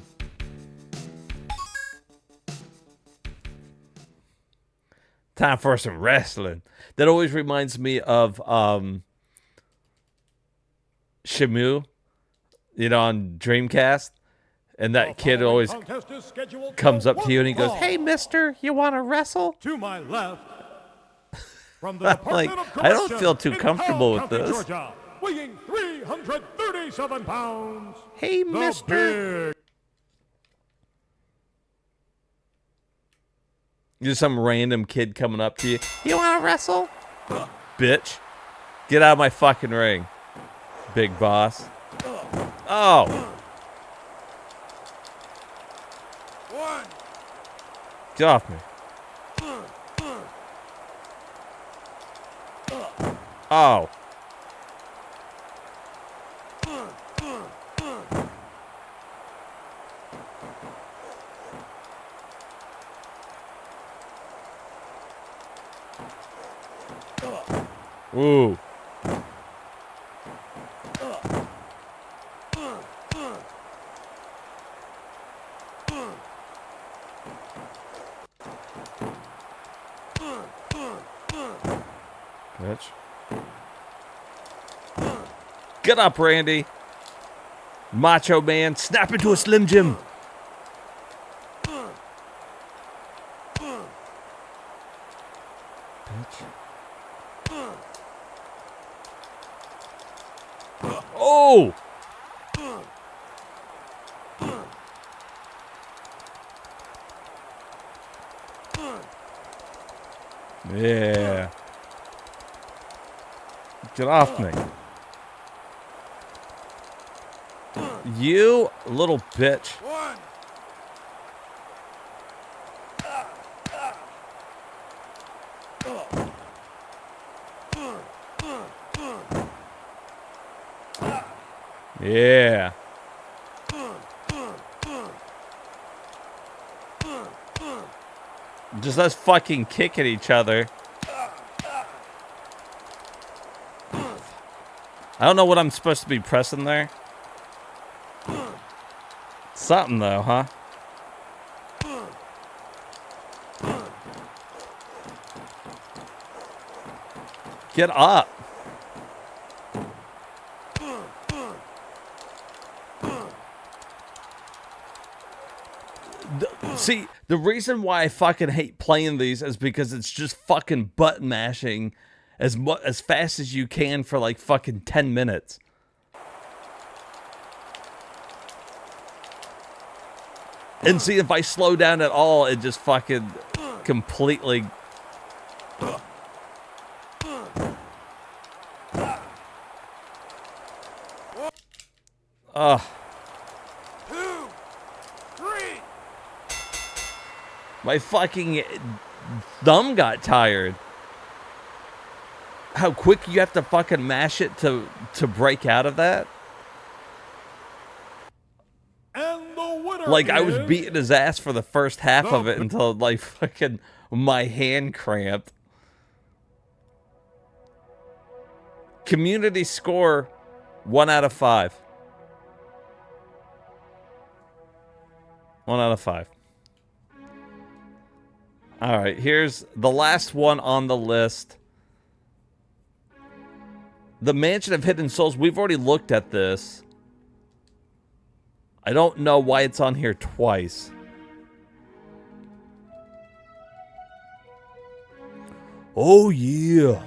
Time for some wrestling. That always reminds me of Shamu, you know, on Dreamcast. And that kid always comes up to you and he goes, "Hey, mister, you want to wrestle?" To my left, from the like, I don't feel too comfortable with this. Georgia, weighing 337 pounds. Hey, mister. Just some random kid coming up to you. You want to wrestle? Bitch. Get out of my fucking ring, big boss. Oh. Get off me. Oh. Ooh. Bitch. Get up, Randy. Macho Man, snap into a Slim Jim. Bitch. Oh! Yeah. Get off me. You little bitch. Yeah. Just us fucking kicking each other. I don't know what I'm supposed to be pressing there. Something though, huh? Get up. See, the reason why I fucking hate playing these is because it's just fucking button mashing as fast as you can for like fucking 10 minutes. And see, if I slow down at all, it just fucking completely... Ugh. My fucking thumb got tired. How quick you have to fucking mash it to break out of that? And the winner Like, I is was beating his ass for the first half of it until, like, fucking my hand cramped. Community score, 1 out of 5. 1 out of 5. All right, here's the last one on the list. The Mansion of Hidden Souls. We've already looked at this. I don't know why it's on here twice. Oh, yeah.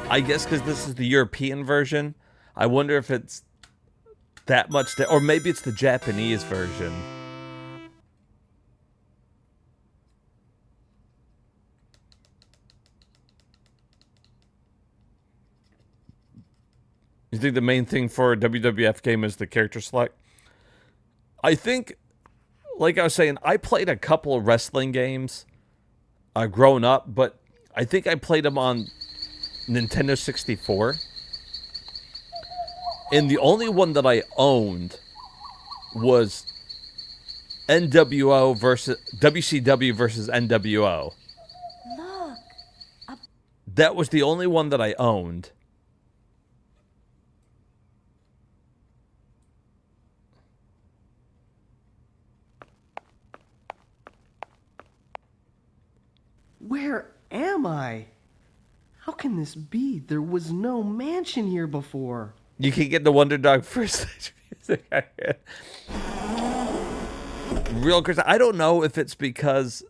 I guess because this is the European version. I wonder if it's that much... or maybe it's the Japanese version. You think the main thing for a WWF game is the character select? I think, like I was saying, I played a couple of wrestling games growing up, but I think I played them on Nintendo 64. And the only one that I owned was NWO versus WCW versus NWO. Look. That was the only one that I owned. Where am I? How can this be? There was no mansion here before. You can get the Wonder Dog first music. Real Chris, I don't know if it's because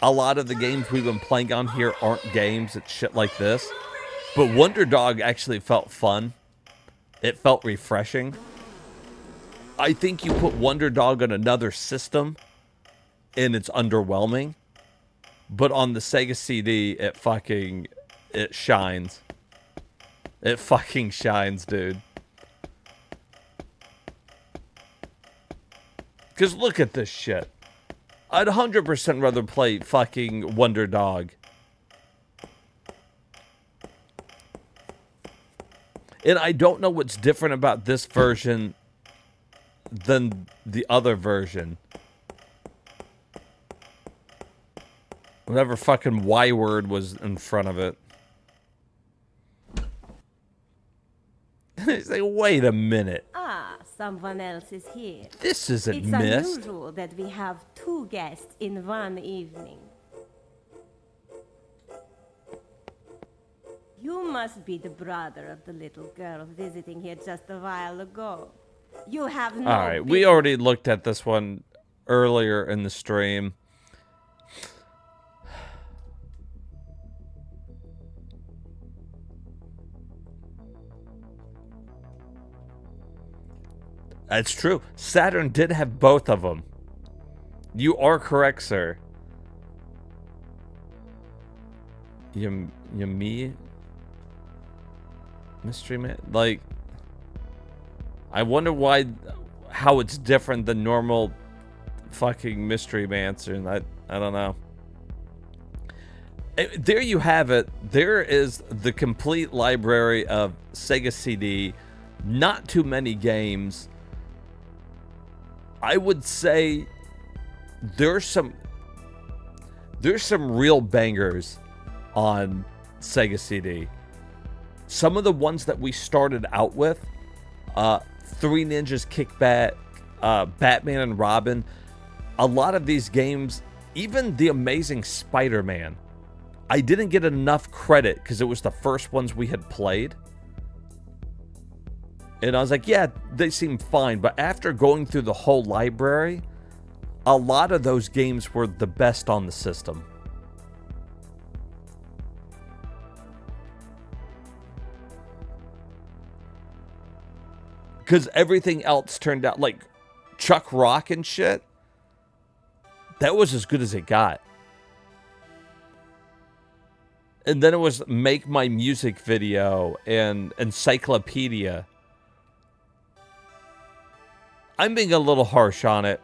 a lot of the games we've been playing on here aren't games. It's shit like this. But Wonder Dog actually felt fun. It felt refreshing. I think you put Wonder Dog on another system and it's underwhelming. But on the Sega CD, it shines. It fucking shines, dude. Because look at this shit. I'd 100% rather play fucking Wonder Dog. And I don't know what's different about this version than the other version. Whatever fucking Y word was in front of it. It's like, wait a minute. Ah, someone else is here. This isn't it's missed. It's unusual that we have 2 guests in one evening. You must be the brother of the little girl visiting here just a while ago. You have no... All right, we already looked at this one earlier in the stream. That's true. Saturn did have both of them. You are correct, sir. Me? Mystery Man? Like, I wonder how it's different than normal fucking Mystery Mancer, and I don't know. There you have it. There is the complete library of Sega CD. Not too many games. I would say there's some real bangers on Sega CD. Some of the ones that we started out with, Three Ninjas Kickback, Batman and Robin, a lot of these games, even The Amazing Spider-Man, I didn't get enough credit because it was the first ones we had played. And I was like, yeah, they seem fine. But after going through the whole library, a lot of those games were the best on the system. Because everything else turned out, like Chuck Rock and shit, that was as good as it got. And then it was Make My Music Video and Encyclopedia. I'm being a little harsh on it.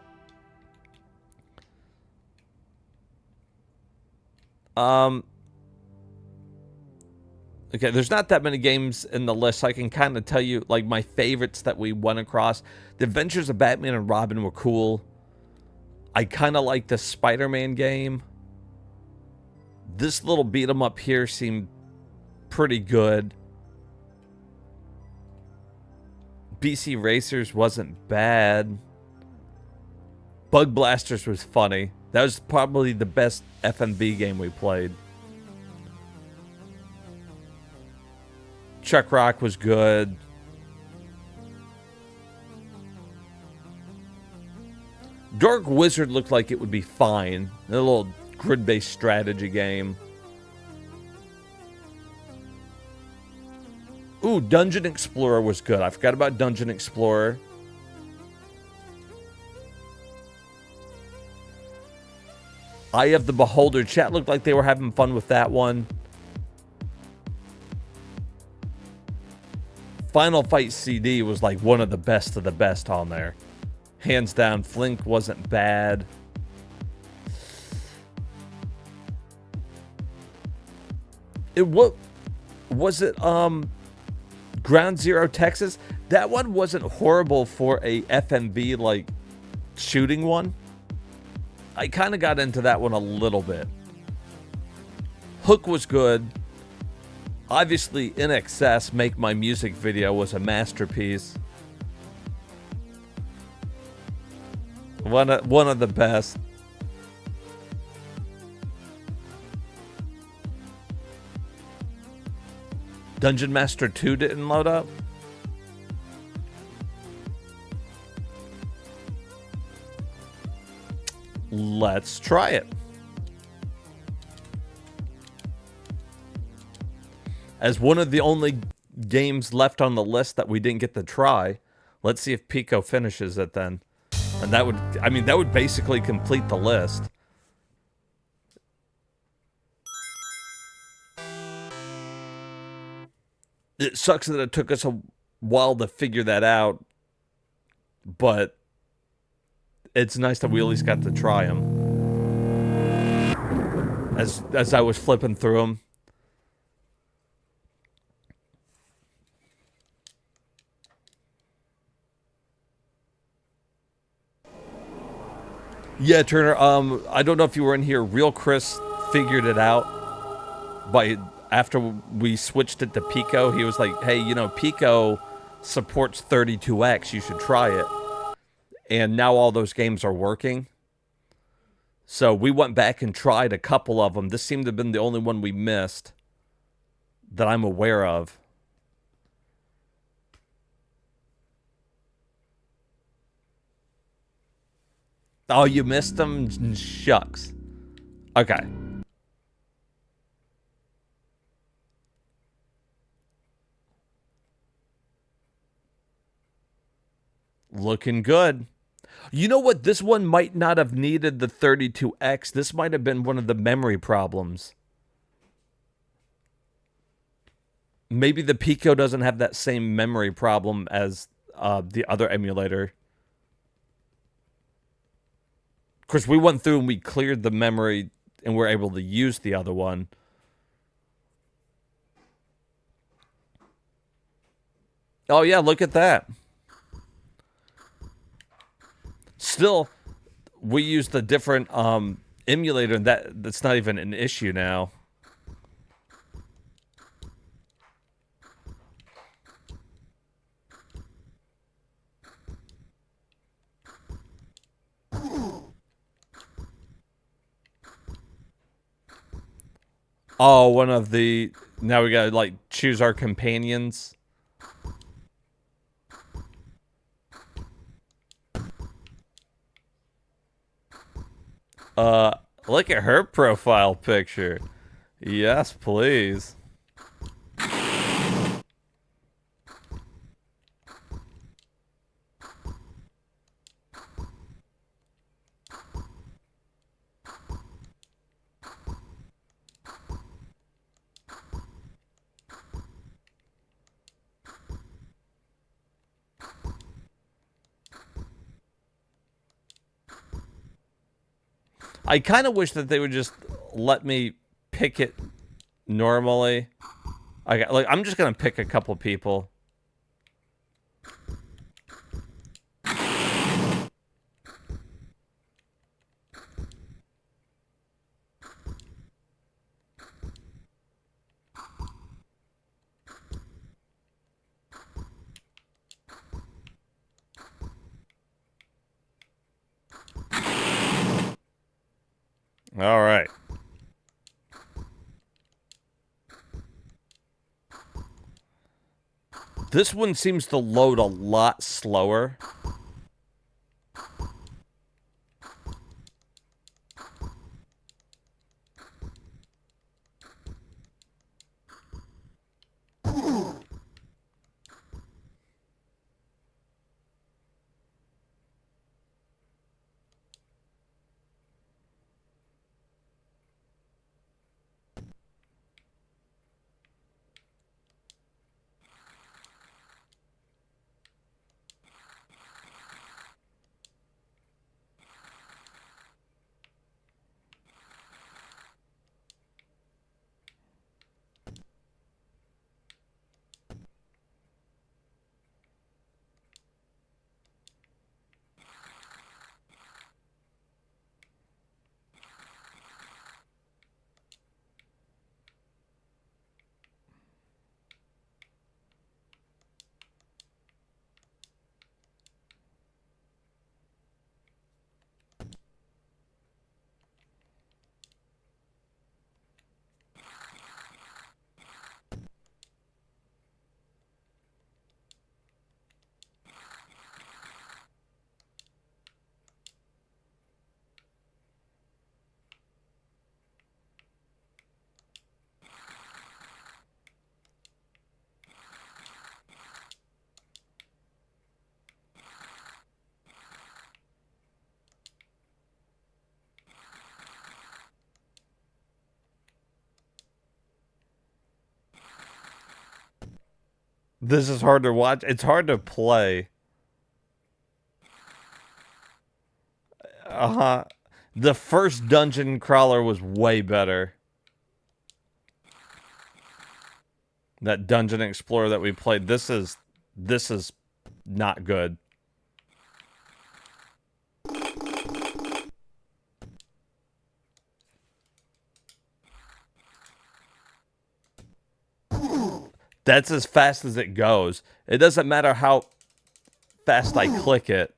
Okay, there's not that many games in the list. I can kind of tell you, like, my favorites that we went across. The Adventures of Batman and Robin were cool. I kind of like the Spider-Man game. This little beat 'em up here seemed pretty good. BC Racers wasn't bad. Bug Blasters was funny. That was probably the best FMV game we played. Chuck Rock was good. Dark Wizard looked like it would be fine. A little grid-based strategy game. Ooh, Dungeon Explorer was good. I forgot about Dungeon Explorer. Eye of the Beholder. Chat looked like they were having fun with that one. Final Fight CD was like one of the best on there. Hands down, Flink wasn't bad. What was it? Ground Zero Texas. That one wasn't horrible for a FMV like shooting one. I kind of got into that one a little bit. Hook was good. Obviously, In Excess, Make My Music video was a masterpiece. One of the best. Dungeon Master 2 didn't load up. Let's try it. As one of the only games left on the list that we didn't get to try, let's see if Pico finishes it then. And that would, I mean, that would basically complete the list. It sucks that it took us a while to figure that out, but it's nice that we at least got to try them. As I was flipping through them. Yeah, Turner, I don't know if you were in here. Real Chris figured it out after we switched it to Pico. He was like, hey, you know, Pico supports 32X. You should try it. And now all those games are working. So we went back and tried a couple of them. This seemed to have been the only one we missed that I'm aware of. Oh, you missed them? Shucks. Okay. Looking good. You know what? This one might not have needed the 32X. This might have been one of the memory problems. Maybe the Pico doesn't have that same memory problem as the other emulator. Of course, we went through and we cleared the memory and we're able to use the other one. Oh, yeah, look at that. Still, we used a different emulator, and that's not even an issue now. Oh, one of the... Now we gotta, like, choose our companions. Look at her profile picture. Yes, please. I kind of wish that they would just let me pick it normally. I'm just gonna pick a couple people. All right. This one seems to load a lot slower. This is hard to watch. It's hard to play. Uh-huh. The first dungeon crawler was way better. That Dungeon Explorer that we played, this is not good. That's as fast as it goes. It doesn't matter how fast I click it.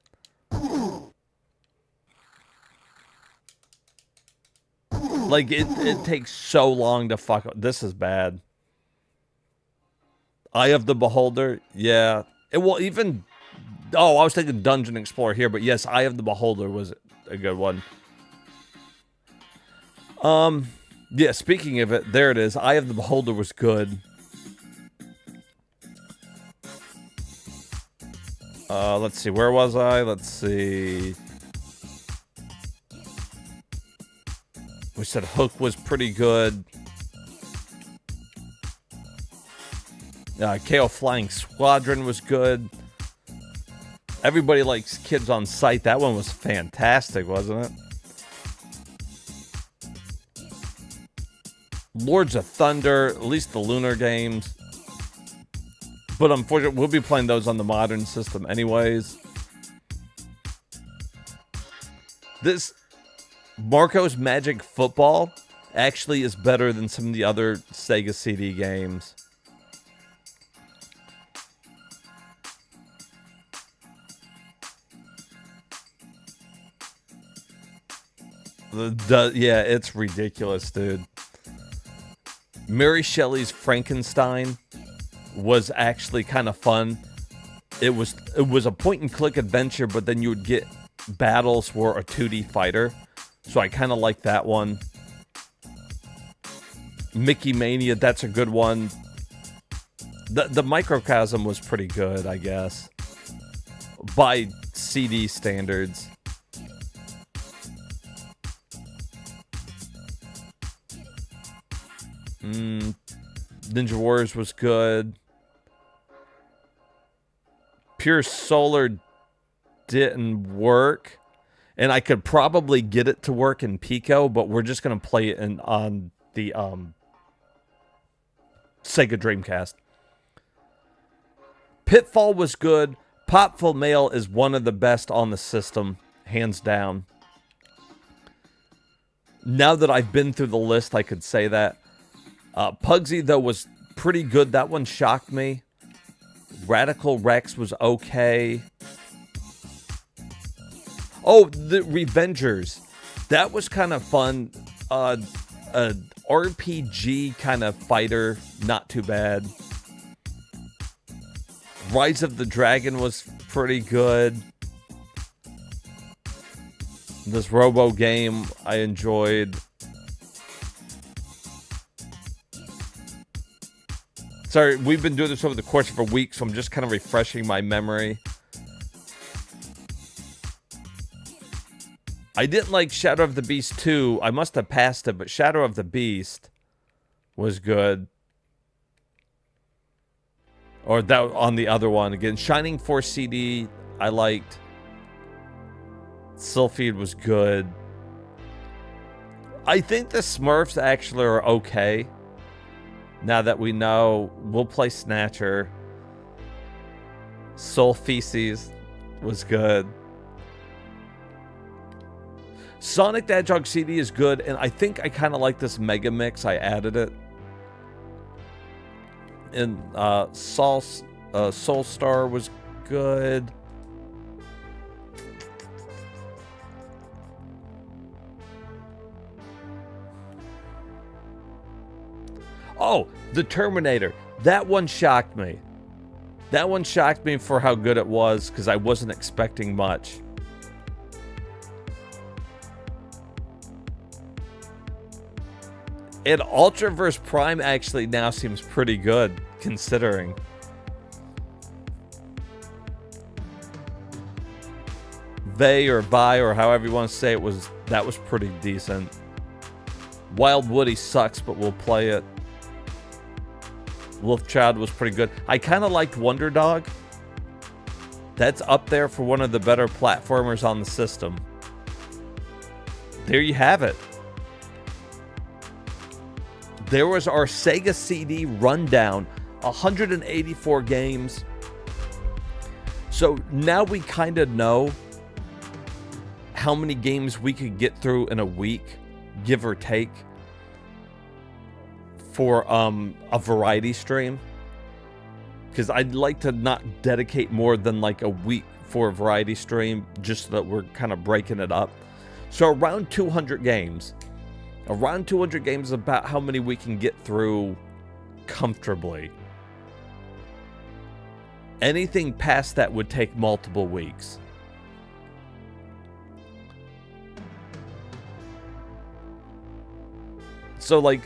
Like, it takes so long to fuck up. This is bad. Eye of the Beholder, yeah. It will even... Oh, I was thinking Dungeon Explorer here, but yes, Eye of the Beholder was a good one. Yeah, speaking of it, there it is. Eye of the Beholder was good. Let's see, where was I? Let's see. We said Hook was pretty good. KO Flying Squadron was good. Everybody Likes Kids on Sight. That one was fantastic, wasn't it? Lords of Thunder, at least the Lunar games. But unfortunately, we'll be playing those on the modern system anyways. This Marco's Magic Football actually is better than some of the other Sega CD games. Yeah, it's ridiculous, dude. Mary Shelley's Frankenstein was actually kind of fun. It was a point-and-click adventure, but then you would get battles for a 2D fighter. So I kind of like that one. Mickey Mania, that's a good one. The Microcosm was pretty good, I guess. By CD standards. Ninja Warriors was good. Pure Solar didn't work. And I could probably get it to work in Pico, but we're just going to play it on the Sega Dreamcast. Pitfall was good. Popful Mail is one of the best on the system, hands down. Now that I've been through the list, I could say that. Pugsy, though, was pretty good. That one shocked me. Radical Rex was okay. Oh, the Revengers. That was kind of fun. A RPG kind of fighter, not too bad. Rise of the Dragon was pretty good. This Robo game I enjoyed. Sorry, we've been doing this over the course of a week, so I'm just kind of refreshing my memory. I didn't like Shadow of the Beast 2. I must have passed it, but Shadow of the Beast was good. Or that on the other one. Again, Shining Force CD, I liked. Sylphid was good. I think the Smurfs actually are okay. Now that we know, we'll play Snatcher. Soul Feces was good. Sonic the Hedgehog CD is good, and I think I kind of like this Mega Mix. I added it. And Soul Star was good. Oh, The Terminator. That one shocked me. That one shocked me for how good it was, because I wasn't expecting much. And Ultraverse Prime actually now seems pretty good, considering. Vey or Vi or however you want to say it, that was pretty decent. Wild Woody sucks, but we'll play it. Wolfchild was pretty good. I kind of liked Wonder Dog. That's up there for one of the better platformers on the system. There you have it. There was our Sega CD rundown. 184 games. So now we kind of know how many games we could get through in a week, give or take, for a variety stream. Because I'd like to not dedicate more than like a week for a variety stream, just so that we're kind of breaking it up. So around 200 games. Around 200 games is about how many we can get through comfortably. Anything past that would take multiple weeks. So like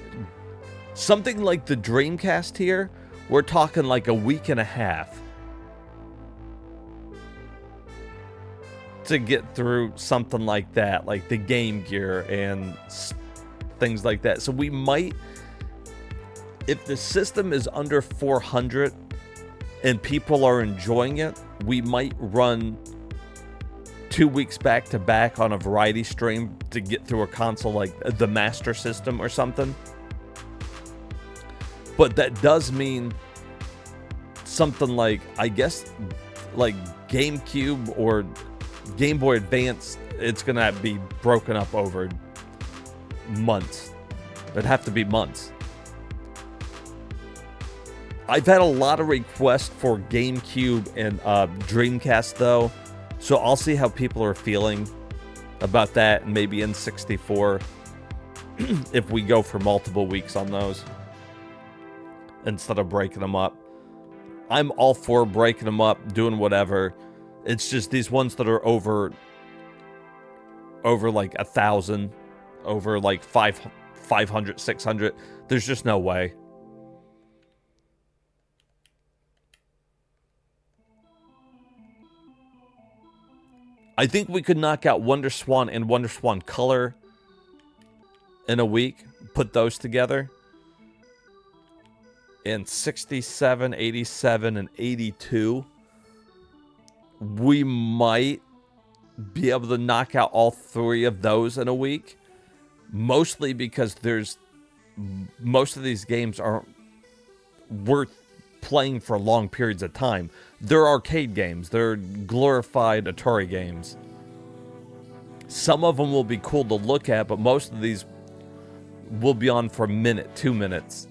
something like the Dreamcast here, we're talking like a week and a half to get through something like that, like the Game Gear and things like that. So we might, if the system is under 400 and people are enjoying it, we might run 2 weeks back to back on a variety stream to get through a console like the Master System or something. But that does mean something like, I guess, like GameCube or Game Boy Advance, it's going to be broken up over months. It'd have to be months. I've had a lot of requests for GameCube and Dreamcast, though. So I'll see how people are feeling about that, and maybe N64 if we go for multiple weeks on those instead of breaking them up. I'm all for breaking them up, doing whatever. It's just these ones that are over like 1,000, over like 500, 600. There's just no way. I think we could knock out Wonder Swan and Wonder Swan Color in a week. Put those together. And 67, 87, and 82. We might be able to knock out all three of those in a week. Mostly because most of these games aren't worth playing for long periods of time. They're arcade games. They're glorified Atari games. Some of them will be cool to look at, but most of these will be on for a minute, 2 minutes.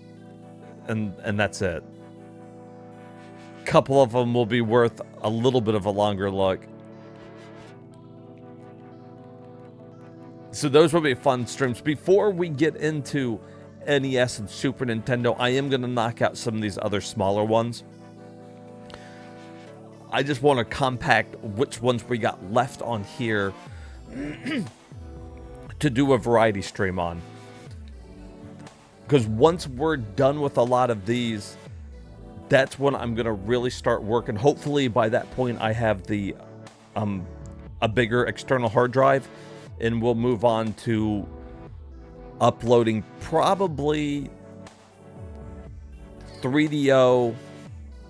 And that's it. A couple of them will be worth a little bit of a longer look. So those will be fun streams. Before we get into NES and Super Nintendo, I am going to knock out some of these other smaller ones. I just want to compact which ones we got left on here to do a variety stream on. Because once we're done with a lot of these, that's when I'm going to really start working. Hopefully by that point I have the a bigger external hard drive, and we'll move on to uploading probably 3DO,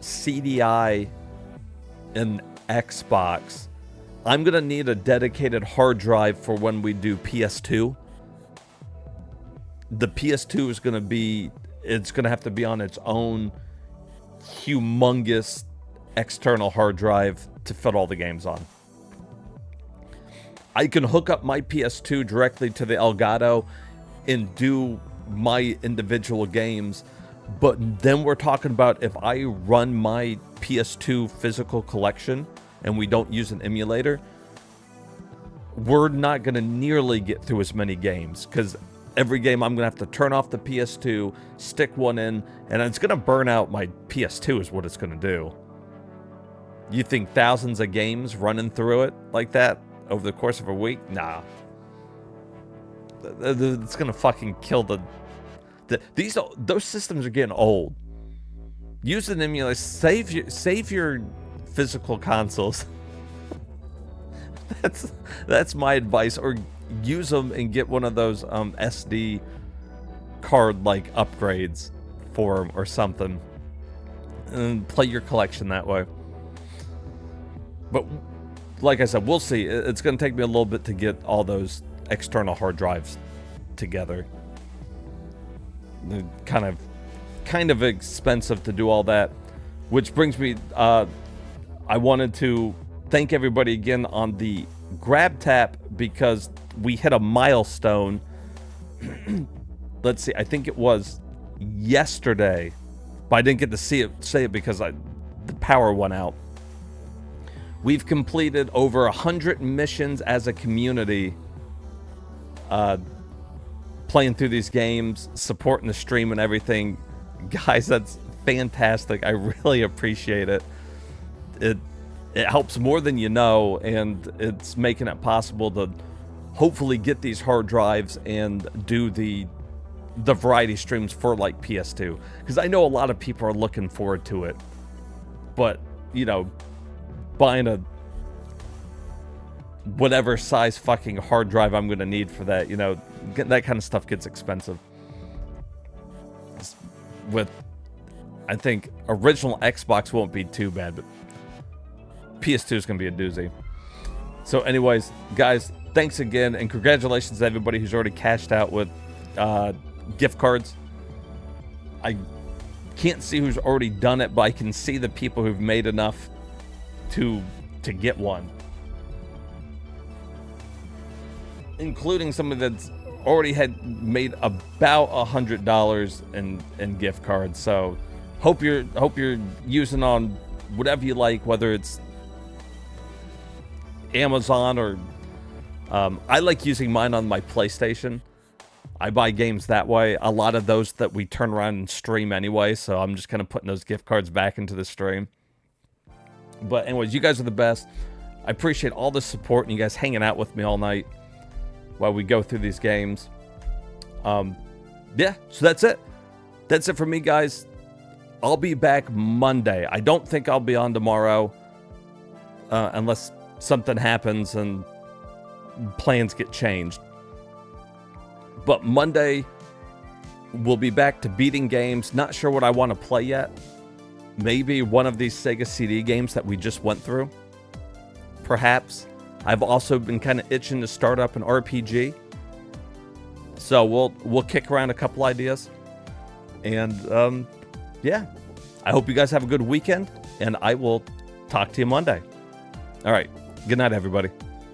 CDI, and Xbox. I'm going to need a dedicated hard drive for when we do PS2. The PS2 is going to be, it's going to have to be on its own humongous external hard drive to fit all the games on. I can hook up my PS2 directly to the Elgato and do my individual games, but then we're talking about if I run my PS2 physical collection and we don't use an emulator, we're not going to nearly get through as many games, because every game I'm going to have to turn off the PS2, stick one in, and it's going to burn out my PS2 is what it's going to do. You think thousands of games running through it like that over the course of a week? Nah. It's going to fucking kill those systems are getting old. Use an emulator. Save your physical consoles. That's my advice. Or use them and get one of those SD card like upgrades for them or something, and play your collection that way. But like I said, we'll see. It's going to take me a little bit to get all those external hard drives together. They're kind of expensive to do all that, which brings me, I wanted to thank everybody again on the Grab Tap, because we hit a milestone. Let's see, I think it was yesterday, but I didn't get to say it because the power went out. We've completed over 100 missions as a community, playing through these games, supporting the stream and everything. Guys, that's fantastic. I really appreciate it. It helps more than you know, and it's making it possible to hopefully get these hard drives and do the variety streams for like PS2, because I know a lot of people are looking forward to it, but you know, buying a whatever size fucking hard drive I'm gonna need for that, you know, that kind of stuff gets expensive. With, I think original Xbox won't be too bad, but PS2 is gonna be a doozy. So anyways, guys, thanks again, and congratulations to everybody who's already cashed out with gift cards. I can't see who's already done it, but I can see the people who've made enough to get one, including somebody that's already had made about $100 in gift cards. So hope you're using on whatever you like, whether it's Amazon or I like using mine on my PlayStation. I buy games that way. A lot of those that we turn around and stream anyway, so I'm just kind of putting those gift cards back into the stream. But anyways, you guys are the best. I appreciate all the support and you guys hanging out with me all night while we go through these games. Yeah, so that's it. That's it for me, guys. I'll be back Monday. I don't think I'll be on tomorrow, unless something happens and plans get changed. But Monday, we'll be back to beating games. Not sure what I want to play yet. Maybe one of these Sega CD games that we just went through. Perhaps. I've also been kind of itching to start up an RPG. So we'll kick around a couple ideas. And yeah. I hope you guys have a good weekend, and I will talk to you Monday. All right. Good night, everybody.